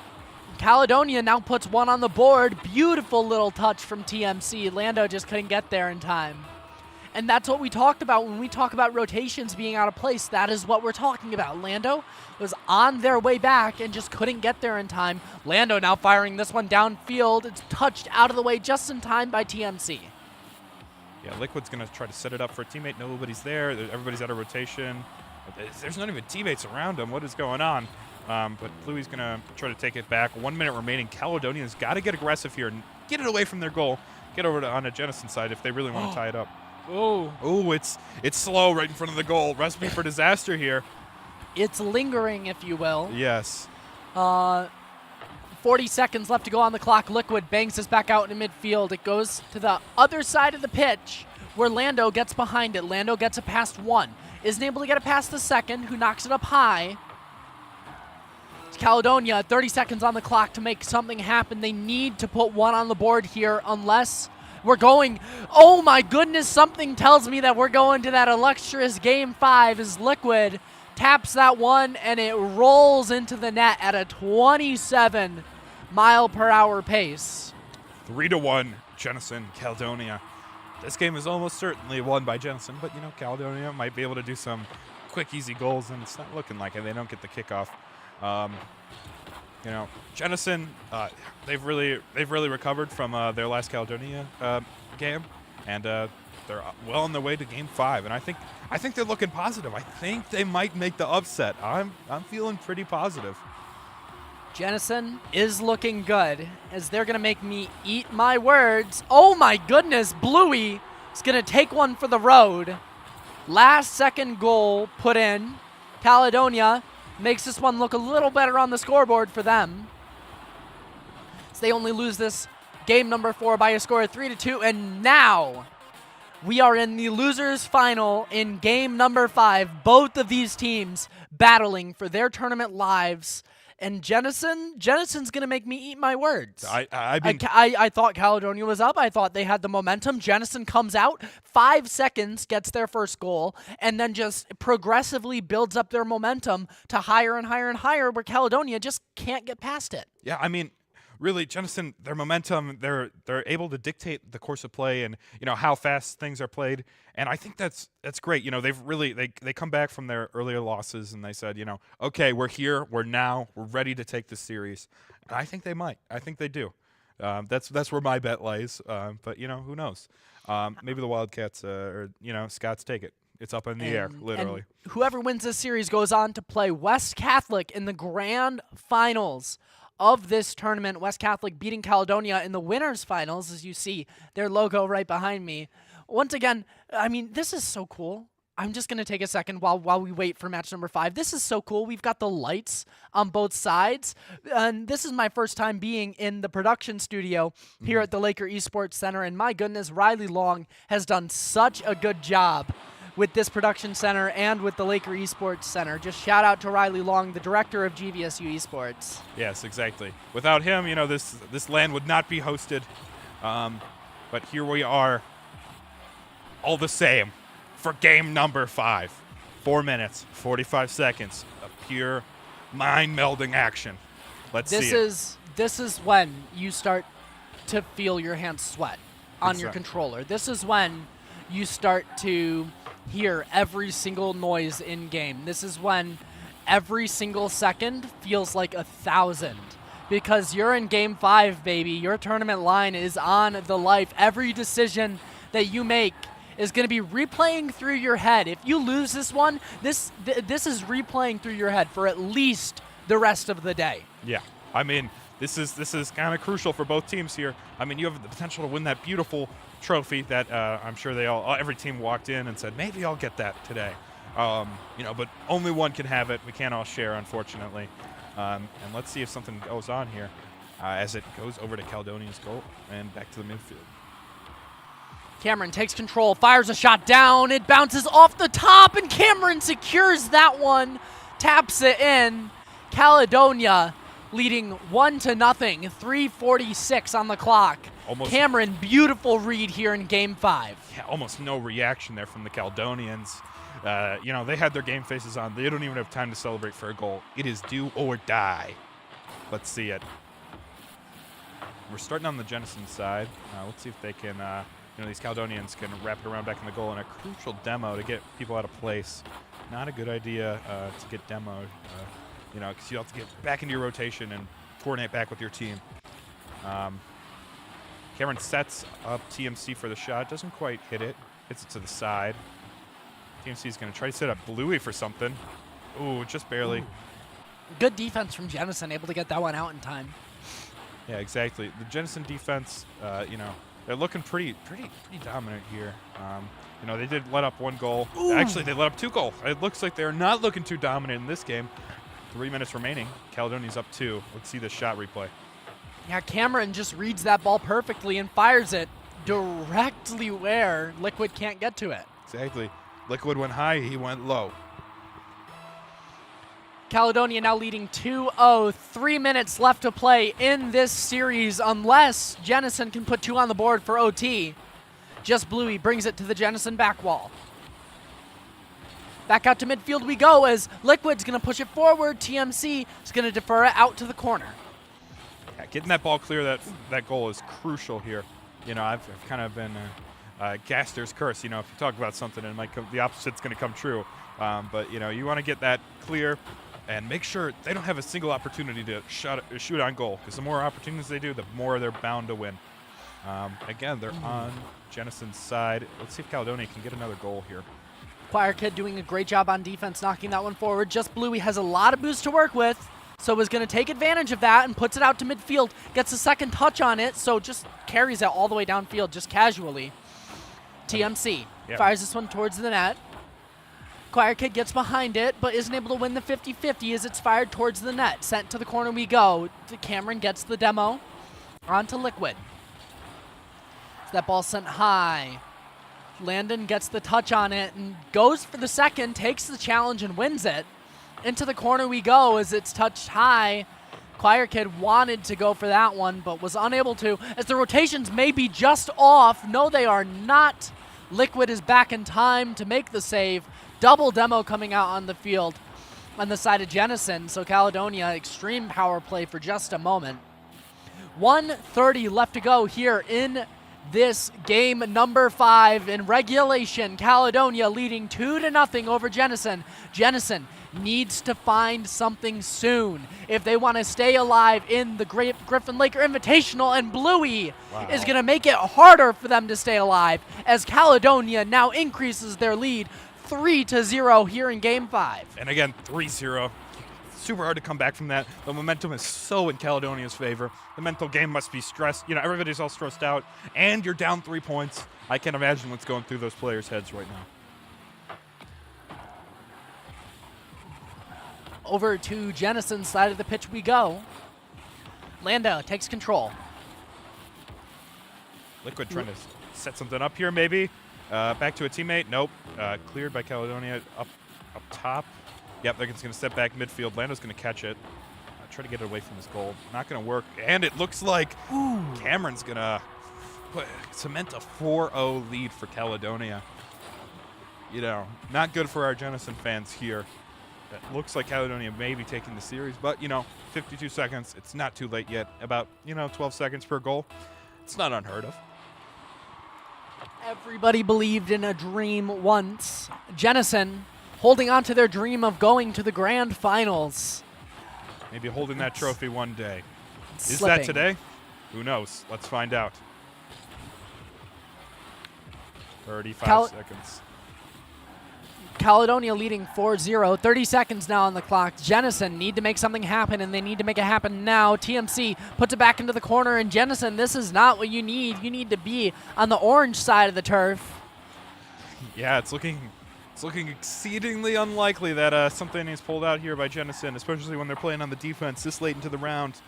S2: Caledonia now puts one on the board. Beautiful little touch from TMC. Lando just couldn't get there in time. And that's what we talked about when we talk about rotations being out of place. That is what we're talking about. Lando was on their way back and just couldn't get there in time. Lando now firing this one downfield. It's touched out of the way just in time by TMC.
S3: Yeah, Liquid's going to try to set it up for a teammate. Nobody's there. Everybody's out of rotation. There's not even teammates around him. What is going on? But Bluey's going to try to take it back. 1 minute remaining. Caledonia's got to get aggressive here and get it away from their goal. Get over on the Jennison side if they really want to tie it up. Oh, it's slow right in front of the goal. Recipe for disaster here.
S2: It's lingering, if you will.
S3: Yes.
S2: 40 seconds left to go on the clock. Liquid bangs this back out in midfield. It goes to the other side of the pitch where Lando gets behind it. Lando gets it past one. Isn't able to get it past the second, who knocks it up high. It's Caledonia, 30 seconds on the clock to make something happen. They need to put one on the board here unless we're going, oh my goodness, something tells me that we're going to that illustrious Game 5 as Liquid taps that one and it rolls into the net at a 27-mile-per-hour pace.
S3: 3-1, Jennison, Caledonia. This game is almost certainly won by Jennison, but, Caledonia might be able to do some quick, easy goals, and it's not looking like it. They don't get the kickoff. Jennison, they've really recovered from their last Caledonia game, and they're well on their way to Game 5. And I think they're looking positive. I think they might make the upset. I'm feeling pretty positive.
S2: Jennison is looking good as they're going to make me eat my words. Oh my goodness, Bluey is going to take one for the road. Last second goal put in. Caledonia makes this one look a little better on the scoreboard for them. So they only lose this game number 4 by a score of 3-2. And now we are in the losers final in game number 5. Both of these teams battling for their tournament lives. And Jennison's going to make me eat my words. I thought Caledonia was up. I thought they had the momentum. Jennison comes out, 5 seconds, gets their first goal, and then just progressively builds up their momentum to higher and higher and higher, where Caledonia just can't get past it.
S3: Yeah, really, Jennison, their momentum, they're able to dictate the course of play and how fast things are played, and I think that's great. They come back from their earlier losses and they said, okay, we're here, we're ready to take this series, and I think they might. I think they do. That's where my bet lies. But who knows? Maybe the Wildcats or Scots take it. It's up in the air, literally.
S2: And whoever wins this series goes on to play West Catholic in the grand finals of this tournament. West Catholic beating Caledonia in the winners finals, as you see their logo right behind me. Once again, I mean, this is so cool. I'm just going to take a second while we wait for match number 5. This is so cool. We've got the lights on both sides. And this is my first time being in the production studio here at the Laker Esports Center. And my goodness, Riley Long has done such a good job with this production center and with the Laker Esports Center. Just shout out to Riley Long, the director of GVSU Esports.
S3: Yes, exactly. Without him, this LAN would not be hosted. But here we are, all the same, for game number 5. 4 minutes, 45 seconds of pure mind-melding action. Let's see it.
S2: This is when you start to feel your hands sweat on your controller. This is when you start to hear every single noise in game. This is when every single second feels like 1,000 because you're in game 5, baby. Your tournament line is on the life. Every decision that you make is going to be replaying through your head. If you lose this one, this is replaying through your head for at least the rest of the day.
S3: Yeah, I mean, this is kind of crucial for both teams here. I mean, you have the potential to win that beautiful trophy that I'm sure every team walked in and said, maybe I'll get that today. But only one can have it. We can't all share, unfortunately. And let's see if something goes on here as it goes over to Caledonia's goal and back to the midfield.
S2: Cameron takes control, fires a shot down. It bounces off the top, and Cameron secures that one, taps it in. Caledonia leading 1-0, 3:46 on the clock. Cameron, beautiful read here in game 5.
S3: Yeah, almost no reaction there from the Caledonians. They had their game faces on. They don't even have time to celebrate for a goal. It is do or die. Let's see it. We're starting on the Jenison side. Let's see if they can, these Caledonians can wrap it around back in the goal in a crucial demo to get people out of place. Not a good idea to get demoed, because you have to get back into your rotation and coordinate back with your team. Cameron sets up TMC for the shot. Doesn't quite hit it. Hits it to the side. TMC is going to try to set up Bluey for something. Ooh, just barely.
S2: Ooh. Good defense from Jenison, able to get that one out in time.
S3: Yeah, exactly. The Jenison defense, they're looking pretty dominant here. They did let up 1 goal. Ooh. Actually, they let up 2 goals. It looks like they're not looking too dominant in this game. 3 minutes remaining. Caledonia's up 2. Let's see the shot replay.
S2: Yeah, Cameron just reads that ball perfectly and fires it directly where Liquid can't get to it.
S3: Exactly. Liquid went high, he went low.
S2: Caledonia now leading 2-0. 3 minutes left to play in this series unless Jenison can put 2 on the board for OT. Just Bluey brings it to the Jenison back wall. Back out to midfield we go as Liquid's going to push it forward. TMC is going to defer it out to the corner.
S3: Yeah, getting that ball clear, that goal is crucial here. I've kind of been Gaster's curse. If you talk about something and the opposite's going to come true. But you want to get that clear and make sure they don't have a single opportunity to shoot on goal, because the more opportunities they do, the more they're bound to win. Again, they're on Jenison's side. Let's see if Caledonia can get another goal here.
S2: Choir Kid doing a great job on defense, knocking that one forward. Just Bluey has a lot of boost to work with, so is going to take advantage of that and puts it out to midfield. Gets a second touch on it, so just carries it all the way downfield, just casually. TMC fires this one towards the net. Choir Kid gets behind it, but isn't able to win the 50-50 as it's fired towards the net. Sent to the corner we go. Cameron gets the demo onto Liquid. So that ball sent high. Landon gets the touch on it and goes for the second, takes the challenge and wins it. Into the corner we go as it's touched high. Choir Kid wanted to go for that one, but was unable to, as the rotations may be just off. No, they are not. Liquid is back in time to make the save. Double demo coming out on the field on the side of Jenison. So Caledonia, extreme power play for just a moment. 1:30 left to go here in this game number 5 in regulation. Caledonia leading 2-0 over Jenison. Jenison needs to find something soon if they want to stay alive in the Griffin-Laker Invitational, and Bluey is going to make it harder for them to stay alive as Caledonia now increases their lead 3-0 here in Game 5.
S3: And again, 3-0. Super hard to come back from that. The momentum is so in Caledonia's favor. The mental game must be stressed. You know, everybody's all stressed out, and you're down 3 points. I can't imagine what's going through those players' heads right now.
S2: Over to Jenison's side of the pitch we go. Lando takes control.
S3: Liquid trying to set something up here, maybe. Back to a teammate. Nope. Cleared by Caledonia up top. Yep, they're just going to step back midfield. Lando's going to catch it. Try to get it away from his goal. Not going to work. And it looks like Cameron's going to cement a 4-0 lead for Caledonia. You know, not good for our Jenison fans here. It looks like Caledonia may be taking the series, but, you know, 52 seconds. It's not too late yet. About, 12 seconds per goal. It's not unheard of.
S2: Everybody believed in a dream once. Jenison holding on to their dream of going to the grand finals.
S3: Maybe holding that trophy one day. Is
S2: Slipping.
S3: that today? Who knows? Let's find out. 35 seconds.
S2: Caledonia leading 4-0. 30 seconds now on the clock. Jenison need to make something happen, and they need to make it happen now. TMC puts it back into the corner, and Jenison, this is not what you need. You need to be on the orange side of the turf.
S3: Yeah, it's looking exceedingly unlikely that something is pulled out here by Jenison, especially when they're playing on the defense this late into the round.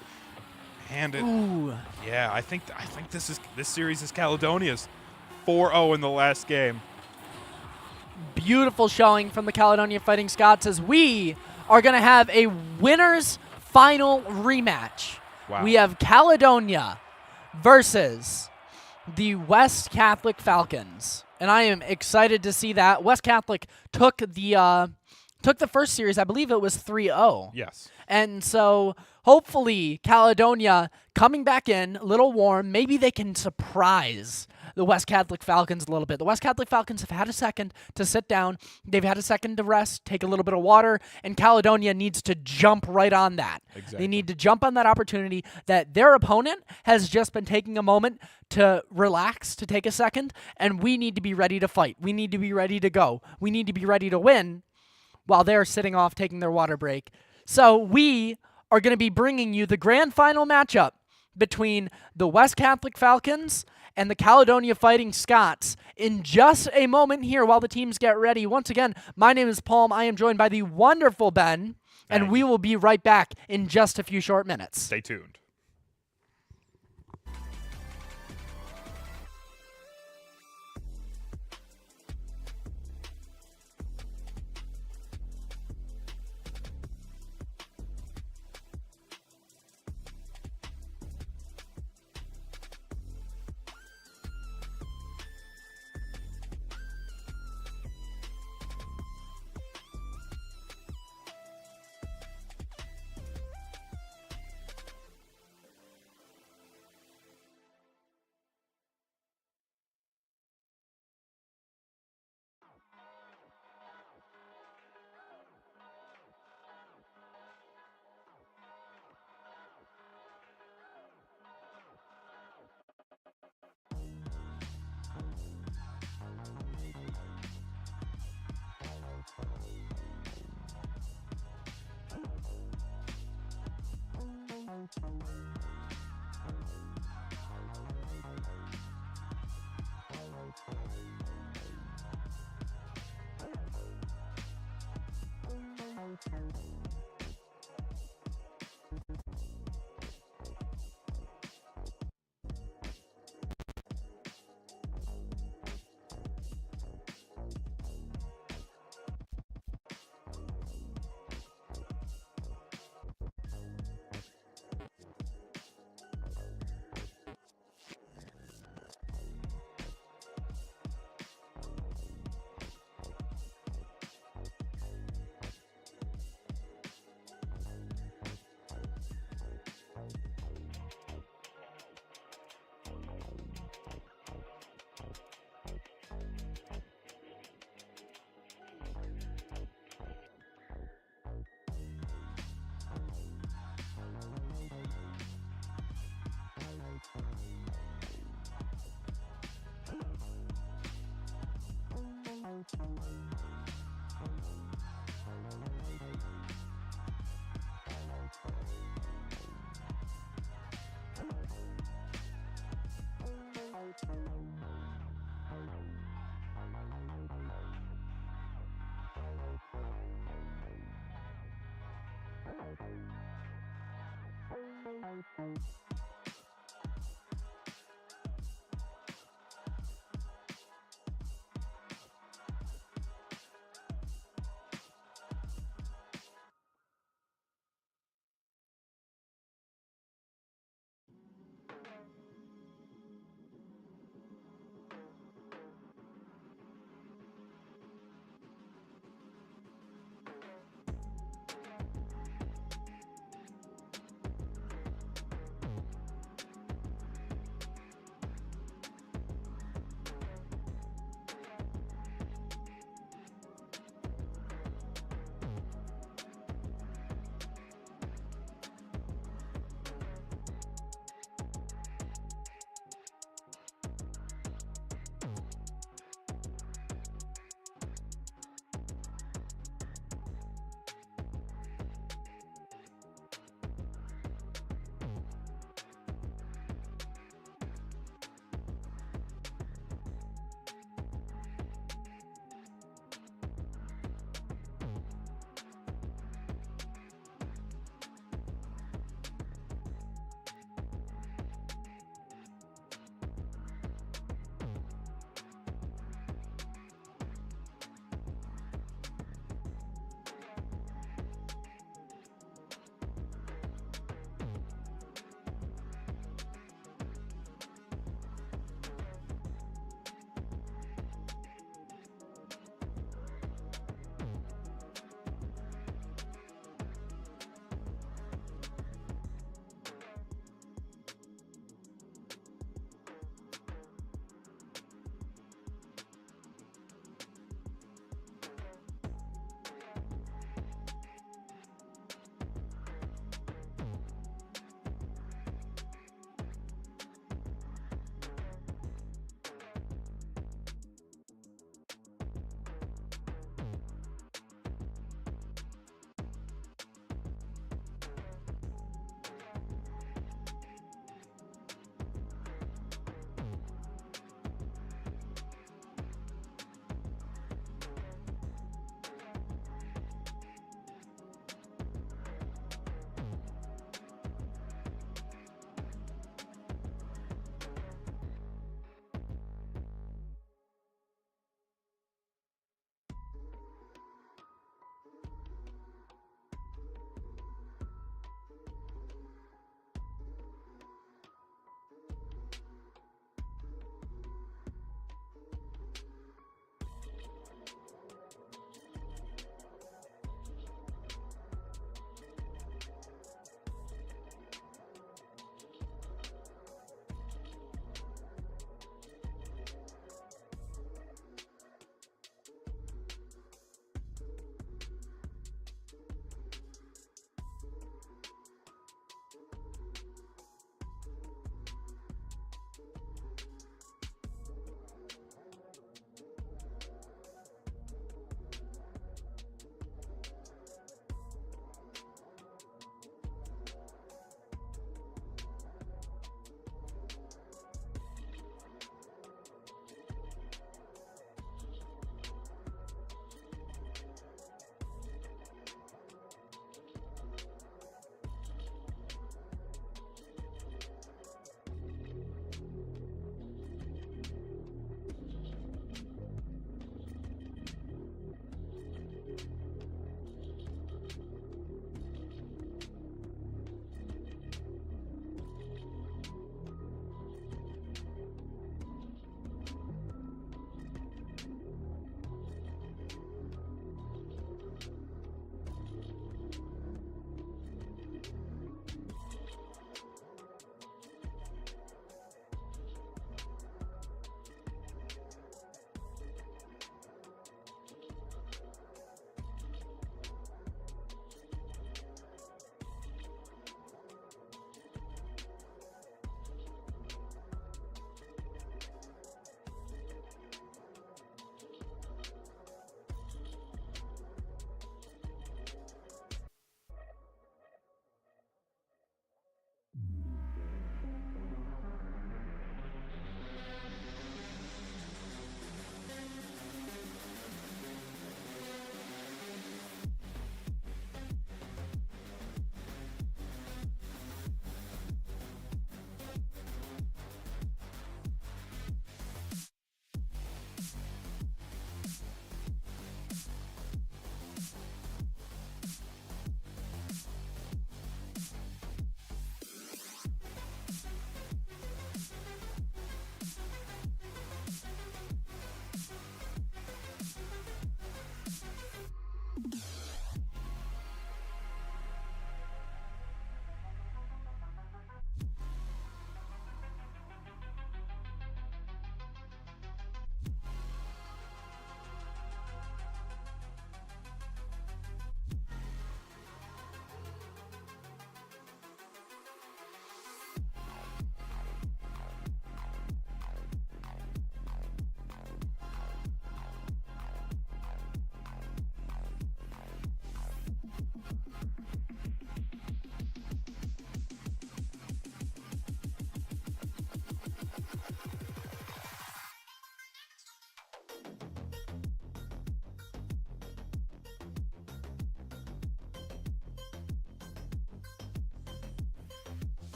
S3: And yeah, I think this series is Caledonia's. 4-0 in the last game.
S2: Beautiful showing from the Caledonia Fighting Scots as we are going to have a winners final rematch.
S3: Wow.
S2: We have Caledonia versus the West Catholic Falcons. And I am excited to see that. West Catholic took the first series, I believe it was 3-0.
S3: Yes.
S2: And so hopefully Caledonia coming back in, a little warm, maybe they can surprise the West Catholic Falcons a little bit. The West Catholic Falcons have had a second to sit down. They've had a second to rest, take a little bit of water, and Caledonia needs to jump right on that.
S3: Exactly.
S2: They need to jump on that opportunity that their opponent has just been taking a moment to relax, to take a second, and we need to be ready to fight. We need to be ready to go. We need to be ready to win while they're sitting off taking their water break. So we are going to be bringing you the grand final matchup between the West Catholic Falcons and the Caledonia Fighting Scots in just a moment here while the teams get ready. Once again, my name is Palm. I am joined by the wonderful Ben, and we will be right back in just a few short minutes.
S3: Stay tuned.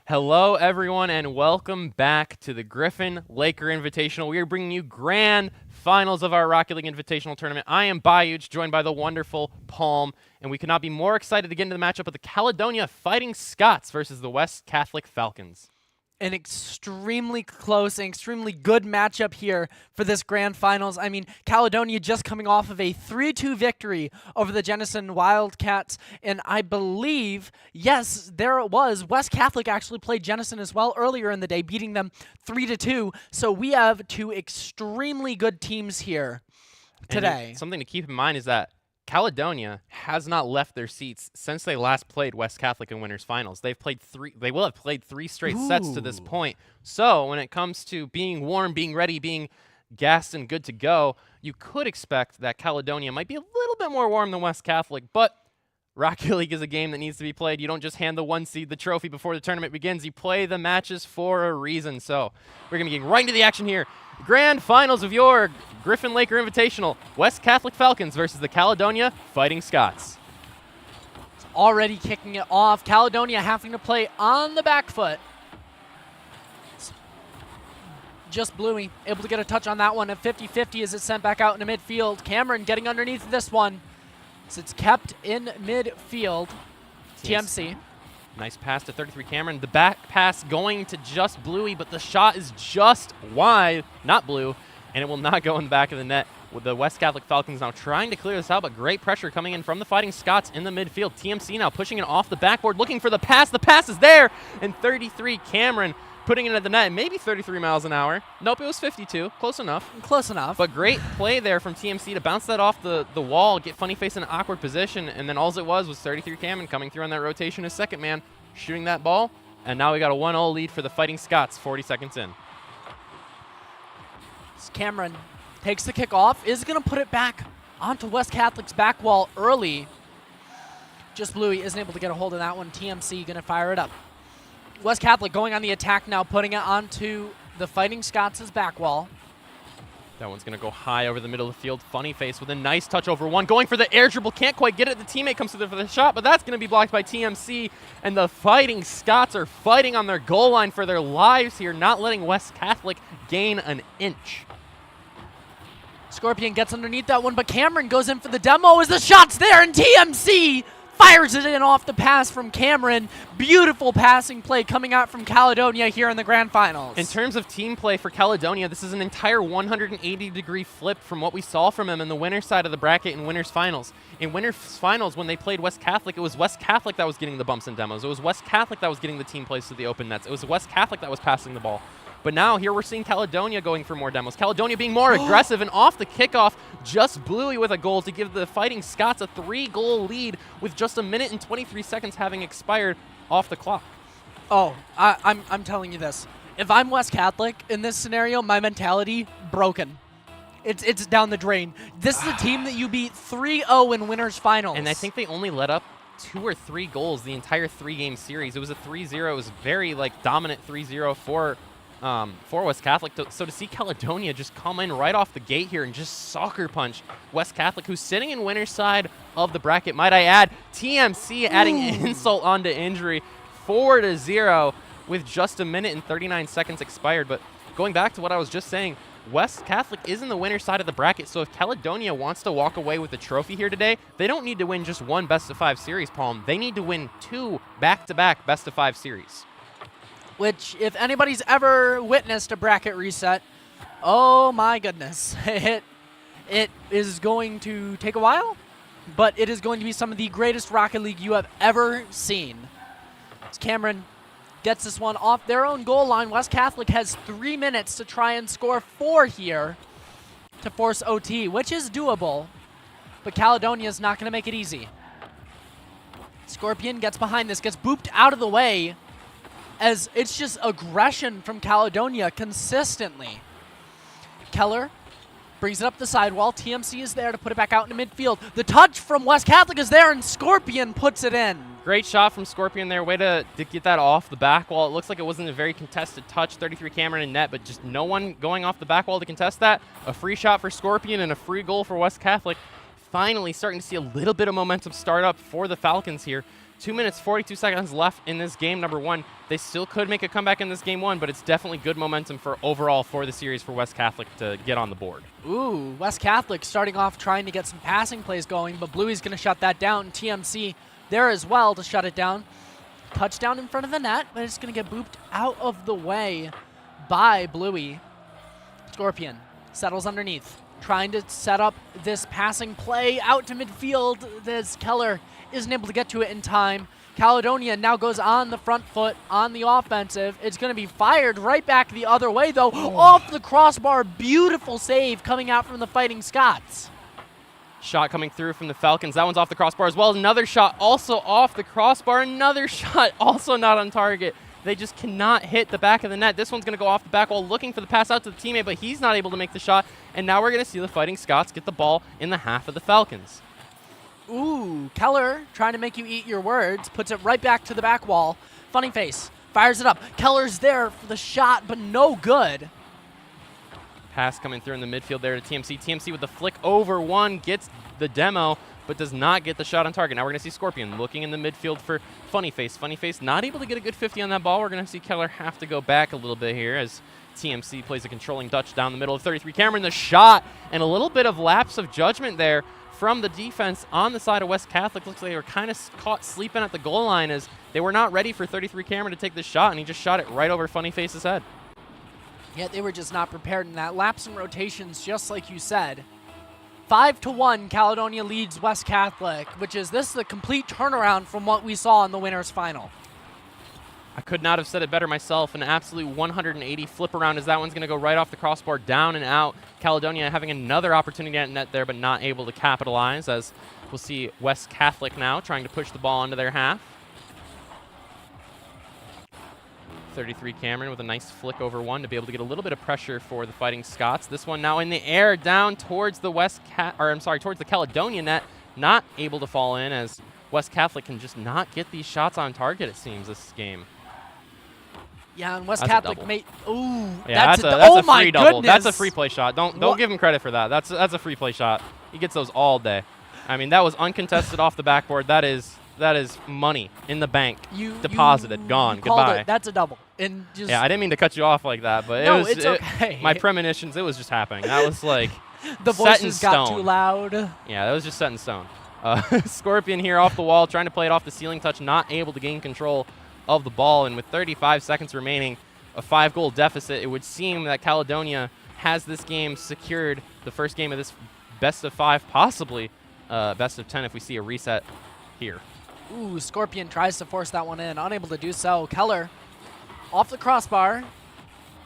S1: Hello, everyone, and welcome back to the Griffin-Laker Invitational. We are bringing you grand finals of our Rocket League Invitational tournament. I am Bayuch, joined by the wonderful Palm, and we could not be more excited to get into the matchup of the Caledonia Fighting Scots versus the West Catholic Falcons.
S2: An extremely close and extremely good matchup here for this grand finals. I mean, Caledonia just coming off of a 3-2 victory over the Jenison Wildcats, and I believe, yes, there it was, West Catholic actually played Jenison as well earlier in the day, beating them 3-2. So we have two extremely good teams here today.
S1: And something to keep in mind is that Caledonia has not left their seats since they last played West Catholic in winners finals. They will have played 3 straight sets to this point. So when it comes to being warm, being ready, being gassed and good to go, you could expect that Caledonia might be a little bit more warm than West Catholic, but Rocket League is a game that needs to be played. You don't just hand the 1 seed the trophy before the tournament begins. You play the matches for a reason. So we're going to be getting right into the action here. Grand finals of your Griffin-Laker Invitational. West Catholic Falcons versus the Caledonia Fighting Scots.
S2: It's already kicking it off. Caledonia having to play on the back foot. Just Bluey able to get a touch on that one at 50-50 as it's sent back out into midfield. Cameron getting underneath this one. So it's kept in midfield. TMC.
S1: Nice pass to 33 Cameron. The back pass going to just Bluey, but the shot is just wide, not blue, and it will not go in the back of the net. With the West Catholic Falcons now trying to clear this out, but great pressure coming in from the Fighting Scots in the midfield. TMC now pushing it off the backboard, looking for the pass. The pass is there, and 33 Cameron putting it at the net, maybe 33 miles an hour. Nope, it was 52. Close enough.
S2: Close enough.
S1: But great play there from TMC to bounce that off the wall, get Funny Face in an awkward position, and then all it was 33 Cameron coming through on that rotation as second man, shooting that ball, and now we got a 1-0 lead for the Fighting Scots 40 seconds in.
S2: Cameron takes the kick off, is going to put it back onto West Catholic's back wall early. Just Bluey isn't able to get a hold of that one. TMC going to fire it up. West Catholic going on the attack now, putting it onto the Fighting Scots' back wall.
S1: That one's going to go high over the middle of the field. Funny Face with a nice touch over one. Going for the air dribble. Can't quite get it. The teammate comes through for the shot, but that's going to be blocked by TMC. And the Fighting Scots are fighting on their goal line for their lives here, not letting West Catholic gain an inch.
S2: Scorpion gets underneath that one, but Cameron goes in for the demo as the shot's there, and TMC fires it in off the pass from Cameron. Beautiful passing play coming out from Caledonia here in the grand finals.
S1: In terms of team play for Caledonia, this is an entire 180-degree flip from what we saw from them in the winner's side of the bracket in winners finals. In winners finals, when they played West Catholic, it was West Catholic that was getting the bumps and demos. It was West Catholic that was getting the team plays to the open nets. It was West Catholic that was passing the ball. But now here we're seeing Caledonia going for more demos. Caledonia being more aggressive, and off the kickoff, just Bluey with a goal to give the Fighting Scots a 3-goal lead with just 1 minute and 23 seconds having expired off the clock.
S2: Oh, I'm telling you this. If I'm West Catholic in this scenario, my mentality broken. It's down the drain. This is a team that you beat 3-0 in winners finals.
S1: And I think they only let up 2 or 3 goals the entire 3-game series. It was a 3-0. It was very dominant 3-0 for West Catholic. So to see Caledonia just come in right off the gate here and just soccer punch West Catholic, who's sitting in winner's side of the bracket, might I add. TMC adding insult onto injury, 4-0 with just 1 minute and 39 seconds expired. But going back to what I was just saying, West Catholic is in the winner's side of the bracket, so if Caledonia wants to walk away with the trophy here today, they don't need to win just 1 best-of-5 series, Palm. They need to win 2 back-to-back best-of-5 series.
S2: Which, if anybody's ever witnessed a bracket reset, oh my goodness. It is going to take a while, but it is going to be some of the greatest Rocket League you have ever seen. As Cameron gets this one off their own goal line, West Catholic has 3 minutes to try and score 4 here to force OT, which is doable, but Caledonia is not going to make it easy. Scorpion gets behind this, gets booped out of the way, as it's just aggression from Caledonia consistently. Keller brings it up the sidewall. TMC is there to put it back out into midfield. The touch from West Catholic is there, and Scorpion puts it in.
S1: Great shot from Scorpion there. Way to get that off the back wall. It looks like it wasn't a very contested touch. 33 Cameron in net, but just no one going off the back wall to contest that. A free shot for Scorpion and a free goal for West Catholic. Finally starting to see a little bit of momentum start up for the Falcons here. 2 minutes, 42 seconds left in this game number 1. They still could make a comeback in this game 1, but it's definitely good momentum for overall for the series for West Catholic to get on the board.
S2: Ooh, West Catholic starting off trying to get some passing plays going, but Bluey's going to shut that down. TMC there as well to shut it down. Touchdown in front of the net, but it's going to get booped out of the way by Bluey. Scorpion settles underneath, trying to set up this passing play out to midfield as Keller isn't able to get to it in time. Caledonia now goes on the front foot on the offensive. It's going to be fired right back the other way, though, off the crossbar. Beautiful save coming out from the Fighting Scots.
S1: Shot coming through from the Falcons. That one's off the crossbar as well. Another shot also off the crossbar. Another shot also not on target. They just cannot hit the back of the net. This one's going to go off the back wall looking for the pass out to the teammate, but he's not able to make the shot. And now we're going to see the Fighting Scots get the ball in the half of the Falcons.
S2: Ooh, Keller trying to make you eat your words, puts it right back to the back wall. Funny face, fires it up. Keller's there for the shot, but no good.
S1: Pass coming through in the midfield there to TMC. TMC with the flick over one, gets the demo, but does not get the shot on target. Now we're going to see Scorpion looking in the midfield for Funny Face. Funny Face not able to get a good 50 on that ball. We're going to see Keller have to go back a little bit here as TMC plays a controlling Dutch down the middle of 33. Cameron, the shot, and a little bit of lapse of judgment there from the defense on the side of West Catholic. Looks like they were kind of caught sleeping at the goal line as they were not ready for 33 Cameron to take this shot, and he just shot it right over Funny Face's head.
S2: Yeah, they were just not prepared in that. Lapse in rotations, just like you said. 5-1, Caledonia leads West Catholic, this is a complete turnaround from what we saw in the winners final.
S1: I could not have said it better myself. An absolute 180 flip around as that one's going to go right off the crossbar, down and out. Caledonia having another opportunity at net there, but not able to capitalize, as we'll see West Catholic now trying to push the ball into their half. 33 Cameron with a nice flick over one to be able to get a little bit of pressure for the Fighting Scots. This one now in the air down towards the towards the Caledonia net, not able to fall in as West Catholic can just not get these shots on target, it seems, this game.
S2: Yeah, and West
S1: That's
S2: Catholic made. Ooh,
S1: yeah,
S2: that's
S1: a free double.
S2: Goodness.
S1: That's a free play shot. Don't give him credit for that. That's a free play shot. He gets those all day. I mean, that was uncontested off the backboard. That is money in the bank, deposited, gone, goodbye.
S2: That's a double. And just
S1: yeah, I didn't mean to cut you off like that, but
S2: no, it's okay.
S1: My premonitions, it was just happening. That was like
S2: the
S1: set in
S2: voices got
S1: stone.
S2: too loud.
S1: Yeah, that was just set in stone. Scorpion here off the wall, trying to play it off the ceiling touch, not able to gain control of the ball, and with 35 seconds remaining, a 5-goal deficit, it would seem that Caledonia has this game secured, the first game of this best of 5, possibly best of 10 if we see a reset here.
S2: Ooh, Scorpion tries to force that one in, unable to do so. Keller off the crossbar.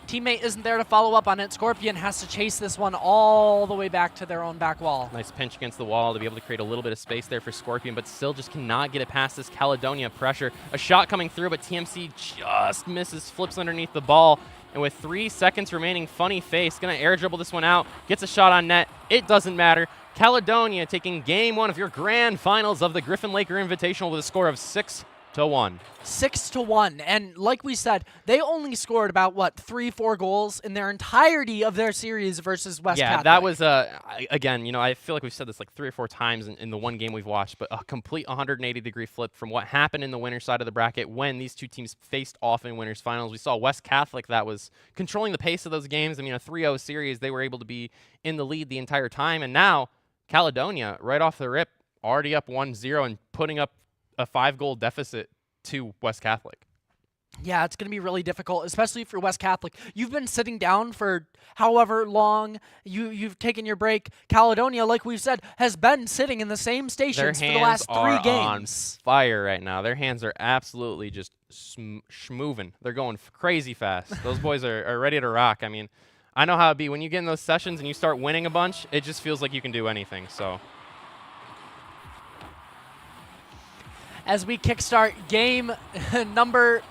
S2: Teammate isn't there to follow up on it. Scorpion has to chase this one all the way back to their own back wall.
S1: Nice pinch against the wall to be able to create a little bit of space there for Scorpion, but still just cannot get it past this Caledonia pressure. A shot coming through, but TMC just misses, flips underneath the ball. And with 3 seconds remaining, Funny Face going to air dribble this one out, gets a shot on net. It doesn't matter. Caledonia taking game 1 of your grand finals of the Griffin-Laker Invitational with a score of 6-1.
S2: 6-1, and like we said, they only scored about 3-4 goals in their entirety of their series versus West Catholic.
S1: Yeah, that was again, I feel like we've said this like 3 or 4 times in the one game we've watched, but a complete 180-degree flip from what happened in the winner's side of the bracket when these two teams faced off in winners finals. We saw West Catholic that was controlling the pace of those games. I mean, a 3-0 series, they were able to be in the lead the entire time, and now Caledonia, right off the rip, already up 1-0 and putting up a 5-goal deficit to West Catholic.
S2: Yeah, it's going to be really difficult, especially for West Catholic. You've been sitting down for however long. You've taken your break. Caledonia, like we've said, has been sitting in the same stations for the last 3 games.
S1: On fire right now. Their hands are absolutely just schmoving. They're going crazy fast. Those boys are ready to rock. I mean, I know how it be. When you get in those sessions and you start winning a bunch, it just feels like you can do anything. So
S2: as we kickstart game number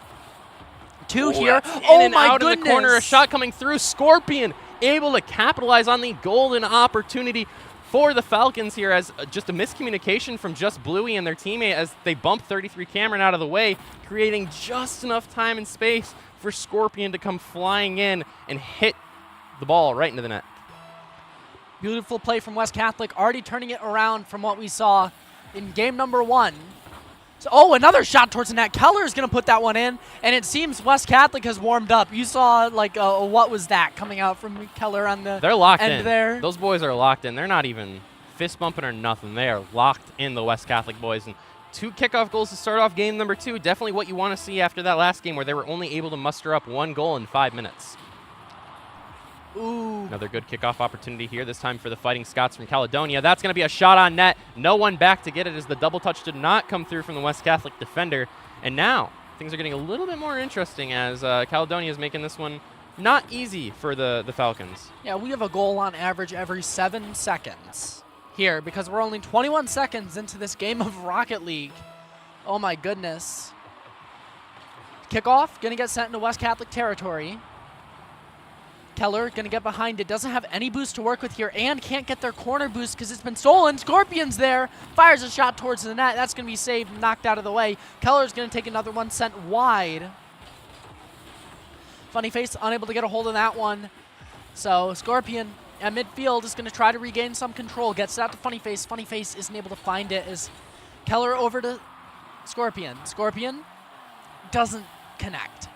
S2: 2 here.
S1: Oh my
S2: goodness.
S1: In the corner, a shot coming through. Scorpion able to capitalize on the golden opportunity for the Falcons here as just a miscommunication from just Bluey and their teammate as they bump 33 Cameron out of the way, creating just enough time and space for Scorpion to come flying in and hit the ball right into the net.
S2: Beautiful play from West Catholic, already turning it around from what we saw in game number 1. So, oh, another shot towards the net. Keller is going to put that one in, and it seems West Catholic has warmed up. You saw, like, what was that coming out from Keller on the
S1: They're locked
S2: end
S1: in.
S2: there?
S1: Those boys are locked in. They're not even fist bumping or nothing. They are locked in, the West Catholic boys. And 2 kickoff goals to start off game number 2. Definitely what you want to see after that last game where they were only able to muster up 1 goal in 5 minutes.
S2: Ooh.
S1: Another good kickoff opportunity here, this time for the Fighting Scots from Caledonia. That's going to be a shot on net. No one back to get it as the double touch did not come through from the West Catholic defender. And now things are getting a little bit more interesting as Caledonia is making this one not easy for the Falcons.
S2: Yeah, we have a goal on average every 7 seconds here because we're only 21 seconds into this game of Rocket League. Oh my goodness. Kickoff, going to get sent into West Catholic territory. Keller going to get behind it. Doesn't have any boost to work with here and can't get their corner boost because it's been stolen. Scorpion's there. Fires a shot towards the net. That's going to be saved, knocked out of the way. Keller's going to take another one sent wide. Funny Face unable to get a hold of that one. So Scorpion at midfield is going to try to regain some control. Gets it out to Funny Face. Funny Face isn't able to find it as Keller over to Scorpion. Scorpion doesn't connect.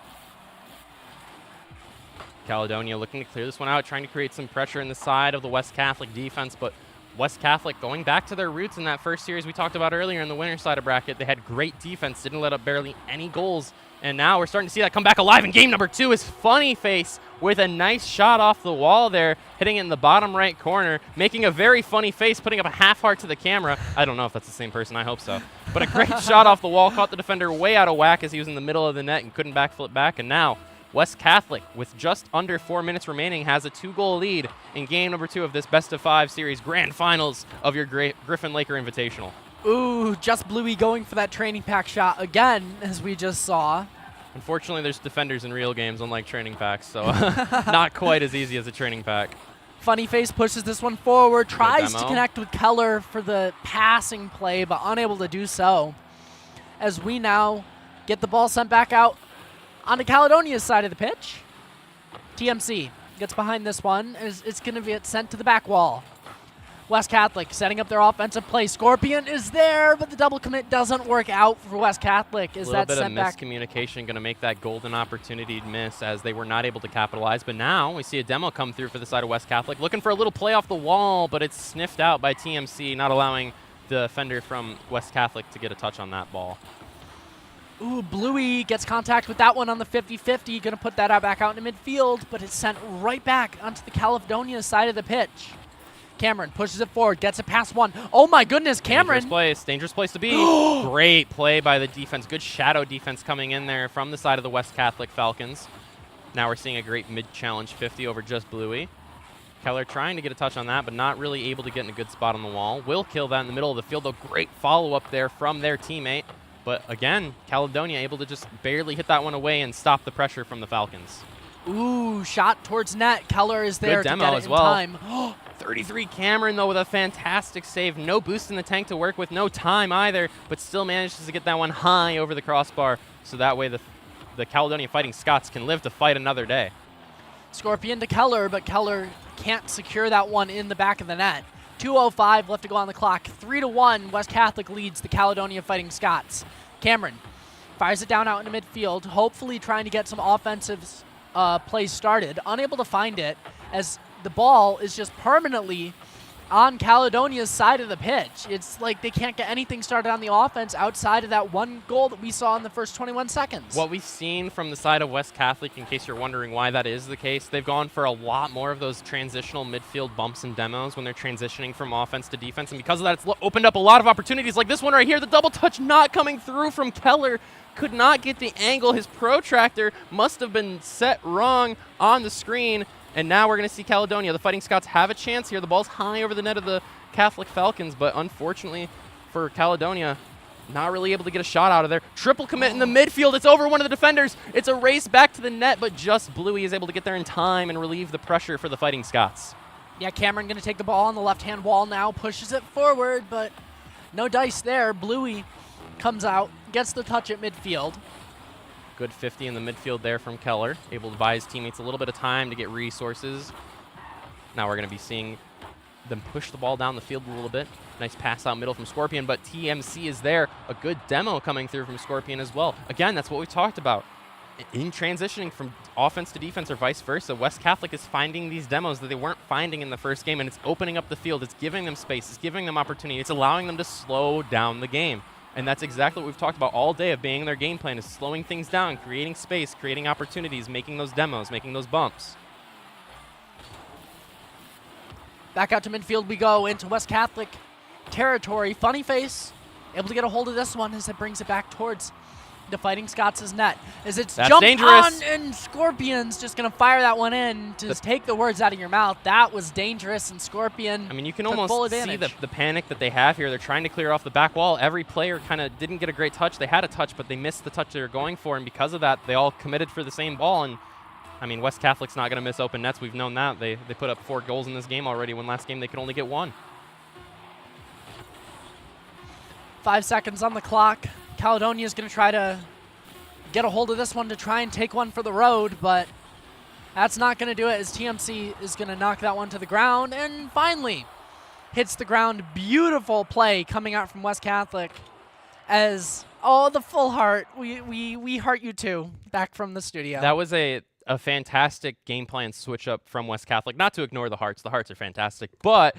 S1: Caledonia looking to clear this one out, trying to create some pressure in the side of the West Catholic defense, but West Catholic going back to their roots in that first series we talked about earlier in the winner side of bracket. They had great defense, didn't let up barely any goals, and now we're starting to see that come back alive in game number 2 is Funny Face with a nice shot off the wall there, hitting it in the bottom right corner, making a very funny face, putting up a half heart to the camera. I don't know if that's the same person, I hope so. But a great shot off the wall, caught the defender way out of whack as he was in the middle of the net and couldn't backflip back, and now West Catholic, with just under 4 minutes remaining, has a 2-goal lead in game number 2 of this best-of-5 series grand finals of your Griffin-Laker Invitational.
S2: Ooh, just Bluey going for that training pack shot again, as we just saw.
S1: Unfortunately, there's defenders in real games, unlike training packs, so not quite as easy as a training pack.
S2: Funny Face pushes this one forward, tries to connect with Keller for the passing play, but unable to do so. As we now get the ball sent back out on the Caledonia's side of the pitch. TMC gets behind this one as it's going to get sent to the back wall. West Catholic setting up their offensive play. Scorpion is there, but the double commit doesn't work out for West Catholic. Is that sent back?
S1: A little bit of miscommunication going to make that golden opportunity miss as they were not able to capitalize. But now we see a demo come through for the side of West Catholic, looking for a little play off the wall, but it's sniffed out by TMC, not allowing the defender from West Catholic to get a touch on that ball.
S2: Ooh, Bluey gets contact with that one on the 50-50. Going to put that back out into midfield, but it's sent right back onto the Caledonia side of the pitch. Cameron pushes it forward, gets it past one. Oh my goodness, Cameron.
S1: Dangerous place to be. Great play by the defense. Good shadow defense coming in there from the side of the West Catholic Falcons. Now we're seeing a great mid-challenge 50 over just Bluey. Keller trying to get a touch on that, but not really able to get in a good spot on the wall. Will kill that in the middle of the field, though. Great follow-up there from their teammate. But again, Caledonia able to just barely hit that one away and stop the pressure from the Falcons.
S2: Ooh, shot towards net. Keller is there
S1: to
S2: get
S1: demo
S2: it
S1: as
S2: in
S1: well.
S2: time.
S1: 33 Cameron, though, with a fantastic save. No boost in the tank to work with, no time either, but still manages to get that one high over the crossbar. So that way the Caledonia Fighting Scots can live to fight another day.
S2: Scorpion to Keller, but Keller can't secure that one in the back of the net. 2:05 left to go on the clock. 3-1, West Catholic leads the Caledonia Fighting Scots. Cameron fires it down out into midfield, hopefully trying to get some offensive plays started. Unable to find it as the ball is just permanently on Caledonia's side of the pitch. It's like they can't get anything started on the offense outside of that one goal that we saw in the first 21 seconds.
S1: What we've seen from the side of West Catholic, in case you're wondering why that is the case, they've gone for a lot more of those transitional midfield bumps and demos when they're transitioning from offense to defense. And because of that, it's opened up a lot of opportunities like this one right here. The double touch not coming through from Keller. Could not get the angle. His protractor must have been set wrong on the screen. And now we're going to see Caledonia. The Fighting Scots have a chance here. The ball's high over the net of the Catholic Falcons, but unfortunately for Caledonia, not really able to get a shot out of there. Triple commit in the midfield. It's over one of the defenders. It's a race back to the net, but just Bluey is able to get there in time and relieve the pressure for the Fighting Scots.
S2: Yeah, Cameron going to take the ball on the left-hand wall now, pushes it forward, but no dice there. Bluey comes out, gets the touch at midfield.
S1: Good 50 in the midfield there from Keller, able to buy his teammates a little bit of time to get resources. Now we're going to be seeing them push the ball down the field a little bit. Nice pass out middle from Scorpion, but TMC is there. A good demo coming through from Scorpion as well. Again, that's what we talked about. In transitioning from offense to defense or vice versa, West Catholic is finding these demos that they weren't finding in the first game, and it's opening up the field. It's giving them space. It's giving them opportunity. It's allowing them to slow down the game. And that's exactly what we've talked about all day of being their game plan, is slowing things down, creating space, creating opportunities, making those demos, making those bumps.
S2: Back out to midfield we go into West Catholic territory. Funny Face able to get a hold of this one as it brings it back towards the Fighting Scots' net. As it's
S1: That's
S2: jumped
S1: dangerous.
S2: on, and Scorpion's just going to fire that one in to just take the words out of your mouth. That was dangerous, and Scorpion
S1: I mean, you can
S2: took full
S1: almost see
S2: advantage.
S1: the panic that they have here. They're trying to clear off the back wall. Every player kind of didn't get a great touch. They had a touch, but they missed the touch they were going for, and because of that, they all committed for the same ball. And I mean, West Catholic's not going to miss open nets. We've known that. They put up 4 goals in this game already, when last game they could only get 1.
S2: 5 seconds on the clock. Caledonia is going to try to get a hold of this one to try and take one for the road, but that's not going to do it, as TMC is going to knock that one to the ground and finally hits the ground. Beautiful play coming out from West Catholic, as the full heart. We heart you too, back from the studio.
S1: That was a fantastic game plan switch up from West Catholic. Not to ignore the hearts. The hearts are fantastic, but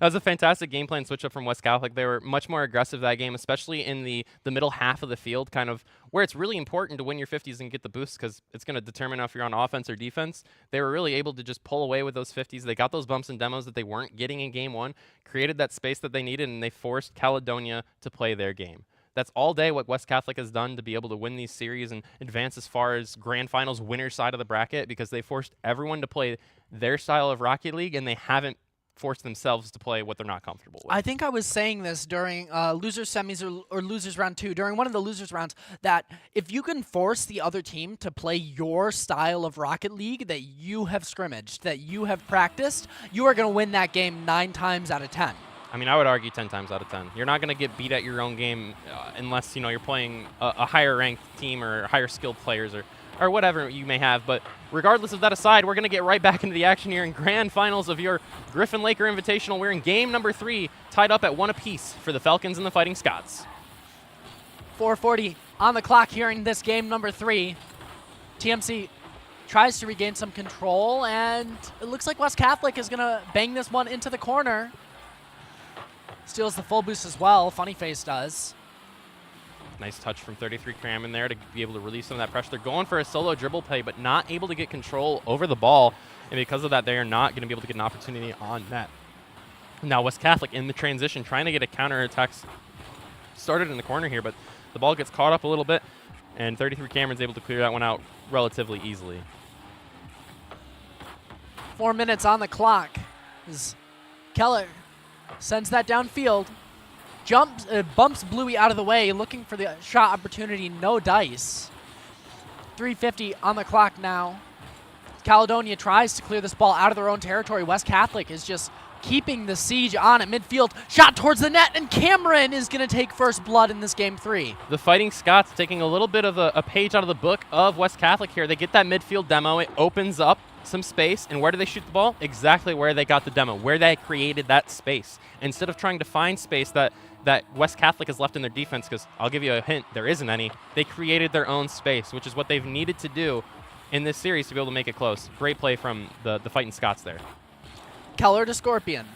S1: that was a fantastic game plan switch up from West Catholic. They were much more aggressive that game, especially in the middle half of the field, kind of where it's really important to win your 50s and get the boost, because it's going to determine if you're on offense or defense. They were really able to just pull away with those 50s. They got those bumps and demos that they weren't getting in game 1, created that space that they needed, and they forced Caledonia to play their game. That's all day what West Catholic has done to be able to win these series and advance as far as grand finals winner side of the bracket, because they forced everyone to play their style of Rocket League, and they haven't forced themselves to play what they're not comfortable with.
S2: I think I was saying this during losers semis or losers round 2, during one of the losers rounds, that if you can force the other team to play your style of Rocket League that you have scrimmaged, that you have practiced, you are going to win that game 9 times out of 10.
S1: I mean, I would argue 10 times out of 10. You're not going to get beat at your own game unless, you're playing a higher ranked team or higher skilled players or whatever you may have. But regardless of that aside, we're going to get right back into the action here in grand finals of your Griffin-Laker Invitational. We're in game number 3, tied up at 1 apiece for the Falcons and the Fighting Scots.
S2: 4:40 on the clock here in this game number 3. TMC tries to regain some control, and it looks like West Catholic is going to bang this one into the corner. Steals the full boost as well. Funny Face does.
S1: Nice touch from 33 Cram in there to be able to release some of that pressure. They're going for a solo dribble play, but not able to get control over the ball. And because of that, they are not going to be able to get an opportunity on net. Now West Catholic in the transition, trying to get a counterattack started in the corner here, but the ball gets caught up a little bit, and 33 Cameron's able to clear that one out relatively easily.
S2: 4 minutes on the clock as Keller sends that downfield. Bumps Bluey out of the way, looking for the shot opportunity. No dice. 3:50 on the clock now. Caledonia tries to clear this ball out of their own territory. West Catholic is just keeping the siege on at midfield. Shot towards the net, and Cameron is going to take first blood in this game 3.
S1: The Fighting Scots taking a little bit of a page out of the book of West Catholic here. They get that midfield demo. It opens up some space, and where do they shoot the ball? Exactly where they got the demo, where they created that space. Instead of trying to find space that West Catholic has left in their defense, because I'll give you a hint, there isn't any, they created their own space, which is what they've needed to do in this series to be able to make it close. Great play from the Fighting Scots there.
S2: Keller to Scorpion.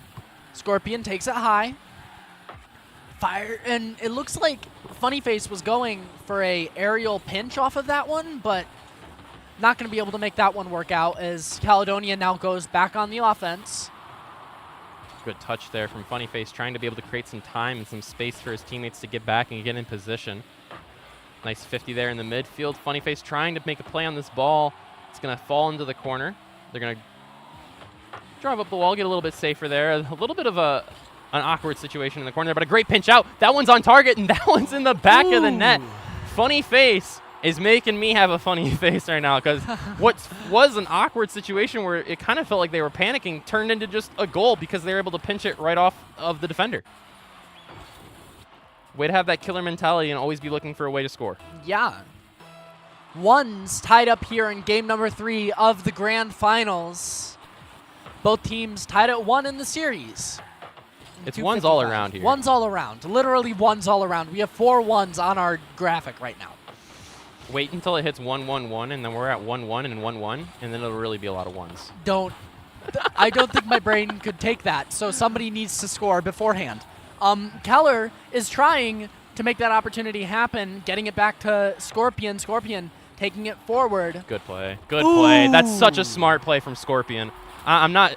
S2: Scorpion takes it high. Fire, and it looks like Funny Face was going for a aerial pinch off of that one, but not going to be able to make that one work out, as Caledonia now goes back on the offense.
S1: Good touch there from Funny Face, trying to be able to create some time and some space for his teammates to get back and get in position. Nice 50 there in the midfield. Funny Face trying to make a play on this ball. It's going to fall into the corner. They're going to drive up the wall, get a little bit safer there. A little bit of an awkward situation in the corner, but a great pinch out. That one's on target, and that one's in the back of the net. Funny Face is making me have a funny face right now, because what was an awkward situation where it kind of felt like they were panicking turned into just a goal because they were able to pinch it right off of the defender. Way to have that killer mentality and always be looking for a way to score.
S2: Yeah. One's tied up here in game number 3 of the grand finals. Both teams tied at 1 in the series.
S1: It's ones all around here.
S2: Ones all around. Literally ones all around. We have 4 ones on our graphic right now.
S1: Wait until it hits 1-1-1, and then we're at 1-1 and 1-1, and then it'll really be a lot of ones.
S2: I don't think my brain could take that, so somebody needs to score beforehand. Keller is trying to make that opportunity happen, getting it back to Scorpion. Scorpion taking it forward.
S1: Good play. Good play. That's such a smart play from Scorpion. I'm not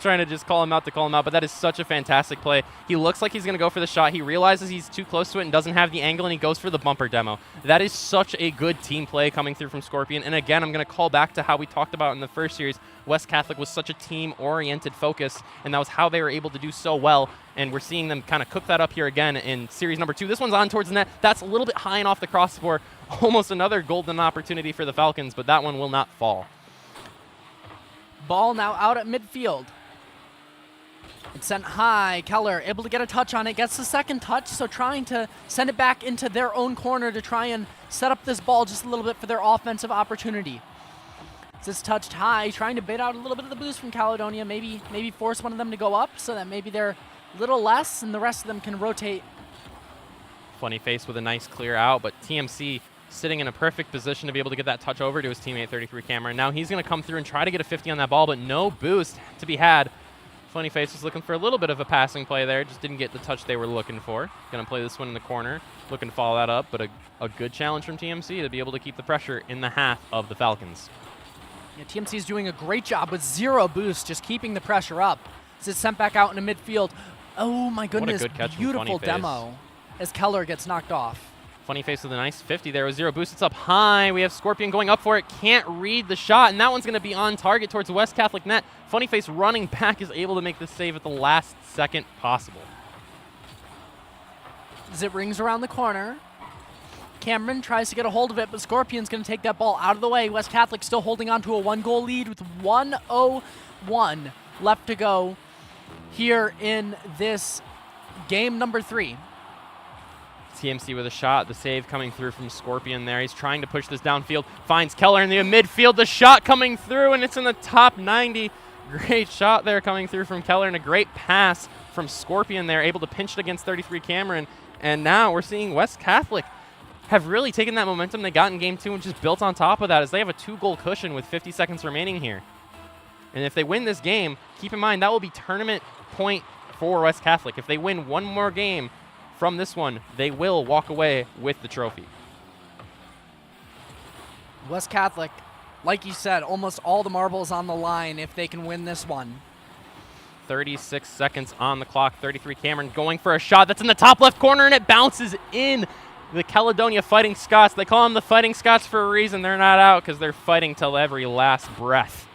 S1: trying to just call him out, but that is such a fantastic play. He looks like he's going to go for the shot. He realizes he's too close to it and doesn't have the angle, and he goes for the bumper demo. That is such a good team play coming through from Scorpion. And again, I'm going to call back to how we talked about in the first series. West Catholic was such a team-oriented focus, and that was how they were able to do so well. And we're seeing them kind of cook that up here again in series number 2. This one's on towards the net. That's a little bit high and off the crossbar. Almost another golden opportunity for the Falcons, but that one will not fall.
S2: Ball now out at midfield. It's sent high. Keller able to get a touch on it. Gets the second touch, so trying to send it back into their own corner to try and set up this ball just a little bit for their offensive opportunity. This touched high, trying to bait out a little bit of the boost from Caledonia. Maybe force one of them to go up so that maybe they're a little less and the rest of them can rotate.
S1: Funny face with a nice clear out, but TMC sitting in a perfect position to be able to get that touch over to his teammate 33 Cameron. Now he's going to come through and try to get a 50 on that ball, but no boost to be had. Funny face was looking for a little bit of a passing play there, just didn't get the touch they were looking for. Going to play this one in the corner, looking to follow that up, but a good challenge from TMC to be able to keep the pressure in the half of the Falcons.
S2: Yeah, TMC is doing a great job with 0 boost, just keeping the pressure up. As it's sent back out into midfield. Oh my goodness,
S1: what a good catch
S2: beautiful
S1: from
S2: demo as Keller gets knocked off.
S1: Funny face with a nice 50 there with 0 boost. It's up high. We have Scorpion going up for it. Can't read the shot, and that one's going to be on target towards the West Catholic net. Funny face running back is able to make the save at the last second possible.
S2: As it rings around the corner, Cameron tries to get a hold of it, but Scorpion's going to take that ball out of the way. West Catholic still holding on to a 1-goal lead with 1:01 left to go here in this game number 3.
S1: TMC with a shot, the save coming through from Scorpion there. He's trying to push this downfield, finds Keller in the midfield, the shot coming through, and it's in the top 90. Great shot there coming through from Keller, and a great pass from Scorpion there, able to pinch it against 33 Cameron. And now we're seeing West Catholic have really taken that momentum they got in game 2 and just built on top of that, as they have a 2-goal cushion with 50 seconds remaining here. And if they win this game, keep in mind that will be tournament point for West Catholic. If they win one more game from this one, they will walk away with the trophy.
S2: West Catholic, like you said, almost all the marbles on the line if they can win this one.
S1: 36 seconds on the clock. 33 Cameron going for a shot that's in the top left corner, and it bounces in. The Caledonia Fighting Scots, they call them the Fighting Scots for a reason. They're not out because they're fighting till every last breath.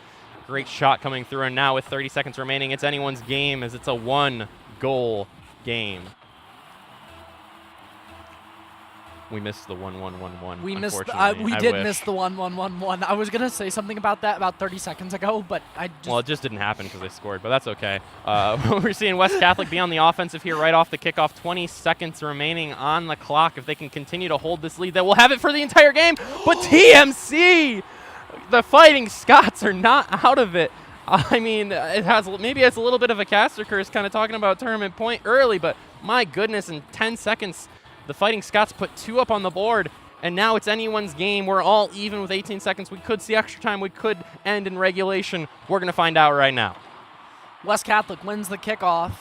S1: Great shot coming through, and now with 30 seconds remaining, it's anyone's game as it's a 1-goal game. We missed the 1-1-1-1.
S2: We missed.
S1: We
S2: did miss the 1-1-1-1. I was gonna say something about that about 30 seconds ago, but I just.
S1: Well, it just didn't happen because they scored, but that's okay. We're seeing West Catholic be on the offensive here right off the kickoff. 20 seconds remaining on the clock. If they can continue to hold this lead, they will have it for the entire game. But TMC, the Fighting Scots, are not out of it. I mean, maybe it's a little bit of a caster curse, kind of talking about tournament point early, but my goodness, in 10 seconds. The Fighting Scots put 2 up on the board, and now it's anyone's game. We're all even with 18 seconds. We could see extra time. We could end in regulation. We're going to find out right now.
S2: West Catholic wins the kickoff.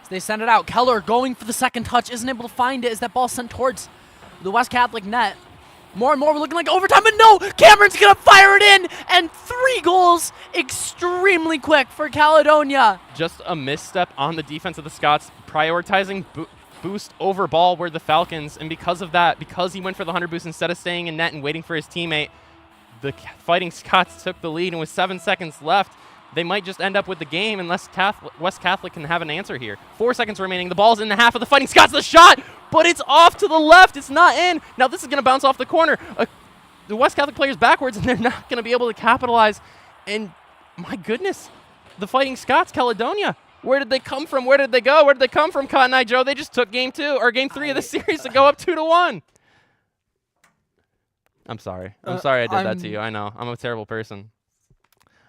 S2: As they send it out. Keller going for the second touch. Isn't able to find it as that ball sent towards the West Catholic net. More and more, we're looking like overtime, but no! Cameron's going to fire it in, and 3 goals extremely quick for Caledonia.
S1: Just a misstep on the defense of the Scots, prioritizing boost over ball were the Falcons, and because of that, because he went for the 100 boost instead of staying in net and waiting for his teammate, the Fighting Scots took the lead, and with 7 seconds left, they might just end up with the game unless West Catholic can have an answer here. 4 seconds remaining. The ball's in the half of the Fighting Scots. The shot, but it's off to the left. It's not in. Now this is going to bounce off the corner. The West Catholic player's backwards, and they're not going to be able to capitalize. And my goodness, the Fighting Scots, Caledonia, where did they come from? Where did they go? Where did they come from, Cotton Eye Joe? They just took game 3 of the series to go up 2-1. I'm sorry. I'm sorry I did that to you. I know. I'm a terrible person.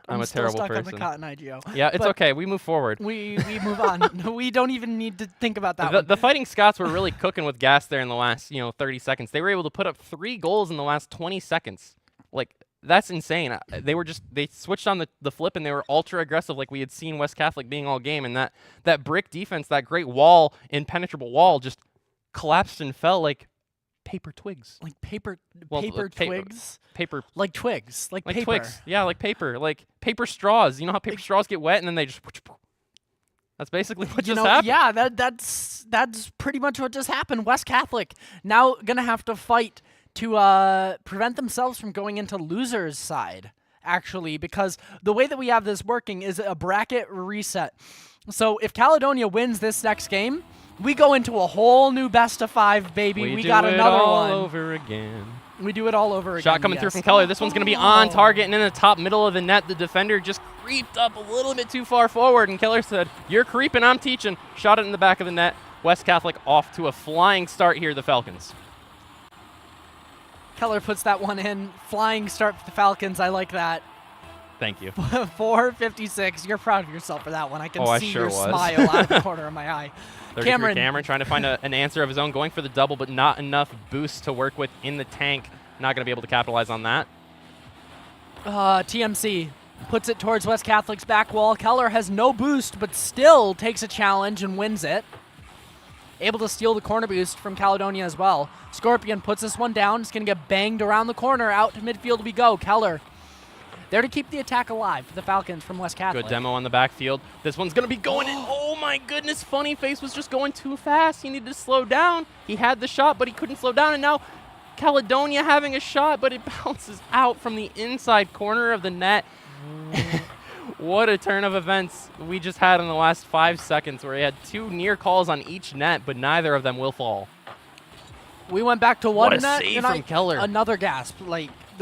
S1: I'm a
S2: still
S1: terrible
S2: stuck
S1: person.
S2: on the cotton IGO.
S1: Yeah, it's
S2: But
S1: okay. We move forward.
S2: We move on. We don't even need to think about that one.
S1: The Fighting Scots were really cooking with gas there in the last 30 seconds. They were able to put up 3 goals in the last 20 seconds. Like, that's insane. They switched on the flip, and they were ultra aggressive like we had seen West Catholic being all game. And that brick defense, that great wall, impenetrable wall, just collapsed and fell like paper twigs.
S2: Like paper
S1: twigs? Paper.
S2: Like twigs. Like paper.
S1: Twigs. Yeah, like paper. Like paper straws. You know how paper straws get wet and then they just... That's basically what just happened.
S2: Yeah, that's pretty much what just happened. West Catholic now going to have to fight to prevent themselves from going into losers' side, actually, because the way that we have this working is a bracket reset. So if Caledonia wins this next game, we go into a whole new best of 5, baby. We got another one.
S1: Over again.
S2: We do it all over again.
S1: Shot coming through from Keller. This one's going to be on target and in the top middle of the net. The defender just creeped up a little bit too far forward, and Keller said, "You're creeping, I'm teaching." Shot it in the back of the net. West Catholic off to a flying start here, the Falcons.
S2: Keller puts that one in. Flying start for the Falcons. I like that.
S1: Thank you.
S2: 4:56. You're proud of yourself for that one. I can see your
S1: was.
S2: smile out of the corner of my eye.
S1: Cameron trying to find an answer of his own, going for the double, but not enough boost to work with in the tank. Not going to be able to capitalize on that.
S2: TMC puts it towards West Catholic's back wall. Keller has no boost, but still takes a challenge and wins it. Able to steal the corner boost from Caledonia as well. Scorpion puts this one down. It's going to get banged around the corner. Out to midfield we go. Keller there to keep the attack alive for the Falcons from West Catholic.
S1: Good demo on the backfield. This one's going to be going in. Oh, my goodness. Funny Face was just going too fast. He needed to slow down. He had the shot, but he couldn't slow down. And now Caledonia having a shot, but it bounces out from the inside corner of the net. What a turn of events we just had in the last 5 seconds, where he had 2 near calls on each net, but neither of them will fall.
S2: We went back to one
S1: What a
S2: net.
S1: save from Keller.
S2: Another gasp.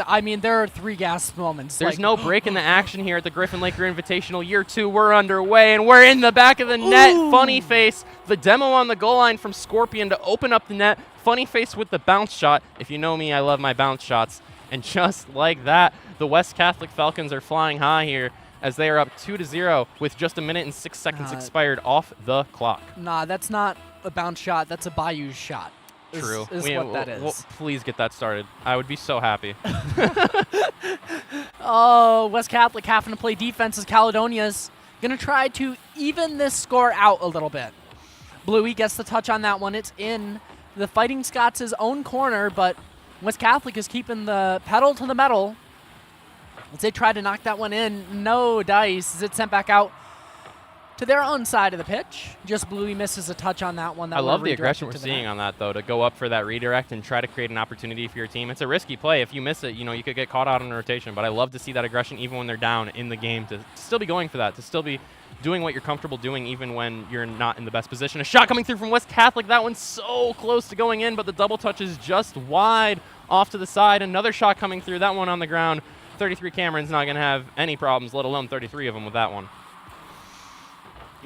S2: I mean, there are 3 gasp moments.
S1: There's no break in the action here at the Griffin-Laker Invitational Year 2. We're underway, and we're in the back of the net.
S2: Ooh.
S1: Funny Face, the demo on the goal line from Scorpion to open up the net. Funny Face with the bounce shot. If you know me, I love my bounce shots. And just like that, the West Catholic Falcons are flying high here as they are up 2-0 with just 1 minute and 6 seconds expired off the clock.
S2: Nah, that's not a bounce shot. That's a Bayou shot.
S1: True.
S2: Is what that is.
S1: We'll please get that started. I would be so happy.
S2: Oh, West Catholic having to play defense as Caledonia's going to try to even this score out a little bit. Bluey gets the touch on that one. It's in the Fighting Scots' own corner, but West Catholic is keeping the pedal to the metal as they try to knock that one in. No dice. Is it sent back out to their own side of the pitch? Just Bluey misses a touch on that one.
S1: I love the aggression we're seeing on that, though, to go up for that redirect and try to create an opportunity for your team. It's a risky play. If you miss it, you could get caught out on a rotation, but I love to see that aggression even when they're down in the game, to still be going for that, to still be doing what you're comfortable doing even when you're not in the best position. A shot coming through from West Catholic. That one's so close to going in, but the double touch is just wide off to the side. Another shot coming through. That one on the ground. 33 Cameron's not going to have any problems, let alone 33 of them with that one.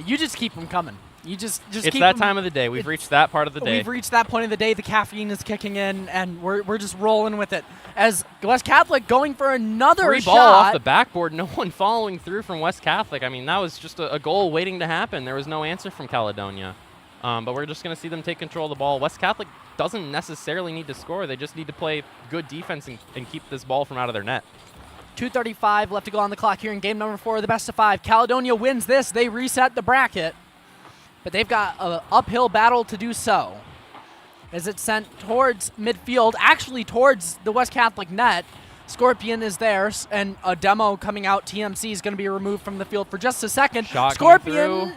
S2: You just keep them coming. You just
S1: it's
S2: keep
S1: that
S2: them.
S1: time of the day. We've reached that part of the day.
S2: We've reached that point of the day. The caffeine is kicking in, and we're just rolling with it. As West Catholic going for another
S1: Free
S2: shot.
S1: ball off the backboard. No one following through from West Catholic. I mean, that was just a goal waiting to happen. There was no answer from Caledonia. But we're just going to see them take control of the ball. West Catholic doesn't necessarily need to score. They just need to play good defense and keep this ball from out of their net.
S2: 2:35 left to go on the clock here in game number 4 of the best of 5. Caledonia wins this. They reset the bracket, but they've got an uphill battle to do so. As it's sent towards midfield, actually towards the West Catholic net. Scorpion is there, and a demo coming out. TMC is going to be removed from the field for just a second.
S1: Shot
S2: Scorpion,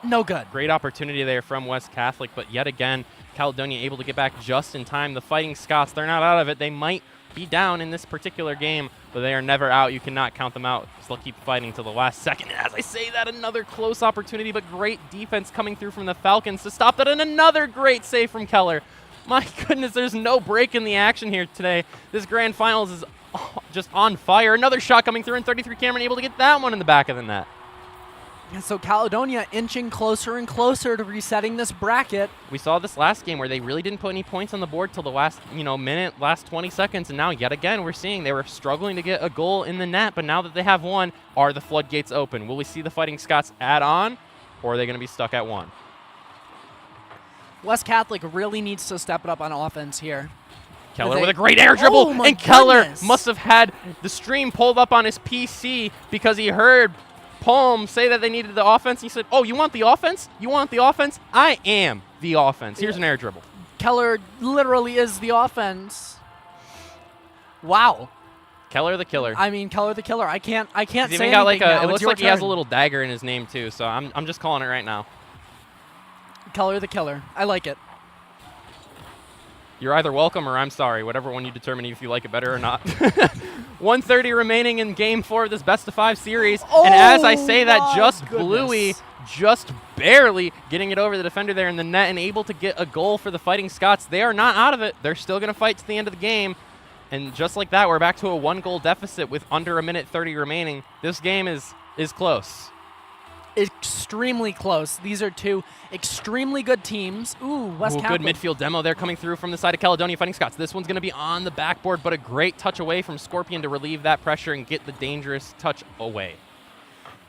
S2: no good.
S1: Great opportunity there from West Catholic, but yet again, Caledonia able to get back just in time. The Fighting Scots, they're not out of it. They might be down in this particular game, but they are never out. You cannot count them out. So they'll keep fighting to the last second. As I say that, another close opportunity, but great defense coming through from the Falcons to stop that, and another great save from Keller. My goodness, there's no break in the action here today. This grand finals is just on fire. Another shot coming through, and 33 Cameron able to get that one in the back of the net.
S2: And so Caledonia inching closer and closer to resetting this bracket.
S1: We saw this last game where they really didn't put any points on the board till the last, minute, last 20 seconds, and now yet again we're seeing they were struggling to get a goal in the net, but now that they have one, are the floodgates open? Will we see the Fighting Scots add on, or are they going to be stuck at one?
S2: West Catholic really needs to step it up on offense here.
S1: Keller with a great air dribble,
S2: Oh my
S1: and Keller
S2: goodness.
S1: must have had the stream pulled up on his PC because he heard Palm say that they needed the offense. He said, oh, you want the offense? You want the offense? I am the offense. Here's an air dribble.
S2: Keller literally is the offense. Wow.
S1: Keller the killer.
S2: I mean, Keller the killer. I can't
S1: He's
S2: say
S1: even got like
S2: anything now.
S1: it
S2: It's
S1: looks
S2: your
S1: like he has a
S2: turn.
S1: little dagger in his name too, so I'm just calling it right now.
S2: Keller the killer. I like it.
S1: You're either welcome or I'm sorry, whatever one you determine if you like it better or not. 1:30 remaining in Game 4 of this best-of-5 series. And as I say that,
S2: my
S1: just
S2: goodness.
S1: Bluey, just barely getting it over the defender there in the net and able to get a goal for the Fighting Scots. They are not out of it. They're still going to fight to the end of the game. And just like that, we're back to a 1-goal deficit with under 1:30 remaining. This game is close.
S2: Extremely close. These are two extremely good teams. Ooh, West Catholic.
S1: Good midfield demo there coming through from the side of Caledonia Fighting Scots. This one's going to be on the backboard, but a great touch away from Scorpion to relieve that pressure and get the dangerous touch away.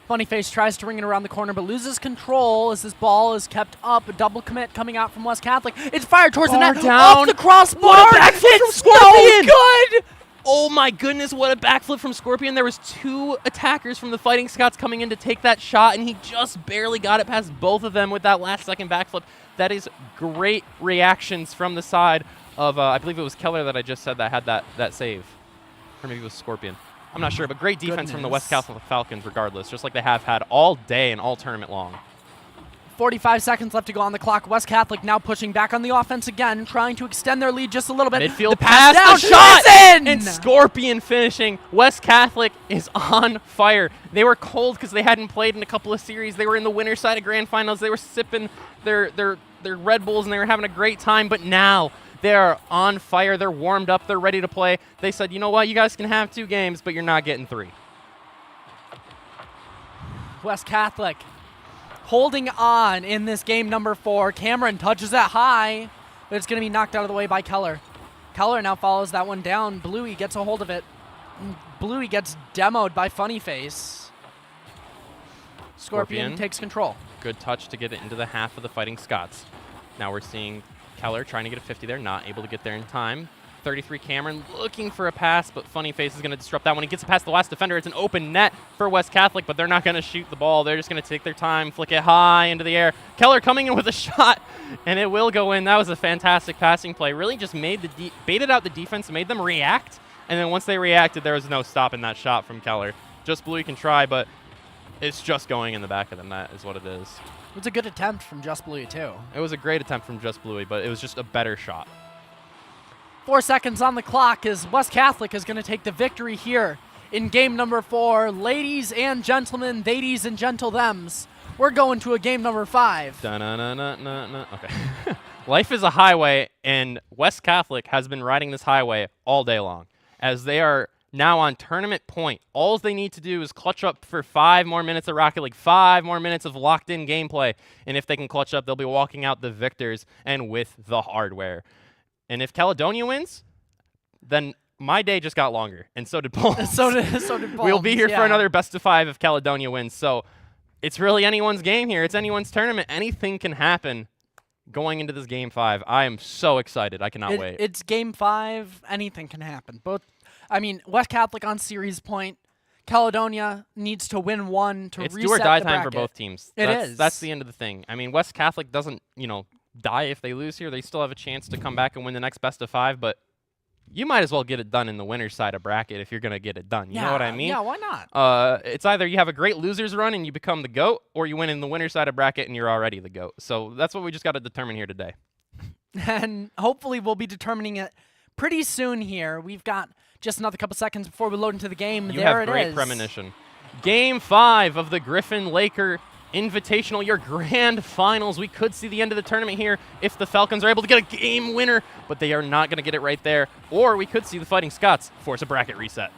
S2: Funnyface tries to ring it around the corner, but loses control as this ball is kept up. A double commit coming out from West Catholic. It's fired towards the
S1: Bar
S2: net.
S1: down.
S2: Off the crossbar.
S1: What a backflip from Scorpion.
S2: So good.
S1: Oh my goodness, what a backflip from Scorpion. There was two attackers from the Fighting Scots coming in to take that shot, and he just barely got it past both of them with that last-second backflip. That is great reactions from the side of, I believe it was Keller that I just said that had that save. Or maybe it was Scorpion. I'm not sure, but great defense from the West Catholic Falcons regardless, just like they have had all day and all tournament long.
S2: 45 seconds left to go on the clock. West Catholic now pushing back on the offense again, trying to extend their lead just a little bit.
S1: Midfield
S2: the
S1: pass,
S2: down,
S1: the shot,
S2: it's in!
S1: and Scorpion finishing. West Catholic is on fire. They were cold because they hadn't played in a couple of series. They were in the winner's side of grand finals. They were sipping their Red Bulls, and they were having a great time, but now they are on fire. They're warmed up. They're ready to play. They said, you know what, you guys can have 2 games, but you're not getting 3.
S2: West Catholic holding on in this game number 4. Cameron touches it high, but it's going to be knocked out of the way by Keller. Keller now follows that one down. Bluey gets a hold of it. Bluey gets demoed by Funnyface. Scorpion takes control.
S1: Good touch to get it into the half of the Fighting Scots. Now we're seeing Keller trying to get a 50 there, not able to get there in time. 33 Cameron looking for a pass, but Funnyface is going to disrupt that when he gets past the last defender. It's an open net for West Catholic, but they're not going to shoot the ball. They're just going to take their time, flick it high into the air. Keller coming in with a shot, and it will go in. That was a fantastic passing play. Really just made baited out the defense, made them react, and then once they reacted, there was no stopping that shot from Keller. Just Bluey can try, but it's just going in the back of the net is what it is.
S2: It was a good attempt from Just Bluey, too.
S1: It was a great attempt from Just Bluey, but it was just a better shot.
S2: 4 seconds on the clock as West Catholic is going to take the victory here in game number 4. Ladies and gentlemen, ladies and gentle-thems, we're going to a game number 5.
S1: Okay. Life is a highway, and West Catholic has been riding this highway all day long. As they are now on tournament point, all they need to do is clutch up for 5 more minutes of Rocket League, 5 more minutes of locked-in gameplay, and if they can clutch up, they'll be walking out the victors and with the hardware. And if Caledonia wins, then my day just got longer, and so did Paul's.
S2: so did Paul's,
S1: We'll be here
S2: yeah.
S1: for another best of 5 if Caledonia wins. So it's really anyone's game here. It's anyone's tournament. Anything can happen going into this game 5. I am so excited. I cannot wait.
S2: It's game 5. Anything can happen. West Catholic on series point. Caledonia needs to win 1 to
S1: it's
S2: reset
S1: do or die
S2: the
S1: time for
S2: bracket.
S1: both teams.
S2: It is.
S1: That's the end of the thing. I mean, West Catholic doesn't, die if they lose here. They still have a chance to come back and win the next best of 5, but you might as well get it done in the winner's side of bracket if you're going to get it done. You know what I mean?
S2: Yeah, why not?
S1: It's either you have a great losers run and you become the GOAT, or you win in the winner's side of bracket and you're already the GOAT. So that's what we just got to determine here today.
S2: And hopefully we'll be determining it pretty soon here. We've got just another couple seconds before we load into the game.
S1: You
S2: there
S1: have
S2: it
S1: great
S2: is.
S1: premonition. Game 5 of the Griffin-Laker Invitational, your grand finals. We could see the end of the tournament here if the Falcons are able to get a game winner, but they are not going to get it right there. Or we could see the Fighting Scots force a bracket reset.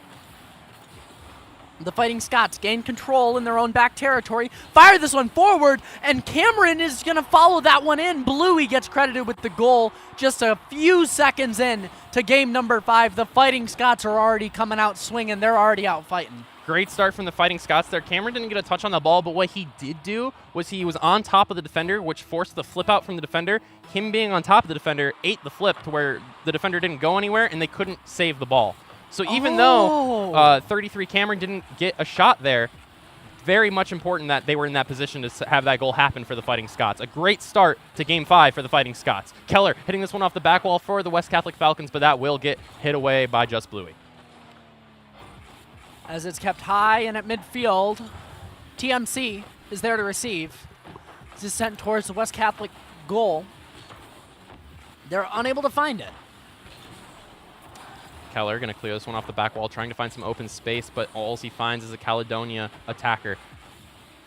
S2: The Fighting Scots gain control in their own back territory, fire this one forward, and Cameron is going to follow that one in. Bluey gets credited with the goal just a few seconds in to game number 5. The Fighting Scots are already coming out swinging. They're already out fighting.
S1: Great start from the Fighting Scots there. Cameron didn't get a touch on the ball, but what he did do was he was on top of the defender, which forced the flip out from the defender. Him being on top of the defender ate the flip to where the defender didn't go anywhere, and they couldn't save the ball. So even though 33 Cameron didn't get a shot there, very much important that they were in that position to have that goal happen for the Fighting Scots. A great start to Game 5 for the Fighting Scots. Keller hitting this one off the back wall for the West Catholic Falcons, but that will get hit away by Just Bluey.
S2: As it's kept high and at midfield, TMC is there to receive. This is sent towards the West Catholic goal. They're unable to find it.
S1: Keller going to clear this one off the back wall, trying to find some open space, but all he finds is a Caledonia attacker.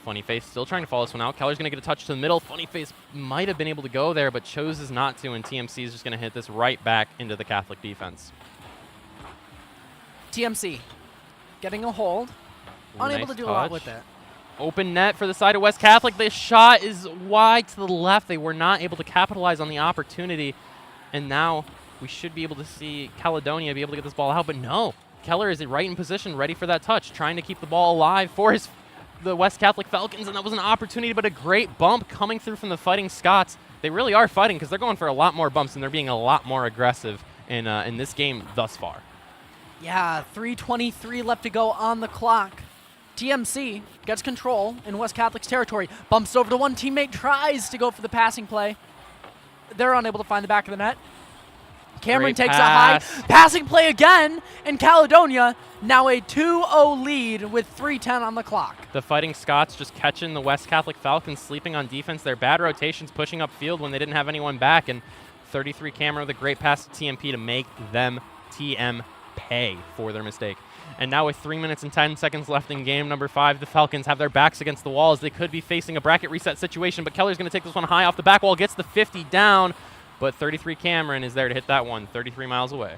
S1: Funny Face still trying to follow this one out. Keller's going to get a touch to the middle. Funny Face might have been able to go there, but chooses not to, and TMC is just going to hit this right back into the Catholic defense.
S2: TMC getting a hold. Unable to do a lot with it.
S1: Open net for the side of West Catholic. The shot is wide to the left. They were not able to capitalize on the opportunity, and now we should be able to see Caledonia be able to get this ball out, but no. Keller is right in position, ready for that touch, trying to keep the ball alive for the West Catholic Falcons, and that was an opportunity, but a great bump coming through from the Fighting Scots. They really are fighting because they're going for a lot more bumps, and they're being a lot more aggressive in this game thus far.
S2: Yeah, 3:23 left to go on the clock. TMC gets control in West Catholic's territory, bumps over to one teammate, tries to go for the passing play. They're unable to find the back of the net. Cameron takes a high passing play again, and Caledonia now a 2-0 lead with 3:10 on the clock.
S1: The Fighting Scots just catching the West Catholic Falcons sleeping on defense. Their bad rotations pushing up field when they didn't have anyone back, and 33 Cameron with a great pass to TMP to make them TM pay for their mistake. And now with 3 minutes and 10 seconds left in game number 5, the Falcons have their backs against the wall as they could be facing a bracket reset situation, but Keller's going to take this one high off the back wall, gets the 50 down, but 33 Cameron is there to hit that one 33 miles away.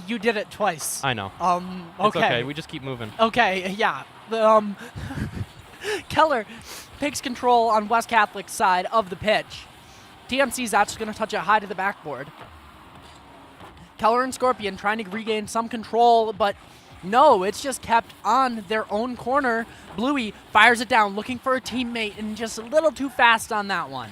S2: You did it twice.
S1: I know.
S2: Okay.
S1: It's okay. We just keep moving.
S2: Okay, yeah. Keller takes control on West Catholic's side of the pitch. TMC's actually going to touch it high to the backboard. Keller and Scorpion trying to regain some control, but no, it's just kept on their own corner. Bluey fires it down, looking for a teammate, and just a little too fast on that one.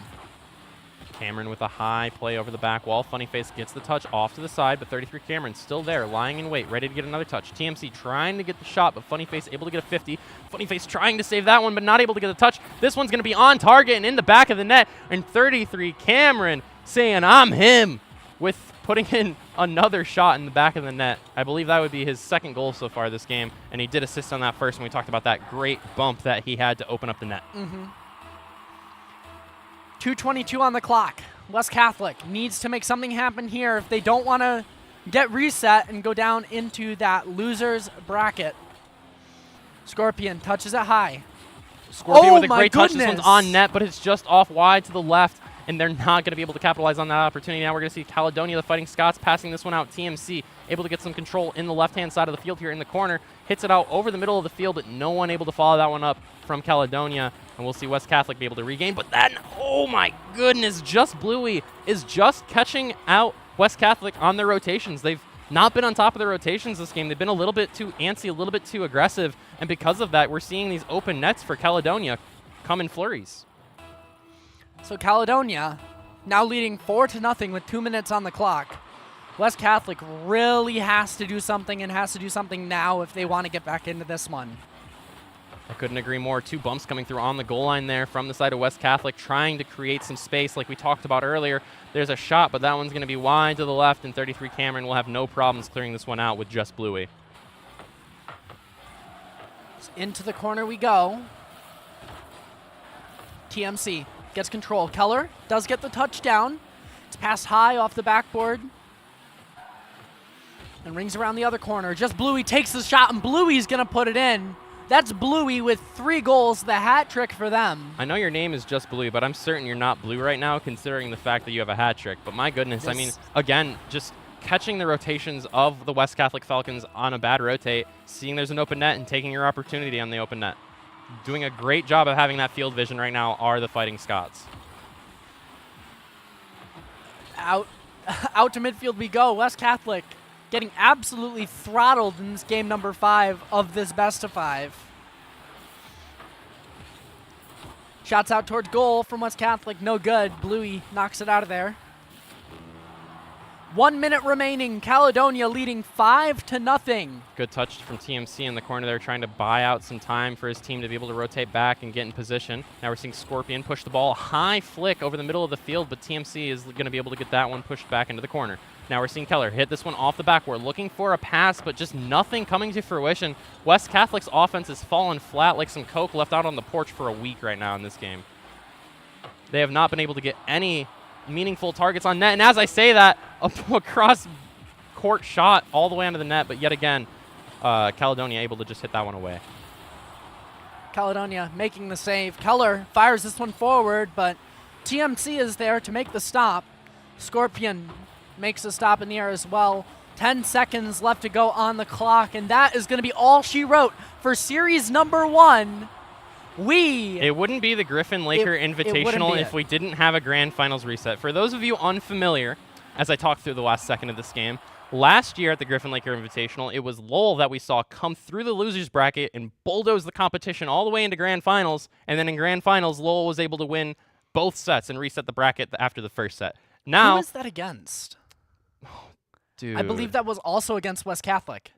S1: Cameron with a high play over the back wall. Funny Face gets the touch off to the side, but 33 Cameron still there, lying in wait, ready to get another touch. TMC trying to get the shot, but Funny Face able to get a 50. Funny Face trying to save that one, but not able to get the touch. This one's going to be on target and in the back of the net, and 33 Cameron saying, I'm him, with putting in another shot in the back of the net. I believe that would be his second goal so far this game, and he did assist on that first when we talked about that great bump that he had to open up the net.
S2: 2:22 on the clock. West Catholic needs to make something happen here if they don't want to get reset and go down into that loser's bracket. Scorpion touches it high.
S1: Scorpion with a great touch. This one's on net, but it's just off wide to the left, and they're not going to be able to capitalize on that opportunity. Now we're going to see Caledonia, the Fighting Scots, passing this one out. TMC able to get some control in the left-hand side of the field here in the corner. Hits it out over the middle of the field, but no one able to follow that one up from Caledonia. And we'll see West Catholic be able to regain. But then, oh my goodness, Just Bluey is just catching out West Catholic on their rotations. They've not been on top of their rotations this game. They've been a little bit too antsy, a little bit too aggressive. And because of that, we're seeing these open nets for Caledonia come in flurries.
S2: So Caledonia now leading 4-0 with 2 minutes on the clock. West Catholic really has to do something, and has to do something now if they want to get back into this one.
S1: I couldn't agree more. 2 bumps coming through on the goal line there from the side of West Catholic, trying to create some space like we talked about earlier. There's a shot, but that one's going to be wide to the left, and 33 Cameron will have no problems clearing this one out with Just Bluey.
S2: Into the corner we go. TMC gets control. Keller does get the touchdown. It's passed high off the backboard and rings around the other corner. Just Bluey takes the shot, and Bluey's going to put it in. That's Bluey with 3 goals, the hat trick for them.
S1: I know your name is Just Bluey, but I'm certain you're not blue right now considering the fact that you have a hat trick. But my goodness, I mean, again, just catching the rotations of the West Catholic Falcons on a bad rotate, seeing there's an open net and taking your opportunity on the open net. Doing a great job of having that field vision right now are the Fighting Scots.
S2: Out to midfield we go. West Catholic getting absolutely throttled in this game number 5 of this best of 5. Shots out towards goal from West Catholic, no good. Bluey knocks it out of there. 1 minute remaining. Caledonia leading 5-0.
S1: Good touch from TMC in the corner there, trying to buy out some time for his team to be able to rotate back and get in position. Now we're seeing Scorpion push the ball, high flick over the middle of the field, but TMC is going to be able to get that one pushed back into the corner. Now we're seeing Keller hit this one off the backboard, looking for a pass, but just nothing coming to fruition. West Catholic's offense has fallen flat like some Coke left out on the porch for a week right now in this game. They have not been able to get any meaningful targets on net, and as I say that, a cross-court shot all the way onto the net, but yet again, Caledonia able to just hit that one away.
S2: Caledonia making the save. Keller fires this one forward, but TMC is there to make the stop. Scorpion makes a stop in the air as well. 10 seconds left to go on the clock, and that is going to be all she wrote for series number 1.
S1: It wouldn't be the Griffin-Laker Invitational if we didn't have a Grand Finals reset. For those of you unfamiliar, as I talk through the last second of this game, last year at the Griffin-Laker Invitational, it was Lowell that we saw come through the losers bracket and bulldoze the competition all the way into Grand Finals, and then in Grand Finals, Lowell was able to win both sets and reset the bracket after the first set. Now,
S2: who was that against?
S1: Dude,
S2: I believe that was also against West Catholic.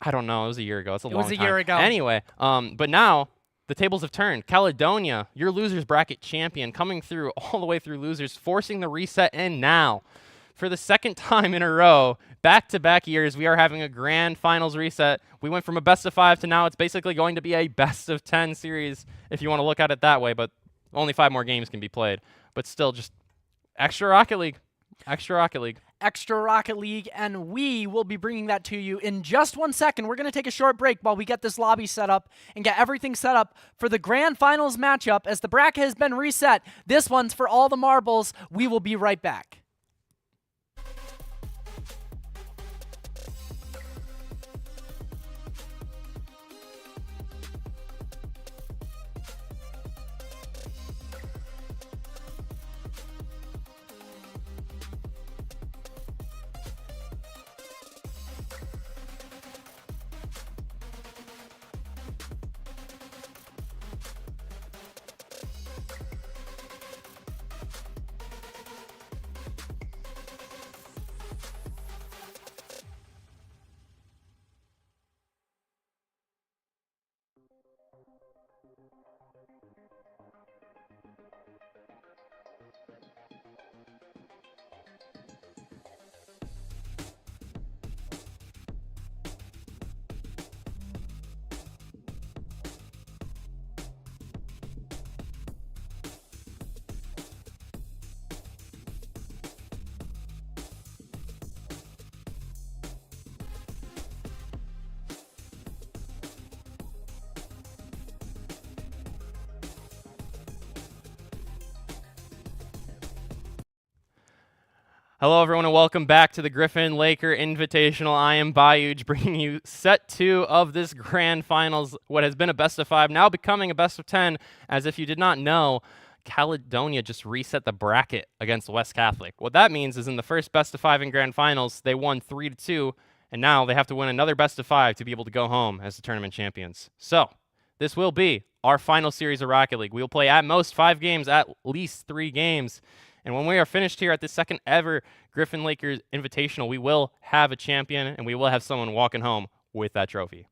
S1: I don't know. It was a year ago. It's a long time.
S2: It was a year ago.
S1: Anyway, but now the tables have turned. Caledonia, your losers bracket champion, coming through all the way through losers, forcing the reset, and now, for the second time in a row, back-to-back years, we are having a Grand Finals reset. We went from a best of 5 to now it's basically going to be a best of 10 series, if you want to look at it that way, but only 5 more games can be played. But still, just extra Rocket League. Extra Rocket League.
S2: Extra Rocket League, and we will be bringing that to you in just 1 second. We're going to take a short break while we get this lobby set up and get everything set up for the Grand Finals matchup as the bracket has been reset. This one's for all the marbles. We will be right back.
S1: Hello, everyone, and welcome back to the Griffin-Laker Invitational. I am Bayouj, bringing you set 2 of this Grand Finals, what has been a best of 5, now becoming a best of 10. As if you did not know, Caledonia just reset the bracket against West Catholic. What that means is in the first best of 5 in Grand Finals, they won 3-2, and now they have to win another best of 5 to be able to go home as the tournament champions. So, this will be our final series of Rocket League. We will play at most 5 games, at least 3 games. And when we are finished here at the second ever Griffin-Laker Invitational, we will have a champion and we will have someone walking home with that trophy.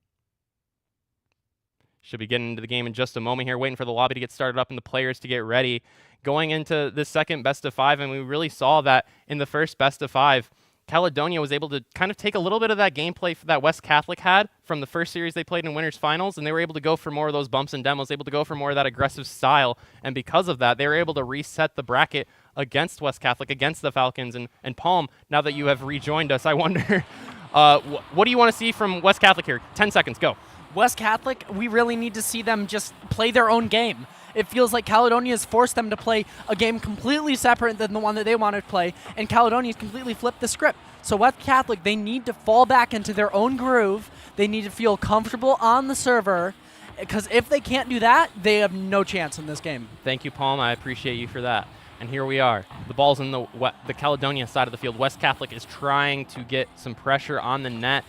S1: Should be getting into the game in just a moment here, waiting for the lobby to get started up and the players to get ready. Going into the second best of 5, and we really saw that in the first best of 5, Caledonia was able to kind of take a little bit of that gameplay that West Catholic had from the first series they played in Winners Finals, and they were able to go for more of those bumps and demos, able to go for more of that aggressive style, and because of that, they were able to reset the bracket against West Catholic, against the Falcons, and Palm, now that you have rejoined us, I wonder, what do you want to see from West Catholic here? 10 seconds, go.
S2: West Catholic, we really need to see them just play their own game. It feels like Caledonia has forced them to play a game completely separate than the one that they wanted to play, and Caledonia's completely flipped the script. So West Catholic, they need to fall back into their own groove. They need to feel comfortable on the server, because if they can't do that, they have no chance in this game.
S1: Thank you, Palm. I appreciate you for that. And here we are. The ball's in the Caledonia side of the field. West Catholic is trying to get some pressure on the net.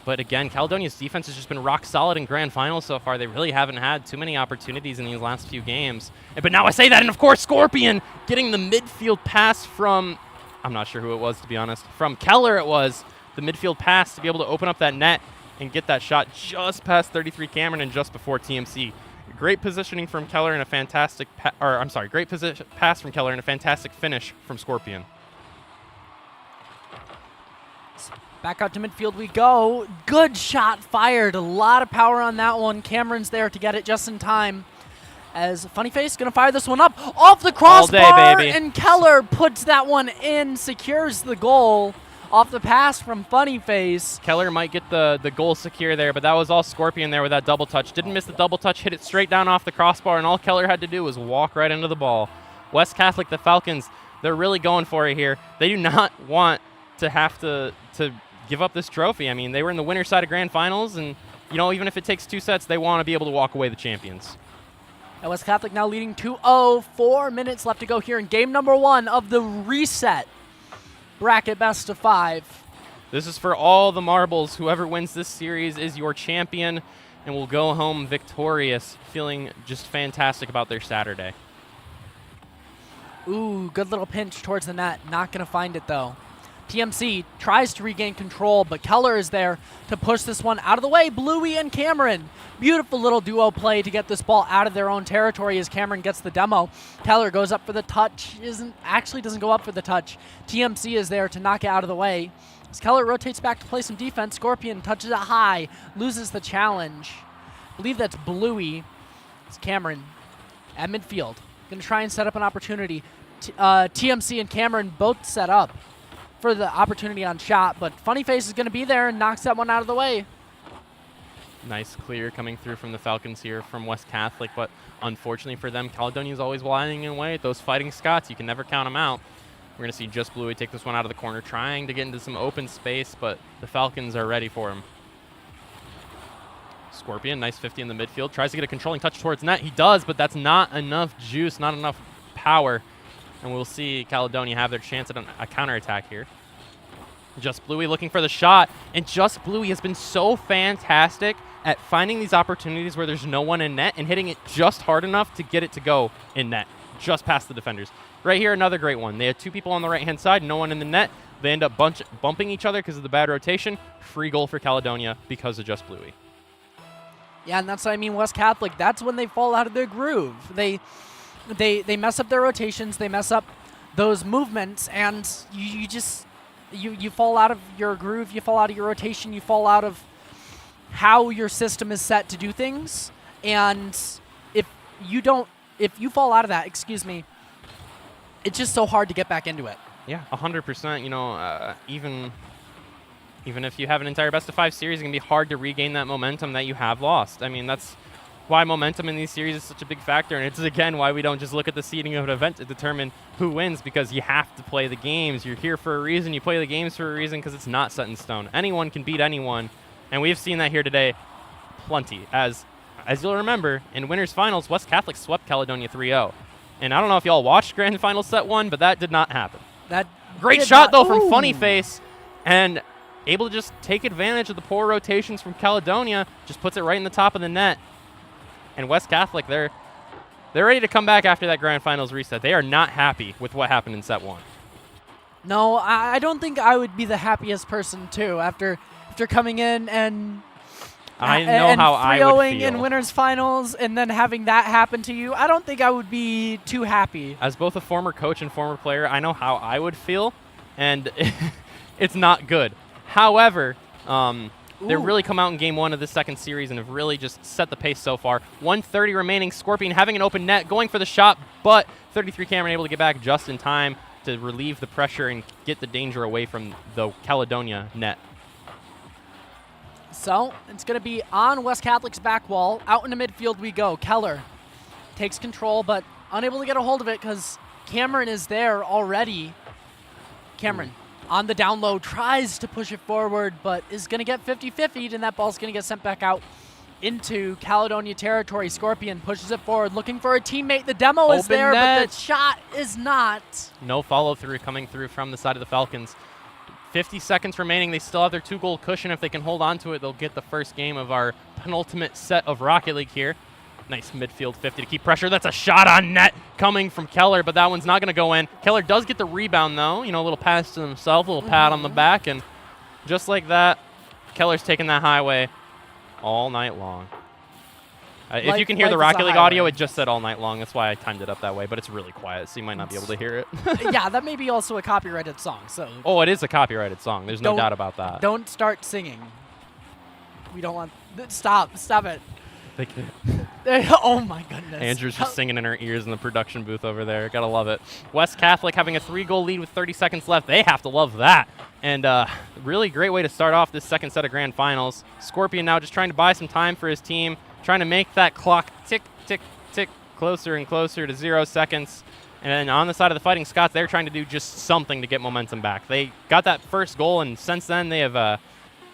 S1: But again, Caledonia's defense has just been rock solid in grand finals so far. They really haven't had too many opportunities in these last few games. But now I say that, and of course, Scorpion getting the midfield pass from, I'm not sure who it was, to be honest. From Keller it was, the midfield pass to be able to open up that net and get that shot just past 33 Cameron and just before TMC. Great positioning from Keller and a fantastic, great pass from Keller and a fantastic finish from Scorpion.
S2: Back out to midfield we go. Good shot fired. A lot of power on that one. Cameron's there to get it just in time. As Funnyface going to fire this one up off the crossbar.
S1: All day, baby.
S2: And Keller puts that one in, secures the goal off the pass from Funnyface.
S1: Keller might get the goal secure there, but that was all Scorpion there with that double touch. Didn't miss the double touch, hit it straight down off the crossbar, and all Keller had to do was walk right into the ball. West Catholic, the Falcons, they're really going for it here. They do not want to have to give up this trophy. I mean, they were in the winner's side of grand finals, and even if it takes 2 sets, they want to be able to walk away the champions.
S2: And West Catholic now leading 2-0. 4 minutes left to go here in game number 1 of the reset bracket best of 5.
S1: This is for all the marbles. Whoever wins this series is your champion and will go home victorious, feeling just fantastic about their Saturday.
S2: Ooh, good little pinch towards the net. Not going to find it, though. TMC tries to regain control, but Keller is there to push this one out of the way. Bluey and Cameron. Beautiful little duo play to get this ball out of their own territory as Cameron gets the demo. Keller goes up for the touch. Doesn't go up for the touch. TMC is there to knock it out of the way. As Keller rotates back to play some defense, Scorpion touches it high, loses the challenge. I believe that's Bluey. It's Cameron at midfield. Going to try and set up an opportunity. TMC and Cameron both set up for the opportunity on shot, but Funnyface is going to be there and knocks that one out of the way.
S1: Nice clear coming through from the Falcons here from West Catholic, but unfortunately for them, Caledonia is always winding away at those fighting Scots. You can never count them out. We're going to see Just Bluey take this one out of the corner, trying to get into some open space, but the Falcons are ready for him. Scorpion, nice 50 in the midfield, tries to get a controlling touch towards net. He does, but that's not enough juice, not enough power. And we'll see Caledonia have their chance at a counterattack here. Just Bluey looking for the shot, and Just Bluey has been so fantastic at finding these opportunities where there's no one in net and hitting it just hard enough to get it to go in net, just past the defenders. Right here, another great one. They had 2 people on the right-hand side, no one in the net. They end up bumping each other because of the bad rotation. Free goal for Caledonia because of Just Bluey.
S2: Yeah, and that's what I mean, West Catholic. That's when they fall out of their groove. They mess up their rotations, they mess up those movements, and you fall out of your groove, you fall out of your rotation, you fall out of how your system is set to do things. And if you fall out of that, it's just so hard to get back into it.
S1: Yeah, 100%. Even if you have an entire best of 5 series, it can be hard to regain that momentum that you have lost. I mean, that's why momentum in these series is such a big factor, and it's again why we don't just look at the seeding of an event to determine who wins, because you have to play the games. You're here for a reason. You play the games for a reason, because it's not set in stone. Anyone can beat anyone, and we've seen that here today plenty. As you'll remember, in winners finals, West Catholic swept Caledonia 3-0. And I don't know if y'all watched Grand Final Set 1, but that did not happen.
S2: That
S1: great shot, though, from Funnyface, and able to just take advantage of the poor rotations from Caledonia, just puts it right in the top of the net. And West Catholic, they're ready to come back after that Grand Finals reset. They are not happy with what happened in Set 1.
S2: No, I don't think I would be the happiest person, too, after coming in and
S1: I know how I would feel.
S2: In winners finals and then having that happen to you. I don't think I would be too happy.
S1: As both a former coach and former player, I know how I would feel, and it's not good. However, they've really come out in Game 1 of this second series and have really just set the pace so far. 1:30 remaining. Scorpion having an open net, going for the shot, but 33 Cameron able to get back just in time to relieve the pressure and get the danger away from the Caledonia net.
S2: So it's going to be on West Catholic's back wall. Out in the midfield we go. Keller takes control, but unable to get a hold of it because Cameron is there already. Cameron on the down low tries to push it forward, but is going to get 50-50'd, and that ball's going to get sent back out into Caledonia territory. Scorpion pushes it forward, looking for a teammate. The demo is
S1: Open
S2: there,
S1: net.
S2: but the shot is not.
S1: No follow-through coming through from the side of the Falcons. 50 seconds remaining. They still have their 2-goal cushion. If they can hold on to it, they'll get the first game of our penultimate set of Rocket League here. Nice midfield 50 to keep pressure. That's a shot on net coming from Keller, but that one's not going to go in. Keller does get the rebound, though. You know, a little pass to himself, a little pat on the back, and just like that, Keller's taking that highway all night long. If you can hear the Rocket League audio, it just said all night long. That's why I timed it up that way, but it's really quiet, so you might not be able to hear it.
S2: Yeah, that may be also a copyrighted song. So
S1: Oh, it is a copyrighted song. There's no doubt about that.
S2: Don't start singing. We don't want. Stop it.
S1: They can.
S2: Oh my goodness.
S1: Andrew's just singing in her ears in the production booth over there. Gotta love it. West Catholic having a 3-goal lead with 30 seconds left. They have to love that. And really great way to start off this second set of grand finals. Scorpion now just trying to buy some time for his team, trying to make that clock tick, tick, tick closer and closer to 0 seconds. And then on the side of the Fighting Scots, they're trying to do just something to get momentum back. They got that first goal, and since then they have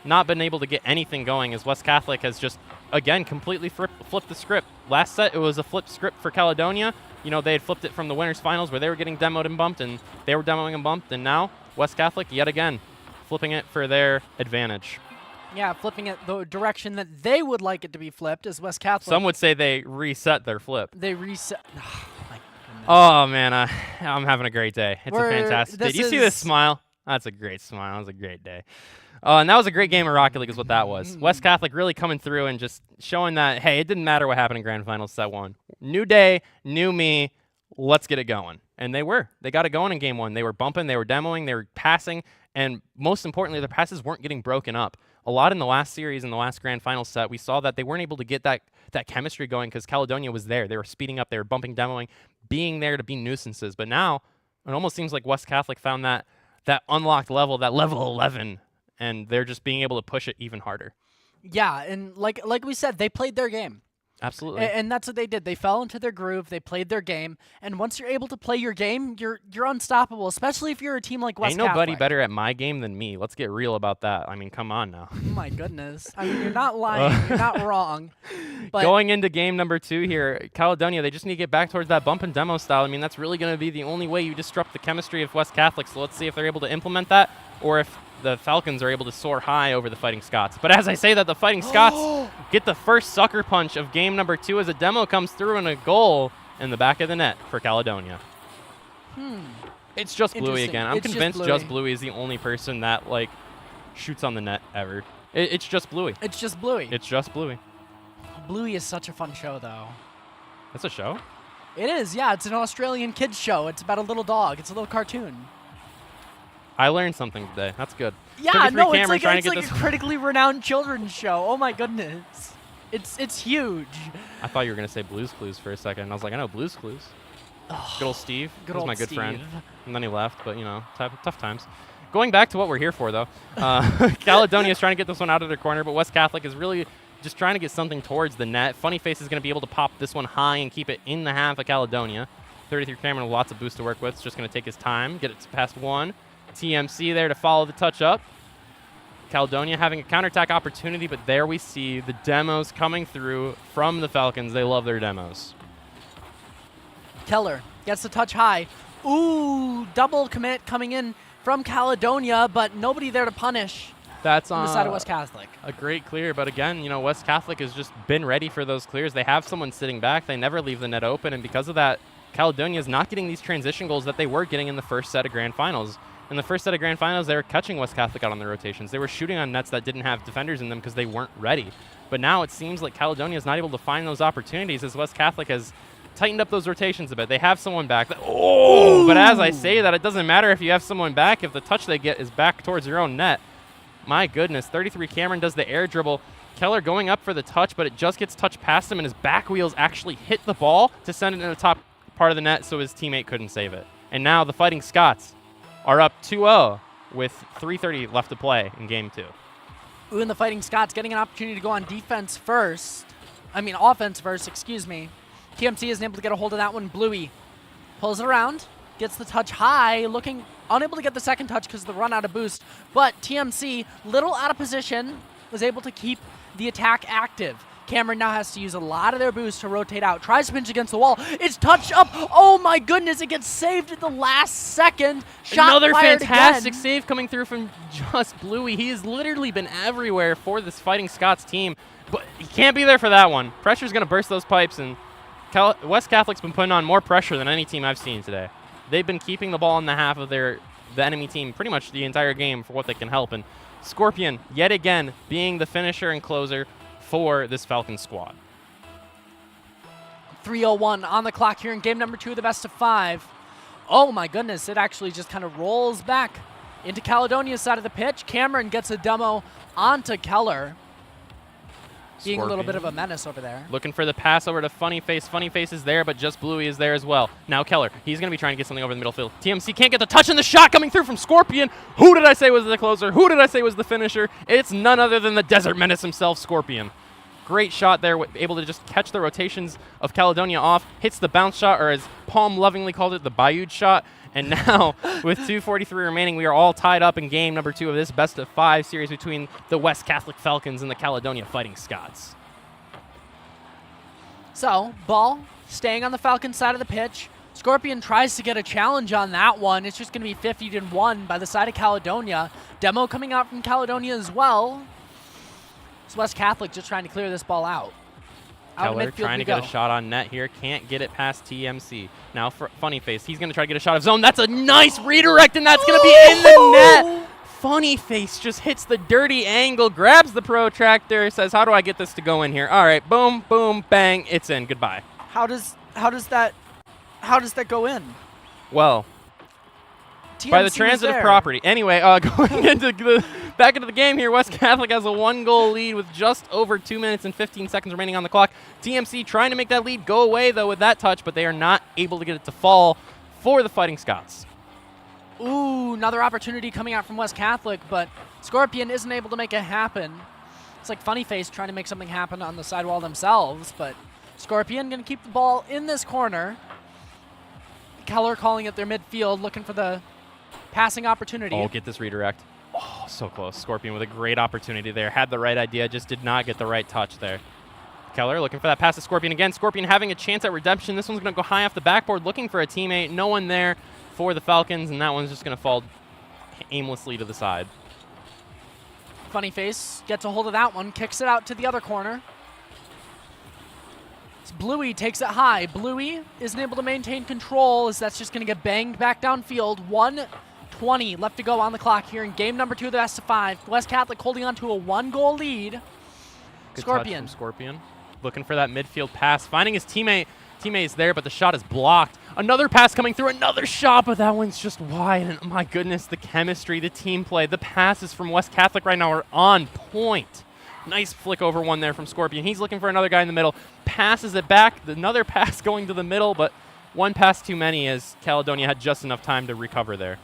S1: not been able to get anything going, as West Catholic has just, again, completely flipped the script. Last set, it was a flipped script for Caledonia. You know, they had flipped it from the winners finals where they were getting demoed and bumped, and they were demoing and bumped, and now West Catholic, yet again, flipping it for their advantage.
S2: Yeah, flipping it the direction that they would like it to be flipped as West Catholic.
S1: Some would say they reset their flip.
S2: They reset. Oh, my goodness.
S1: Oh, man, I'm having a great day. It's a fantastic day.
S2: this
S1: Did you see this
S2: is-
S1: smile? That's a great smile. That was a great day. And that was a great game of Rocket League is what that was. West Catholic really coming through and just showing that, hey, it didn't matter what happened in Grand Finals set 1. New day, new me, let's get it going. And they were. They got it going in game 1. They were bumping, they were demoing, they were passing, and most importantly, their passes weren't getting broken up. A lot in the last series, in the last Grand Finals set, we saw that they weren't able to get that chemistry going because Caledonia was there. They were speeding up, they were bumping, demoing, being there to be nuisances. But now, it almost seems like West Catholic found that unlocked level, that level 11, and they're just being able to push it even harder.
S2: Yeah, and like we said, they played their game.
S1: Absolutely.
S2: And that's what they did. They fell into their groove. They played their game. And once you're able to play your game, you're unstoppable, especially if you're a team like West
S1: Ain't nobody
S2: Catholic.
S1: better at my game than me. Let's get real about that. I mean, come on now.
S2: Oh my goodness. I mean, you're not lying. You're not wrong. But
S1: Going into game number 2 here, Caledonia, they just need to get back towards that bump and demo style. I mean, that's really going to be the only way you disrupt the chemistry of West Catholic. So let's see if they're able to implement that or if the Falcons are able to soar high over the Fighting Scots. But as I say that, the Fighting Scots get the first sucker punch of game number 2 as a demo comes through and a goal in the back of the net for Caledonia. It's just Bluey
S2: Interesting.
S1: again. I'm
S2: It's just
S1: convinced
S2: Bluey.
S1: just Bluey is the only person that, like, shoots on the net ever. It's just Bluey.
S2: it's just Bluey.
S1: It's just Bluey.
S2: Bluey is such a fun show, though.
S1: That's a show?
S2: It is, yeah. It's an Australian kids show. It's about a little dog. It's a little cartoon.
S1: I learned something today. That's good.
S2: Yeah,
S1: 33
S2: no, it's
S1: Cameron
S2: like,
S1: trying
S2: it's
S1: to get
S2: like
S1: this.
S2: a critically renowned children's show. Oh my goodness. It's huge.
S1: I thought you were going to say Blue's Clues for a second. And I was like, I know Blue's Clues. Good old Steve.
S2: Good
S1: He was
S2: old
S1: my good friend.
S2: Steve.
S1: And then he left, but, you know, tough times. Going back to what we're here for, though, Caledonia is trying to get this one out of their corner, but West Catholic is really just trying to get something towards the net. Funny Face is going to be able to pop this one high and keep it in the half of Caledonia. 33 Cameron, lots of boost to work with. It's just going to take his time, get it past 1. TMC there to follow the touch up. Caledonia having a counterattack opportunity, but there we see the demos coming through from the Falcons. They love their demos.
S2: Keller gets the touch high. Ooh, double commit coming in from Caledonia, but nobody there to punish
S1: That's
S2: on
S1: on
S2: the side of West Catholic.
S1: a great clear, but again, you know, West Catholic has just been ready for those clears. They have someone sitting back. They never leave the net open, and because of that, Caledonia is not getting these transition goals that they were getting in the first set of Grand Finals. In the first set of Grand Finals, they were catching West Catholic out on the rotations. They were shooting on nets that didn't have defenders in them because they weren't ready. But now it seems like Caledonia is not able to find those opportunities as West Catholic has tightened up those rotations a bit. They have someone back. But as I say that, it doesn't matter if you have someone back if the touch they get is back towards your own net. My goodness, 33 Cameron does the air dribble. Keller going up for the touch, but it just gets touched past him, and his back wheels actually hit the ball to send it in the top part of the net so his teammate couldn't save it. And now the Fighting Scots are up 2-0 with 3:30 left to play in game 2.
S2: Ooh, and the Fighting Scots getting an opportunity to go on offense first, excuse me. TMC isn't able to get a hold of that one. Bluey pulls it around, gets the touch high, looking unable to get the second touch because of the run out of boost. But TMC, little out of position, was able to keep the attack active. Cameron now has to use a lot of their boost to rotate out. Tries to pinch against the wall. It's touched up. Oh my goodness, it gets saved at the last second. Shot
S1: Another
S2: fired
S1: fantastic
S2: again.
S1: save coming through from just Bluey. He has literally been everywhere for this Fighting Scots team, but he can't be there for that one. Pressure's going to burst those pipes, and West Catholic's been putting on more pressure than any team I've seen today. They've been keeping the ball in the half of the enemy team pretty much the entire game for what they can help, and Scorpion, yet again, being the finisher and closer for this Falcon squad.
S2: 3:01 on the clock here in game number 2 of the best of 5. Oh my goodness, it actually just kind of rolls back into Caledonia's side of the pitch. Cameron gets a demo onto Keller, being a little bit of a menace over there.
S1: Looking for the pass over to Funny Face. Funny Face is there, but just Bluey is there as well. Now Keller, he's going to be trying to get something over the middle field. TMC can't get the touch, and the shot coming through from Scorpion. Who did I say was the closer? Who did I say was the finisher? It's none other than the Desert Menace himself, Scorpion. Great shot there, able to just catch the rotations of Caledonia off, hits the bounce shot, or as Palm lovingly called it, the Bayou shot. And now, with 2:43 remaining, we are all tied up in game number 2 of this best of 5 series between the West Catholic Falcons and the Caledonia Fighting Scots.
S2: So, ball staying on the Falcon side of the pitch. Scorpion tries to get a challenge on that one. It's just going to be 50-1 by the side of Caledonia. Demo coming out from Caledonia as well. It's West Catholic just trying to clear this ball out.
S1: Keller trying to get a shot on net here. Can't get it past TMC. Now for Funny Face. He's going to try to get a shot of zone. That's a nice redirect, and that's going to be in the net. Funny Face just hits the dirty angle, grabs the protractor, says, how do I get this to go in here? All right, boom, boom, bang, it's in. Goodbye.
S2: How does that go in?
S1: Well,
S2: TMC
S1: by the transitive property. Anyway, going into back into the game here, West Catholic has a 1-goal lead with just over 2 minutes and 15 seconds remaining on the clock. TMC trying to make that lead go away, though, with that touch, but they are not able to get it to fall for the Fighting Scots.
S2: Ooh, another opportunity coming out from West Catholic, but Scorpion isn't able to make it happen. It's like Funny Face trying to make something happen on the sidewall themselves, but Scorpion going to keep the ball in this corner. Keller calling it their midfield, looking for the passing opportunity.
S1: Oh, get this redirect. Oh, so close. Scorpion with a great opportunity there. Had the right idea, just did not get the right touch there. Keller looking for that pass to Scorpion again. Scorpion having a chance at redemption. This one's going to go high off the backboard, looking for a teammate. No one there for the Falcons, and that one's just going to fall aimlessly to the side.
S2: Funny Face gets a hold of that one, kicks it out to the other corner. Bluey takes it high. Bluey isn't able to maintain control as that's just going to get banged back downfield. 1:20 left to go on the clock here in game number 2 of the best of 5. West Catholic holding on to a 1-goal lead.
S1: Good
S2: Scorpion.
S1: touch from Scorpion. Looking for that midfield pass. Finding his teammate. Teammate's there, but the shot is blocked. Another pass coming through. Another shot, but that one's just wide. And my goodness, the chemistry, the team play, the passes from West Catholic right now are on point. Nice flick over one there from Scorpion. He's looking for another guy in the middle. Passes it back. Another pass going to the middle, but one pass too many as Caledonia had just enough time to recover there.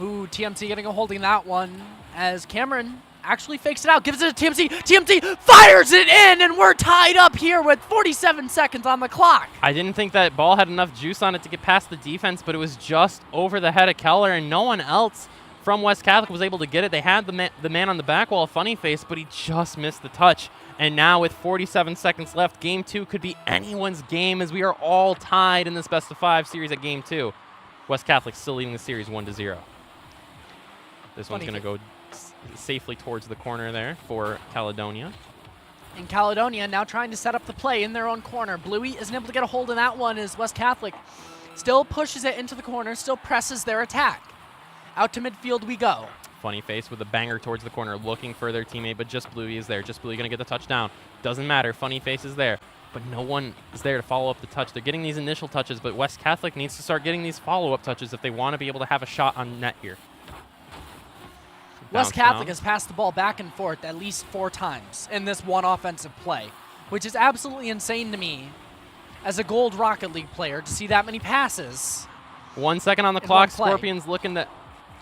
S2: Ooh, TMC getting a holding that one as Cameron actually fakes it out, gives it to TMC. TMC fires it in, and we're tied up here with 47 seconds on the clock.
S1: I didn't think that ball had enough juice on it to get past the defense, but it was just over the head of Keller, and no one else from West Catholic was able to get it. They had the man on the back wall, Funny Face, but he just missed the touch. And now with 47 seconds left, Game 2 could be anyone's game as we are all tied in this best of 5 series at Game 2. West Catholic still leading the series 1-0. This one's going to go safely towards the corner there for Caledonia.
S2: And Caledonia now trying to set up the play in their own corner. Bluey isn't able to get a hold of that one as West Catholic still pushes it into the corner, still presses their attack. Out to midfield we go.
S1: Funny Face with a banger towards the corner, looking for their teammate, but just Bluey is there. Just Bluey going to get the touchdown. Doesn't matter. Funny Face is there, but no one is there to follow up the touch. They're getting these initial touches, but West Catholic needs to start getting these follow-up touches if they want to be able to have a shot on net here.
S2: West Catholic has passed the ball back and forth at least 4 times in this one offensive play, which is absolutely insane to me as a Gold Rocket League player to see that many passes.
S1: 1 second on the clock.
S2: one play.
S1: Scorpions looking to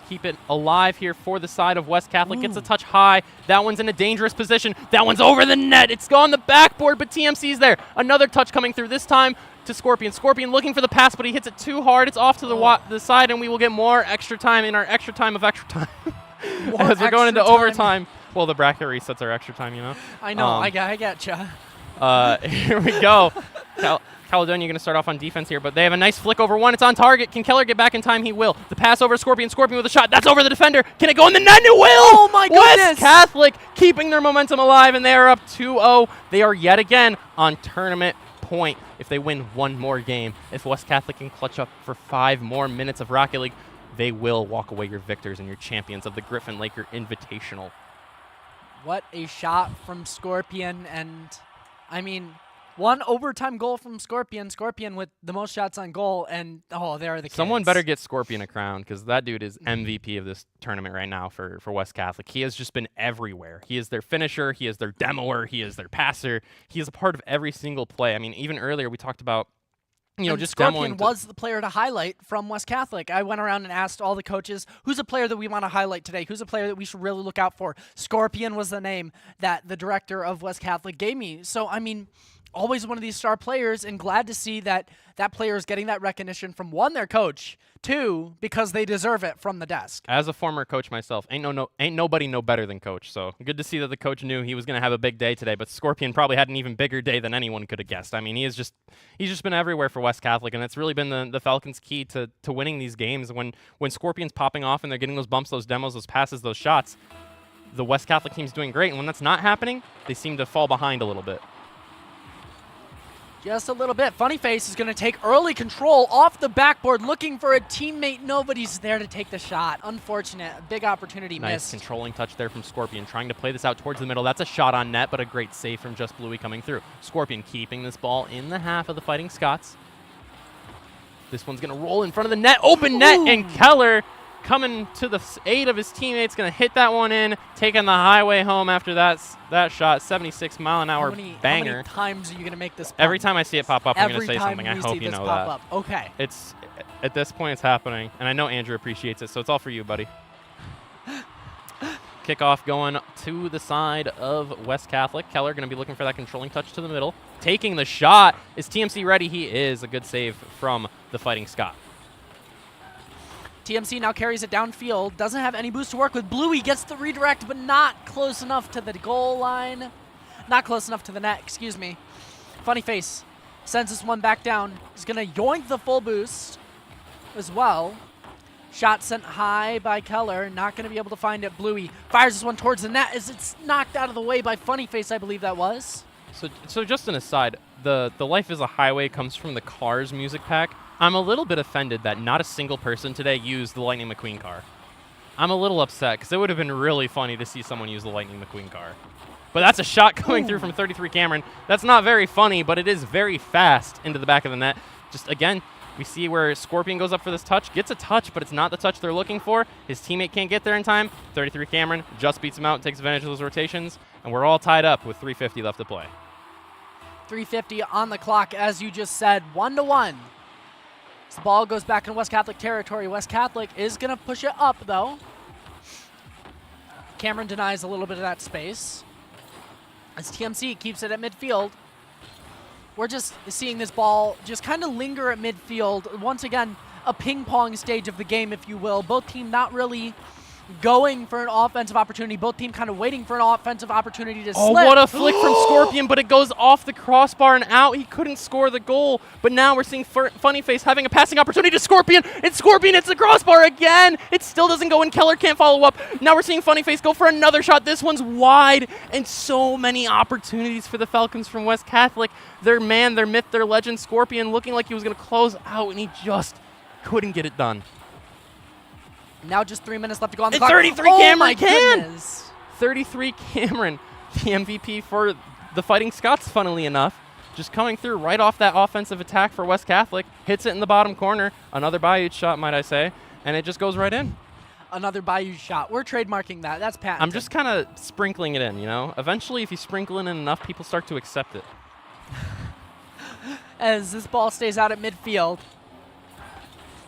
S1: keep it alive here for the side of West Catholic. Gets a touch high. That one's in a dangerous position. That one's over the net. It's on the backboard, but TMC's there. Another touch coming through, this time to Scorpion. Scorpion looking for the pass, but he hits it too hard. It's off to the side, and we will get more extra time in our extra time of extra time. As we're going into overtime. Well, the bracket resets our extra time, you know?
S2: I know. I gotcha.
S1: Here we go. Caledonia going to start off on defense here, but they have a nice flick over one. It's on target. Can Keller get back in time? He will. The pass over Scorpion. Scorpion with a shot. That's over the defender. Can it go in the net? It will!
S2: Oh, my goodness!
S1: West Catholic keeping their momentum alive, and they are up 2-0. They are yet again on tournament point if they win one more game. If West Catholic can clutch up for 5 more minutes of Rocket League, they will walk away your victors and your champions of the Griffin-Laker Invitational.
S2: What a shot from Scorpion, and I mean, one overtime goal from Scorpion. Scorpion with the most shots on goal, and there are the kids.
S1: Someone better get Scorpion a crown, because that dude is MVP of this tournament right now for West Catholic. He has just been everywhere. He is their finisher. He is their demoer. He is their passer. He is a part of every single play. I mean, even earlier we talked about, just
S2: Scorpion
S1: demoing.
S2: Was the player to highlight from West Catholic. I went around and asked all the coaches, who's a player that we want to highlight today? Who's a player that we should really look out for? Scorpion was the name that the director of West Catholic gave me. So, I mean, always one of these star players, and glad to see that that player is getting that recognition from, 1, their coach, 2, because they deserve it from the desk.
S1: As a former coach myself, ain't nobody no better than coach. So good to see that the coach knew he was going to have a big day today, but Scorpion probably had an even bigger day than anyone could have guessed. I mean, he's just been everywhere for West Catholic, and it's really been the Falcons' key to winning these games. When Scorpion's popping off and they're getting those bumps, those demos, those passes, those shots, the West Catholic team's doing great, and when that's not happening, they seem to fall behind a little bit.
S2: Just a little bit. Funny Face is going to take early control off the backboard, looking for a teammate. Nobody's there to take the shot. Unfortunate. A big opportunity
S1: nice
S2: missed.
S1: Controlling touch there from Scorpion, trying to play this out towards the middle. That's a shot on net, but a great save from Just Bluey coming through. Scorpion keeping this ball in the half of the Fighting Scots. This one's going to roll in front of the net. Open net, and Keller coming to the aid of his teammates, going to hit that one in, taking the highway home after that shot. 76-mile-an-hour banger.
S2: How many times are you going to make this pop?
S1: Every time I see it pop up, I'm going to say
S2: Every time
S1: something. I hope you know
S2: pop
S1: that.
S2: Up. Okay.
S1: It's at this point it's happening, and I know Andrew appreciates it, so it's all for you, buddy. Kickoff going to the side of West Catholic. Keller going to be looking for that controlling touch to the middle. Taking the shot. Is TMC ready? He is. A good save from the Fighting Scot.
S2: TMC now carries it downfield. Doesn't have any boost to work with. Bluey gets the redirect, but not close enough to the goal line. Not close enough to the net, excuse me. Funny Face sends this one back down. He's going to yoink the full boost as well. Shot sent high by Keller. Not going to be able to find it. Bluey fires this one towards the net as it's knocked out of the way by Funny Face, I believe that was.
S1: So just an aside, the Life is a Highway comes from the Cars music pack. I'm a little bit offended that not a single person today used the Lightning McQueen car. I'm a little upset because it would have been really funny to see someone use the Lightning McQueen car. But that's a shot coming through from 33 Cameron. That's not very funny, but it is very fast into the back of the net. Just again, we see where Scorpion goes up for this touch, gets a touch, but it's not the touch they're looking for. His teammate can't get there in time. 33 Cameron just beats him out, takes advantage of those rotations, and we're all tied up with 3:50 left to play.
S2: 3:50 on the clock, as you just said, 1-1. The ball goes back in West Catholic territory. West Catholic is going to push it up, though. Cameron denies a little bit of that space. As TMC keeps it at midfield. We're just seeing this ball just kind of linger at midfield. Once again, a ping-pong stage of the game, if you will. Both teams not really going for an offensive opportunity. Both teams kind of waiting for an offensive opportunity to slip.
S1: Oh, what a flick from Scorpion, but it goes off the crossbar and out. He couldn't score the goal, but now we're seeing Funny Face having a passing opportunity to Scorpion, and Scorpion hits the crossbar again. It still doesn't go, and Keller can't follow up. Now we're seeing Funny Face go for another shot. This one's wide, and so many opportunities for the Falcons from West Catholic. Their man, their myth, their legend, Scorpion, looking like he was going to close out, and he just couldn't get it done.
S2: Now just 3 minutes left to go on the
S1: and
S2: clock.
S1: 33 Cameron can!
S2: Goodness. 33
S1: Cameron, the MVP for the Fighting Scots, funnily enough. Just coming through right off that offensive attack for West Catholic. Hits it in the bottom corner. Another Bayou shot, might I say. And it just goes right in.
S2: Another Bayou shot. We're trademarking that. That's patented.
S1: I'm just kind of sprinkling it in, you know? Eventually, if you sprinkle it in enough, people start to accept it.
S2: As this ball stays out at midfield.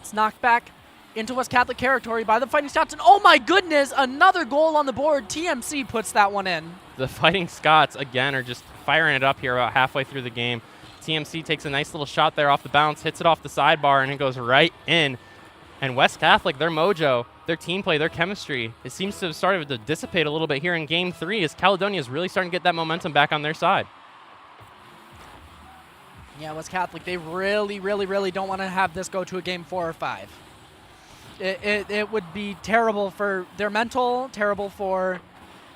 S2: It's knocked back into West Catholic territory by the Fighting Scots. And oh my goodness, another goal on the board. TMC puts that one in.
S1: The Fighting Scots, again, are just firing it up here about halfway through the game. TMC takes a nice little shot there off the bounce, hits it off the sidebar, and it goes right in. And West Catholic, their mojo, their team play, their chemistry, it seems to have started to dissipate a little bit here in Game 3 as Caledonia is really starting to get that momentum back on their side.
S2: Yeah, West Catholic, they really, really, really don't want to have this go to a Game 4 or 5. It would be terrible for their mental, terrible for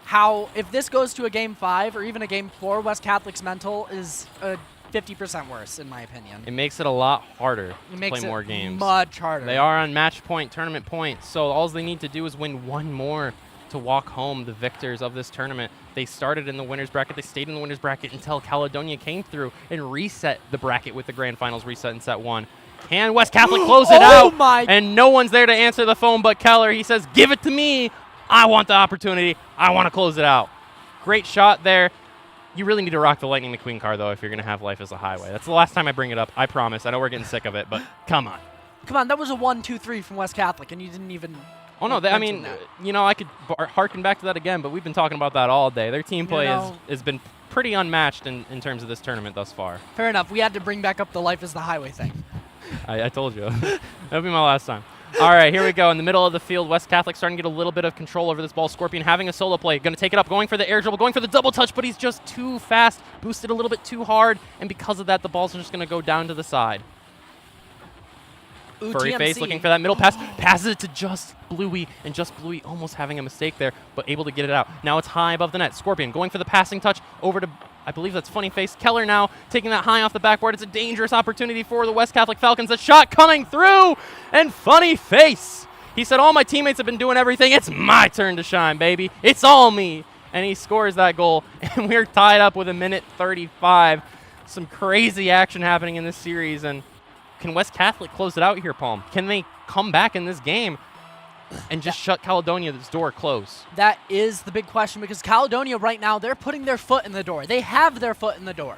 S2: how, if this goes to a Game 5 or even a Game 4, West Catholic's mental is 50% worse, in my opinion.
S1: It makes it a lot harder to
S2: makes
S1: play
S2: it
S1: more games.
S2: Much harder.
S1: They are on match point, tournament point, so all they need to do is win one more to walk home the victors of this tournament. They started in the winner's bracket. They stayed in the winner's bracket until Caledonia came through and reset the bracket with the grand finals reset in set 1. Can West Catholic close it out? And no one's there to answer the phone but Keller. He says, give it to me. I want the opportunity. I want to close it out. Great shot there. You really need to rock the Lightning McQueen car, though, if you're going to have life as a highway. That's the last time I bring it up. I promise. I know we're getting sick of it, but come on.
S2: Come on, that was a 1-2-3 from West Catholic, and you didn't even...
S1: Oh, no, I mean, you know, I could harken back to that again, but we've been talking about that all day. Their team play has been pretty unmatched in terms of this tournament thus far.
S2: Fair enough. We had to bring back up the life is the highway thing.
S1: I told you. That'll be my last time. All right, here we go. In the middle of the field, West Catholic starting to get a little bit of control over this ball. Scorpion having a solo play. Going to take it up, going for the air dribble, going for the double touch, but he's just too fast. Boosted a little bit too hard, and because of that, the ball's just going to go down to the side.
S2: Ooh,
S1: Furry
S2: TMC.
S1: Face looking for that middle pass. Passes it to Just Bluey, and Just Bluey almost having a mistake there, but able to get it out. Now it's high above the net. Scorpion going for the passing touch over to, I believe that's Funny Face. Keller now taking that high off the backboard. It's a dangerous opportunity for the West Catholic Falcons. A shot coming through, and Funny Face. He said, all my teammates have been doing everything. It's my turn to shine, baby. It's all me. And he scores that goal, and we're tied up with 1:35. Some crazy action happening in this series, and can West Catholic close it out here, Palm? Can they come back in this game and just shut Caledonia's door close?
S2: That is the big question, because Caledonia right now, they're putting their foot in the door. They have their foot in the door,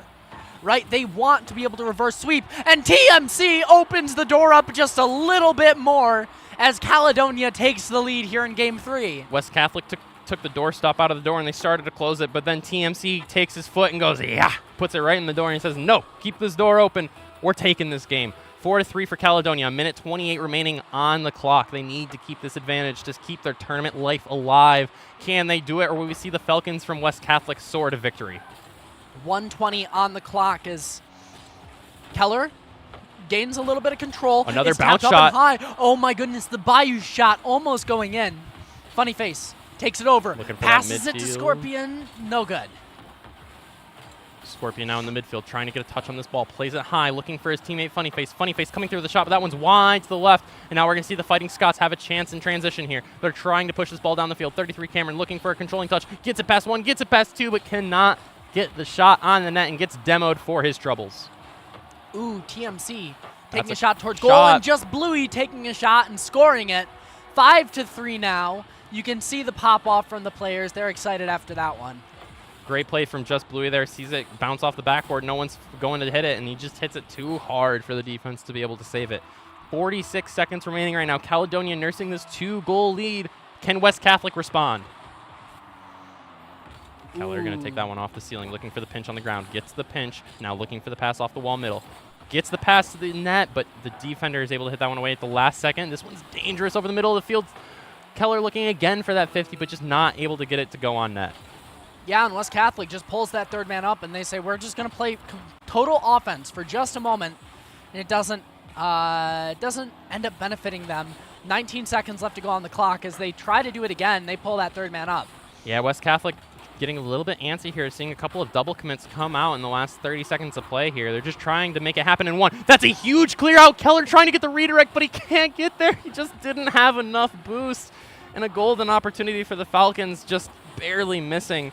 S2: right? They want to be able to reverse sweep, and TMC opens the door up just a little bit more as Caledonia takes the lead here in Game 3.
S1: West Catholic took the doorstop out of the door, and they started to close it, but then TMC takes his foot and goes, yeah, puts it right in the door, and he says, no, keep this door open. We're taking this game. 4-3 for Caledonia. 1:28 remaining on the clock. They need to keep this advantage to keep their tournament life alive. Can they do it, or will we see the Falcons from West Catholic soar to victory?
S2: 1:20 on the clock as Keller gains a little bit of control.
S1: Another
S2: It's
S1: bounce
S2: tapped up
S1: shot.
S2: and high. Oh my goodness, the Bayou shot almost going in. Funny Face takes it over.
S1: Looking for
S2: passes
S1: that
S2: it to
S1: midfield.
S2: Scorpion. No good.
S1: Scorpion now in the midfield, trying to get a touch on this ball. Plays it high, looking for his teammate Funny Face. Funny Face coming through the shot, but that one's wide to the left. And now we're going to see the Fighting Scots have a chance in transition here. They're trying to push this ball down the field. 33 Cameron looking for a controlling touch. Gets it past one, gets it past two, but cannot get the shot on the net and gets demoed for his troubles.
S2: Ooh, TMC
S1: That's
S2: taking
S1: a
S2: a shot towards goal,
S1: shot.
S2: and Just Bluey taking a shot and scoring it. 5-3 now. You can see the pop-off from the players. They're excited after that one.
S1: Great play from Just Bluey there. Sees it bounce off the backboard. No one's going to hit it, and he just hits it too hard for the defense to be able to save it. 46 seconds remaining right now. Caledonia nursing this 2-goal lead. Can West Catholic respond? Keller going to take that one off the ceiling, looking for the pinch on the ground. Gets the pinch. Now looking for the pass off the wall middle. Gets the pass to the net, but the defender is able to hit that one away at the last second. This one's dangerous over the middle of the field. Keller looking again for that 50, but just not able to get it to go on net.
S2: Yeah, and West Catholic just pulls that third man up, and they say, we're just going to play total offense for just a moment, and it doesn't end up benefiting them. 19 seconds left to go on the clock. As they try to do it again, they pull that third man up.
S1: Yeah, West Catholic getting a little bit antsy here, seeing a couple of double commits come out in the last 30 seconds of play here. They're just trying to make it happen in one. That's a huge clear out. Keller trying to get the redirect, but he can't get there. He just didn't have enough boost. And a golden opportunity for the Falcons, just barely missing.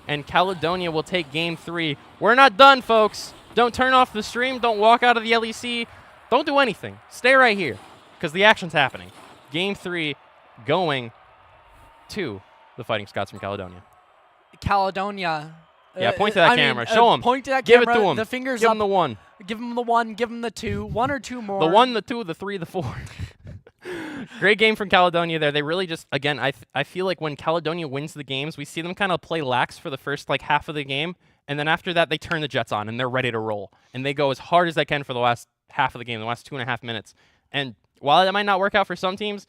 S1: And Caledonia will take Game 3. We're not done, folks. Don't turn off the stream. Don't walk out of the LEC. Don't do anything. Stay right here, because the action's happening. Game 3 going to the Fighting Scots from Caledonia.
S2: Caledonia.
S1: Yeah, point to that camera. Show him.
S2: Point to that
S1: Give
S2: camera.
S1: it to him.
S2: The fingers
S1: Give
S2: up.
S1: him the one.
S2: Give him the one. Give him the two. One or two more.
S1: The one, the two, the three, the four. Great game from Caledonia there. They really just, again, I feel like when Caledonia wins the games, we see them kind of play lax for the first like half of the game, and then after that they turn the Jets on and they're ready to roll. And they go as hard as they can for the last half of the game, the last 2.5 minutes. And while that might not work out for some teams,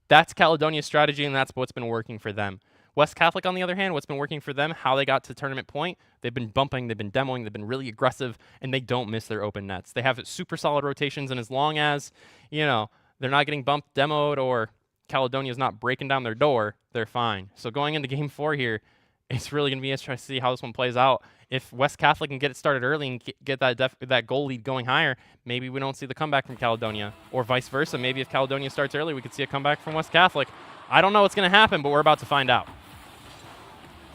S1: that's Caledonia's strategy, and that's what's been working for them. West Catholic, on the other hand, what's been working for them, how they got to tournament point, they've been bumping, they've been demoing, they've been really aggressive, and they don't miss their open nets. They have super solid rotations, and as long as, you know, they're not getting bumped, demoed, or Caledonia's not breaking down their door, they're fine. So going into Game 4 here, it's really going to be interesting to see how this one plays out. If West Catholic can get it started early and get that goal lead going higher, maybe we don't see the comeback from Caledonia. Or vice versa. Maybe if Caledonia starts early, we could see a comeback from West Catholic. I don't know what's going to happen, but we're about to find out.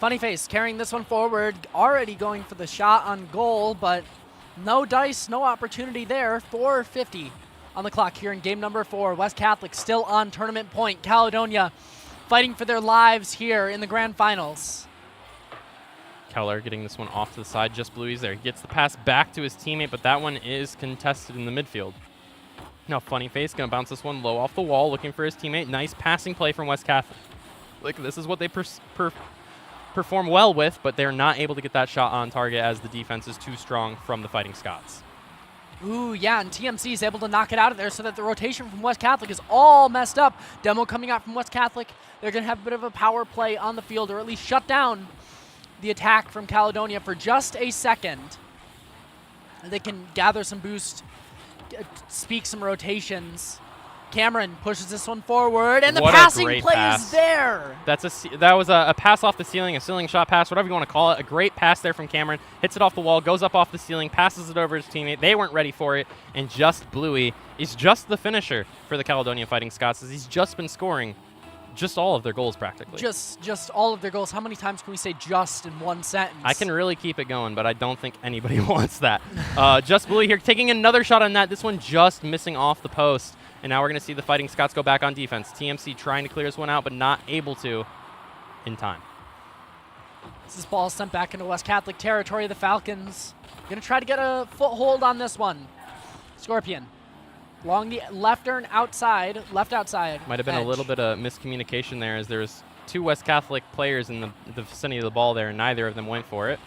S2: Funny Face carrying this one forward, already going for the shot on goal, but no dice, no opportunity there. 4:50 on the clock here in game number 4. West Catholic still on tournament point. Caledonia fighting for their lives here in the grand finals.
S1: Keller getting this one off to the side, just Bluey's there. He gets the pass back to his teammate, but that one is contested in the midfield. Now Funny Face gonna bounce this one low off the wall, looking for his teammate. Nice passing play from West Catholic. Like, this is what they perform well with, but they're not able to get that shot on target as the defense is too strong from the Fighting Scots.
S2: Ooh, yeah, and TMC is able to knock it out of there so that the rotation from West Catholic is all messed up. Demo coming out from West Catholic. They're going to have a bit of a power play on the field, or at least shut down the attack from Caledonia for just a second. They can gather some boost, speak some rotations. Cameron pushes this one forward, and the passing play is there.
S1: That was a pass off the ceiling, a ceiling shot pass, whatever you want to call it. A great pass there from Cameron. Hits it off the wall, goes up off the ceiling, passes it over to his teammate. They weren't ready for it, and just Bluey is just the finisher for the Caledonia Fighting Scots, as he's just been scoring just all of their goals practically.
S2: Just all of their goals. How many times can we say just in one sentence?
S1: I can really keep it going, but I don't think anybody wants that. Just Bluey here taking another shot on net. This one just missing off the post. And now we're going to see the Fighting Scots go back on defense. TMC trying to clear this one out, but not able to in time.
S2: This ball sent back into West Catholic territory. The Falcons going to try to get a foothold on this one. Scorpion. Along the left outside.
S1: Might have been a little bit of miscommunication there, as there's 2 West Catholic players in the vicinity of the ball there, and neither of them went for it.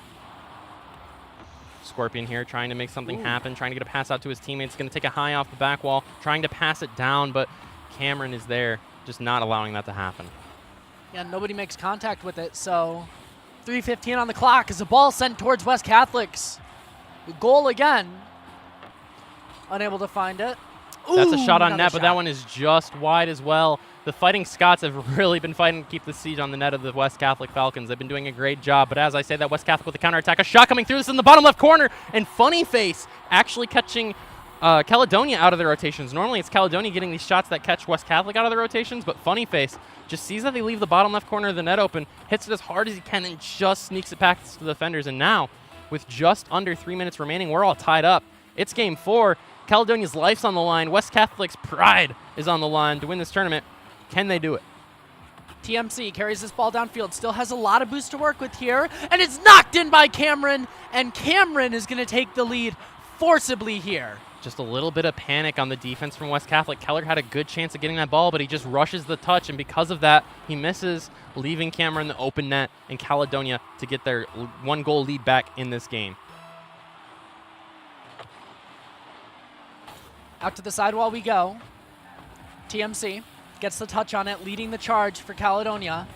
S1: Scorpion here trying to make something happen, trying to get a pass out to his teammates. Going to take a high off the back wall, trying to pass it down, but Cameron is there, just not allowing that to happen.
S2: Yeah, nobody makes contact with it, so 3:15 on the clock as the ball sent towards West Catholics. The goal again. Unable to find it.
S1: That's a shot on net, but that one is just wide as well. The Fighting Scots have really been fighting to keep the siege on the net of the West Catholic Falcons. They've been doing a great job, but as I say, that West Catholic with the counterattack, a shot coming through. This is in the bottom left corner, and Funny Face actually catching Caledonia out of their rotations. Normally it's Caledonia getting these shots that catch West Catholic out of their rotations, but Funny Face just sees that they leave the bottom left corner of the net open, hits it as hard as he can, and just sneaks it past the defenders. And now, with just under 3 minutes remaining, we're all tied up. It's game 4. Caledonia's life's on the line. West Catholic's pride is on the line to win this tournament. Can they do it?
S2: TMC carries this ball downfield, still has a lot of boost to work with here, and it's knocked in by Cameron, and Cameron is going to take the lead forcibly here.
S1: Just a little bit of panic on the defense from West Catholic. Keller had a good chance of getting that ball, but he just rushes the touch, and because of that, he misses, leaving Cameron the open net and Caledonia to get their 1-goal lead back in this game.
S2: Out to the sidewall we go. TMC gets the touch on it, leading the charge for Caledonia.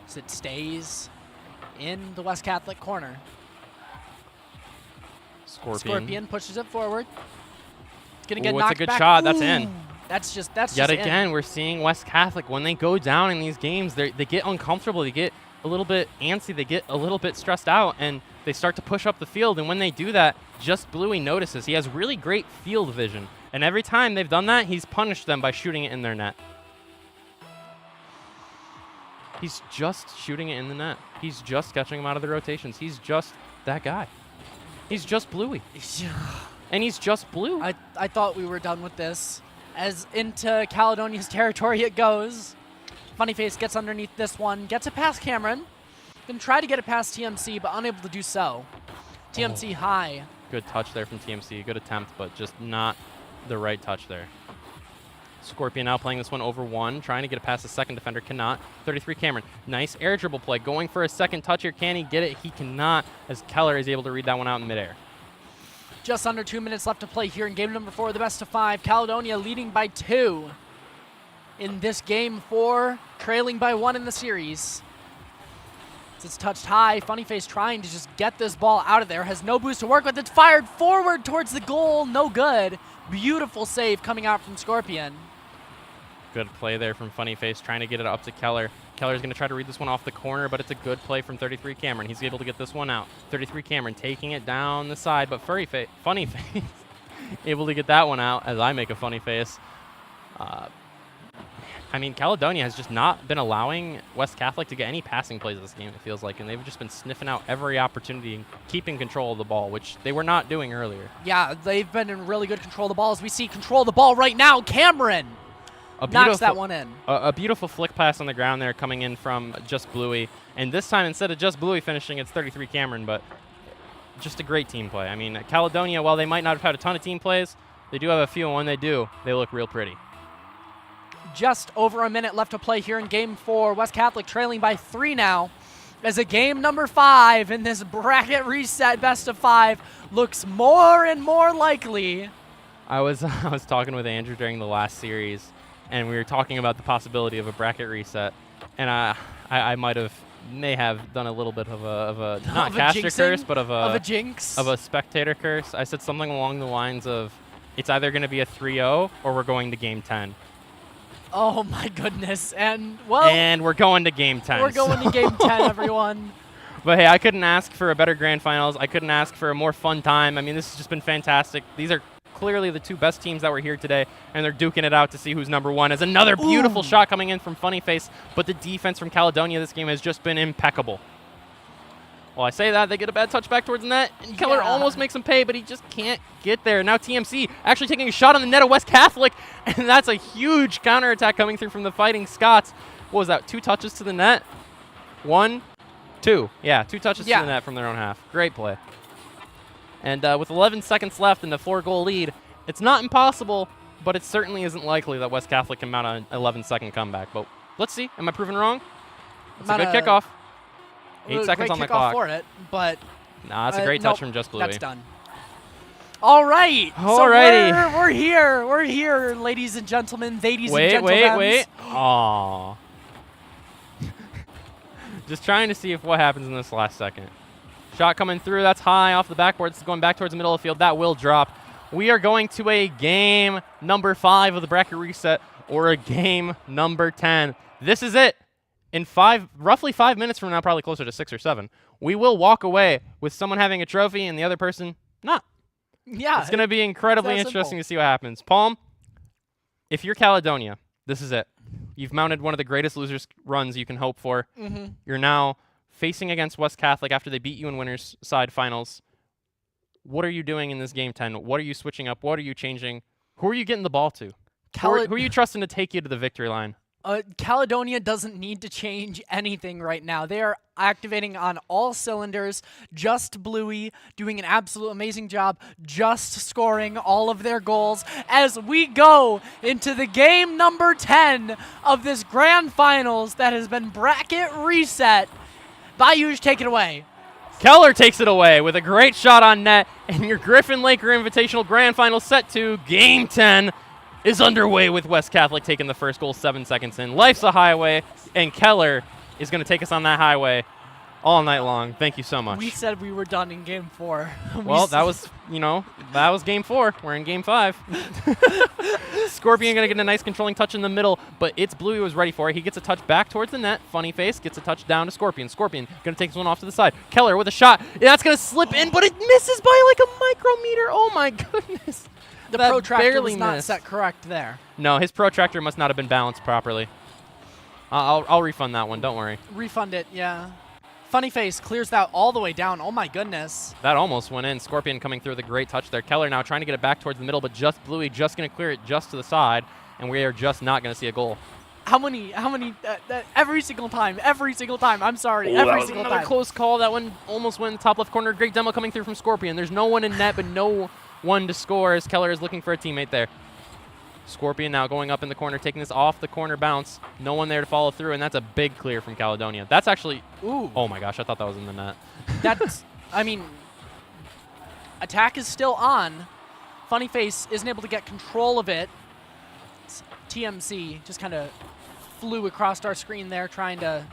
S2: As it stays in the West Catholic corner. Scorpion pushes it forward. It's going to get knocked back.
S1: It's a good shot. That's in.
S2: That's
S1: Yet
S2: just
S1: again,
S2: in.
S1: We're seeing West Catholic, when they go down in these games, they get uncomfortable. They get a little bit antsy. They get a little bit stressed out, and they start to push up the field. And when they do that, Just Bluey notices. He has really great field vision. And every time they've done that, he's punished them by shooting it in their net. He's just shooting it in the net. He's just catching them out of the rotations. He's just that guy. He's just Bluey. And he's just Blue.
S2: I thought we were done with this. As into Caledonia's territory it goes. Funny Face gets underneath this one. Gets it past Cameron. Can try to get it past TMC, but unable to do so. TMC high.
S1: Good touch there from TMC. Good attempt, but just not the right touch there. Scorpion now playing this one over 1, trying to get it past the second defender, cannot. 33 Cameron, nice air dribble play, going for a second touch here. Can he get it? He cannot, as Keller is able to read that one out in midair.
S2: Just under 2 minutes left to play here in game number 4 of the best of 5. Caledonia leading by 2 in this game 4, trailing by 1 in the series. It's touched high. Funnyface trying to just get this ball out of there. Has no boost to work with. It's fired forward towards the goal. No good. Beautiful save coming out from Scorpion.
S1: Good play there from Funnyface, trying to get it up to Keller. Keller's going to try to read this one off the corner, but it's a good play from 33 Cameron. He's able to get this one out. 33 Cameron taking it down the side, but Funnyface able to get that one out as I make a funny face. I mean, Caledonia has just not been allowing West Catholic to get any passing plays this game, it feels like, and they've just been sniffing out every opportunity and keeping control of the ball, which they were not doing earlier.
S2: Yeah, they've been in really good control of the ball. As we see control of the ball right now, Cameron knocks that one in.
S1: A beautiful flick pass on the ground there coming in from Just Bluey, and this time instead of Just Bluey finishing, it's 33 Cameron, but just a great team play. I mean, Caledonia, while they might not have had a ton of team plays, they do have a few, and when they do, they look real pretty.
S2: Just over a minute left to play here in game 4. West Catholic trailing by 3 now, as a game number 5 in this bracket reset best of 5 looks more and more likely.
S1: I was talking with Andrew during the last series, and we were talking about the possibility of a bracket reset, and I may have done a little bit of a not caster curse, but of a
S2: jinx,
S1: of a spectator curse. I said something along the lines of, it's either going to be a 3-0 or we're going to game 10.
S2: Oh my goodness, and
S1: we're going to game 10.
S2: We're going to game 10, everyone.
S1: But hey, I couldn't ask for a better grand finals. I couldn't ask for a more fun time. I mean, this has just been fantastic. These are clearly the 2 best teams that were here today, and they're duking it out to see who's number 1. As another beautiful shot coming in from Funnyface, but the defense from Caledonia this game has just been impeccable. Well, I say that, they get a bad touch back towards the net, and Keller almost makes him pay, but he just can't get there. Now TMC actually taking a shot on the net of West Catholic, and that's a huge counterattack coming through from the Fighting Scots. What was that, 2 touches to the net? 1, 2. Yeah, 2 touches to the net from their own half. Great play. And with 11 seconds left in the 4-goal lead, it's not impossible, but it certainly isn't likely that West Catholic can mount an 11-second comeback. But let's see. Am I proven wrong? It's a good kickoff. 8 seconds on the clock.
S2: For it, but
S1: nah, that's a great touch from Just Bluey.
S2: That's done. All right.
S1: Alrighty.
S2: So we're here. We're here, ladies and gentlemen. Ladies and gentlemen.
S1: Wait. Aww. Just trying to see if what happens in this last second. Shot coming through. That's high off the backboard. It's going back towards the middle of the field. That will drop. We are going to a game number 5 of the bracket reset, or a game number 10. This is it. In roughly 5 minutes from now, probably closer to 6 or 7, we will walk away with someone having a trophy and the other person not.
S2: Yeah.
S1: It's going to be incredibly interesting to see what happens. Palm, if you're Caledonia, this is it. You've mounted one of the greatest losers runs you can hope for. You're now facing against West Catholic after they beat you in winners side finals. What are you doing in this game 10? What are you switching up? What are you changing? Who are you getting the ball to? Who are you trusting to take you to the victory line?
S2: Caledonia doesn't need to change anything right now. They are activating on all cylinders. Just Bluey doing an absolute amazing job, just scoring all of their goals as we go into the game number 10 of this grand finals that has been bracket reset. Bayouj, take it away.
S1: Keller takes it away with a great shot on net, and your Griffin-Laker Invitational Grand Final set to Game 10 is underway with West Catholic taking the first goal 7 seconds in. Life's a highway, and Keller is going to take us on that highway all night long. Thank you so much.
S2: We said we were done in Game 4.
S1: Well, that was Game 4. We're in Game 5. Scorpion going to get a nice controlling touch in the middle, but it's Bluey was ready for it. He gets a touch back towards the net. Funnyface gets a touch down to Scorpion. Scorpion going to take this one off to the side. Keller with a shot. That's going to slip in, but it misses by like a micrometer. Oh, my goodness.
S2: The protractor was not set correct there.
S1: No, his protractor must not have been balanced properly. I'll refund that one. Don't worry.
S2: Refund it, yeah. Funnyface clears that all the way down. Oh, my goodness.
S1: That almost went in. Scorpion coming through with a great touch there. Keller now trying to get it back towards the middle, but just Bluey just going to clear it just to the side, and we are just not going to see a goal.
S2: How many, every single time, I'm sorry, every single time.
S1: Another close call. That one almost went in the top left corner. Great demo coming through from Scorpion. There's no one in net, but no one to score as Keller is looking for a teammate there. Scorpion now going up in the corner, taking this off the corner bounce. No one there to follow through, and that's a big clear from Caledonia. That's actually,
S2: Ooh.
S1: oh my gosh, I thought that was in the net.
S2: That's, I mean, attack is still on. Funny Face isn't able to get control of it. TMC just kind of flew across our screen there, trying to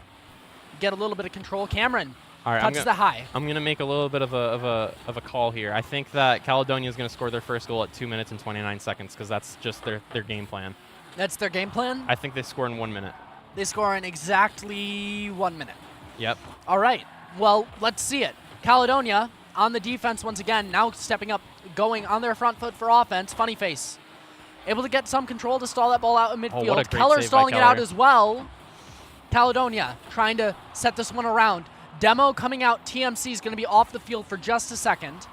S2: get a little bit of control. Cameron
S1: All right,
S2: touches the high.
S1: I'm gonna make a little bit of a call here. I think that Caledonia is gonna score their first goal at 2 minutes and 29 seconds because that's just their game plan.
S2: That's their game plan?
S1: I think they score in 1 minute.
S2: They score in exactly 1 minute.
S1: Yep.
S2: All right. Well, let's see it. Caledonia on the defense once again, now stepping up, going on their front foot for offense. Funny Face able to get some control to stall that ball out in midfield.
S1: Oh, what a great
S2: Keller
S1: save by
S2: stalling it out
S1: Keller.
S2: as well. Caledonia trying to set this one around. Demo coming out. TMC is going to be off the field for just a second.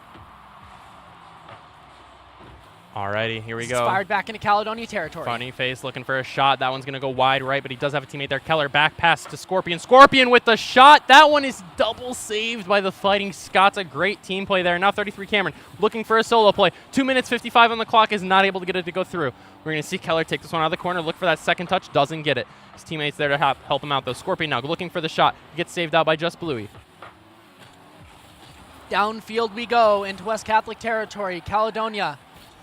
S1: Alrighty, here we
S2: It's
S1: go.
S2: fired back into Caledonia territory.
S1: Funny Face looking for a shot. That one's going to go wide right, but he does have a teammate there. Keller back pass to Scorpion. Scorpion with the shot. That one is double saved by the Fighting Scots. A great team play there. Now 33 Cameron looking for a solo play. 2 minutes 55 on the clock, is not able to get it to go through. We're going to see Keller take this one out of the corner, look for that second touch, doesn't get it. His teammates there to help him out though. Scorpion now looking for the shot. Gets saved out by Just Bluey.
S2: Downfield we go into West Catholic territory. Caledonia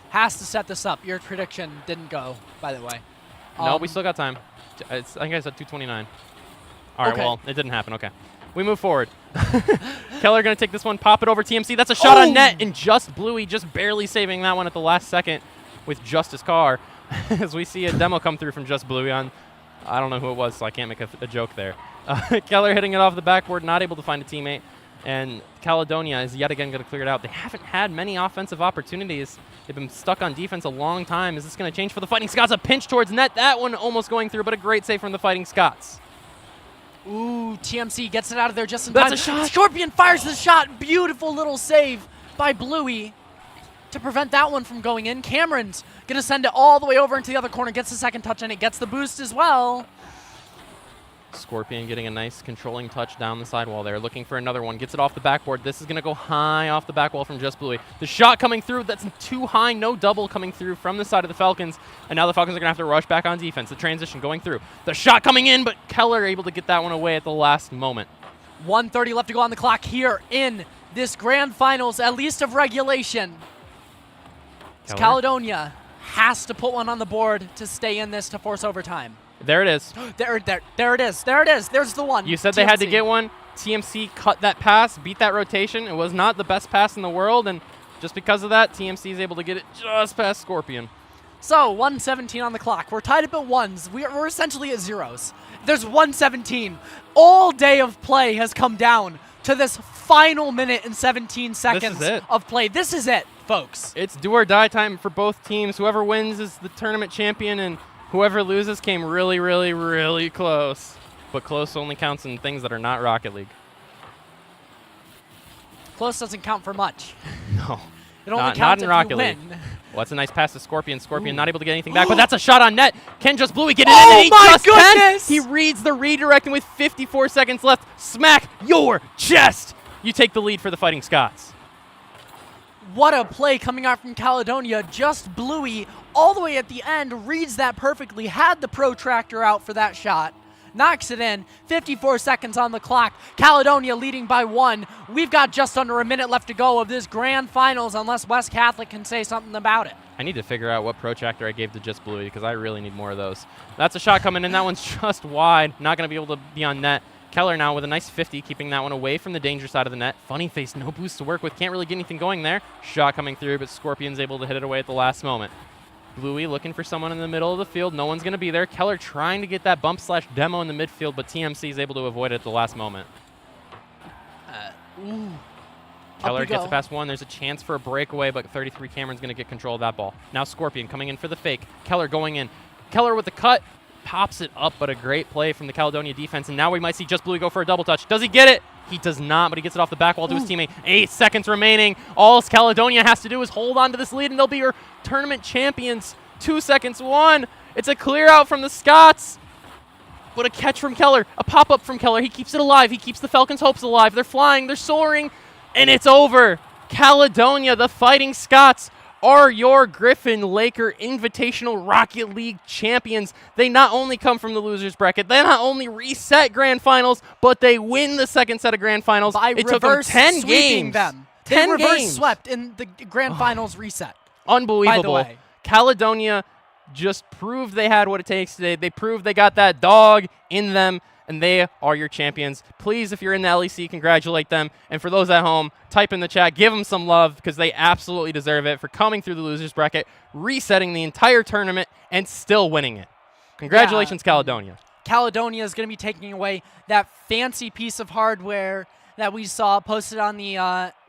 S2: has to set this up. Your prediction didn't go, by the way.
S1: No, we still got time. I think I said 2:29. All right,
S2: Okay.
S1: well, it didn't happen. Okay. We move forward. Keller going to take this one, pop it over TMC. That's a shot on net, and Just Bluey just barely saving that one at the last second with just his car. As we see a demo come through from Just Bluey on, I don't know who it was, so I can't make a joke there. Keller hitting it off the backboard, not able to find a teammate. And Caledonia is yet again going to clear it out. They haven't had many offensive opportunities. They've been stuck on defense a long time. Is this going to change for the Fighting Scots? A pinch towards net. That one almost going through, but a great save from the Fighting Scots.
S2: Ooh, TMC gets it out of there just in
S1: That's
S2: time.
S1: a shot.
S2: Scorpion fires the shot. Beautiful little save by Bluey to prevent that one from going in. Cameron's going to send it all the way over into the other corner. Gets the second touch, and it gets the boost as well.
S1: Scorpion getting a nice controlling touch down the sidewall there, looking for another one. Gets it off the backboard. This is going to go high off the back wall from Just Bluey. The shot coming through, that's too high, no double coming through from the side of the Falcons. And now the Falcons are going to have to rush back on defense. The transition going through. The shot coming in, but Keller able to get that one away at the last moment.
S2: 1:30 left to go on the clock here in this grand finals, at least of regulation.
S1: Keller.
S2: Caledonia has to put one on the board to stay in this to force overtime.
S1: There it is.
S2: There it is. There it is. There's the one.
S1: You said they had to
S2: TMC.
S1: get one. TMC cut that pass, beat that rotation. It was not the best pass in the world, and just because of that, TMC is able to get it just past Scorpion.
S2: So 1:17 on the clock. We're tied up at ones. We're essentially at zeros. There's 1:17. All day of play has come down to this final minute and 17 seconds
S1: it.
S2: of play. This is it, folks.
S1: It's do or die time for both teams. Whoever wins is the tournament champion, and whoever loses came really, really, really close. But close only counts in things that are not Rocket League.
S2: Close doesn't count for much.
S1: No.
S2: It only
S1: Not
S2: counts
S1: in
S2: if
S1: Rocket
S2: you
S1: League.
S2: win.
S1: Well, that's a nice pass to Scorpion. Scorpion
S2: Ooh.
S1: not able to get anything back, but that's a shot on net. Can Just Bluey get it
S2: Oh
S1: in? And he
S2: my
S1: just can.
S2: goodness!
S1: He reads the redirect, and with 54 seconds left, smack your chest. You take the lead for the Fighting Scots.
S2: What a play coming out from Caledonia. Just Bluey all the way at the end reads that perfectly, had the protractor out for that shot, knocks it in. 54 seconds on the clock. Caledonia leading by 1. We've got just under a minute left to go of this grand finals unless West Catholic can say something about it.
S1: I need to figure out what protractor I gave to Just Bluey because I really need more of those. That's a shot coming in. That one's just wide. Not going to be able to be on net. Keller now with a nice 50, keeping that one away from the danger side of the net. Funny Face, no boost to work with. Can't really get anything going there. Shot coming through, but Scorpion's able to hit it away at the last moment. Bluey looking for someone in the middle of the field. No one's going to be there. Keller trying to get that bump slash demo in the midfield, but TMC is able to avoid it at the last moment.
S2: Ooh.
S1: Keller gets it past one. There's a chance for a breakaway, but 33 Cameron's going to get control of that ball. Now Scorpion coming in for the fake. Keller going in. Keller with the cut. Pops it up, but a great play from the Caledonia defense. And now we might see Just Bluey go for a double touch. Does he get it? He does not, but he gets it off the back wall to his teammate. 8 seconds remaining. All Caledonia has to do is hold on to this lead, and they'll be your tournament champions. 2 seconds, 1. It's a clear out from the Scots. But a catch from Keller, a pop-up from Keller. He keeps it alive. He keeps the Falcons' hopes alive. They're flying, they're soaring, and it's over. Caledonia, the Fighting Scots, are your Griffin-Laker Invitational Rocket League champions. They not only come from the losers bracket, they not only reset grand finals, but they win the second set of grand finals.
S2: By
S1: It took them
S2: reverse
S1: 10
S2: sweeping
S1: games.
S2: them.
S1: 10
S2: They reverse
S1: games.
S2: swept in the grand finals reset.
S1: Unbelievable.
S2: By the way.
S1: Caledonia just proved they had what it takes today. They proved they got that dog in them, and they are your champions. Please, if you're in the LEC, congratulate them. And for those at home, type in the chat, give them some love because they absolutely deserve it for coming through the losers bracket, resetting the entire tournament, and still winning it. Congratulations, Caledonia.
S2: Caledonia is going to be taking away that fancy piece of hardware that we saw posted on the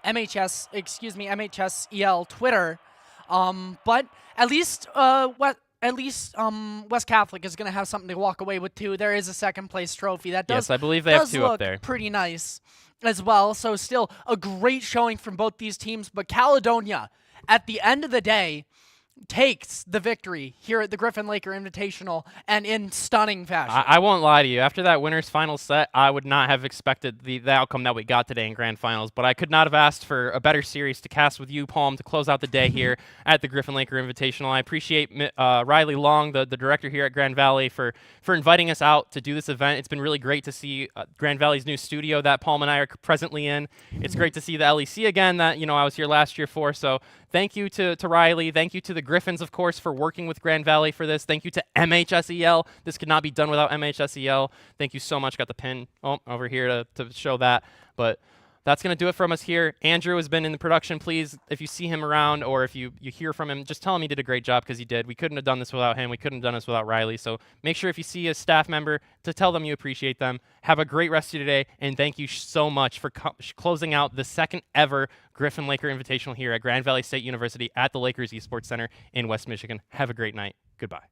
S2: MHSEL Twitter. But at least West Catholic is going to have something to walk away with too. There is a second place trophy that does.
S1: Yes, I believe they have two
S2: look
S1: up there.
S2: Pretty nice as well. So still a great showing from both these teams. But Caledonia, at the end of the day, takes the victory here at the Griffin-Laker Invitational and in stunning fashion.
S1: I won't lie to you. After that winner's final set, I would not have expected the outcome that we got today in grand finals, but I could not have asked for a better series to cast with you, Palm, to close out the day here at the Griffin-Laker Invitational. I appreciate Riley Long, the director here at Grand Valley, for inviting us out to do this event. It's been really great to see Grand Valley's new studio that Palm and I are presently in. It's great to see the LEC again that I was here last year for, so thank you to Riley. Thank you to the Griffins, of course, for working with Grand Valley for this. Thank you to MHSEL. This could not be done without MHSEL. Thank you so much. Got the pin over here to show that. But that's going to do it from us here. Andrew has been in the production. Please, if you see him around or if you hear from him, just tell him he did a great job because he did. We couldn't have done this without him. We couldn't have done this without Riley. So make sure if you see a staff member to tell them you appreciate them. Have a great rest of your day, and thank you so much for closing out the second ever Griffin-Laker Invitational here at Grand Valley State University at the Lakers Esports Center in West Michigan. Have a great night. Goodbye.